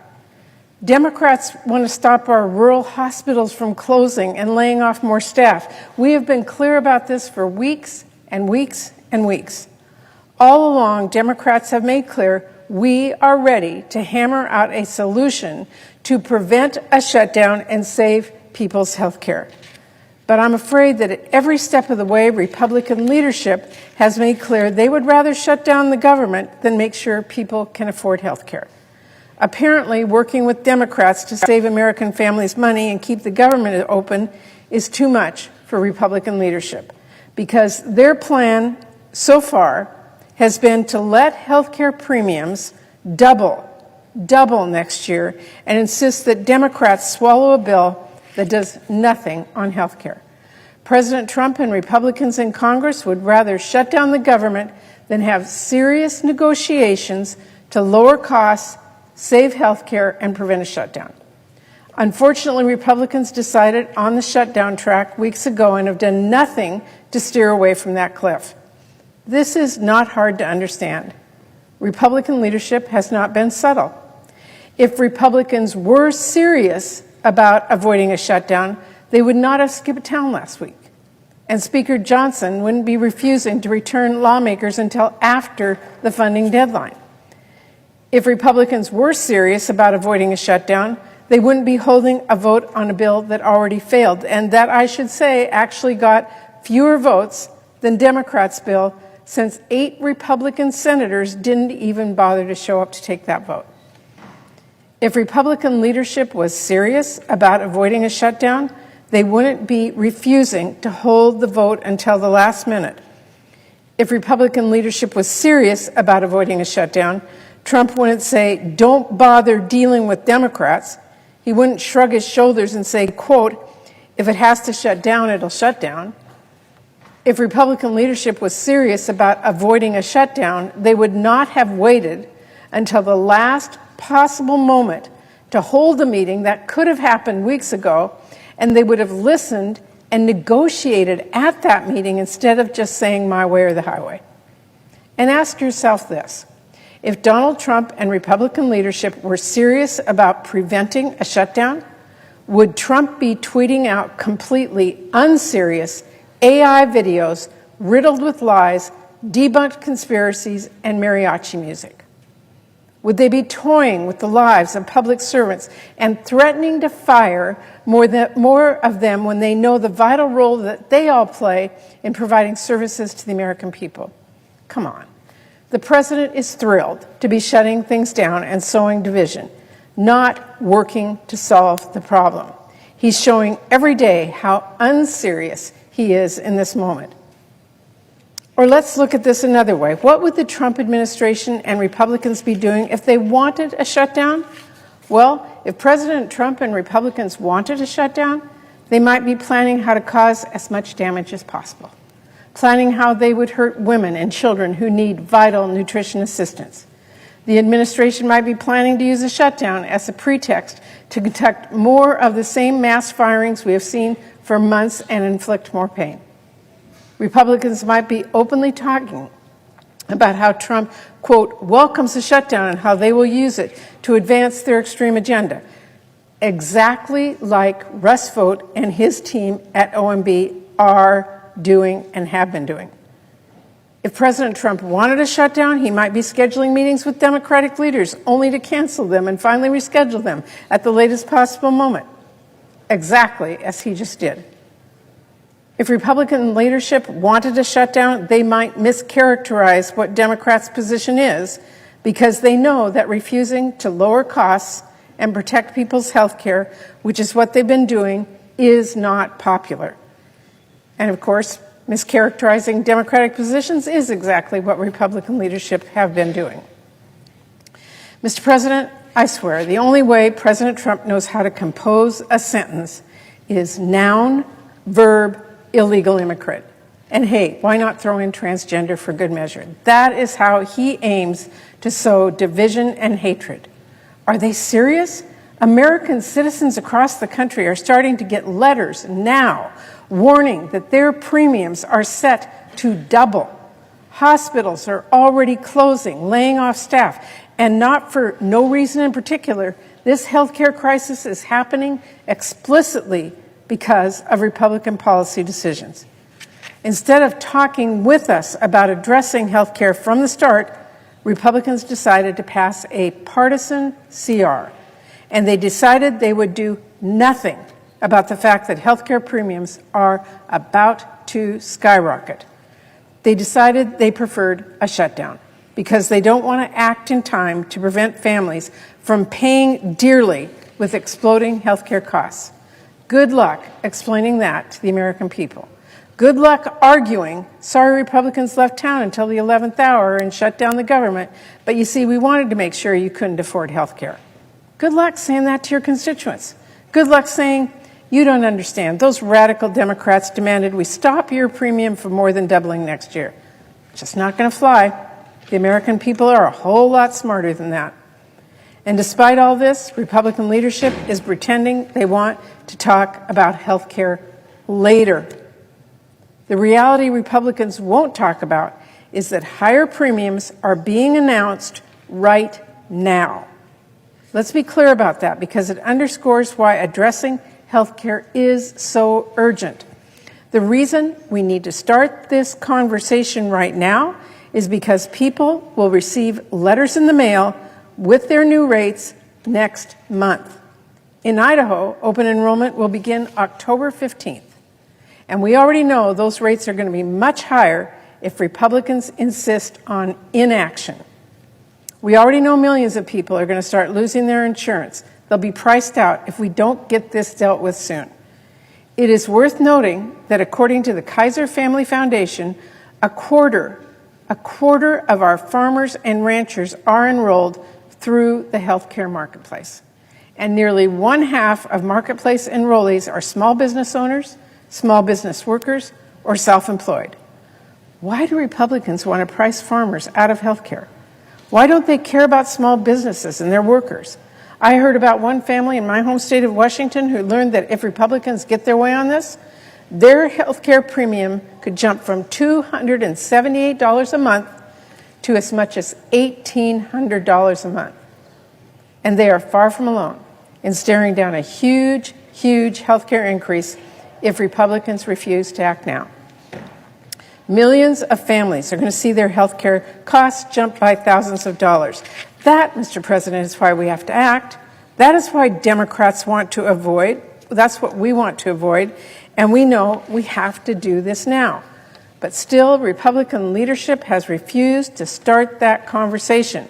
Democrats want to stop our rural hospitals from closing and laying off more staff. We have been clear about this for weeks and weeks and weeks. All along, Democrats have made clear we are ready to hammer out a solution to prevent a shutdown and save people's health care. But I'm afraid that at every step of the way, Republican leadership has made clear they would rather shut down the government than make sure people can afford health care. Apparently, working with Democrats to save American families money and keep the government open is too much for Republican leadership, because their plan so far has been to let health care premiums double next year and insist that Democrats swallow a bill that does nothing on health care. President Trump and Republicans in Congress would rather shut down the government than have serious negotiations to lower costs, save health care, and prevent a shutdown. Unfortunately, Republicans decided on the shutdown track weeks ago and have done nothing to steer away from that cliff. This is not hard to understand. Republican leadership has not been subtle. If Republicans were serious about avoiding a shutdown, they would not have skipped town last week. And Speaker Johnson wouldn't be refusing to return lawmakers until after the funding deadline. If Republicans were serious about avoiding a shutdown, they wouldn't be holding a vote on a bill that already failed, and that, I should say, actually got fewer votes than Democrats' bill, since 8 Republican senators didn't even bother to show up to take that vote. If Republican leadership was serious about avoiding a shutdown, they wouldn't be refusing to hold the vote until the last minute. If Republican leadership was serious about avoiding a shutdown, Trump wouldn't say, "Don't bother dealing with Democrats." He wouldn't shrug his shoulders and say, quote, "If it has to shut down, it'll shut down." If Republican leadership was serious about avoiding a shutdown, they would not have waited until the last possible moment to hold a meeting that could have happened weeks ago, and they would have listened and negotiated at that meeting instead of just saying my way or the highway. And ask yourself this: if Donald Trump and Republican leadership were serious about preventing a shutdown, would Trump be tweeting out completely unserious AI videos riddled with lies, debunked conspiracies, and mariachi music? Would they be toying with the lives of public servants and threatening to fire more of them when they know the vital role that they all play in providing services to the American people? Come on. The president is thrilled to be shutting things down and sowing division, not working to solve the problem. He's showing every day how unserious he is in this moment. Or let's look at this another way. What would the Trump administration and Republicans be doing if they wanted a shutdown? Well, if President Trump and Republicans wanted a shutdown, they might be planning how to cause as much damage as possible, planning how they would hurt women and children who need vital nutrition assistance. The administration might be planning to use a shutdown as a pretext to conduct more of the same mass firings we have seen for months and inflict more pain. Republicans might be openly talking about how Trump, quote, welcomes the shutdown and how they will use it to advance their extreme agenda, exactly like Russ Vought and his team at OMB are doing and have been doing. If President Trump wanted a shutdown, he might be scheduling meetings with Democratic leaders only to cancel them and finally reschedule them at the latest possible moment, exactly as he just did. If Republican leadership wanted a shutdown, they might mischaracterize what Democrats' position is, because they know that refusing to lower costs and protect people's health care, which is what they've been doing, is not popular. And of course, mischaracterizing Democratic positions is exactly what Republican leadership have been doing. Mr. President, I swear, the only way President Trump knows how to compose a sentence is noun, verb, illegal immigrant. And hey, why not throw in transgender for good measure? That is how he aims to sow division and hatred. Are they serious? American citizens across the country are starting to get letters now warning that their premiums are set to double. Hospitals are already closing, laying off staff, and not for no reason in particular. This healthcare crisis is happening explicitly because of Republican policy decisions. Instead of talking with us about addressing healthcare from the start, Republicans decided to pass a partisan CR, and they decided they would do nothing about the fact that healthcare premiums are about to skyrocket. They decided they preferred a shutdown because they don't want to act in time to prevent families from paying dearly with exploding healthcare costs. Good luck explaining that to the American people. Good luck arguing, sorry Republicans left town until the 11th hour and shut down the government, but you see, we wanted to make sure you couldn't afford health care. Good luck saying that to your constituents. Good luck saying, you don't understand. Those radical Democrats demanded we stop your premium for more than doubling next year. Just not going to fly. The American people are a whole lot smarter than that. And despite all this, Republican leadership is pretending they want to talk about health care later. The reality Republicans won't talk about is that higher premiums are being announced right now. Let's be clear about that because it underscores why addressing health care is so urgent. The reason we need to start this conversation right now is because people will receive letters in the mail with their new rates next month. In Idaho, open enrollment will begin October 15th. And we already know those rates are going to be much higher if Republicans insist on inaction. We already know millions of people are going to start losing their insurance. They'll be priced out if we don't get this dealt with soon. It is worth noting that according to the Kaiser Family Foundation, a quarter of our farmers and ranchers are enrolled through the healthcare marketplace. And nearly 1/2 of marketplace enrollees are small business owners, small business workers, or self-employed. Why do Republicans want to price farmers out of health care? Why don't they care about small businesses and their workers? I heard about one family in my home state of Washington who learned that if Republicans get their way on this, their health care premium could jump from $278 a month to as much as $1,800 a month. And they are far from alone in staring down a huge, huge health care increase if Republicans refuse to act now. Millions of families are going to see their health care costs jump by thousands of dollars. That, Mr. President, is why we have to act. That is why Democrats want to avoid. That's what we want to avoid. And we know we have to do this now. But still, Republican leadership has refused to start that conversation.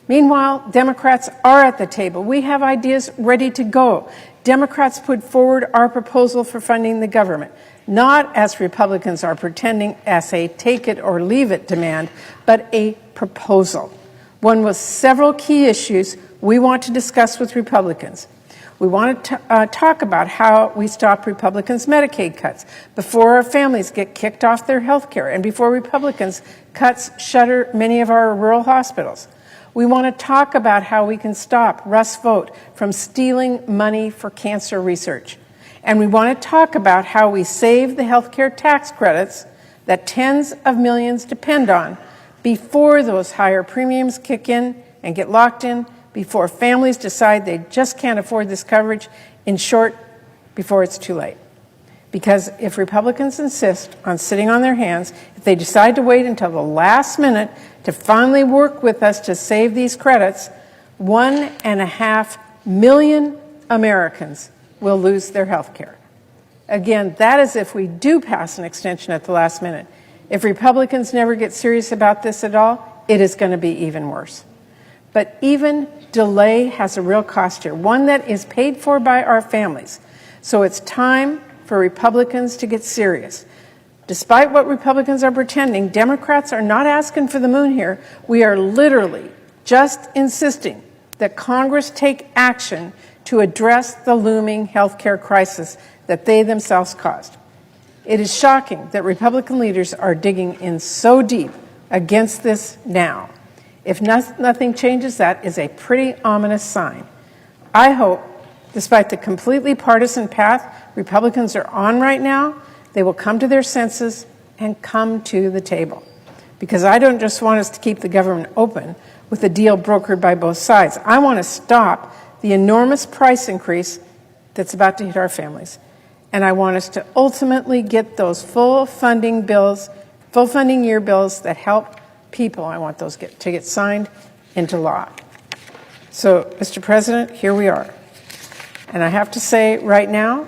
Meanwhile, Democrats are at the table. We have ideas ready to go. Democrats put forward our proposal for funding the government, not as Republicans are pretending as a take it or leave it demand, but a proposal. One with several key issues we want to discuss with Republicans. We want to talk about how we stop Republicans' Medicaid cuts before our families get kicked off their health care and before Republicans' cuts shutter many of our rural hospitals. We want to talk about how we can stop Russ Vought from stealing money for cancer research. And we want to talk about how we save the health care tax credits that tens of millions depend on before those higher premiums kick in and get locked in, before families decide they just can't afford this coverage, in short, before it's too late. Because if Republicans insist on sitting on their hands, if they decide to wait until the last minute to finally work with us to save these credits, 1.5 million Americans will lose their health care. Again, that is if we do pass an extension at the last minute. If Republicans never get serious about this at all, it is going to be even worse. But even delay has a real cost here, one that is paid for by our families. So it's time for Republicans to get serious. Despite what Republicans are pretending, Democrats are not asking for the moon here. We are literally just insisting that Congress take action to address the looming health care crisis that they themselves caused. It is shocking that Republican leaders are digging in so deep against this now. If nothing changes, that is a pretty ominous sign. I hope, despite the completely partisan path Republicans are on right now, they will come to their senses and come to the table. Because I don't just want us to keep the government open with a deal brokered by both sides. I want to stop the enormous price increase that's about to hit our families. And I want us to ultimately get those full funding year bills that help people. I want those to get signed into law. So, Mr. President, here we are. And I have to say right now,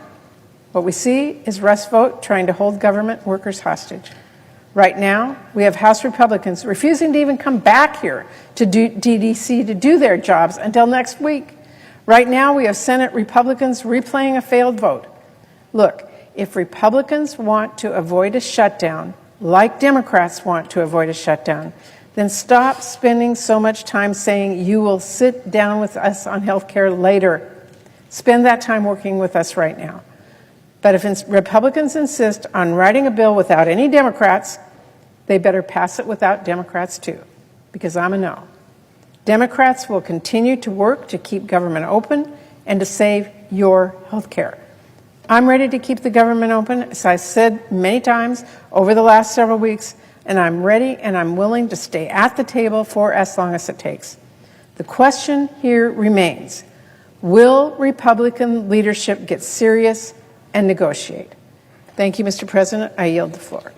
what we see is Russ Vought trying to hold government workers hostage. Right now, we have House Republicans refusing to even come back here to DDC to do their jobs until next week. Right now, we have Senate Republicans replaying a failed vote. Look, if Republicans want to avoid a shutdown, like Democrats want to avoid a shutdown, then stop spending so much time saying you will sit down with us on health care later. Spend that time working with us right now. But if Republicans insist on writing a bill without any Democrats, they better pass it without Democrats too, because I'm a no. Democrats will continue to work to keep government open and to save your health care. I'm ready to keep the government open, as I said many times over the last several weeks, and I'm ready and I'm willing to stay at the table for as long as it takes. The question here remains, will Republican leadership get serious and negotiate? Thank you, Mr. President. I yield the floor.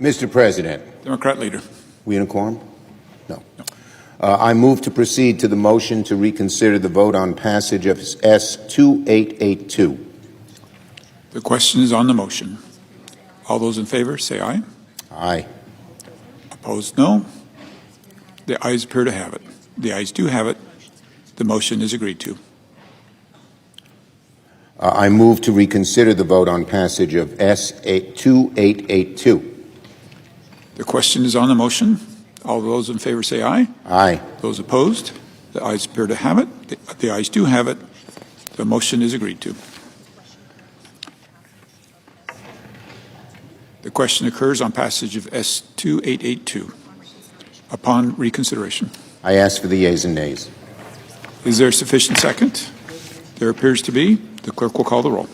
Mr. President. Democrat leader. We in a quorum? No. I move to proceed to the motion to reconsider the vote on passage of S2882. The question is on the motion. All those in favor say aye. Aye. Opposed, no. The ayes appear to have it. The ayes do have it. The motion is agreed to. I move to reconsider the vote on passage of S2882. The question is on the motion. All those in favor say aye. Aye. Those opposed? The ayes appear to have it. The ayes do have it. The motion is agreed to. The question occurs on passage of S2882. Upon reconsideration. I ask for the yeas and nays. Is there sufficient second? There appears to be. The clerk will call the roll.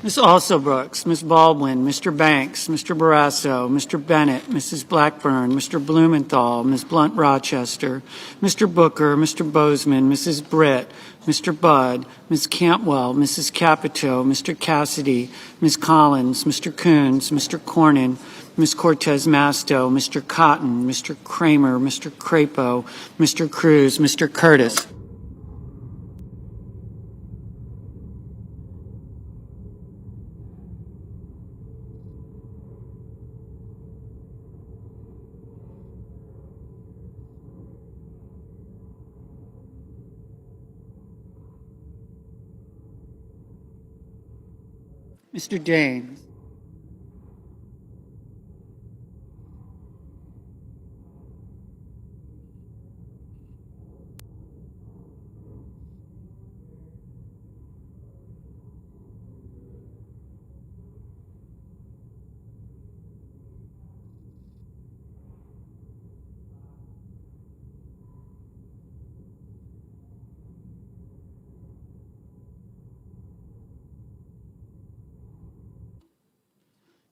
Ms. Alsobrooks, Ms. Baldwin, Mr. Banks, Mr. Barrasso, Mr. Bennett, Mrs. Blackburn, Mr. Blumenthal, Ms. Blunt Rochester, Mr. Booker, Mr. Bozeman, Mrs. Britt, Mr. Budd, Ms. Cantwell, Mrs. Capito, Mr. Cassidy, Ms. Collins, Mr. Coons, Mr. Cornyn, Ms. Cortez Masto, Mr. Cotton, Mr. Kramer, Mr. Crapo, Mr. Cruz, Mr. Curtis. Mr. Daines.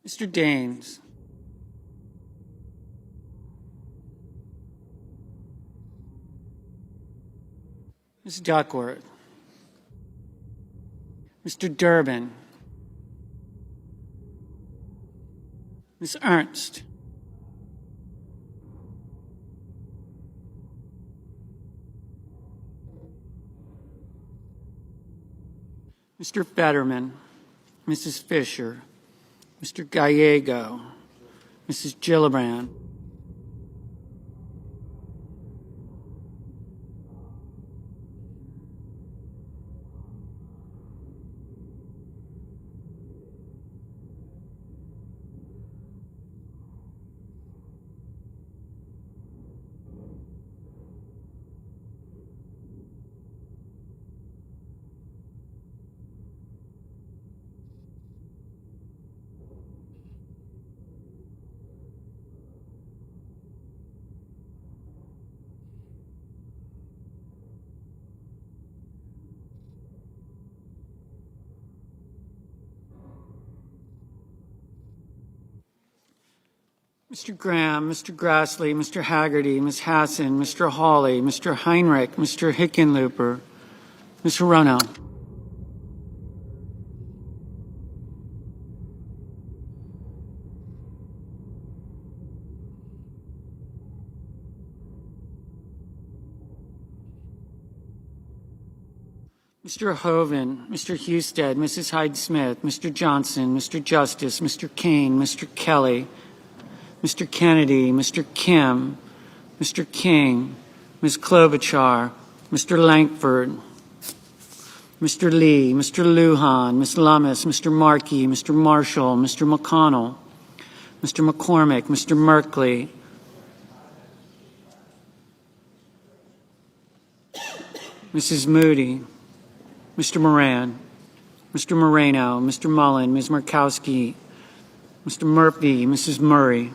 Mr. Daines. Ms. Duckworth. Mr. Durbin. Ms. Ernst. Mr. Fetterman. Mrs. Fisher. Mr. Gallego, Mrs. Gillibrand, Mr. Graham, Mr. Grassley, Mr. Haggerty, Ms. Hassan, Mr. Hawley, Mr. Heinrich, Mr. Hickenlooper, Ms. Hirono. Mr. Hoven, Mr. Husted, Mrs. Hyde-Smith, Mr. Johnson, Mr. Justice, Mr. Kane, Mr. Kelly, Mr. Kennedy, Mr. Kim, Mr. King, Ms. Klobuchar, Mr. Lankford, Mr. Lee, Mr. Lujan, Ms. Lummis, Mr. Markey, Mr. Marshall, Mr. McConnell, Mr. McCormick, Mr. Merkley, Mrs. Moody, Mr. Moran, Mr. Moreno, Mr. Mullen, Ms. Murkowski, Mr. Murphy, Mrs. Murray,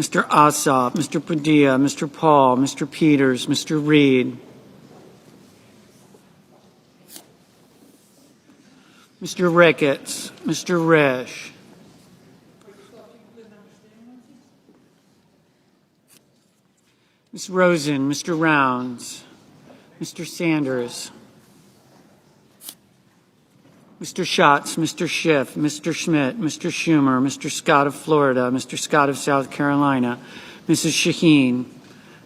Mr. Ossoff, Mr. Padilla, Mr. Paul, Mr. Peters, Mr. Reed, Mr. Ricketts, Mr. Risch, Ms. Rosen, Mr. Rounds, Mr. Sanders, Mr. Schatz, Mr. Schiff, Mr. Schmidt, Mr. Schumer, Mr. Scott of Florida, Mr. Scott of South Carolina, Mrs. Shaheen,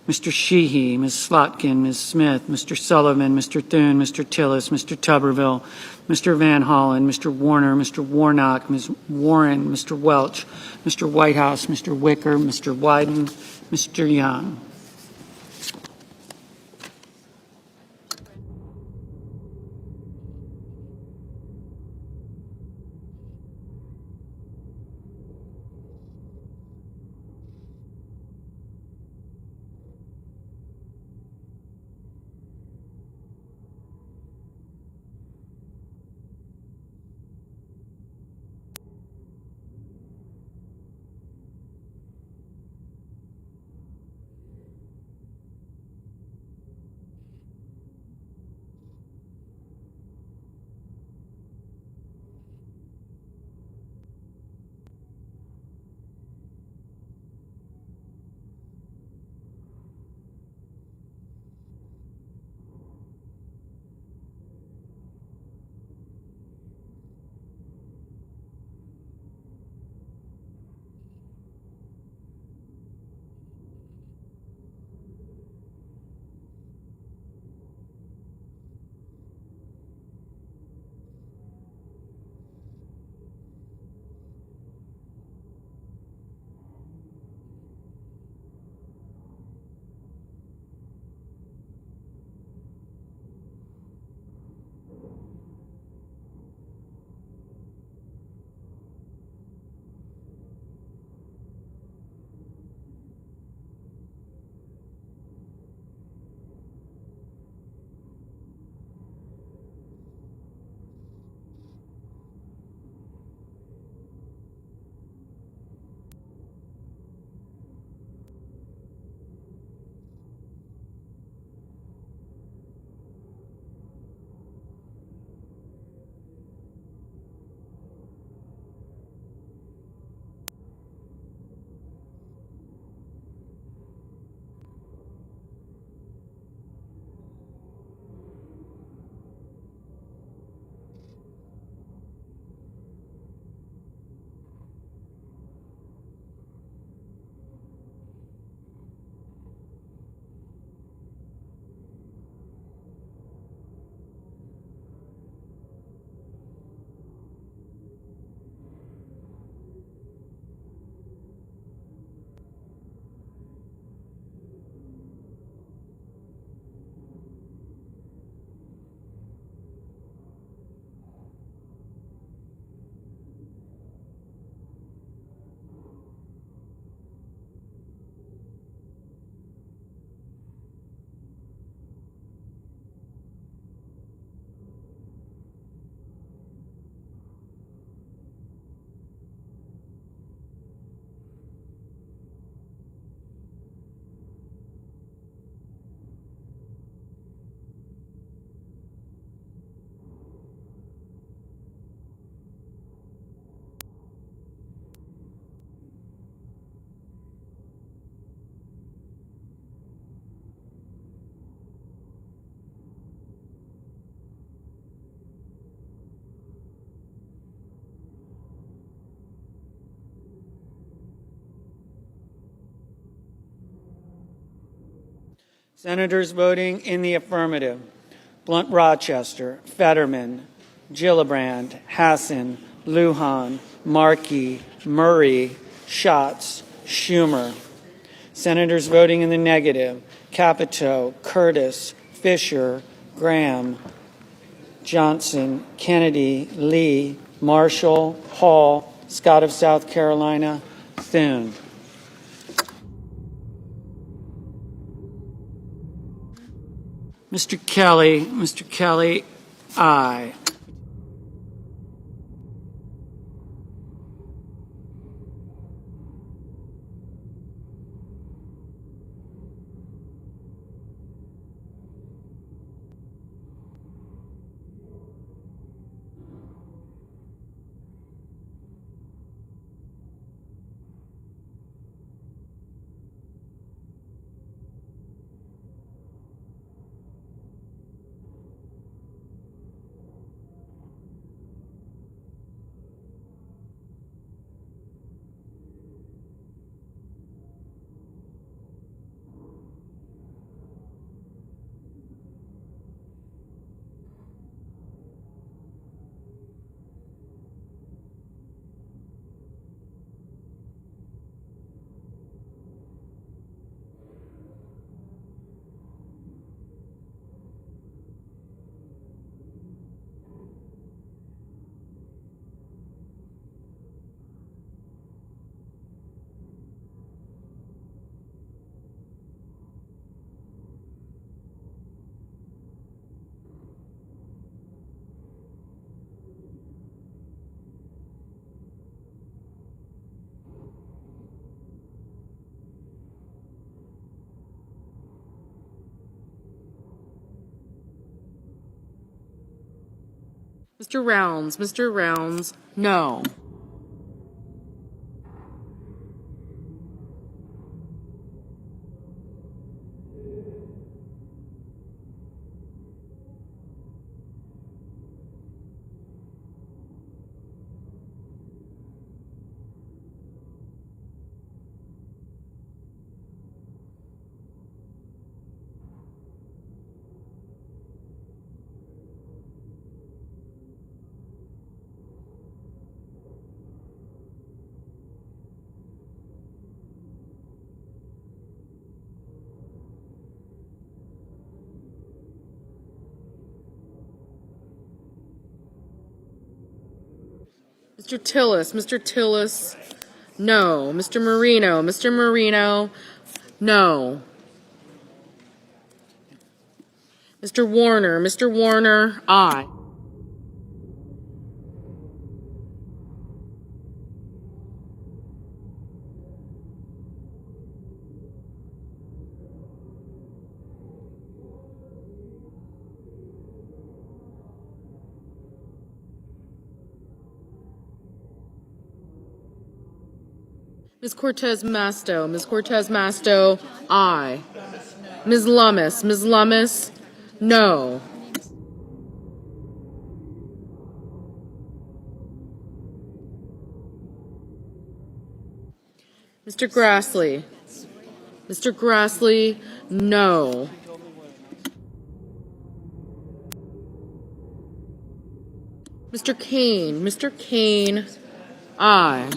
Mr. Sheehy, Ms. Slotkin, Ms. Smith, Mr. Sullivan, Mr. Thune, Mr. Tillis, Mr. Tuberville, Mr. Van Hollen, Mr. Warner, Mr. Warnock, Ms. Warren, Mr. Welch, Mr. Whitehouse, Mr. Wicker, Mr. Wyden, Mr. Young. Senators voting in the affirmative: Blunt Rochester, Fetterman, Gillibrand, Hassan, Lujan, Markey, Murray, Schatz, Schumer. Senators voting in the negative: Capito, Curtis, Fisher, Graham, Johnson, Kennedy, Lee, Marshall, Hall, Scott of South Carolina, Thune. Mr. Kelly, aye. Mr. Rounds, no. Mr. Tillis, no. Mr. Marino, no. Mr. Warner, aye. Ms. Cortez Masto, aye. Ms. Lummis, no. Mr. Grassley, no. Mr. Kane, aye.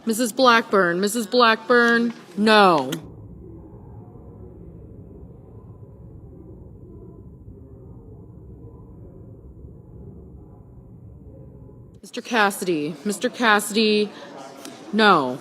Mrs. Blackburn, no. Mr. Cassidy, no.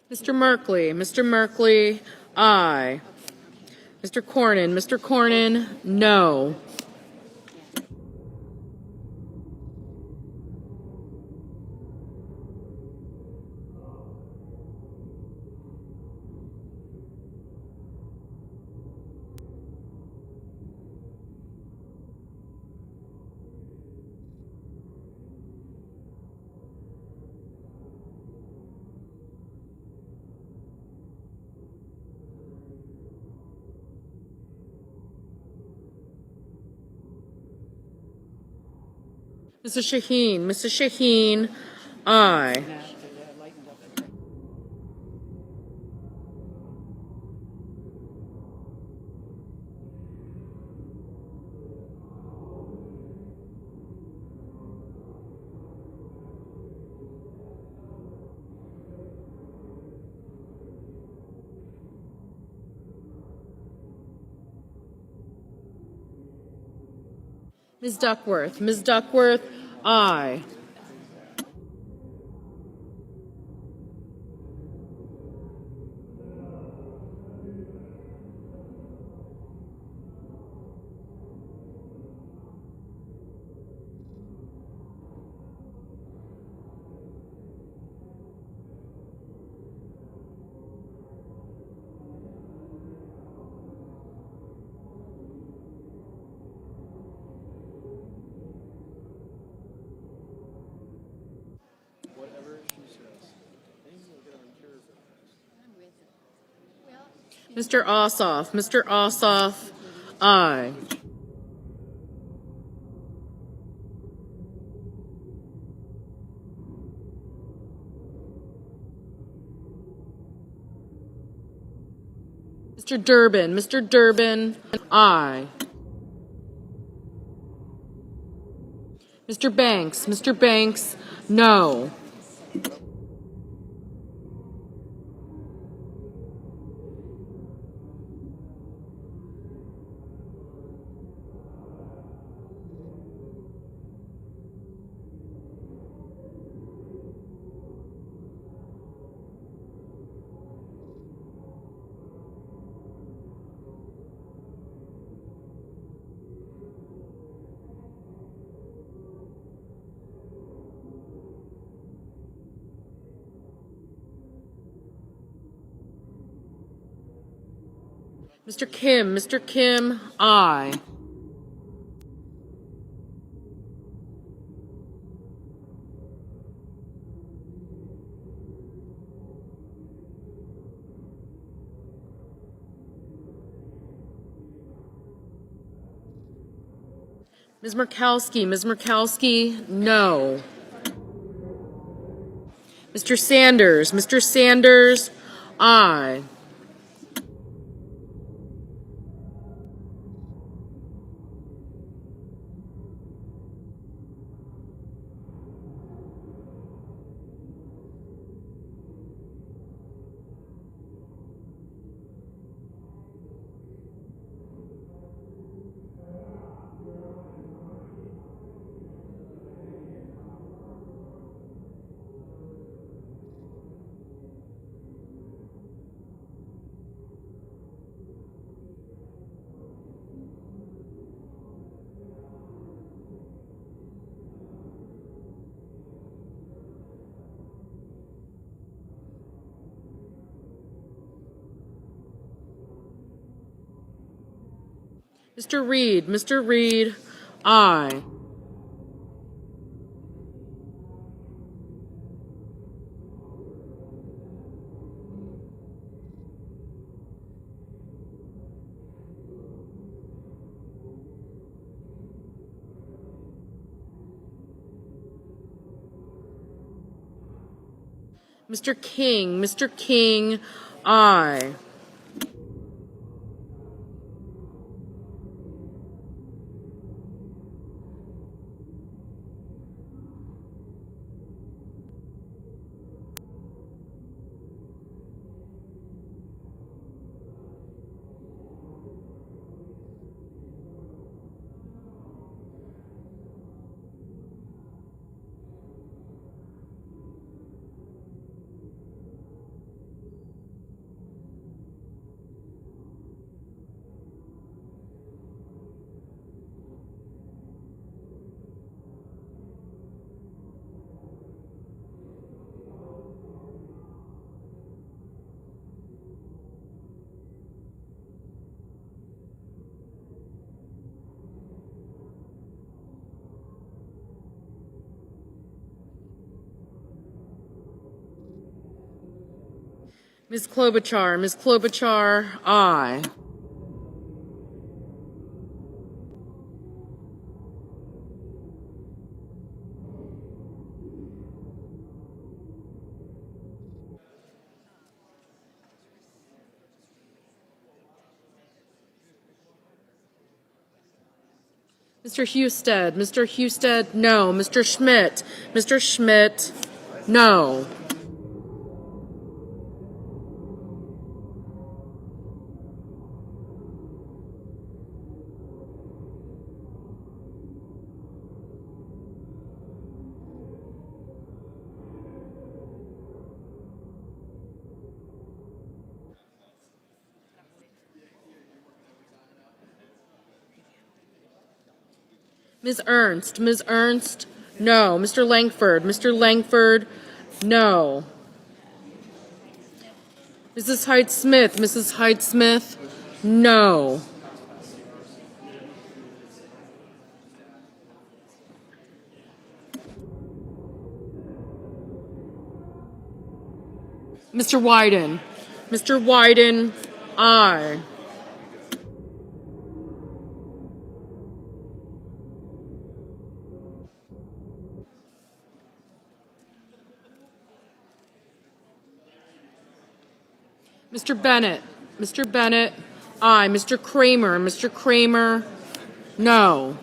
Mr. Merkley, aye. Mr. Cornyn, no. Mrs. Shaheen, aye. Ms. Duckworth, aye. Mr. Ossoff. Mr. Ossoff, aye. Mr. Durbin. Mr. Durbin, aye. Mr. Banks. Mr. Banks, no. Mr. Kim, aye. Ms. Murkowski, no. Mr. Sanders, aye. Mr. Reed, aye. Mr. King, aye. Ms. Klobuchar, aye. Mr. Husted, no. Mr. Schmidt, no. Ms. Ernst, no. Mr. Langford, no. Mrs. Hyde-Smith, no. Mr. Wyden, Aye. Mr. Bennett. Mr. Bennett. Aye. Mr. Kramer. Mr. Kramer. No.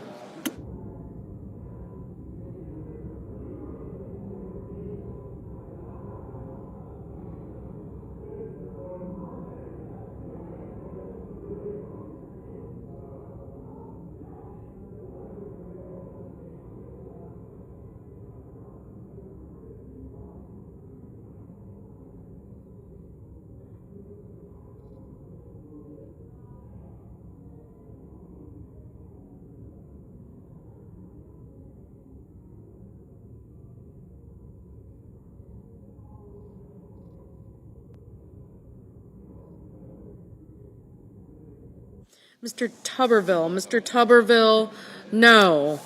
Mr. Tuberville. Mr. Tuberville. No.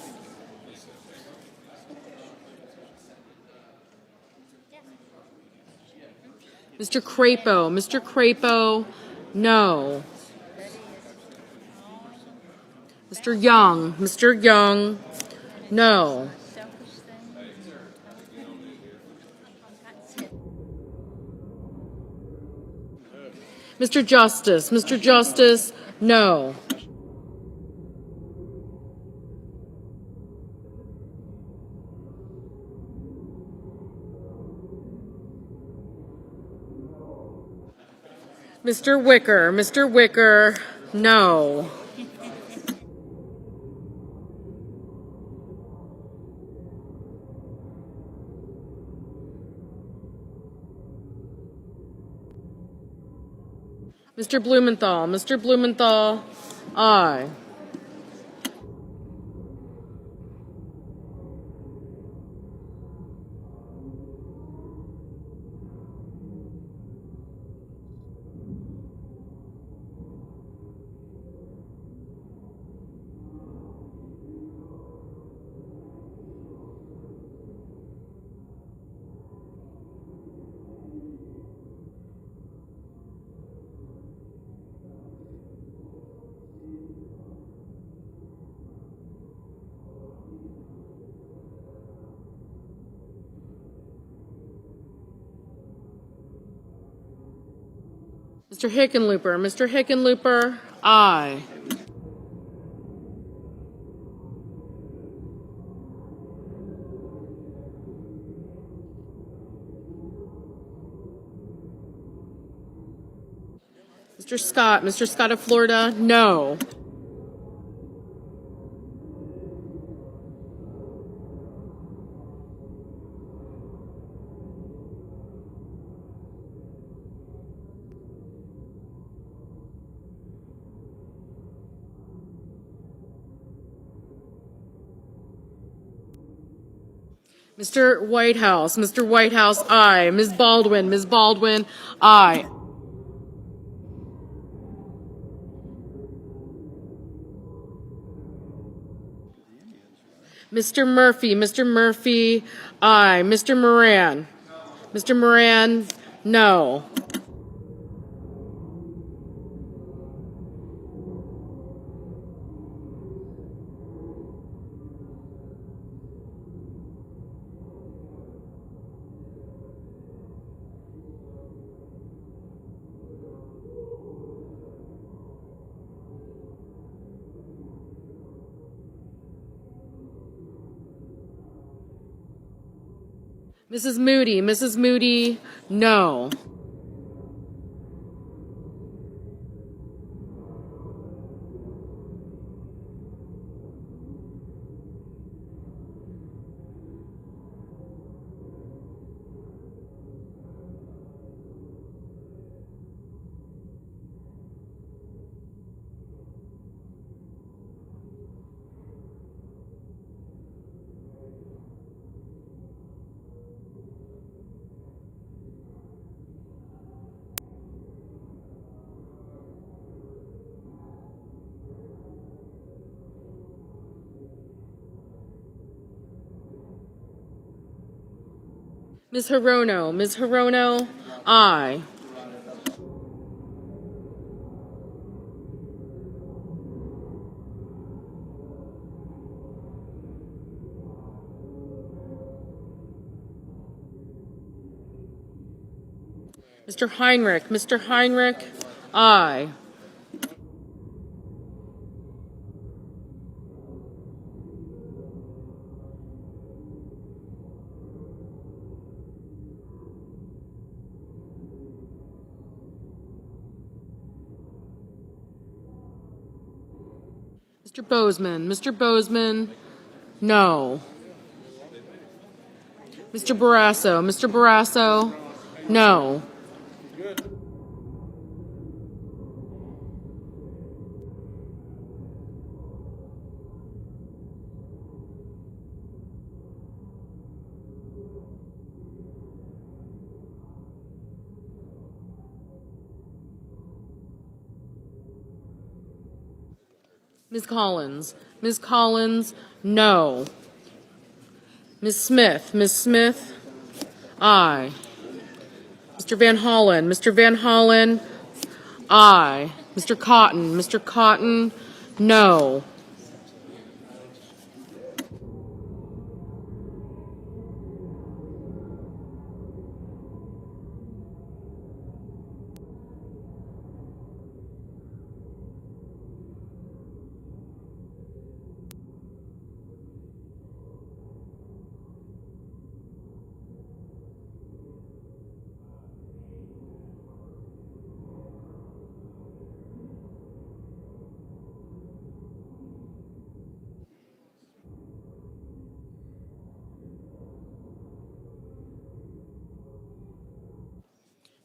Mr. Crapo. Mr. Crapo. No. Mr. Young. Mr. Young. No. Mr. Justice. Mr. Justice. No. Mr. Wicker. Mr. Wicker. No. Mr. Blumenthal. Mr. Blumenthal. Aye. Mr. Hickenlooper. Mr. Hickenlooper. Aye. Mr. Scott. Mr. Scott of Florida. No. Mr. Whitehouse. Mr. Whitehouse. Aye. Ms. Baldwin. Ms. Baldwin. Aye. Mr. Murphy. Mr. Murphy. Aye. Mr. Moran. Mr. Moran. No. Mrs. Moody. Mrs. Moody. No. Ms. Hirono. Ms. Hirono. Aye. Mr. Heinrich. Mr. Heinrich, aye. Mr. Bozeman. Mr. Bozeman, no. Mr. Barrasso. Mr. Barrasso, no. Ms. Collins. Ms. Collins, no. Ms. Smith. Ms. Smith, aye. Mr. Van Hollen. Mr. Van Hollen, aye. Mr. Cotton. Mr. Cotton, no.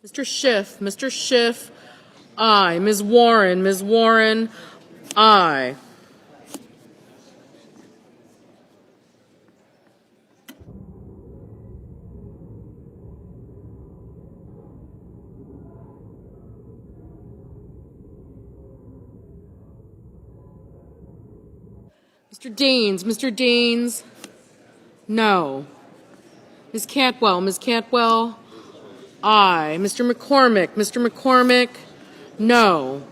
Mr. Schiff. Mr. Schiff, aye. Ms. Warren. Ms. Warren, aye. Mr. Deans. Mr. Deans, no. Ms. Cantwell. Ms. Cantwell, aye. Mr. McCormick. Mr. McCormick, no.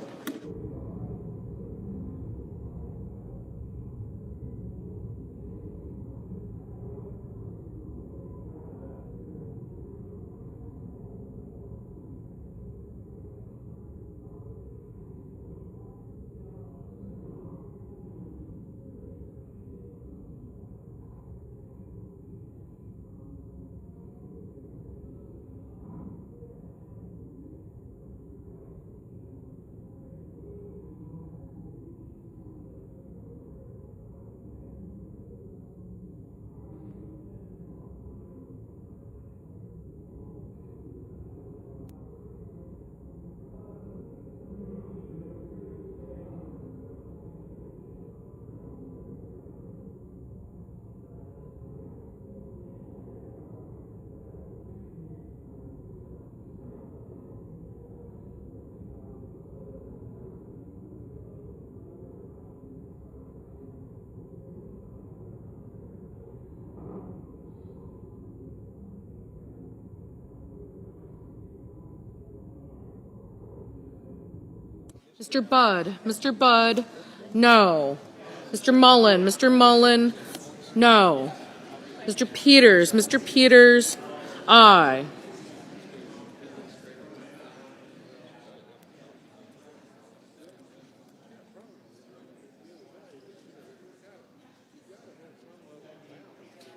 Mr. Budd. Mr. Budd, no. Mr. Mullen. Mr. Mullen, no. Mr. Peters. Mr. Peters, aye.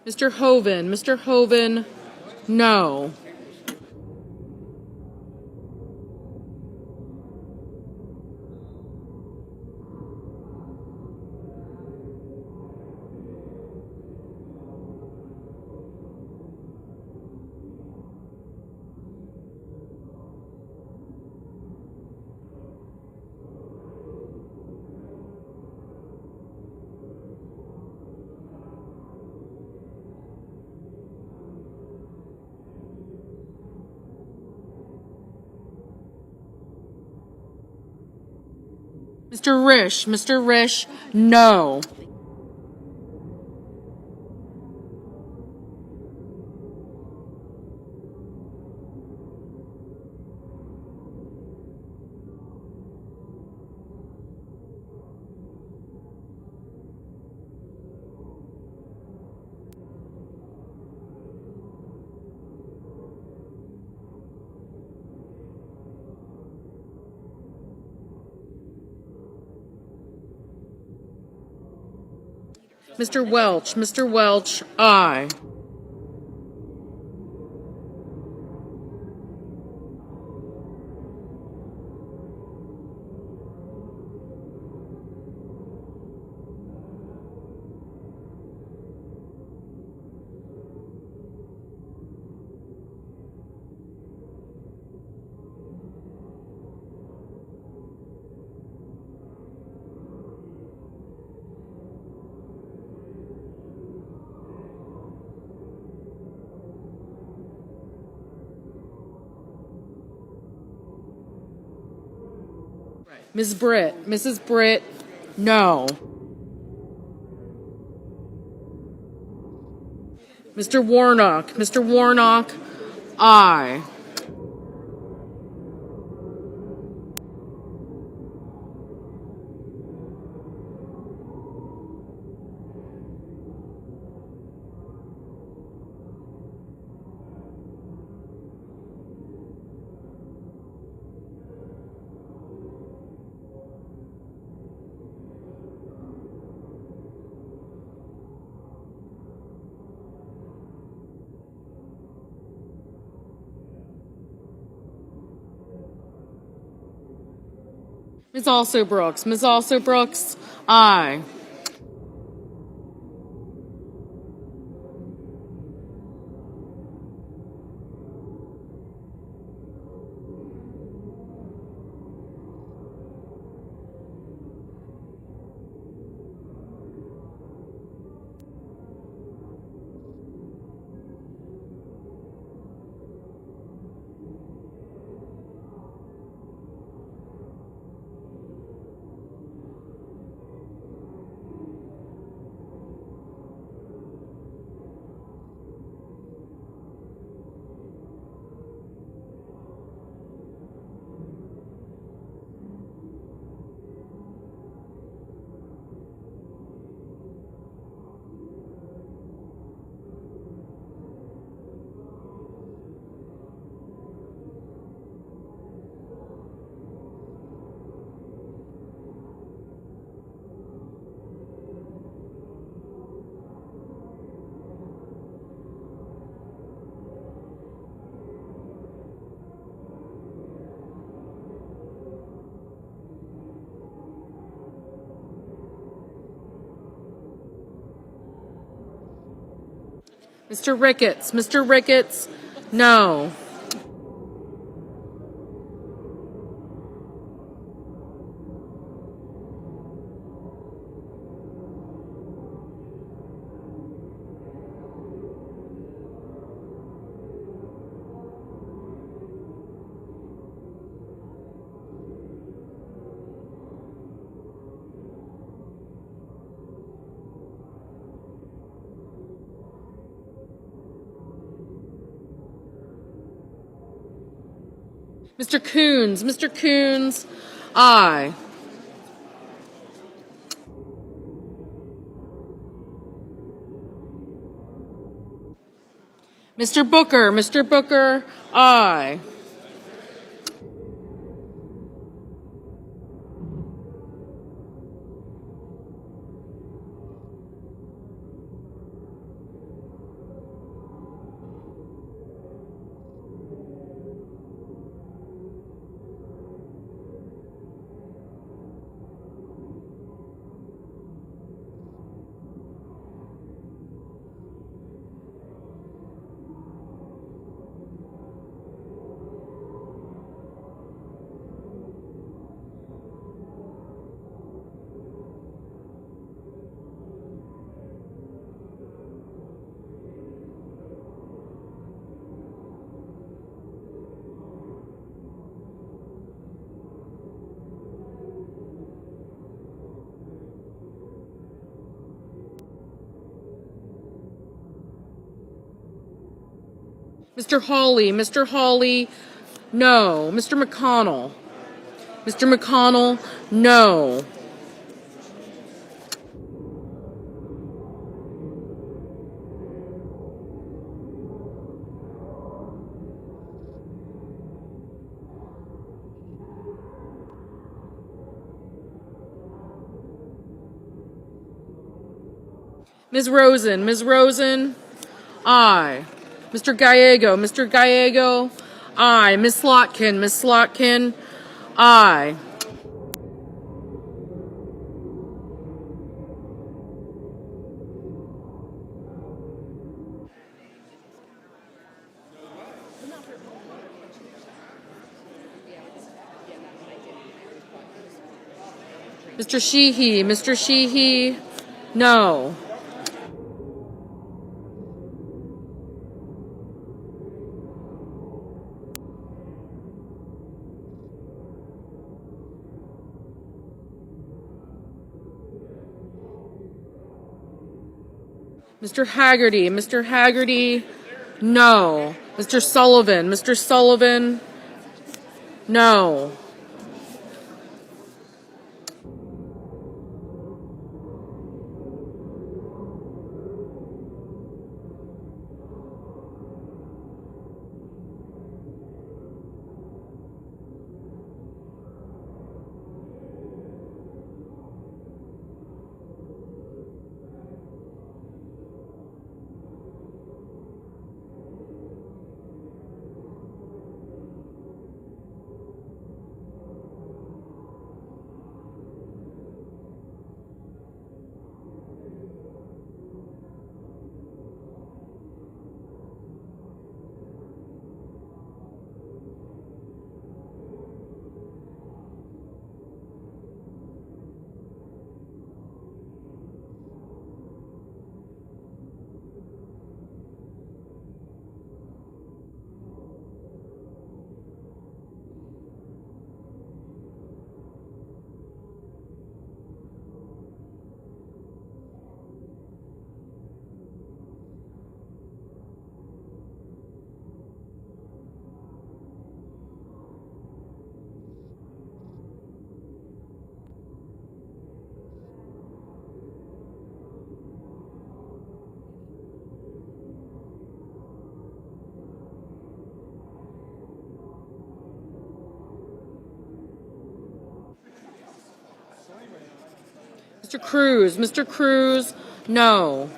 Mr. Hoven. Mr. Hoven, no. Mr. Risch. Mr. Risch, no. Mr. Welch. Mr. Welch, aye. Ms. Britt. Mrs. Britt, no. Mr. Warnock. Mr. Warnock, aye. Ms. Also Brooks. Ms. Also Brooks, aye. Mr. Ricketts. Mr. Ricketts, no. Mr. Coons. Mr. Coons, aye. Mr. Booker. Mr. Booker, aye. Mr. Hawley. Mr. Hawley, no. Mr. McConnell. Mr. McConnell, no. Ms. Rosen, Ms. Rosen, aye. Mr. Gallego, Mr. Gallego, aye. Ms. Slotkin, Ms. Slotkin, aye. Mr. Sheehy, Mr. Sheehy, no. Mr. Haggerty, Mr. Haggerty, no. Mr. Sullivan, Mr. Sullivan, no. Mr. Cruz, no.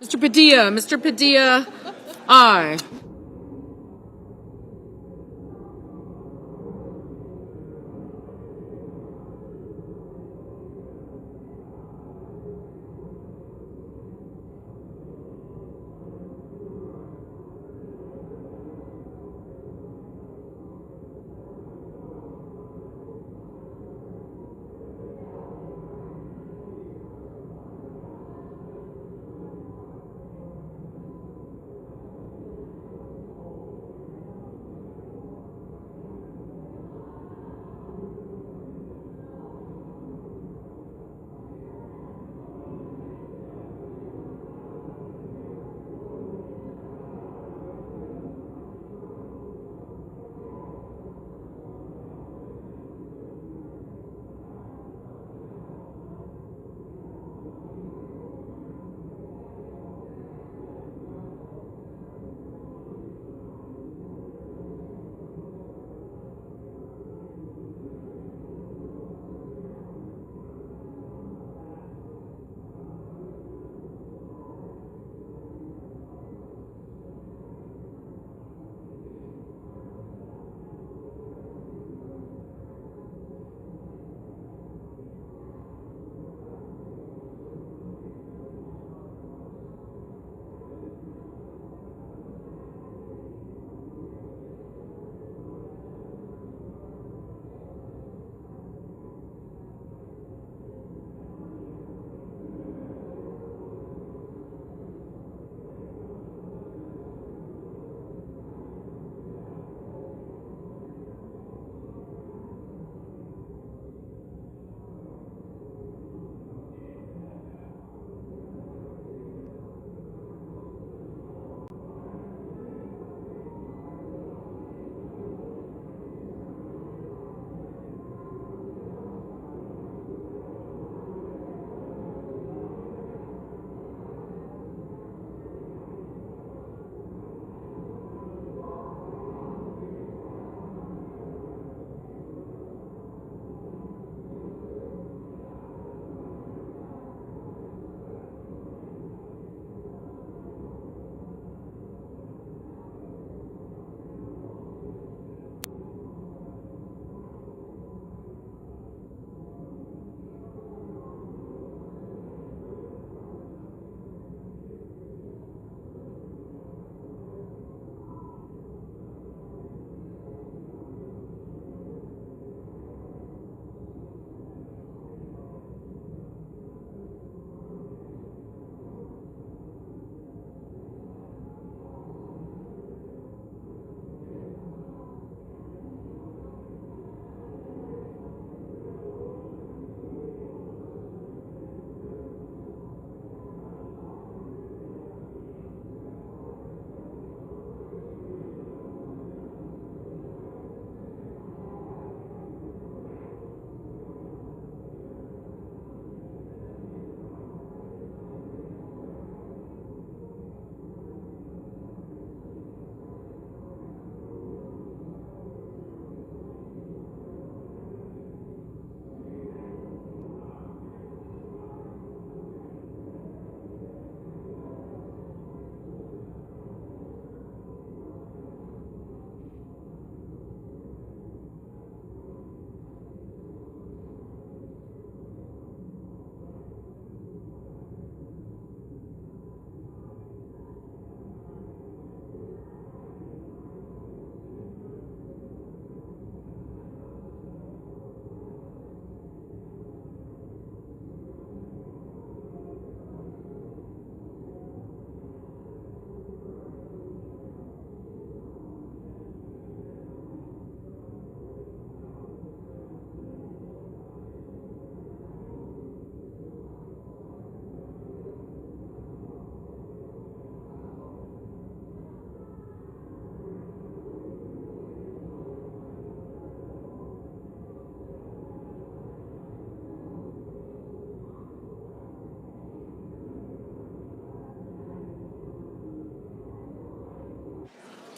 Mr. Padilla. Mr. Padilla, aye.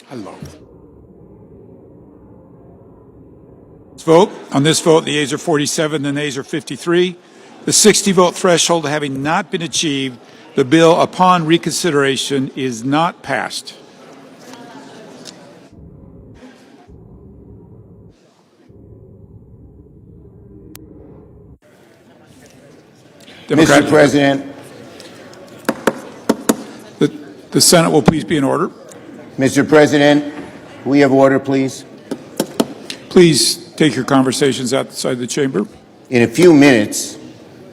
I love it. Let's vote. On this vote, the ayes are 47, the nays are 53. The 60-vote threshold having not been achieved, The bill upon reconsideration is not passed. Mr. President. The Senate will please be in order. Mr. President, we have order, please. Please take your conversations outside the chamber. In a few minutes,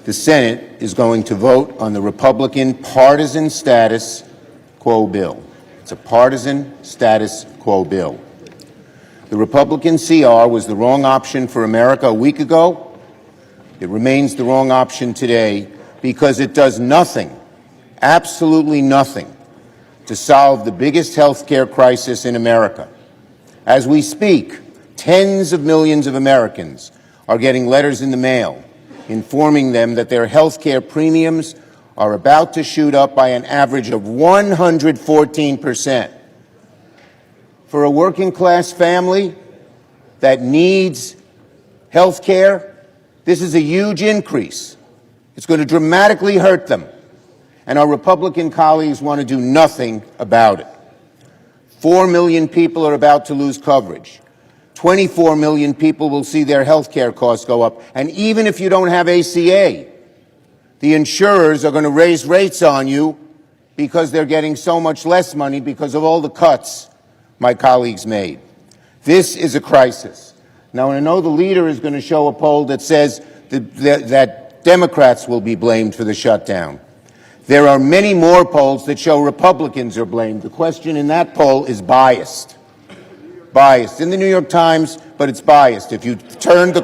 the Senate is going to vote on the Republican partisan status quo bill. It's a partisan status quo bill. The Republican CR was the wrong option for America a week ago. It remains the wrong option today because it does nothing, absolutely nothing, to solve the biggest health care crisis in America. As we speak, tens of millions of Americans are getting letters in the mail informing them that their health care premiums are about to shoot up by an average of 114%. For a working class family that needs health care, this is a huge increase. It's going to dramatically hurt them. And our Republican colleagues want to do nothing about it. 4 million people are about to lose coverage. 24 million people will see their health care costs go up. And even if you don't have ACA, the insurers are going to raise rates on you because they're getting so much less money because of all the cuts my colleagues made. This is a crisis. Now, I know the leader is going to show a poll that says that Democrats will be blamed for the shutdown. There are many more polls that show Republicans are blamed. The question in that poll is biased. Biased. In the New York Times, but it's biased. If you turn the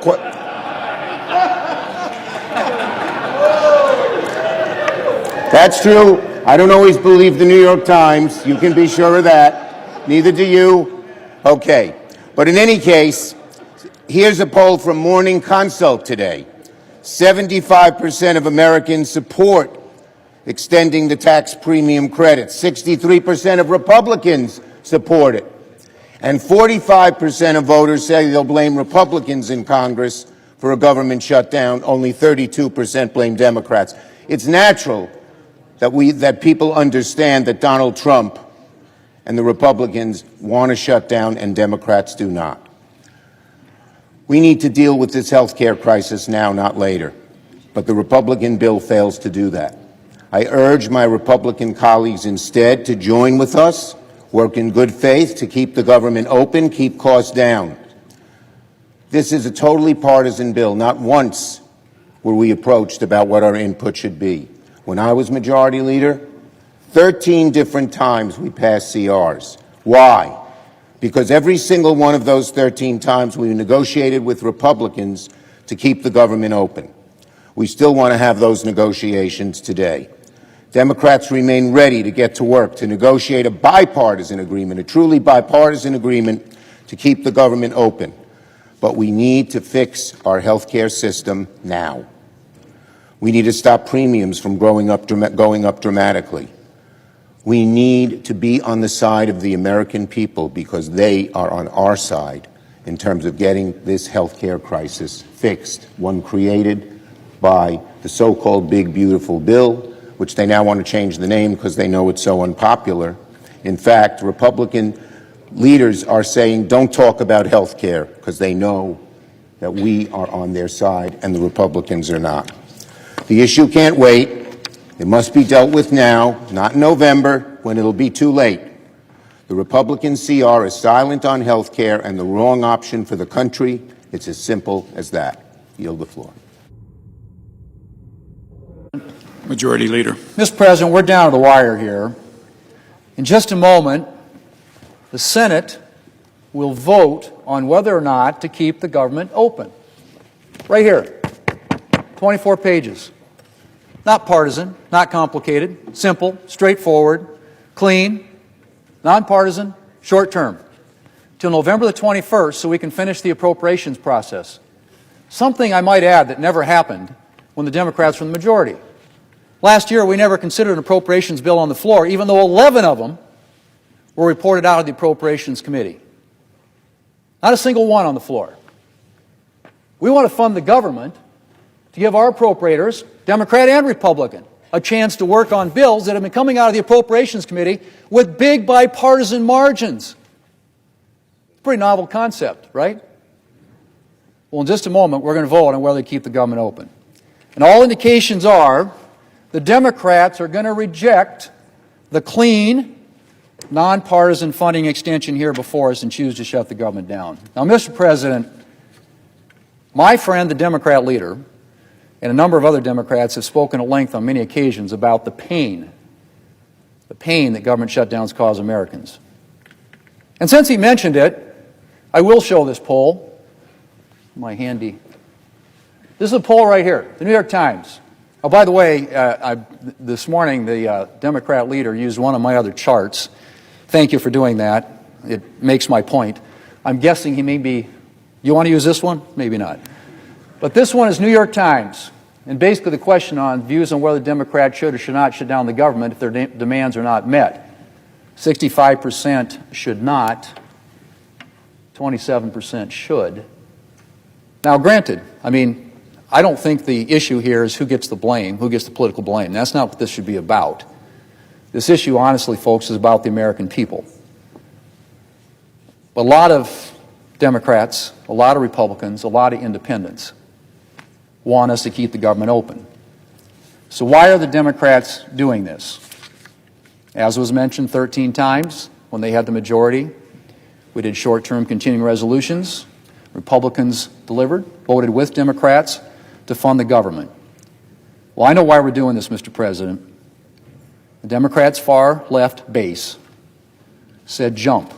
That's true. I don't always believe the New York Times. You can be sure of that. Neither do you. Okay. But in any case, here's a poll from Morning Consult today. 75% of Americans support extending the tax premium credit. 63% of Republicans support it. And 45% of voters say they'll blame Republicans in Congress for a government shutdown. Only 32% blame Democrats. It's natural that people understand that Donald Trump and the Republicans want to shut down and Democrats do not. We need to deal with this health care crisis now, not later. But the Republican bill fails to do that. I urge my Republican colleagues instead to join with us, work in good faith to keep the government open, keep costs down. This is a totally partisan bill. Not once were we approached about what our input should be. When I was Majority Leader, 13 different times we passed CRs. Why? Because every single one of those 13 times we negotiated with Republicans to keep the government open. We still want to have those negotiations today. Democrats remain ready to get to work to negotiate a bipartisan agreement, a truly bipartisan agreement to keep the government open. But we need to fix our health care system now. We need to stop premiums from going up dramatically. We need to be on the side of the American people because they are on our side in terms of getting this health care crisis fixed, one created by the so-called big, beautiful bill, which they now want to change the name because they know it's so unpopular. In fact, Republican leaders are saying don't talk about health care because they know that we are on their side and the Republicans are not. The issue can't wait. It must be dealt with now, not in November when it'll be too late. The Republican CR is silent on health care and the wrong option for the country. It's as simple as that. Yield the floor. Majority Leader. Mr. President, we're down to the wire here. In just a moment, the Senate will vote on whether or not to keep the government open. Right here, 24 pages. Not partisan, not complicated, simple, straightforward, clean, nonpartisan, short term, till November the 21st so we can finish the appropriations process. Something I might add that never happened when the Democrats were in the majority. Last year, we never considered an appropriations bill on the floor, even though 11 of them were reported out of the Appropriations Committee. Not a single one on the floor. We want to fund the government to give our appropriators, Democrat and Republican, a chance to work on bills that have been coming out of the Appropriations Committee with big bipartisan margins. Pretty novel concept, right? Well, in just a moment, we're going to vote on whether to keep the government open. And all indications are the Democrats are going to reject the clean, nonpartisan funding extension here before us and choose to shut the government down. Now, Mr. President, my friend, the Democrat leader, and a number of other Democrats have spoken at length on many occasions about the pain that government shutdowns cause Americans. And since he mentioned it, I will show this poll. My handy. This is a poll right here, the New York Times. Oh, by the way, this morning the Democrat leader used one of my other charts. Thank you for doing that. It makes my point. I'm guessing he may be, you want to use this one? Maybe not. But this one is New York Times. And basically the question on views on whether Democrats should or should not shut down the government if their demands are not met. 65% should not. 27% should. Now, granted, I don't think the issue here is who gets the blame, who gets the political blame. That's not what this should be about. This issue, honestly, folks, is about the American people. But a lot of Democrats, a lot of Republicans, a lot of independents want us to keep the government open. So why are the Democrats doing this? As was mentioned 13 times when they had the majority, we did short-term continuing resolutions. Republicans delivered, voted with Democrats to fund the government. Well, I know why we're doing this, Mr. President. The Democrats' far left base said jump.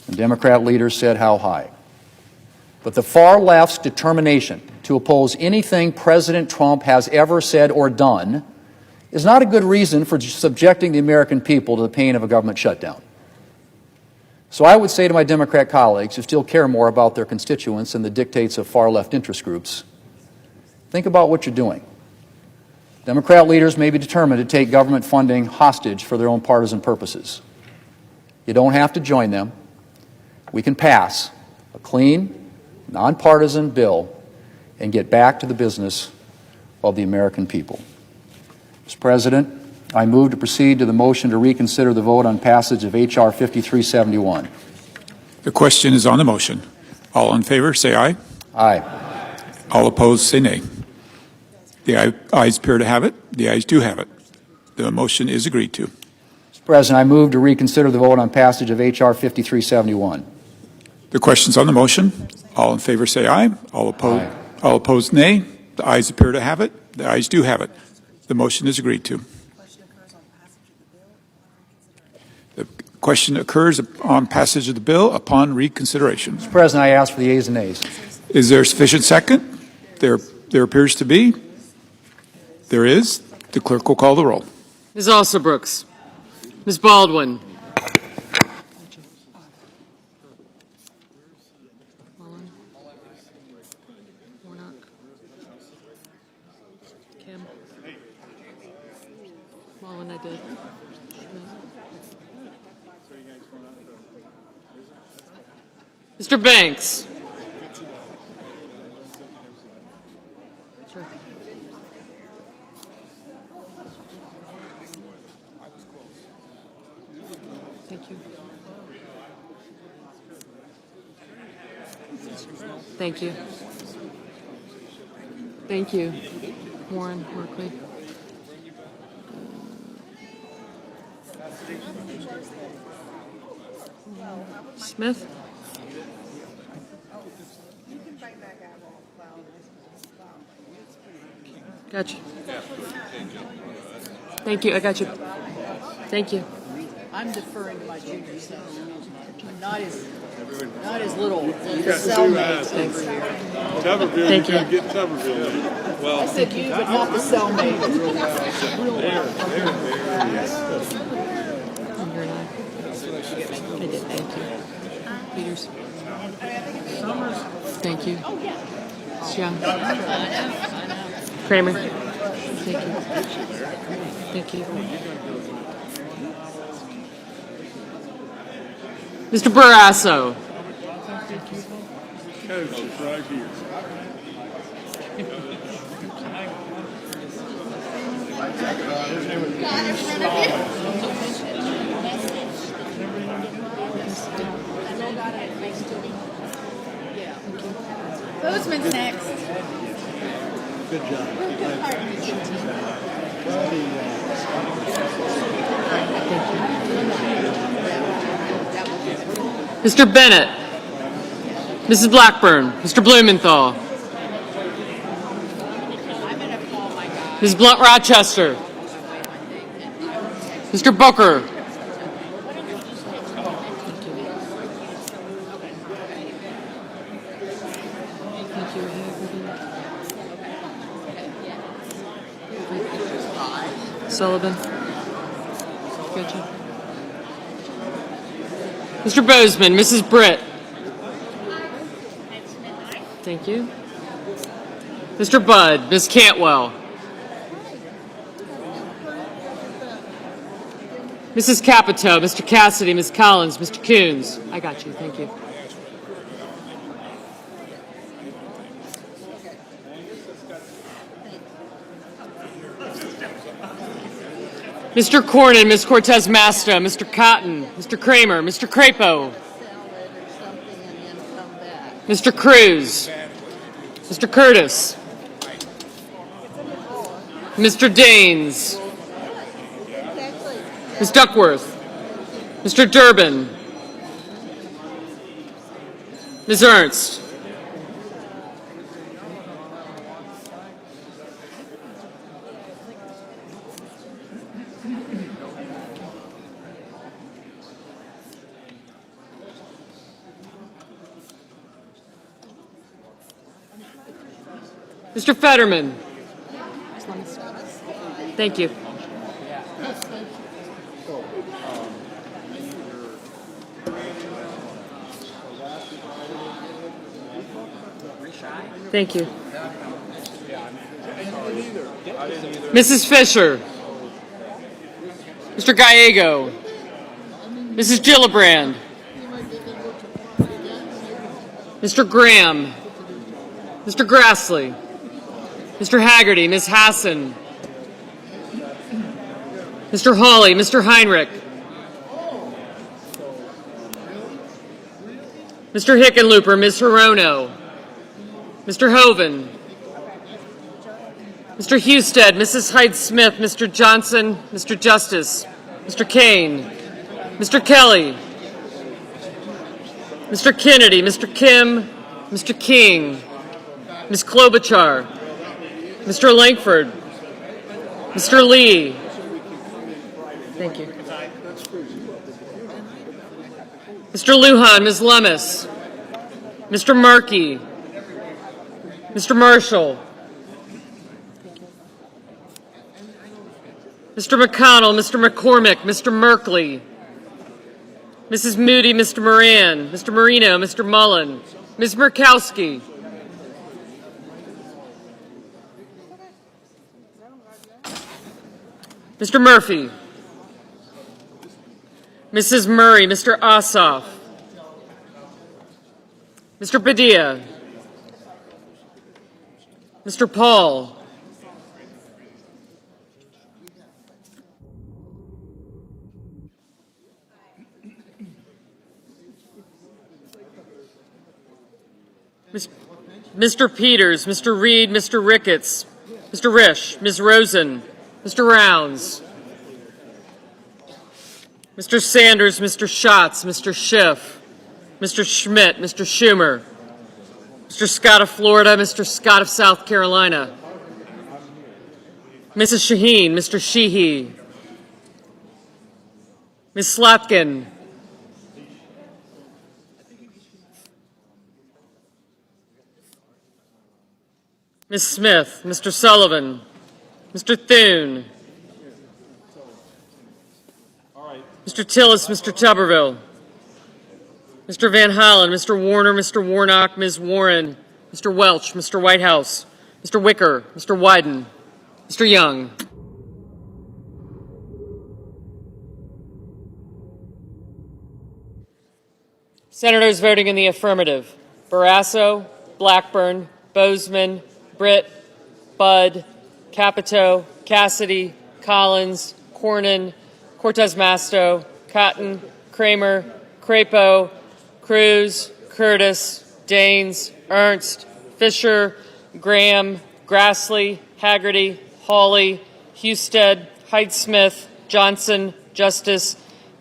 The Democrat leaders said how high. But the far left's determination to oppose anything President Trump has ever said or done is not a good reason for subjecting the American people to the pain of a government shutdown. So I would say to my Democrat colleagues who still care more about their constituents than the dictates of far-left interest groups, think about what you're doing. Democrat leaders may be determined to take government funding hostage for their own partisan purposes. You don't have to join them. We can pass a clean, nonpartisan bill and get back to the business of the American people. Mr. President, I move to proceed to the motion to reconsider the vote on passage of H.R. 5371. The question is on the motion. All in favor, say aye. Aye. All opposed, say nay. The ayes appear to have it. The ayes do have it. The motion is agreed to. Mr. President, I move to reconsider the vote on passage of H.R. 5371. The question's on the motion. All in favor, say aye. All opposed, nay. The ayes appear to have it. The ayes do have it. The motion is agreed to. The question occurs on passage of the bill upon reconsideration. Mr. President, I ask for the ayes and nays. Is there sufficient second? There appears to be. There is. The clerk will call the roll. Ms. Alsobrooks. Ms. Baldwin. Kim. Mullen, I did. Mr. Banks. Sure. Thank you. Thank you. Thank you. Warren, Markley. Smith. Gotcha. Thank you. I got you. Thank you. I'm deferring to my junior son. Not his little cellmates over here. Tuberville, Thank you. Get Tuberville. Well, I said you, but not the cellmate. I did. Thank you. Peters. Thank you. Young. Kramer. Thank you. Thank you. Mr. Barrasso. Coach is right here. Bozeman's next. Good job. Mr. Bennett, Mrs. Blackburn, Mr. Blumenthal, Ms. Blunt Rochester, Mr. Booker, Sullivan, Mr. Bozeman, Mrs. Britt. Thank you. Mr. Budd, Ms. Cantwell. Mrs. Capito, Mr. Cassidy, Ms. Collins, Mr. Coons. I got you. Thank you. Mr. Cornyn, Ms. Cortez Masto, Mr. Cotton, Mr. Kramer, Mr. Crapo, Mr. Cruz, Mr. Curtis, Mr. Daines, Ms. Duckworth, Mr. Durbin, Ms. Ernst, Mr. Fetterman. Thank you. Thank you. Mrs. Fisher. Mr. Gallego. Mrs. Gillibrand. Mr. Graham. Mr. Grassley. Mr. Haggerty, Ms. Hassan, Mr. Hawley, Mr. Heinrich, Mr. Hickenlooper, Ms. Hirono, Mr. Hoven, Mr. Husted, Mrs. Hyde-Smith, Mr. Johnson, Mr. Justice, Mr. Kane, Mr. Kelly, Mr. Kennedy, Mr. Kim, Mr. King, Ms. Klobuchar, Mr. Langford, Mr. Lee. Thank you. Mr. Lujan, Ms. Lummis, Mr. Markey, Mr. Marshall, Mr. McConnell, Mr. McCormick, Mr. Merkley, Mrs. Moody, Mr. Moran, Mr. Marino, Mr. Mullen, Ms. Murkowski, Mr. Murphy, Mrs. Murray, Mr. Ossoff, Mr. Padilla, Mr. Paul, Mr. Peters, Mr. Reed, Mr. Ricketts, Mr. Risch, Ms. Rosen, Mr. Rounds, Mr. Sanders, Mr. Schatz, Mr. Schiff, Mr. Schmidt, Mr. Schumer, Mr. Scott of Florida, Mr. Scott of South Carolina, Mrs. Shaheen, Mr. Sheehy, Ms. Slotkin, Ms. Smith, Mr. Sullivan, Mr. Thune, Mr. Tillis, Mr. Tuberville, Mr. Van Hollen, Mr. Warner, Mr. Warnock, Ms. Warren, Mr. Welch, Mr. Whitehouse, Mr. Wicker, Mr. Wyden, Mr. Young. Senators voting in the affirmative: Barrasso, Blackburn, Bozeman, Britt, Budd, Capito, Cassidy, Collins, Cornyn, Cortez Masto, Cotton, Kramer, Crapo, Cruz, Curtis, Daines, Ernst, Fisher, Graham, Grassley, Haggerty, Hawley, Husted, Heidsmith, Johnson, Justice,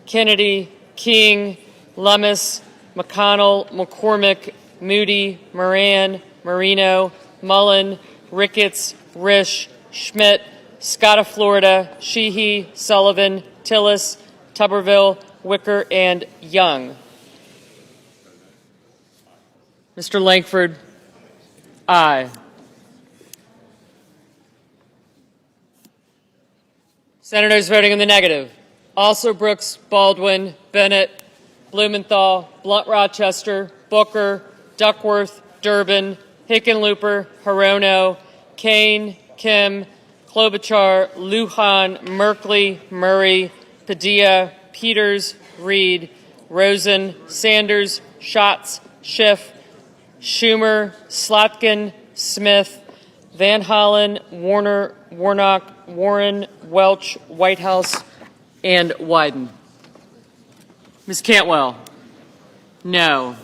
Kennedy, King, Lummis, McConnell, McCormick, Moody, Moran, Marino, Mullen, Ricketts, Risch, Schmidt, Scott of Florida, Sheehy, Sullivan, Tillis, Tuberville, Wicker, and Young. Mr. Langford, aye. Senators voting in the negative: also Brooks, Baldwin, Bennett, Blumenthal, Blunt Rochester, Booker, Duckworth, Durbin, Hickenlooper, Hirono, Kane, Kim, Klobuchar, Lujan, Merkley, Murray, Padilla, Peters, Reed, Rosen, Sanders, Schatz, Schiff, Schumer, Slotkin, Smith, Van Hollen, Warner, Warnock, Warren, Welch, Whitehouse, and Wyden. Ms. Cantwell, no.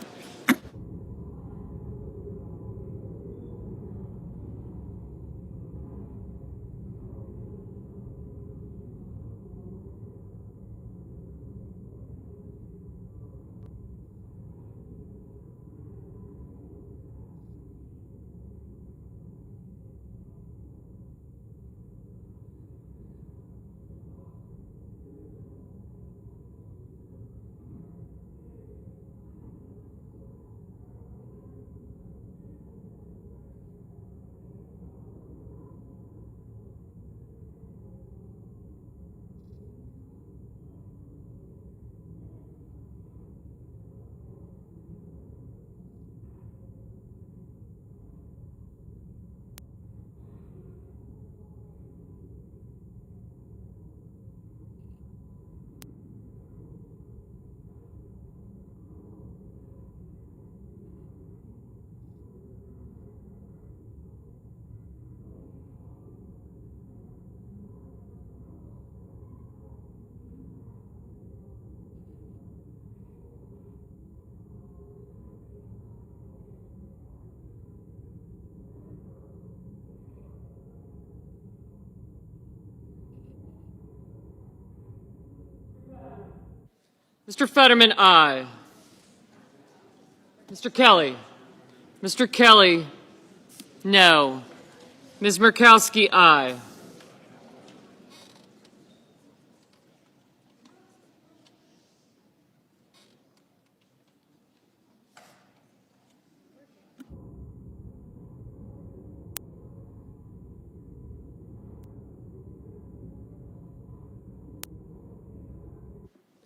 Mr. Fetterman, aye. Mr. Kelly. Mr. Kelly, no. Ms. Murkowski, aye.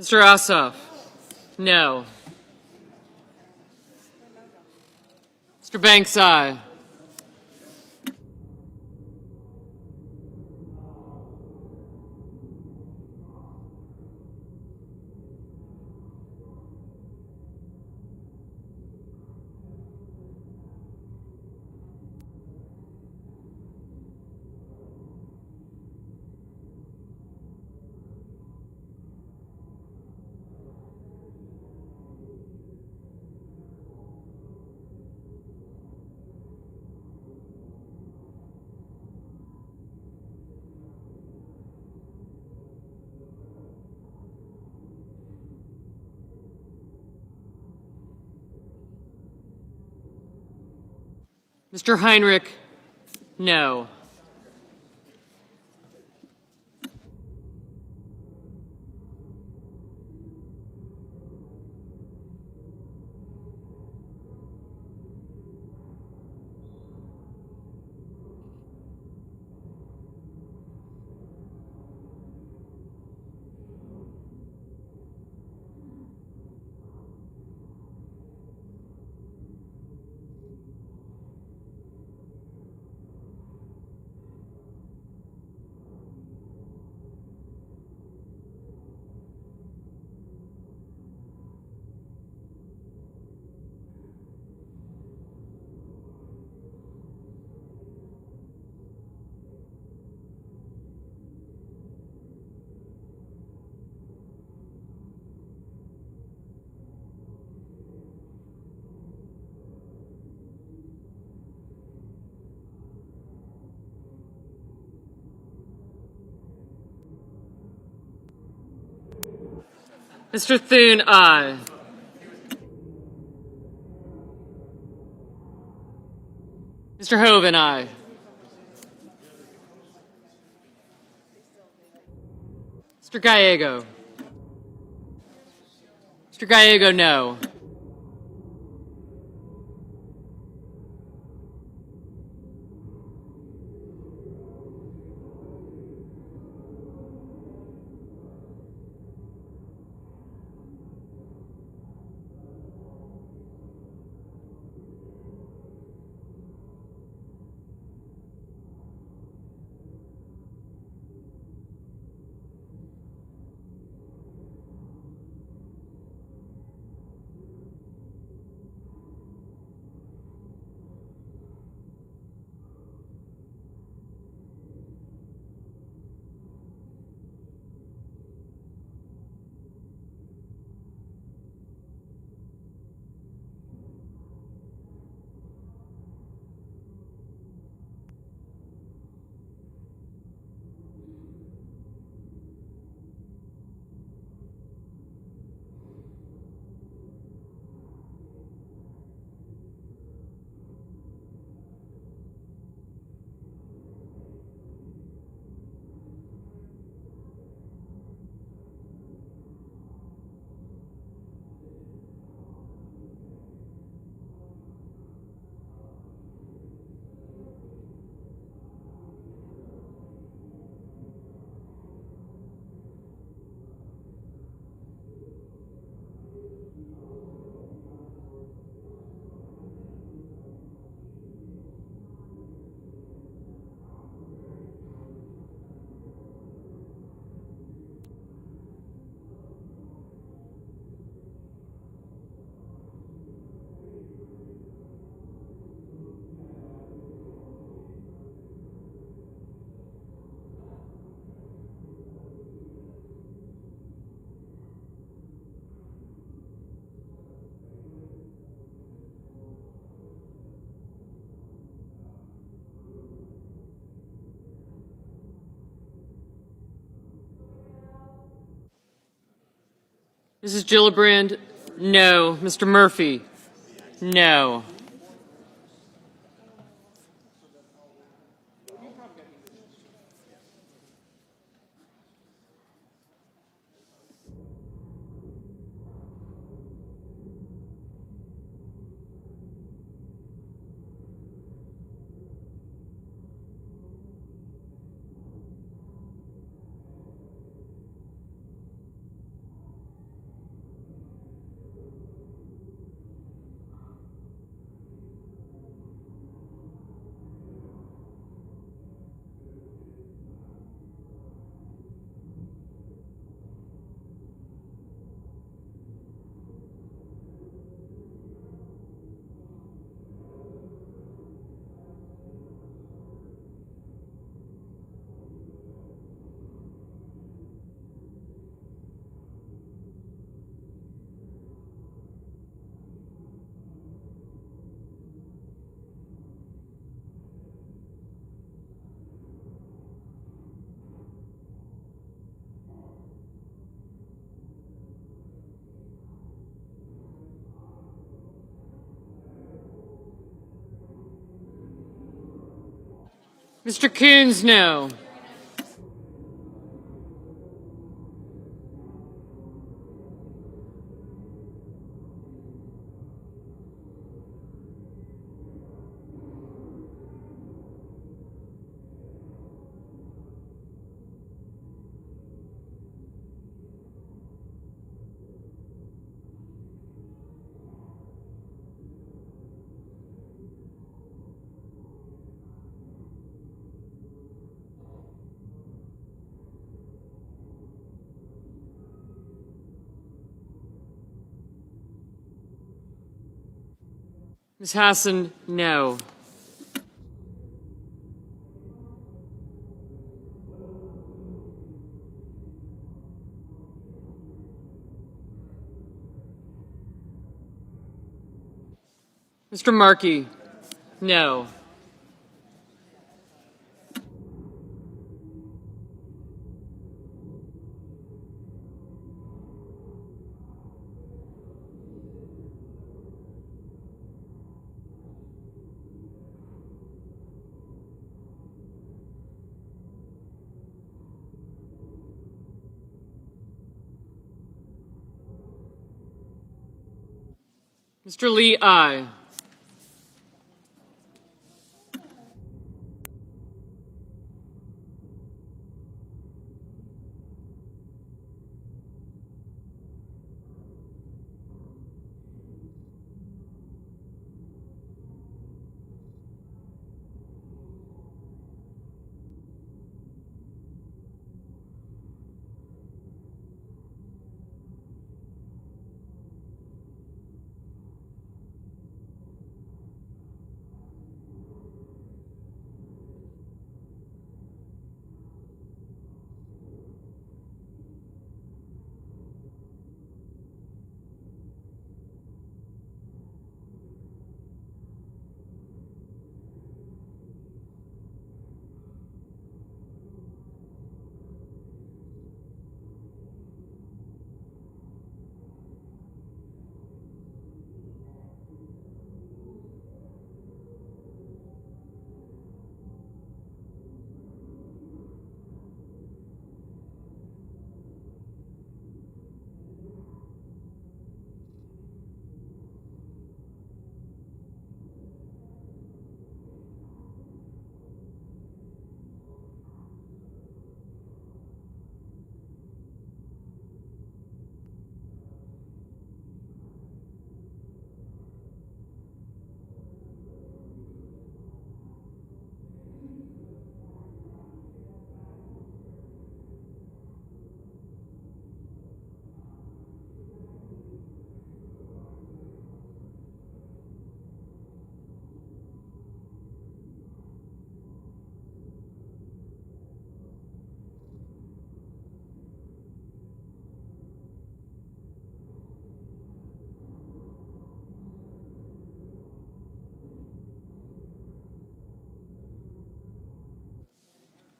Mr. Ossoff, no. Mr. Banks, aye. Mr. Heinrich, no. Mr. Thune, aye. Mr. Hoven, aye. Mr. Gallego. Mr. Gallego, no. Mrs. Gillibrand, no. Mr. Murphy, no. Mr. Coons, no. Ms. Hassan, no. Mr. Markey, no. Mr. Lee, aye.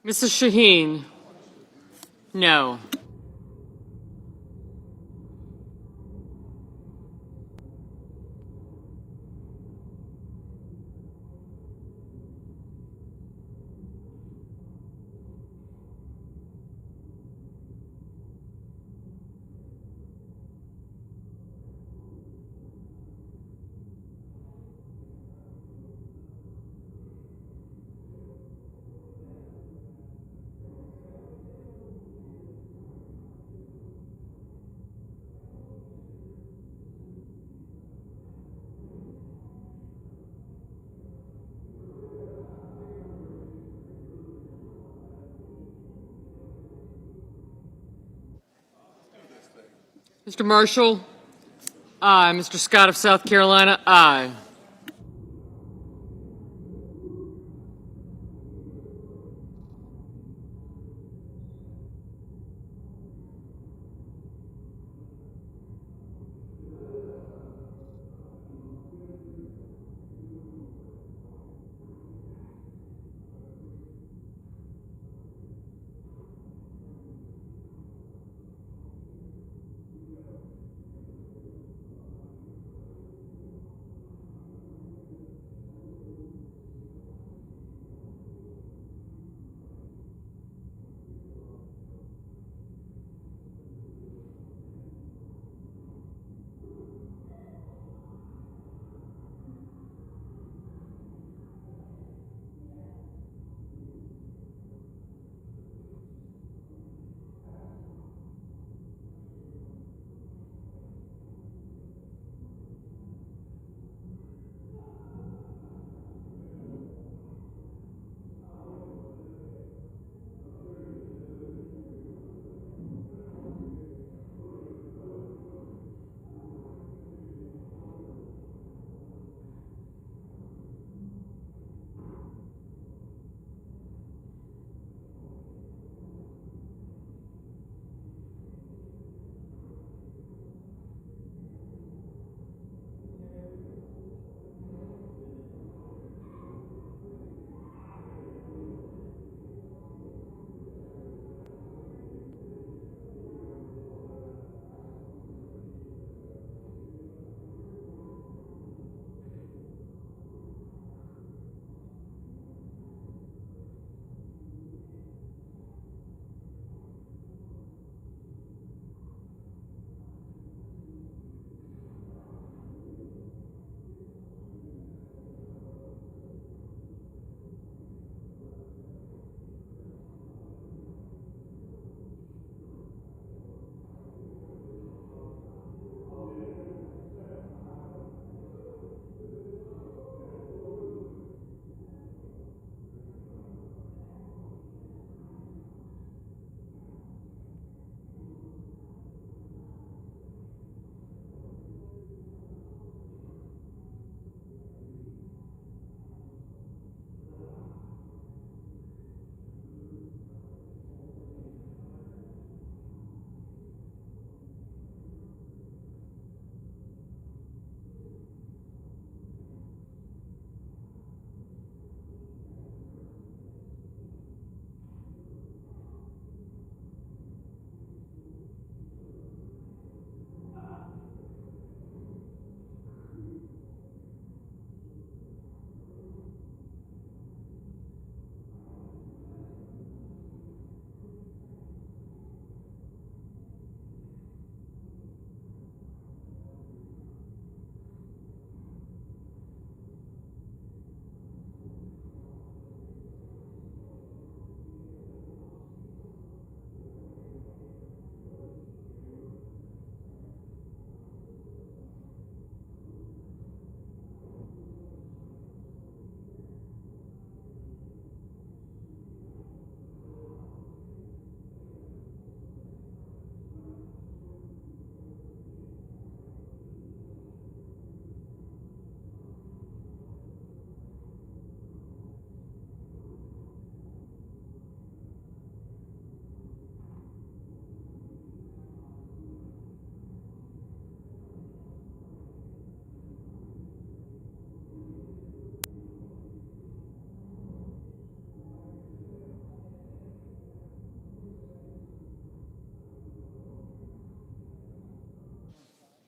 Mrs. Shaheen, no. Mr. Marshall, aye. Mr. Scott of South Carolina, aye.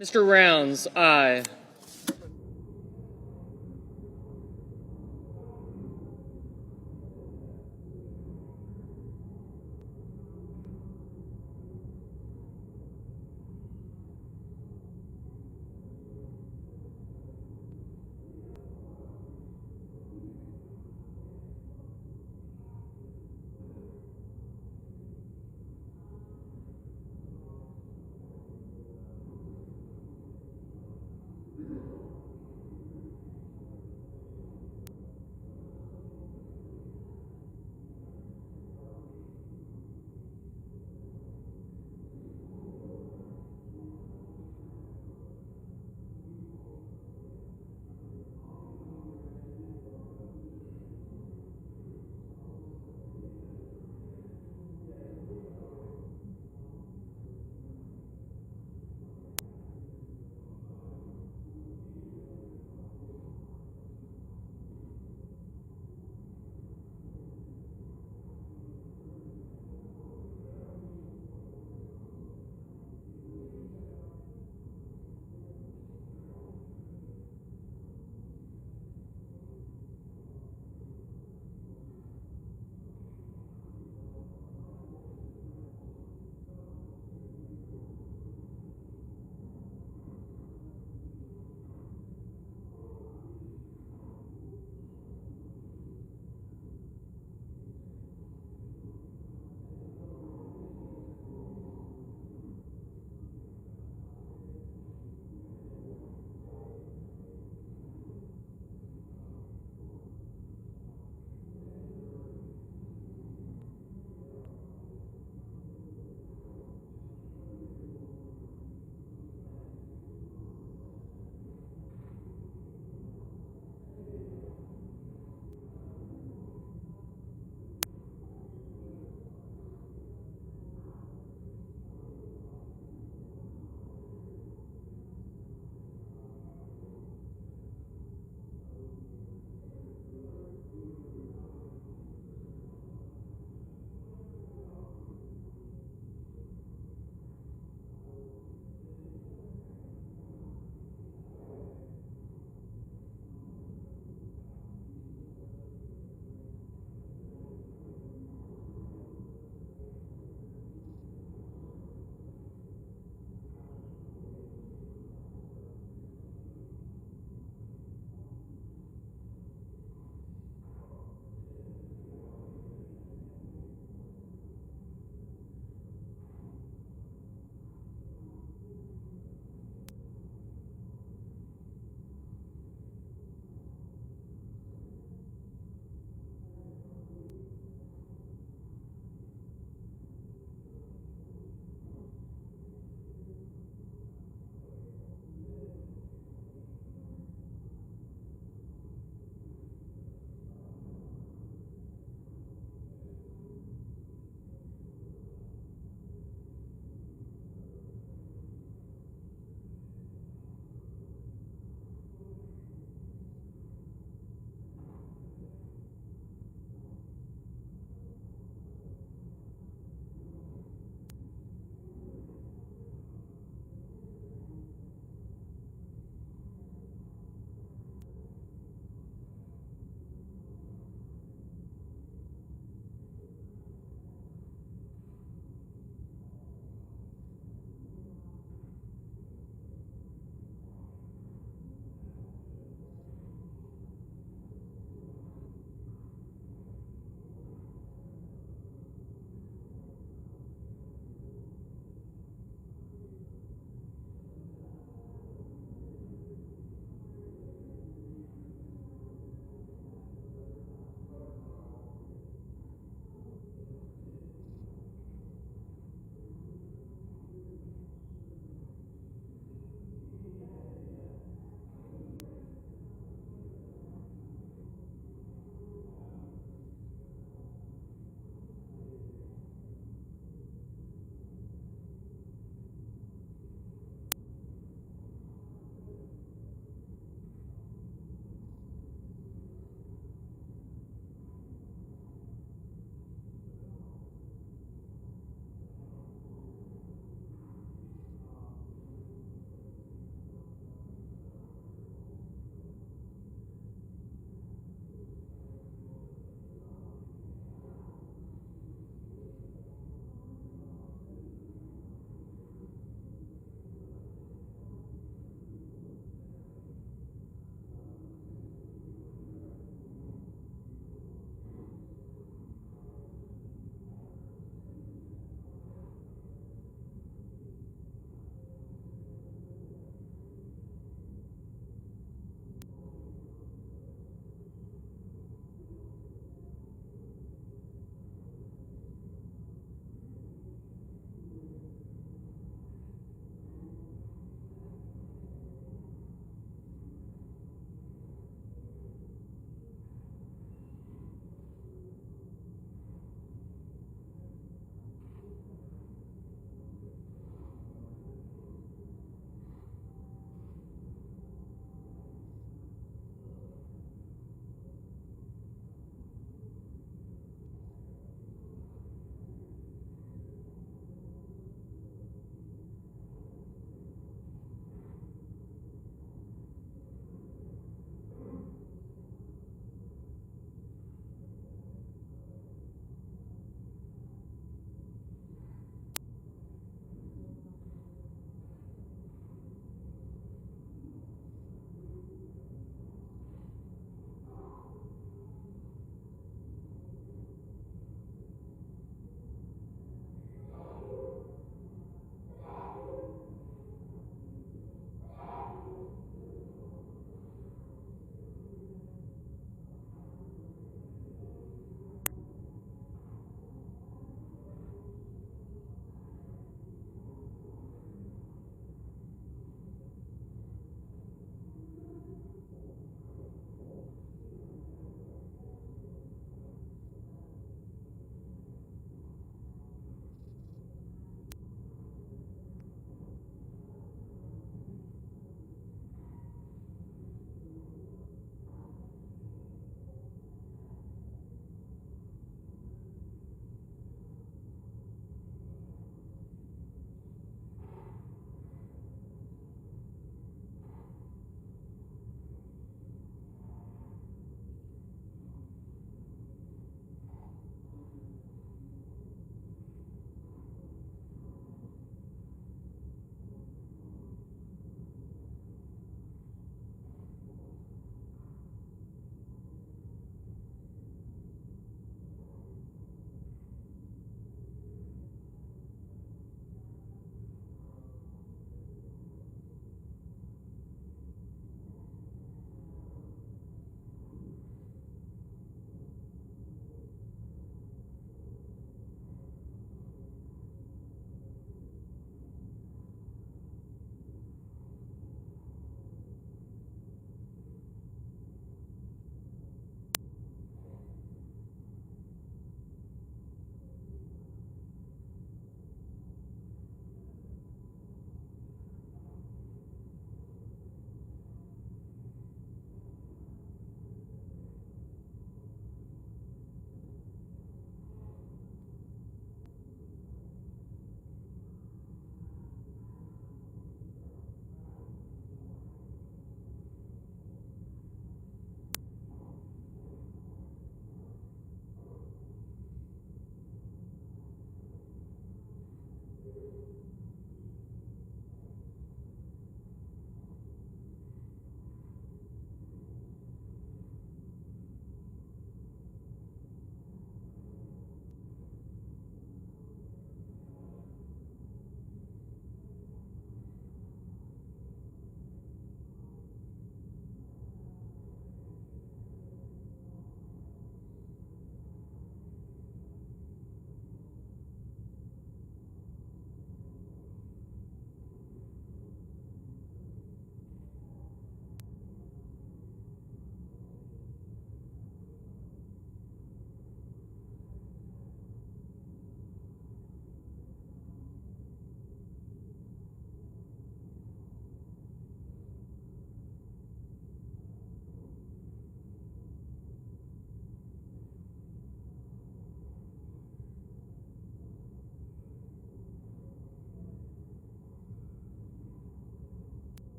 Mr. Rounds, aye.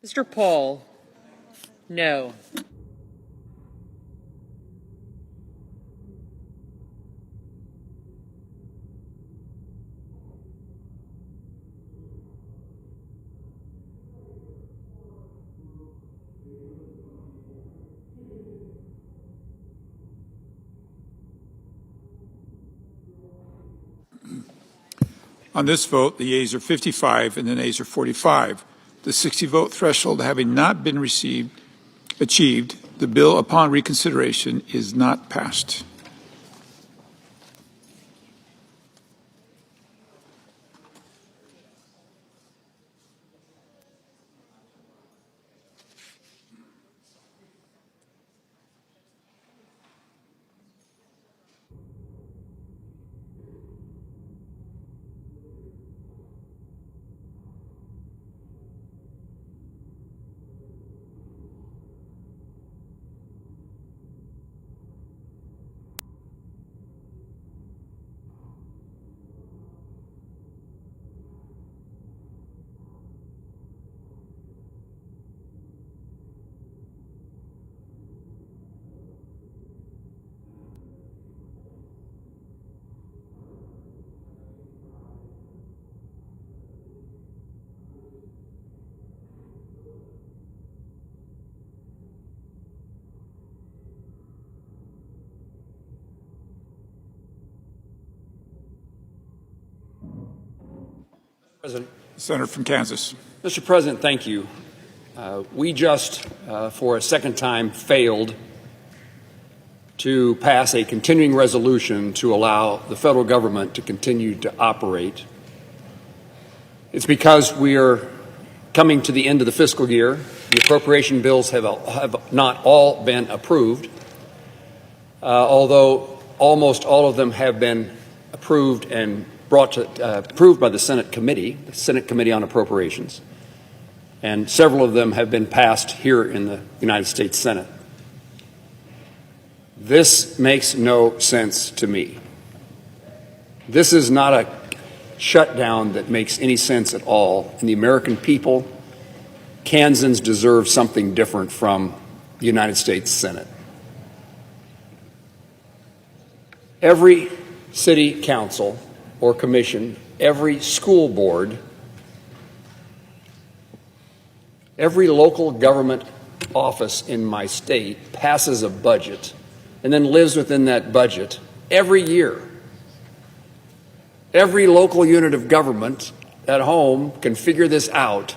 Mr. Paul, no. On this vote, the yeas are 55 and the nays are 45. The 60-vote threshold having not been achieved, the bill upon reconsideration is not passed. President. Senator from Kansas. Mr. President, thank you. We just, for a second time, failed to pass a continuing resolution to allow the federal government to continue to operate. It's because we are coming to the end of the fiscal year. The appropriation bills have not all been approved, although almost all of them have been approved and approved by the Senate Committee on Appropriations, and several of them have been passed here in the United States Senate. This makes no sense to me. This is not a shutdown that makes any sense at all, and the American people, Kansans, deserve something different from the United States Senate. Every city council or commission, every school board, every local government office in my state passes a budget and then lives within that budget every year. Every local unit of government at home can figure this out,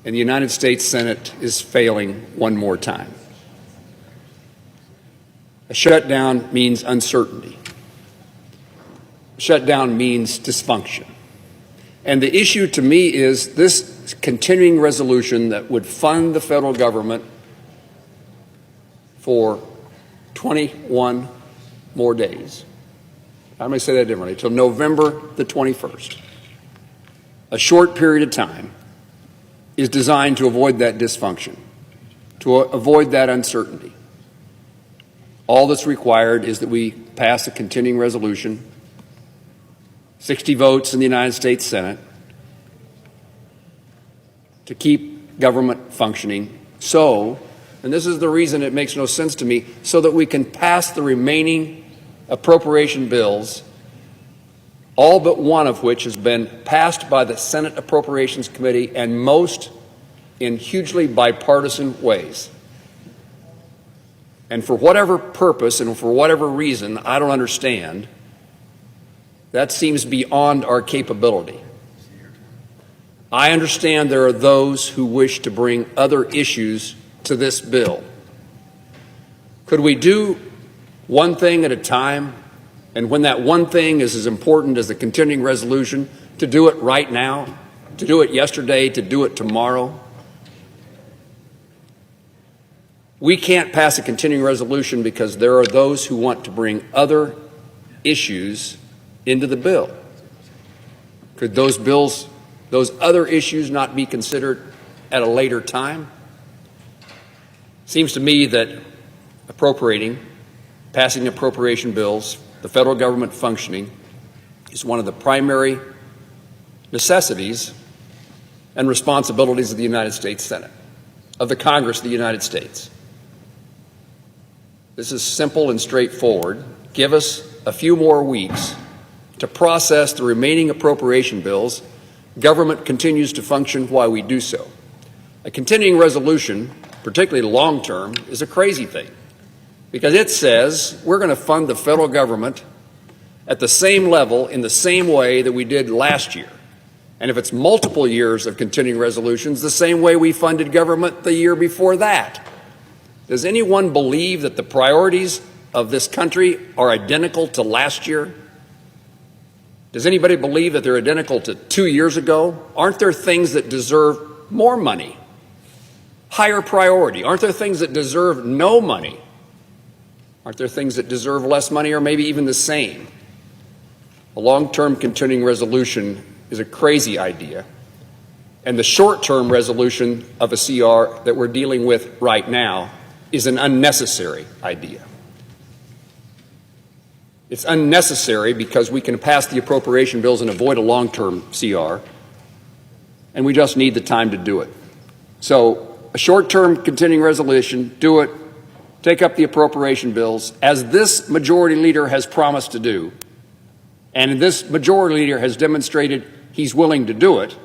and the United States Senate is failing one more time. A shutdown means uncertainty. Shutdown means dysfunction. And the issue to me is this continuing resolution that would fund the federal government for 21 more days. I'm going to say that differently, till November the 21st. A short period of time is designed to avoid that dysfunction, to avoid that uncertainty. All that's required is that we pass a continuing resolution, 60 votes in the United States Senate, to keep government functioning so, and this is the reason it makes no sense to me, so that we can pass the remaining appropriation bills, all but one of which has been passed by the Senate Appropriations Committee, and most in hugely bipartisan ways. And for whatever purpose and for whatever reason I don't understand, that seems beyond our capability. I understand there are those who wish to bring other issues to this bill. Could we do one thing at a time, and when that one thing is as important as the continuing resolution, to do it right now, to do it yesterday, to do it tomorrow? We can't pass a continuing resolution because there are those who want to bring other issues into the bill. Could those other issues not be considered at a later time? Seems to me that passing appropriation bills, the federal government functioning, is one of the primary necessities and responsibilities of the United States Senate, of the Congress of the United States. This is simple and straightforward. Give us a few more weeks to process the remaining appropriation bills. Government continues to function while we do so. A continuing resolution, particularly long-term, is a crazy thing because it says we're going to fund the federal government at the same level in the same way that we did last year. And if it's multiple years of continuing resolutions, the same way we funded government the year before that. Does anyone believe that the priorities of this country are identical to last year? Does anybody believe that they're identical to 2 years ago? Aren't there things that deserve more money? Higher priority? Aren't there things that deserve no money? Aren't there things that deserve less money or maybe even the same? A long-term continuing resolution is a crazy idea, and the short-term resolution of a CR that we're dealing with right now is an unnecessary idea. It's unnecessary because we can pass the appropriation bills and avoid a long-term CR, and we just need the time to do it. So a short-term continuing resolution, do it, take up the appropriation bills, as this majority leader has promised to do, and this majority leader has demonstrated he's willing to do it.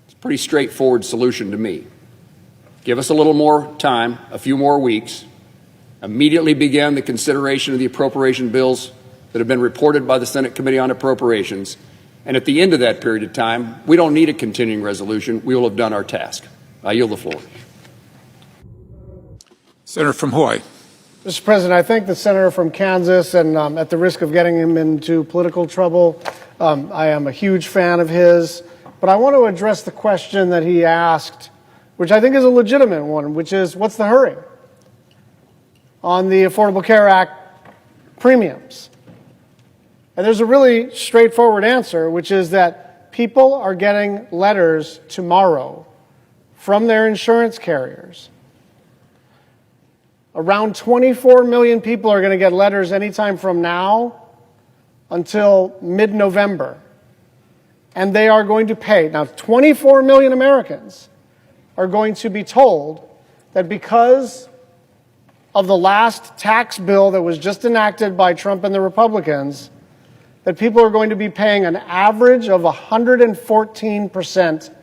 It's a pretty straightforward solution to me. Give us a little more time, a few more weeks, immediately begin the consideration of the appropriation bills that have been reported by the Senate Committee on Appropriations, and at the end of that period of time, we don't need a continuing resolution. We will have done our task. I yield the floor. Senator from Hawaii. Mr. President, I thank the senator from Kansas, and at the risk of getting him into political trouble, I am a huge fan of his. But I want to address the question that he asked, which I think is a legitimate one, which is, what's the hurry on the Affordable Care Act premiums? And there's a really straightforward answer, which is that people are getting letters tomorrow from their insurance carriers. Around 24 million people are going to get letters anytime from now until mid-November. And they are going to pay. Now, 24 million Americans are going to be told that because of the last tax bill that was just enacted by Trump and the Republicans, that people are going to be paying an average of 114%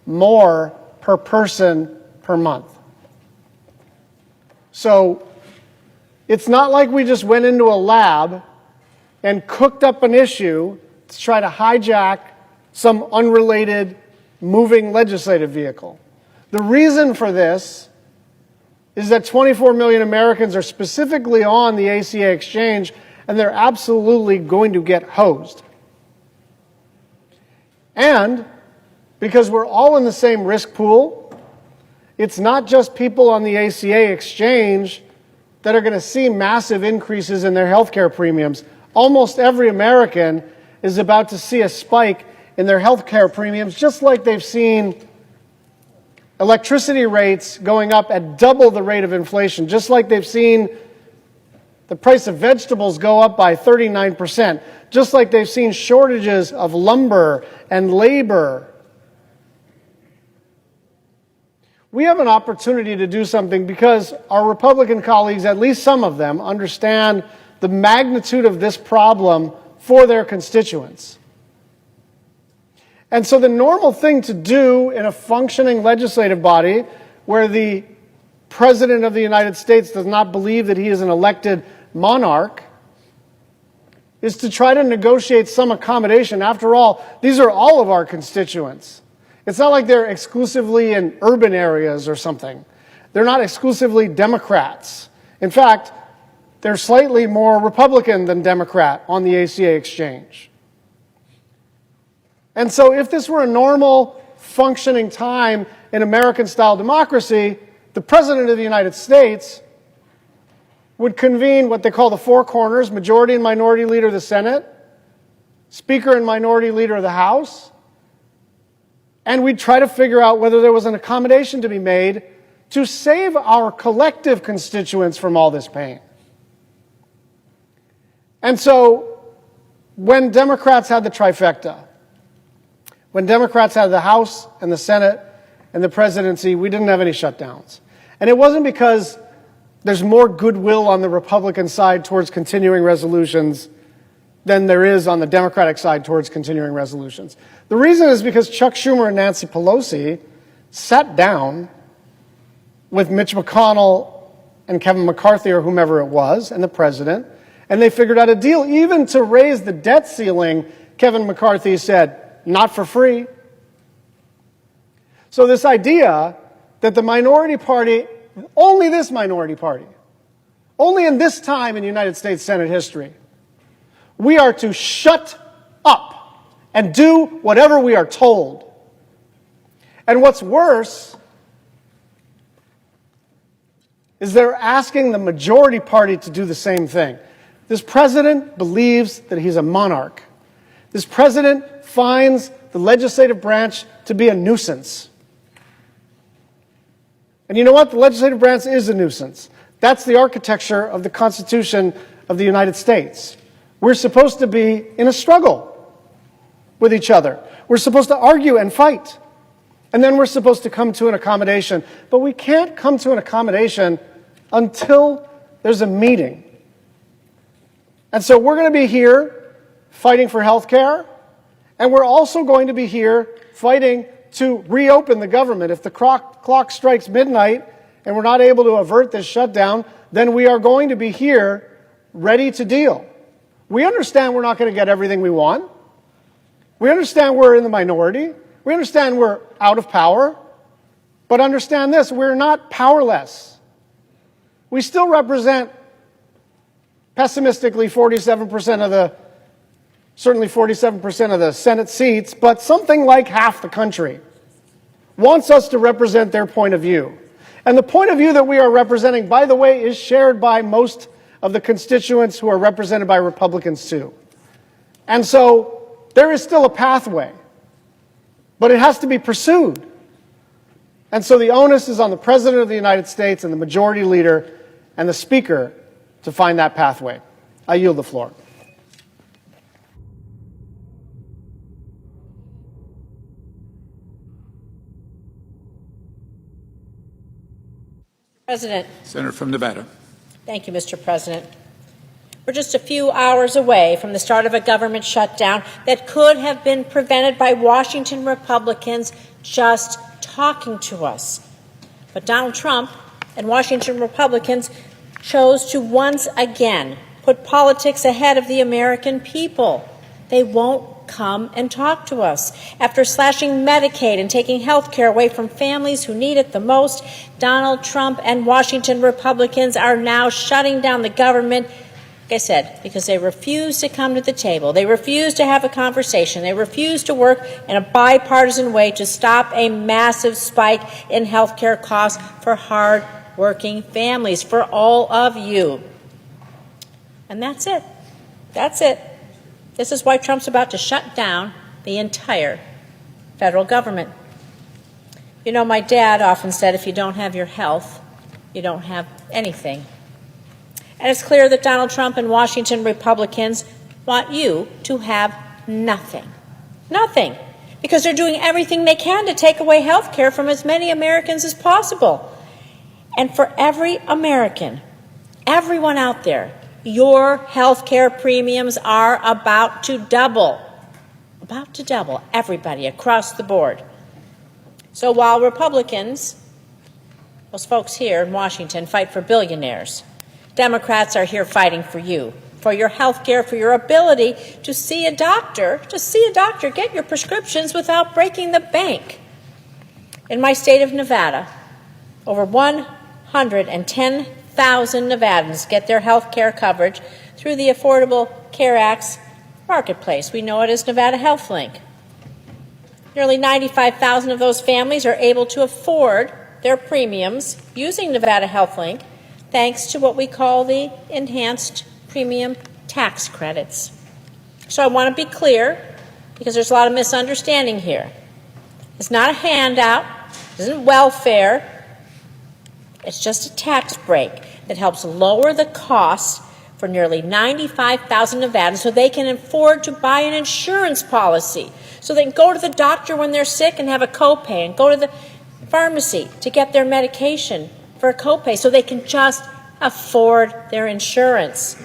more per person per month. So it's not like we just went into a lab and cooked up an issue to try to hijack some unrelated moving legislative vehicle. The reason for this is that 24 million Americans are specifically on the ACA exchange, and they're absolutely going to get hosed. And because we're all in the same risk pool, it's not just people on the ACA exchange that are going to see massive increases in their health care premiums. Almost every American is about to see a spike in their health care premiums, just like they've seen electricity rates going up at double the rate of inflation, just like they've seen the price of vegetables go up by 39%, just like they've seen shortages of lumber and labor. We have an opportunity to do something because our Republican colleagues, at least some of them, understand the magnitude of this problem for their constituents. And so the normal thing to do in a functioning legislative body where the President of the United States does not believe that he is an elected monarch is to try to negotiate some accommodation. After all, these are all of our constituents. It's not like they're exclusively in urban areas or something. They're not exclusively Democrats. In fact, they're slightly more Republican than Democrat on the ACA exchange. And so if this were a normal, functioning time in American-style democracy, the President of the United States would convene what they call the four corners: majority and minority leader of the Senate, Speaker and minority leader of the House, and we'd try to figure out whether there was an accommodation to be made to save our collective constituents from all this pain. And so when Democrats had the trifecta, When Democrats had the House and the Senate and the presidency, we didn't have any shutdowns. And it wasn't because there's more goodwill on the Republican side towards continuing resolutions than there is on the Democratic side towards continuing resolutions. The reason is because Chuck Schumer and Nancy Pelosi sat down with Mitch McConnell and Kevin McCarthy or whomever it was and the president, and they figured out a deal. Even to raise the debt ceiling, Kevin McCarthy said, not for free. So this idea that the minority party, only this minority party, only in this time in United States Senate history, we are to shut up and do whatever we are told. And what's worse is they're asking the majority party to do the same thing. This president believes that he's a monarch. This president finds the legislative branch to be a nuisance. And you know what? The legislative branch is a nuisance. That's the architecture of the Constitution of the United States. We're supposed to be in a struggle with each other. We're supposed to argue and fight. And then we're supposed to come to an accommodation. But we can't come to an accommodation until there's a meeting. And so we're going to be here fighting for health care. And we're also going to be here fighting to reopen the government. If the clock strikes midnight and we're not able to avert this shutdown, then we are going to be here ready to deal. We understand we're not going to get everything we want. We understand we're in the minority. We understand we're out of power. But understand this, we're not powerless. We still represent, pessimistically, 47% of the certainly 47% of the Senate seats, but something like half the country wants us to represent their point of view. And the point of view that we are representing, by the way, is shared by most of the constituents who are represented by Republicans too. And so there is still a pathway, but it has to be pursued. And so the onus is on the President of the United States and the Majority Leader and the Speaker to find that pathway. I yield the floor. President. Senator from Nevada. Thank you, Mr. President. We're just a few hours away from the start of a government shutdown that could have been prevented by Washington Republicans just talking to us. But Donald Trump and Washington Republicans chose to once again put politics ahead of the American people. They won't come and talk to us. After slashing Medicaid and taking health care away from families who need it the most, Donald Trump and Washington Republicans are now shutting down the government, like I said, because they refuse to come to the table. They refuse to have a conversation. They refuse to work in a bipartisan way to stop a massive spike in health care costs for hard-working families, for all of you. And that's it. That's it. This is why Trump's about to shut down the entire federal government. You know, my dad often said, if you don't have your health, you don't have anything. And it's clear that Donald Trump and Washington Republicans want you to have nothing. Nothing. Because they're doing everything they can to take away health care from as many Americans as possible. And for every American, everyone out there, your health care premiums are about to double. About to double. Everybody across the board. So while Republicans, those folks here in Washington, fight for billionaires, Democrats are here fighting for you, for your health care, for your ability to see a doctor, get your prescriptions without breaking the bank. In my state of Nevada, over 110,000 Nevadans get their health care coverage through the Affordable Care Act's marketplace. We know it as Nevada HealthLink. Nearly 95,000 of those families are able to afford their premiums using Nevada HealthLink, thanks to what we call the enhanced premium tax credits. So I want to be clear, because there's a lot of misunderstanding here. It's not a handout. It isn't welfare. It's just a tax break that helps lower the costs for nearly 95,000 Nevadans so they can afford to buy an insurance policy, so they can go to the doctor when they're sick and have a copay, and go to the pharmacy to get their medication for a copay, so they can just afford their insurance.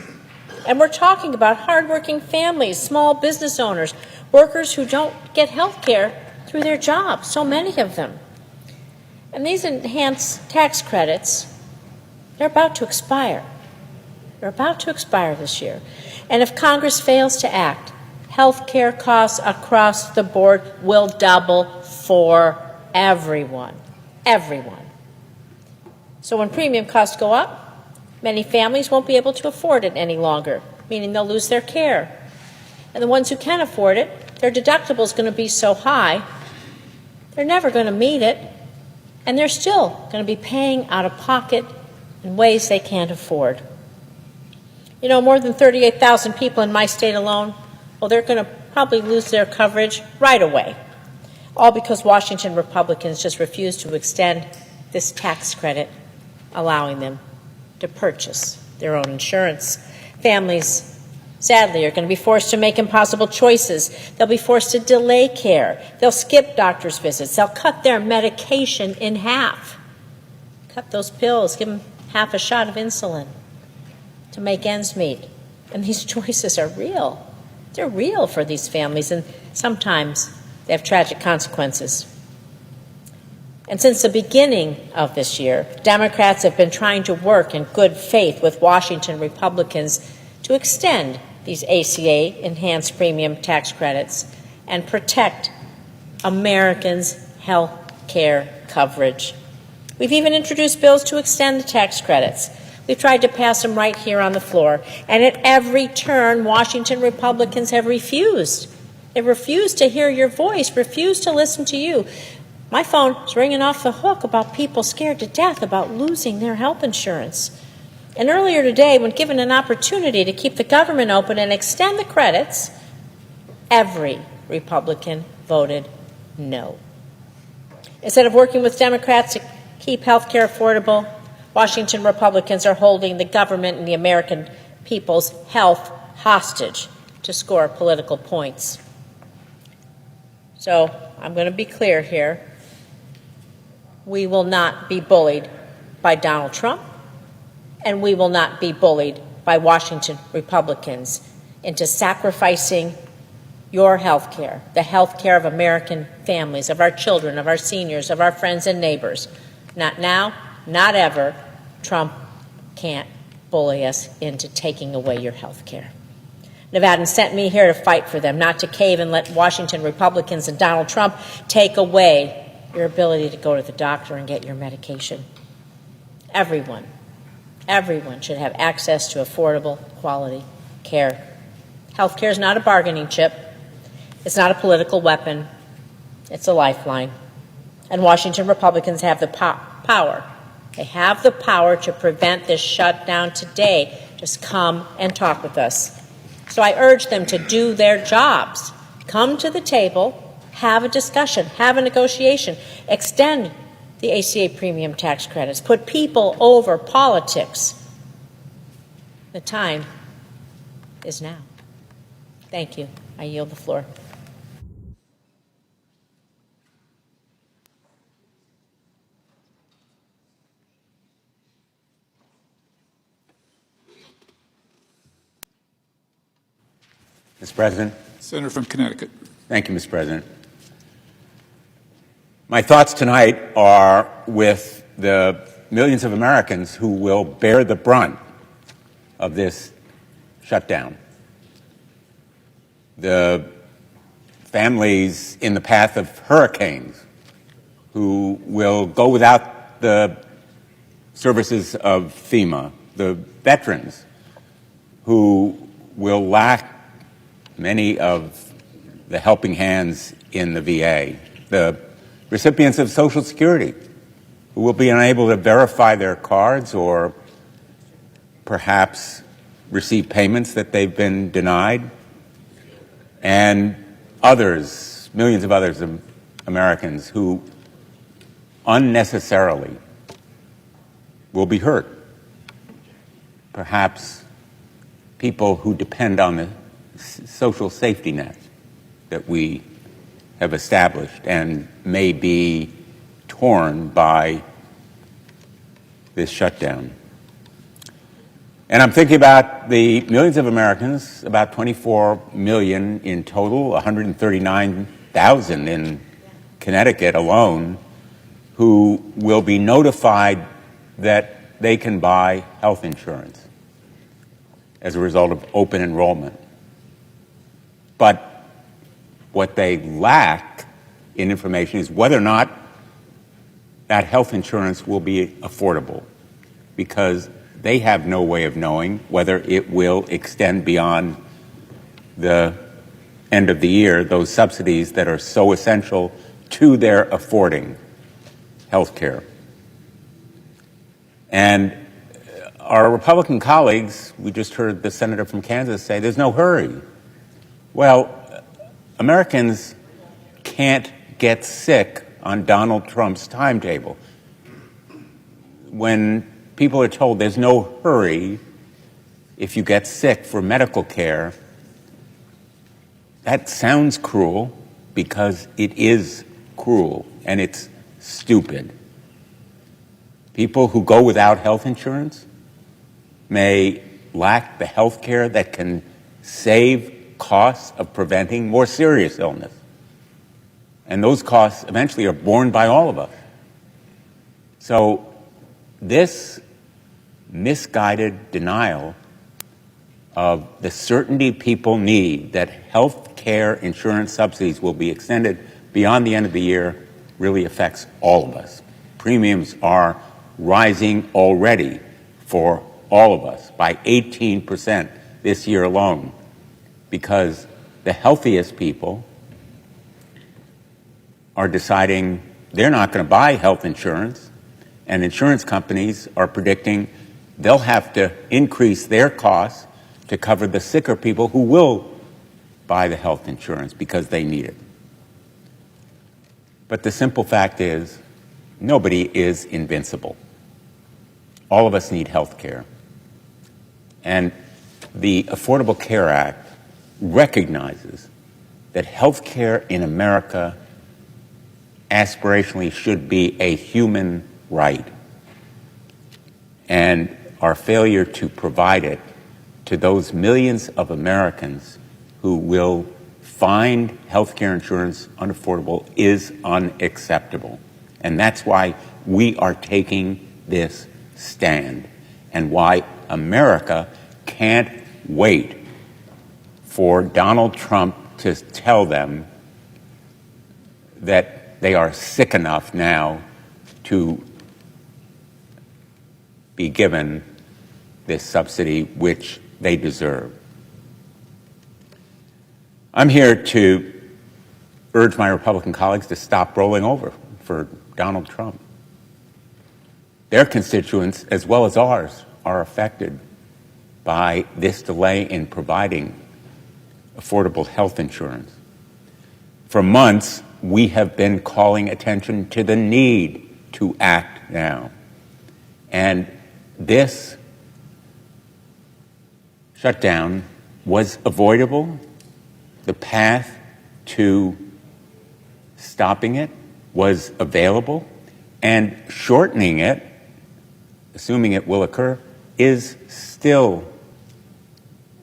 And we're talking about hardworking families, small business owners, workers who don't get health care through their jobs, so many of them. And these enhanced tax credits, they're about to expire. They're about to expire this year. And if Congress fails to act, health care costs across the board will double for everyone. Everyone. So when premium costs go up, many families won't be able to afford it any longer, meaning they'll lose their care. And the ones who can afford it, their deductible is going to be so high, they're never going to meet it, and they're still going to be paying out of pocket in ways they can't afford. You know, more than 38,000 people in my state alone, well, they're going to probably lose their coverage right away, all because Washington Republicans just refuse to extend this tax credit, allowing them to purchase their own insurance. Families, sadly, are going to be forced to make impossible choices. They'll be forced to delay care. They'll skip doctor's visits. They'll cut their medication in half. Cut those pills, give them half a shot of insulin to make ends meet. And these choices are real. They're real for these families, and sometimes they have tragic consequences. And since the beginning of this year, Democrats have been trying to work in good faith with Washington Republicans to extend these ACA enhanced premium tax credits and protect Americans' health care coverage. We've even introduced bills to extend the tax credits. We've tried to pass them right here on the floor, and at every turn, Washington Republicans have refused. They refuse to hear your voice, refuse to listen to you. My phone is ringing off the hook about people scared to death about losing their health insurance. And earlier today, when given an opportunity to keep the government open and extend the credits, every Republican voted no. Instead of working with Democrats to keep health care affordable, Washington Republicans are holding the government and the American people's health hostage to score political points. So I'm going to be clear here. We will not be bullied by Donald Trump, and we will not be bullied by Washington Republicans into sacrificing your health care, the health care of American families, of our children, of our seniors, of our friends and neighbors. Not now, not ever. Trump can't bully us into taking away your health care. Nevadans sent me here to fight for them, not to cave and let Washington Republicans and Donald Trump take away your ability to go to the doctor and get your medication. Everyone should have access to affordable, quality care. Health care is not a bargaining chip. It's not a political weapon. It's a lifeline. And Washington Republicans have the power. They have the power to prevent this shutdown today. Just come and talk with us. So I urge them to do their jobs. Come to the table, have a discussion, have a negotiation, extend the ACA premium tax credits, put people over politics. The time is now. Thank you. I yield the floor. Mr. President. Senator from Connecticut. Thank you, Mr. President. My thoughts tonight are with the millions of Americans who will bear the brunt of this shutdown. The families in the path of hurricanes who will go without the services of FEMA, the veterans who will lack many of the helping hands in the VA, the recipients of Social Security who will be unable to verify their cards or perhaps receive payments that they've been denied, and others, millions of others Americans who unnecessarily will be hurt, perhaps people who depend on the social safety net that we have established and may be torn by this shutdown. And I'm thinking about the millions of Americans, about 24 million in total, 139,000 in Connecticut alone, who will be notified that they can buy health insurance as a result of open enrollment. But what they lack in information is whether or not that health insurance will be affordable, because they have no way of knowing whether it will extend beyond the end of the year, those subsidies that are so essential to their affording health care. And our Republican colleagues, we just heard the senator from Kansas say there's no hurry. Well, Americans can't get sick on Donald Trump's timetable. When people are told there's no hurry if you get sick for medical care, that sounds cruel because it is cruel and it's stupid. People who go without health insurance may lack the health care that can save costs of preventing more serious illness. And those costs eventually are borne by all of us. So this misguided denial of the certainty people need that health care insurance subsidies will be extended beyond the end of the year really affects all of us. Premiums are rising already for all of us by 18% this year alone, because the healthiest people are deciding they're not going to buy health insurance, and insurance companies are predicting they'll have to increase their costs to cover the sicker people who will buy the health insurance because they need it. But the simple fact is, nobody is invincible. All of us need health care. And the Affordable Care Act recognizes that health care in America aspirationally should be a human right. And our failure to provide it to those millions of Americans who will find health care insurance unaffordable is unacceptable. And that's why we are taking this stand, and why America can't wait for Donald Trump to tell them that they are sick enough now to be given this subsidy, which they deserve. I'm here to urge my Republican colleagues to stop rolling over for Donald Trump. Their constituents, as well as ours, are affected by this delay in providing affordable health insurance. For months, we have been calling attention to the need to act now. And this shutdown was avoidable. The path to stopping it was available, and shortening it, assuming it will occur, is still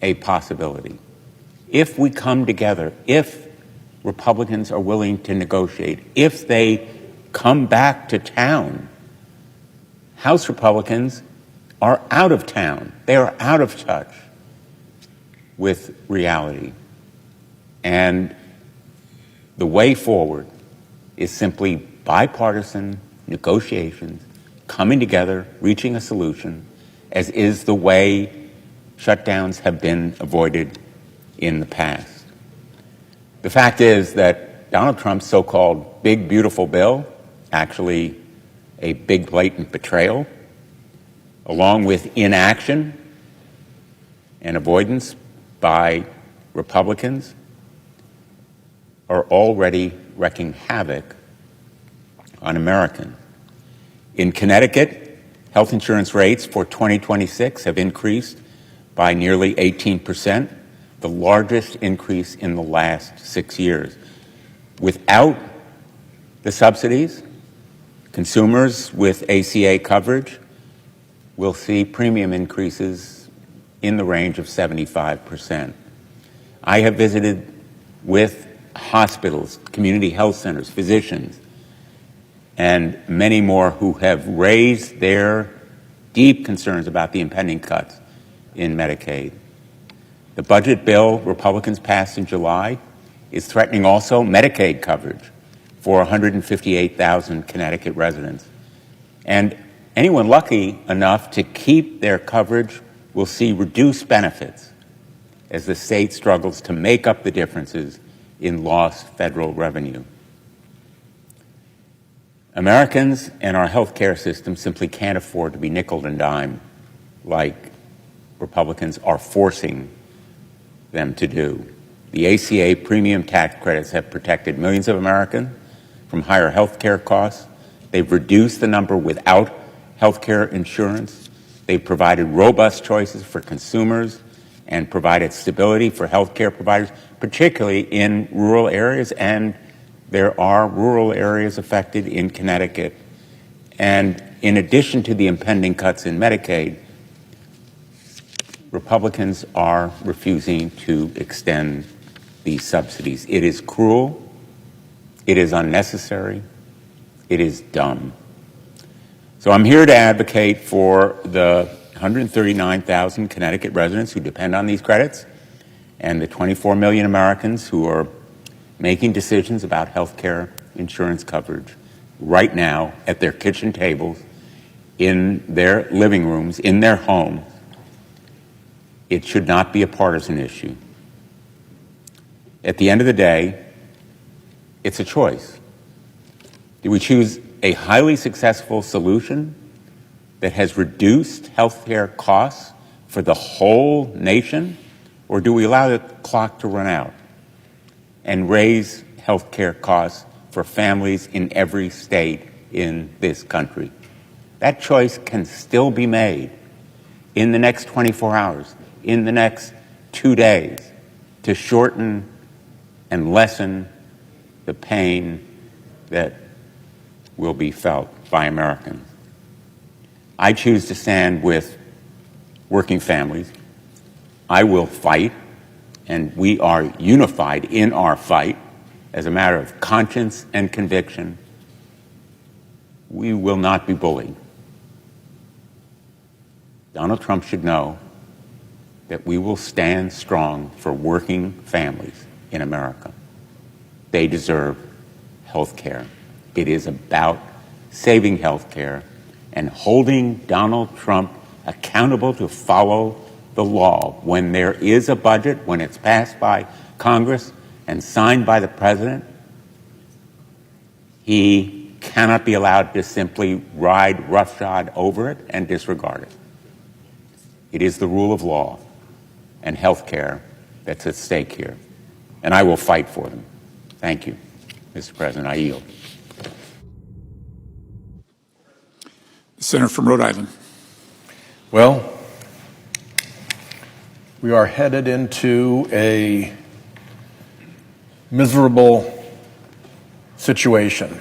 a possibility. If we come together, if Republicans are willing to negotiate, if they come back to town, House Republicans are out of town. They are out of touch with reality. And the way forward is simply bipartisan negotiations, coming together, reaching a solution, as is the way shutdowns have been avoided in the past. The fact is that Donald Trump's so-called big, beautiful bill, actually a big, blatant betrayal, along with inaction and avoidance by Republicans, are already wreaking havoc on Americans. In Connecticut, health insurance rates for 2026 have increased by nearly 18%, the largest increase in the last 6 years. Without the subsidies, consumers with ACA coverage will see premium increases in the range of 75%. I have visited with hospitals, community health centers, physicians, and many more who have raised their deep concerns about the impending cuts in Medicaid. The budget bill Republicans passed in July is threatening also Medicaid coverage for 158,000 Connecticut residents. And anyone lucky enough to keep their coverage will see reduced benefits as the state struggles to make up the differences in lost federal revenue. Americans and our health care system simply can't afford to be nickel and dime like Republicans are forcing them to do. The ACA premium tax credits have protected millions of Americans from higher health care costs. They've reduced the number without health care insurance. They've provided robust choices for consumers and provided stability for health care providers, particularly in rural areas, and there are rural areas affected in Connecticut. And in addition to the impending cuts in Medicaid, Republicans are refusing to extend these subsidies. It is cruel, it is unnecessary, it is dumb. So I'm here to advocate for the 139,000 Connecticut residents who depend on these credits and the 24 million Americans who are making decisions about health care insurance coverage right now at their kitchen tables, in their living rooms, in their homes. It should not be a partisan issue. At the end of the day, it's a choice. Do we choose a highly successful solution that has reduced health care costs for the whole nation, or do we allow the clock to run out and raise health care costs for families in every state in this country? That choice can still be made in the next 24 hours, in the next 2 days, to shorten and lessen the pain that will be felt by Americans. I choose to stand with working families. I will fight, and we are unified in our fight as a matter of conscience and conviction. We will not be bullied. Donald Trump should know that we will stand strong for working families in America. They deserve health care. It is about saving health care and holding Donald Trump accountable to follow the law. When there is a budget, when it's passed by Congress and signed by the President, he cannot be allowed to simply ride roughshod over it and disregard it. It is the rule of law and health care that's at stake here, and I will fight for them. Thank you, Mr. President. I yield. The Senator from Rhode Island. Well, we are headed into a miserable situation.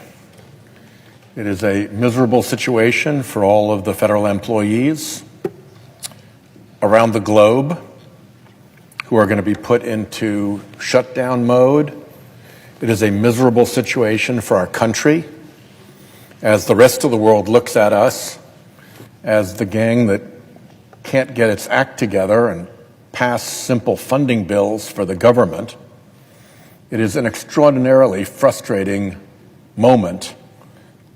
It is a miserable situation for all of the federal employees around the globe who are going to be put into shutdown mode. It is a miserable situation for our country as the rest of the world looks at us as the gang that can't get its act together and pass simple funding bills for the government. It is an extraordinarily frustrating moment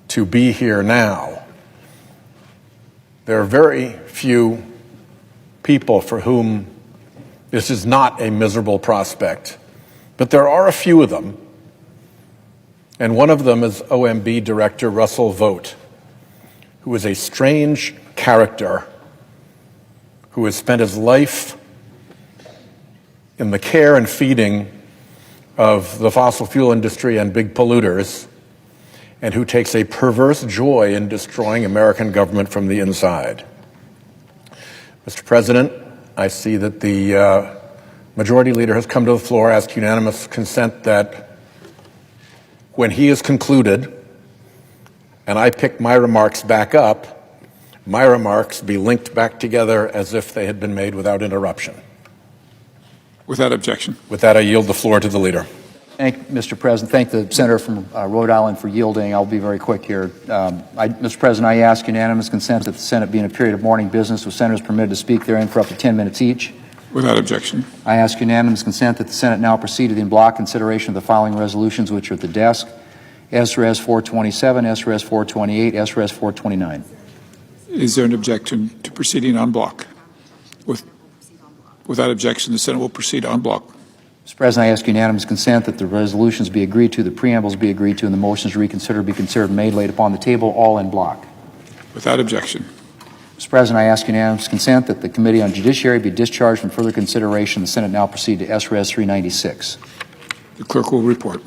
to be here now. There are very few people for whom this is not a miserable prospect, but there are a few of them, and one of them is OMB Director Russell Vogt, who is a strange character who has spent his life in the care and feeding of the fossil fuel industry and big polluters, and who takes a perverse joy in destroying American government from the inside. Mr. President, I see that the Majority Leader has come to the floor, asked unanimous consent that when he is concluded and I pick my remarks back up, my remarks be linked back together as if they had been made without interruption. Without objection. With that, I yield the floor to the Leader. Thank Mr. President. Thank the Senator from Rhode Island for yielding. I'll be very quick here. Mr. President, I ask unanimous consent that the Senate be in a period of morning business with senators permitted to speak therein for up to 10 minutes each. Without objection. I ask unanimous consent that the Senate now proceed to the in block consideration of the following resolutions which are at the desk. SRS 427, SRS 428, SRS 429. Is there an objection to proceeding en bloc? Without objection, the Senate will proceed en bloc. Mr. President, I ask unanimous consent that the resolutions be agreed to, the preambles be agreed to, and the motions to reconsider be considered made, laid upon the table, all in block. Without objection. Mr. President, I ask unanimous consent that the Committee on Judiciary be discharged from further consideration. The Senate now proceed to SRS 396. The clerk will report.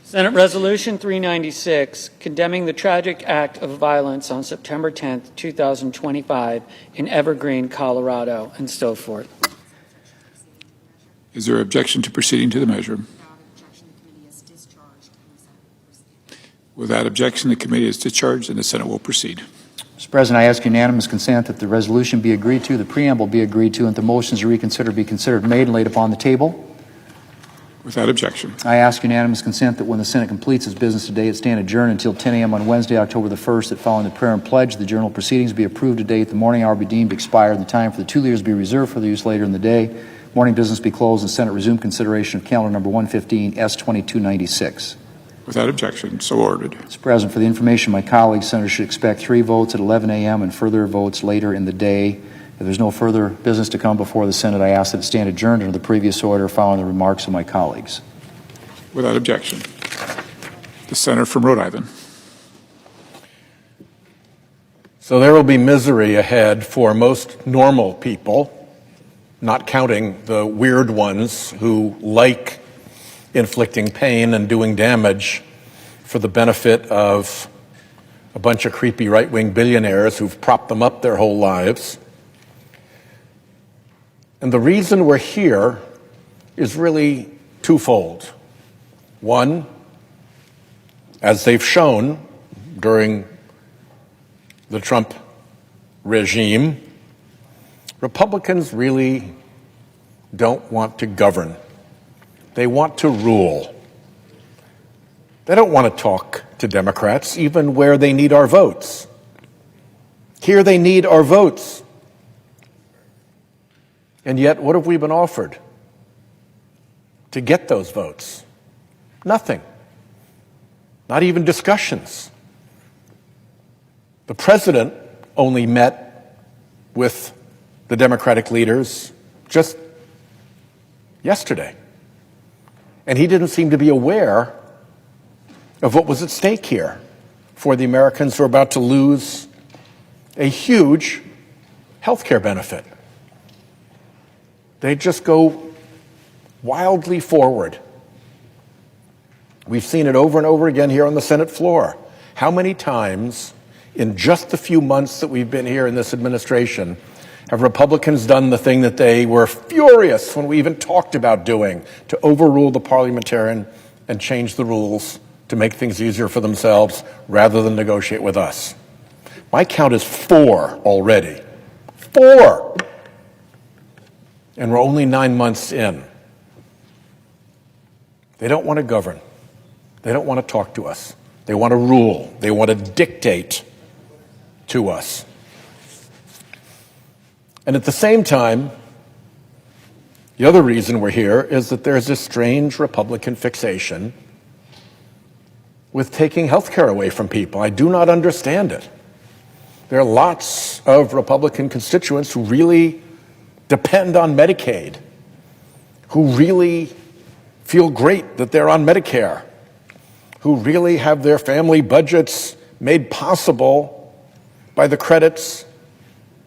Senate Resolution 396, condemning the tragic act of violence on September 10, 2025 in Evergreen, Colorado, and so forth. Is there objection to proceeding to the measure? Without objection, the committee is discharged and the Senate will proceed. Mr. President, I ask unanimous consent that the resolution be agreed to, the preamble be agreed to, and the motions to reconsider be considered made and laid upon the table. Without objection. I ask unanimous consent that when the Senate completes its business today, it stand adjourned until 10 a.m. on Wednesday, October the 1st, that following the prayer and pledge, the journal proceedings be approved today at the morning hour be deemed expired, and the time for the two leaders be reserved for the use later in the day. Morning business be closed, and Senate resume consideration of calendar number 115, S2296. Without objection, so ordered. Mr. President, for the information of my colleagues, senators should expect 3 votes at 11 a.m. and further votes later in the day. If there's no further business to come before the Senate, I ask that it stand adjourned under the previous order following the remarks of my colleagues. Without objection. The Senator from Rhode Island. So there will be misery ahead for most normal people, not counting the weird ones who like inflicting pain and doing damage for the benefit of a bunch of creepy right-wing billionaires who've propped them up their whole lives. And the reason we're here is really twofold. One, as they've shown during the Trump regime, Republicans really don't want to govern. They want to rule. They don't want to talk to Democrats, even where they need our votes. Here they need our votes. And yet, what have we been offered to get those votes? Nothing. Not even discussions. The president only met with the Democratic leaders just yesterday. And he didn't seem to be aware of what was at stake here for the Americans who are about to lose a huge health care benefit. They just go wildly forward. We've seen it over and over again here on the Senate floor. How many times in just the few months that we've been here in this administration have Republicans done the thing that they were furious when we even talked about doing, to overrule the parliamentarian and change the rules to make things easier for themselves rather than negotiate with us? My count is 4 already. 4! And we're only 9 months in. They don't want to govern. They don't want to talk to us. They want to rule. They want to dictate to us. And at the same time, the other reason we're here is that there's this strange Republican fixation with taking health care away from people. I do not understand it. There are lots of Republican constituents who really depend on Medicaid, who really feel great that they're on Medicare, who really have their family budgets made possible by the credits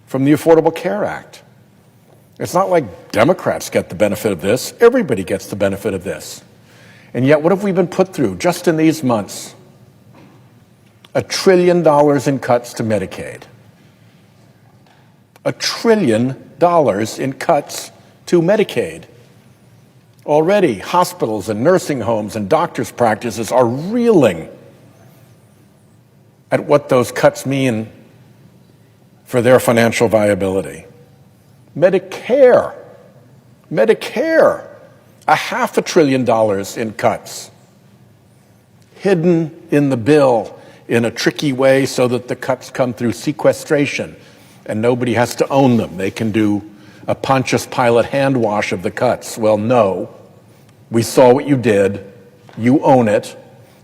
from the Affordable Care Act. It's not like Democrats get the benefit of this. Everybody gets the benefit of this. And yet, what have we been put through just in these months? $1 trillion in cuts to Medicaid. $1 trillion in cuts to Medicaid. Already, hospitals and nursing homes and doctors' practices are reeling at what those cuts mean for their financial viability. Medicare, $500 billion in cuts, hidden in the bill in a tricky way so that the cuts come through sequestration and nobody has to own them. They can do a Pontius Pilate hand wash of the cuts. Well, no. We saw what you did. You own it.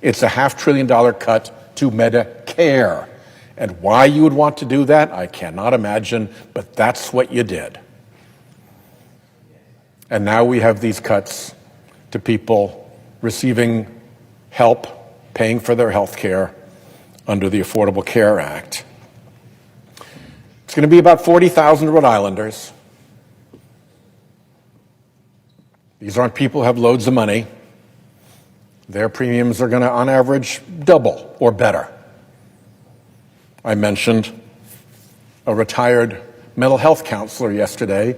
It's a $500 billion cut to Medicare. And why you would want to do that, I cannot imagine, but that's what you did. And now we have these cuts to people receiving help, paying for their health care under the Affordable Care Act. It's going to be about 40,000 Rhode Islanders. These aren't people who have loads of money. Their premiums are going to, on average, double or better. I mentioned a retired mental health counselor yesterday.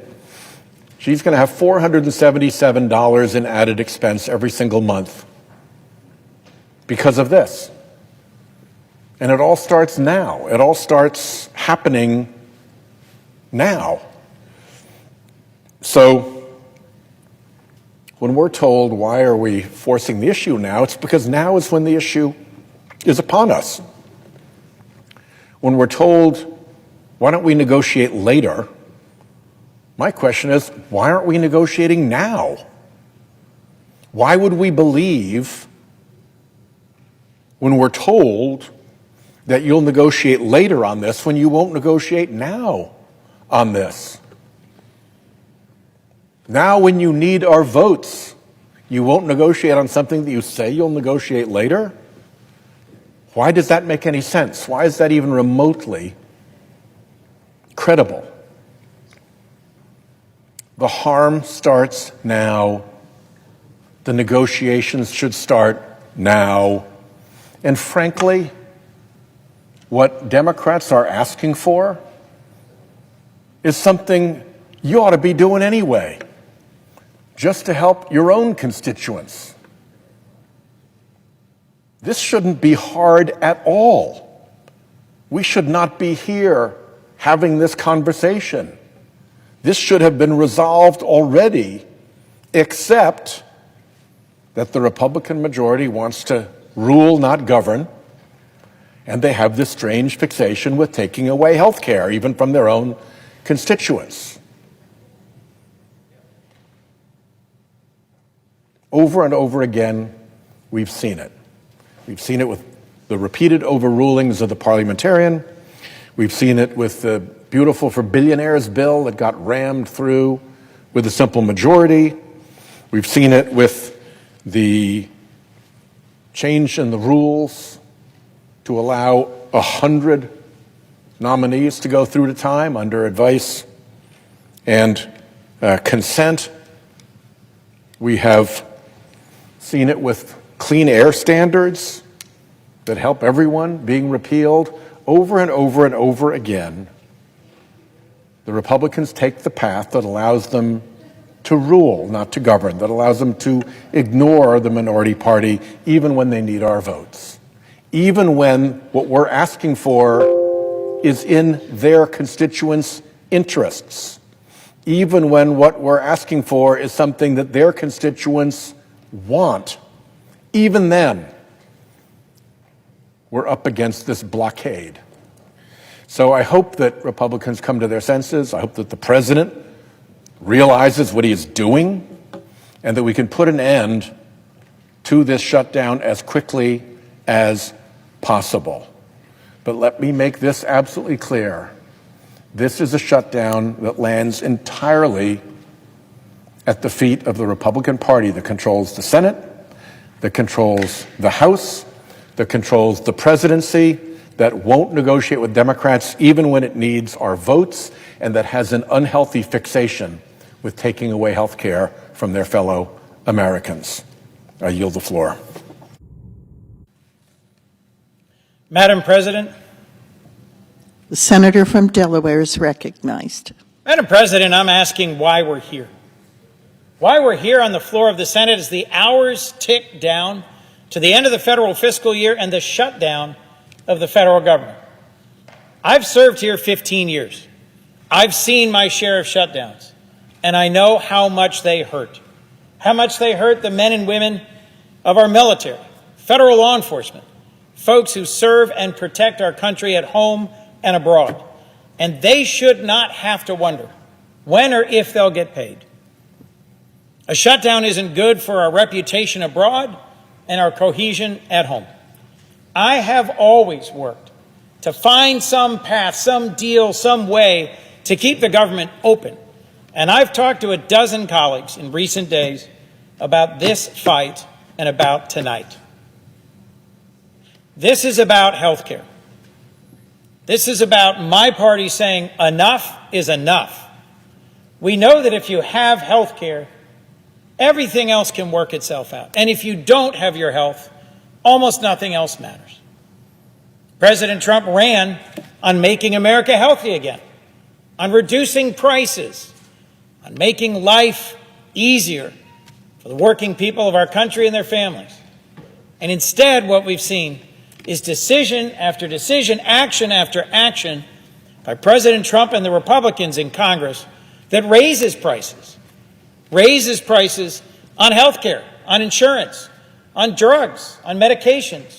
She's going to have $477 in added expense every single month because of this. And it all starts now. It all starts happening now. So when we're told, why are we forcing the issue now? It's because now is when the issue is upon us. When we're told, why don't we negotiate later? My question is, why aren't we negotiating now? Why would we believe when we're told that you'll negotiate later on this when you won't negotiate now on this? Now when you need our votes, you won't negotiate on something that you say you'll negotiate later? Why does that make any sense? Why is that even remotely credible? The harm starts now. The negotiations should start now. And frankly, what Democrats are asking for is something you ought to be doing anyway, just to help your own constituents. This shouldn't be hard at all. We should not be here having this conversation. This should have been resolved already, except that the Republican majority wants to rule, not govern, and they have this strange fixation with taking away health care, even from their own constituents. Over and over again, we've seen it. We've seen it with the repeated overrulings of the parliamentarian. We've seen it with the Beautiful for Billionaires bill that got rammed through with a simple majority. We've seen it with the change in the rules to allow 100 nominees to go through the time under advice and consent. We have seen it with clean air standards that help everyone being repealed over and over and over again. The Republicans take the path that allows them to rule, not to govern, that allows them to ignore the minority party even when they need our votes, even when what we're asking for is in their constituents' interests, even when what we're asking for is something that their constituents want. Even then, we're up against this blockade. So I hope that Republicans come to their senses. I hope that the president realizes what he is doing and that we can put an end to this shutdown as quickly as possible. But let me make this absolutely clear. This is a shutdown that lands entirely at the feet of the Republican Party that controls the Senate, that controls the House, that controls the presidency, that won't negotiate with Democrats even when it needs our votes, and that has an unhealthy fixation with taking away health care from their fellow Americans. I yield the floor. Madam President. The senator from Delaware is recognized. Madam President, I'm asking why we're here. Why we're here on the floor of the Senate as the hours tick down to the end of the federal fiscal year and the shutdown of the federal government. I've served here 15 years. I've seen my share of shutdowns, and I know how much they hurt. How much they hurt the men and women of our military, federal law enforcement, folks who serve and protect our country at home and abroad. And they should not have to wonder when or if they'll get paid. A shutdown isn't good for our reputation abroad and our cohesion at home. I have always worked to find some path, some deal, some way to keep the government open. And I've talked to a dozen colleagues in recent days about this fight and about tonight. This is about health care. This is about my party saying enough is enough. We know that if you have health care, everything else can work itself out. And if you don't have your health, almost nothing else matters. President Trump ran on making America healthy again, on reducing prices, on making life easier for the working people of our country and their families. And instead, what we've seen is decision after decision, action after action by President Trump and the Republicans in Congress that raises prices on health care, on insurance, on drugs, on medications,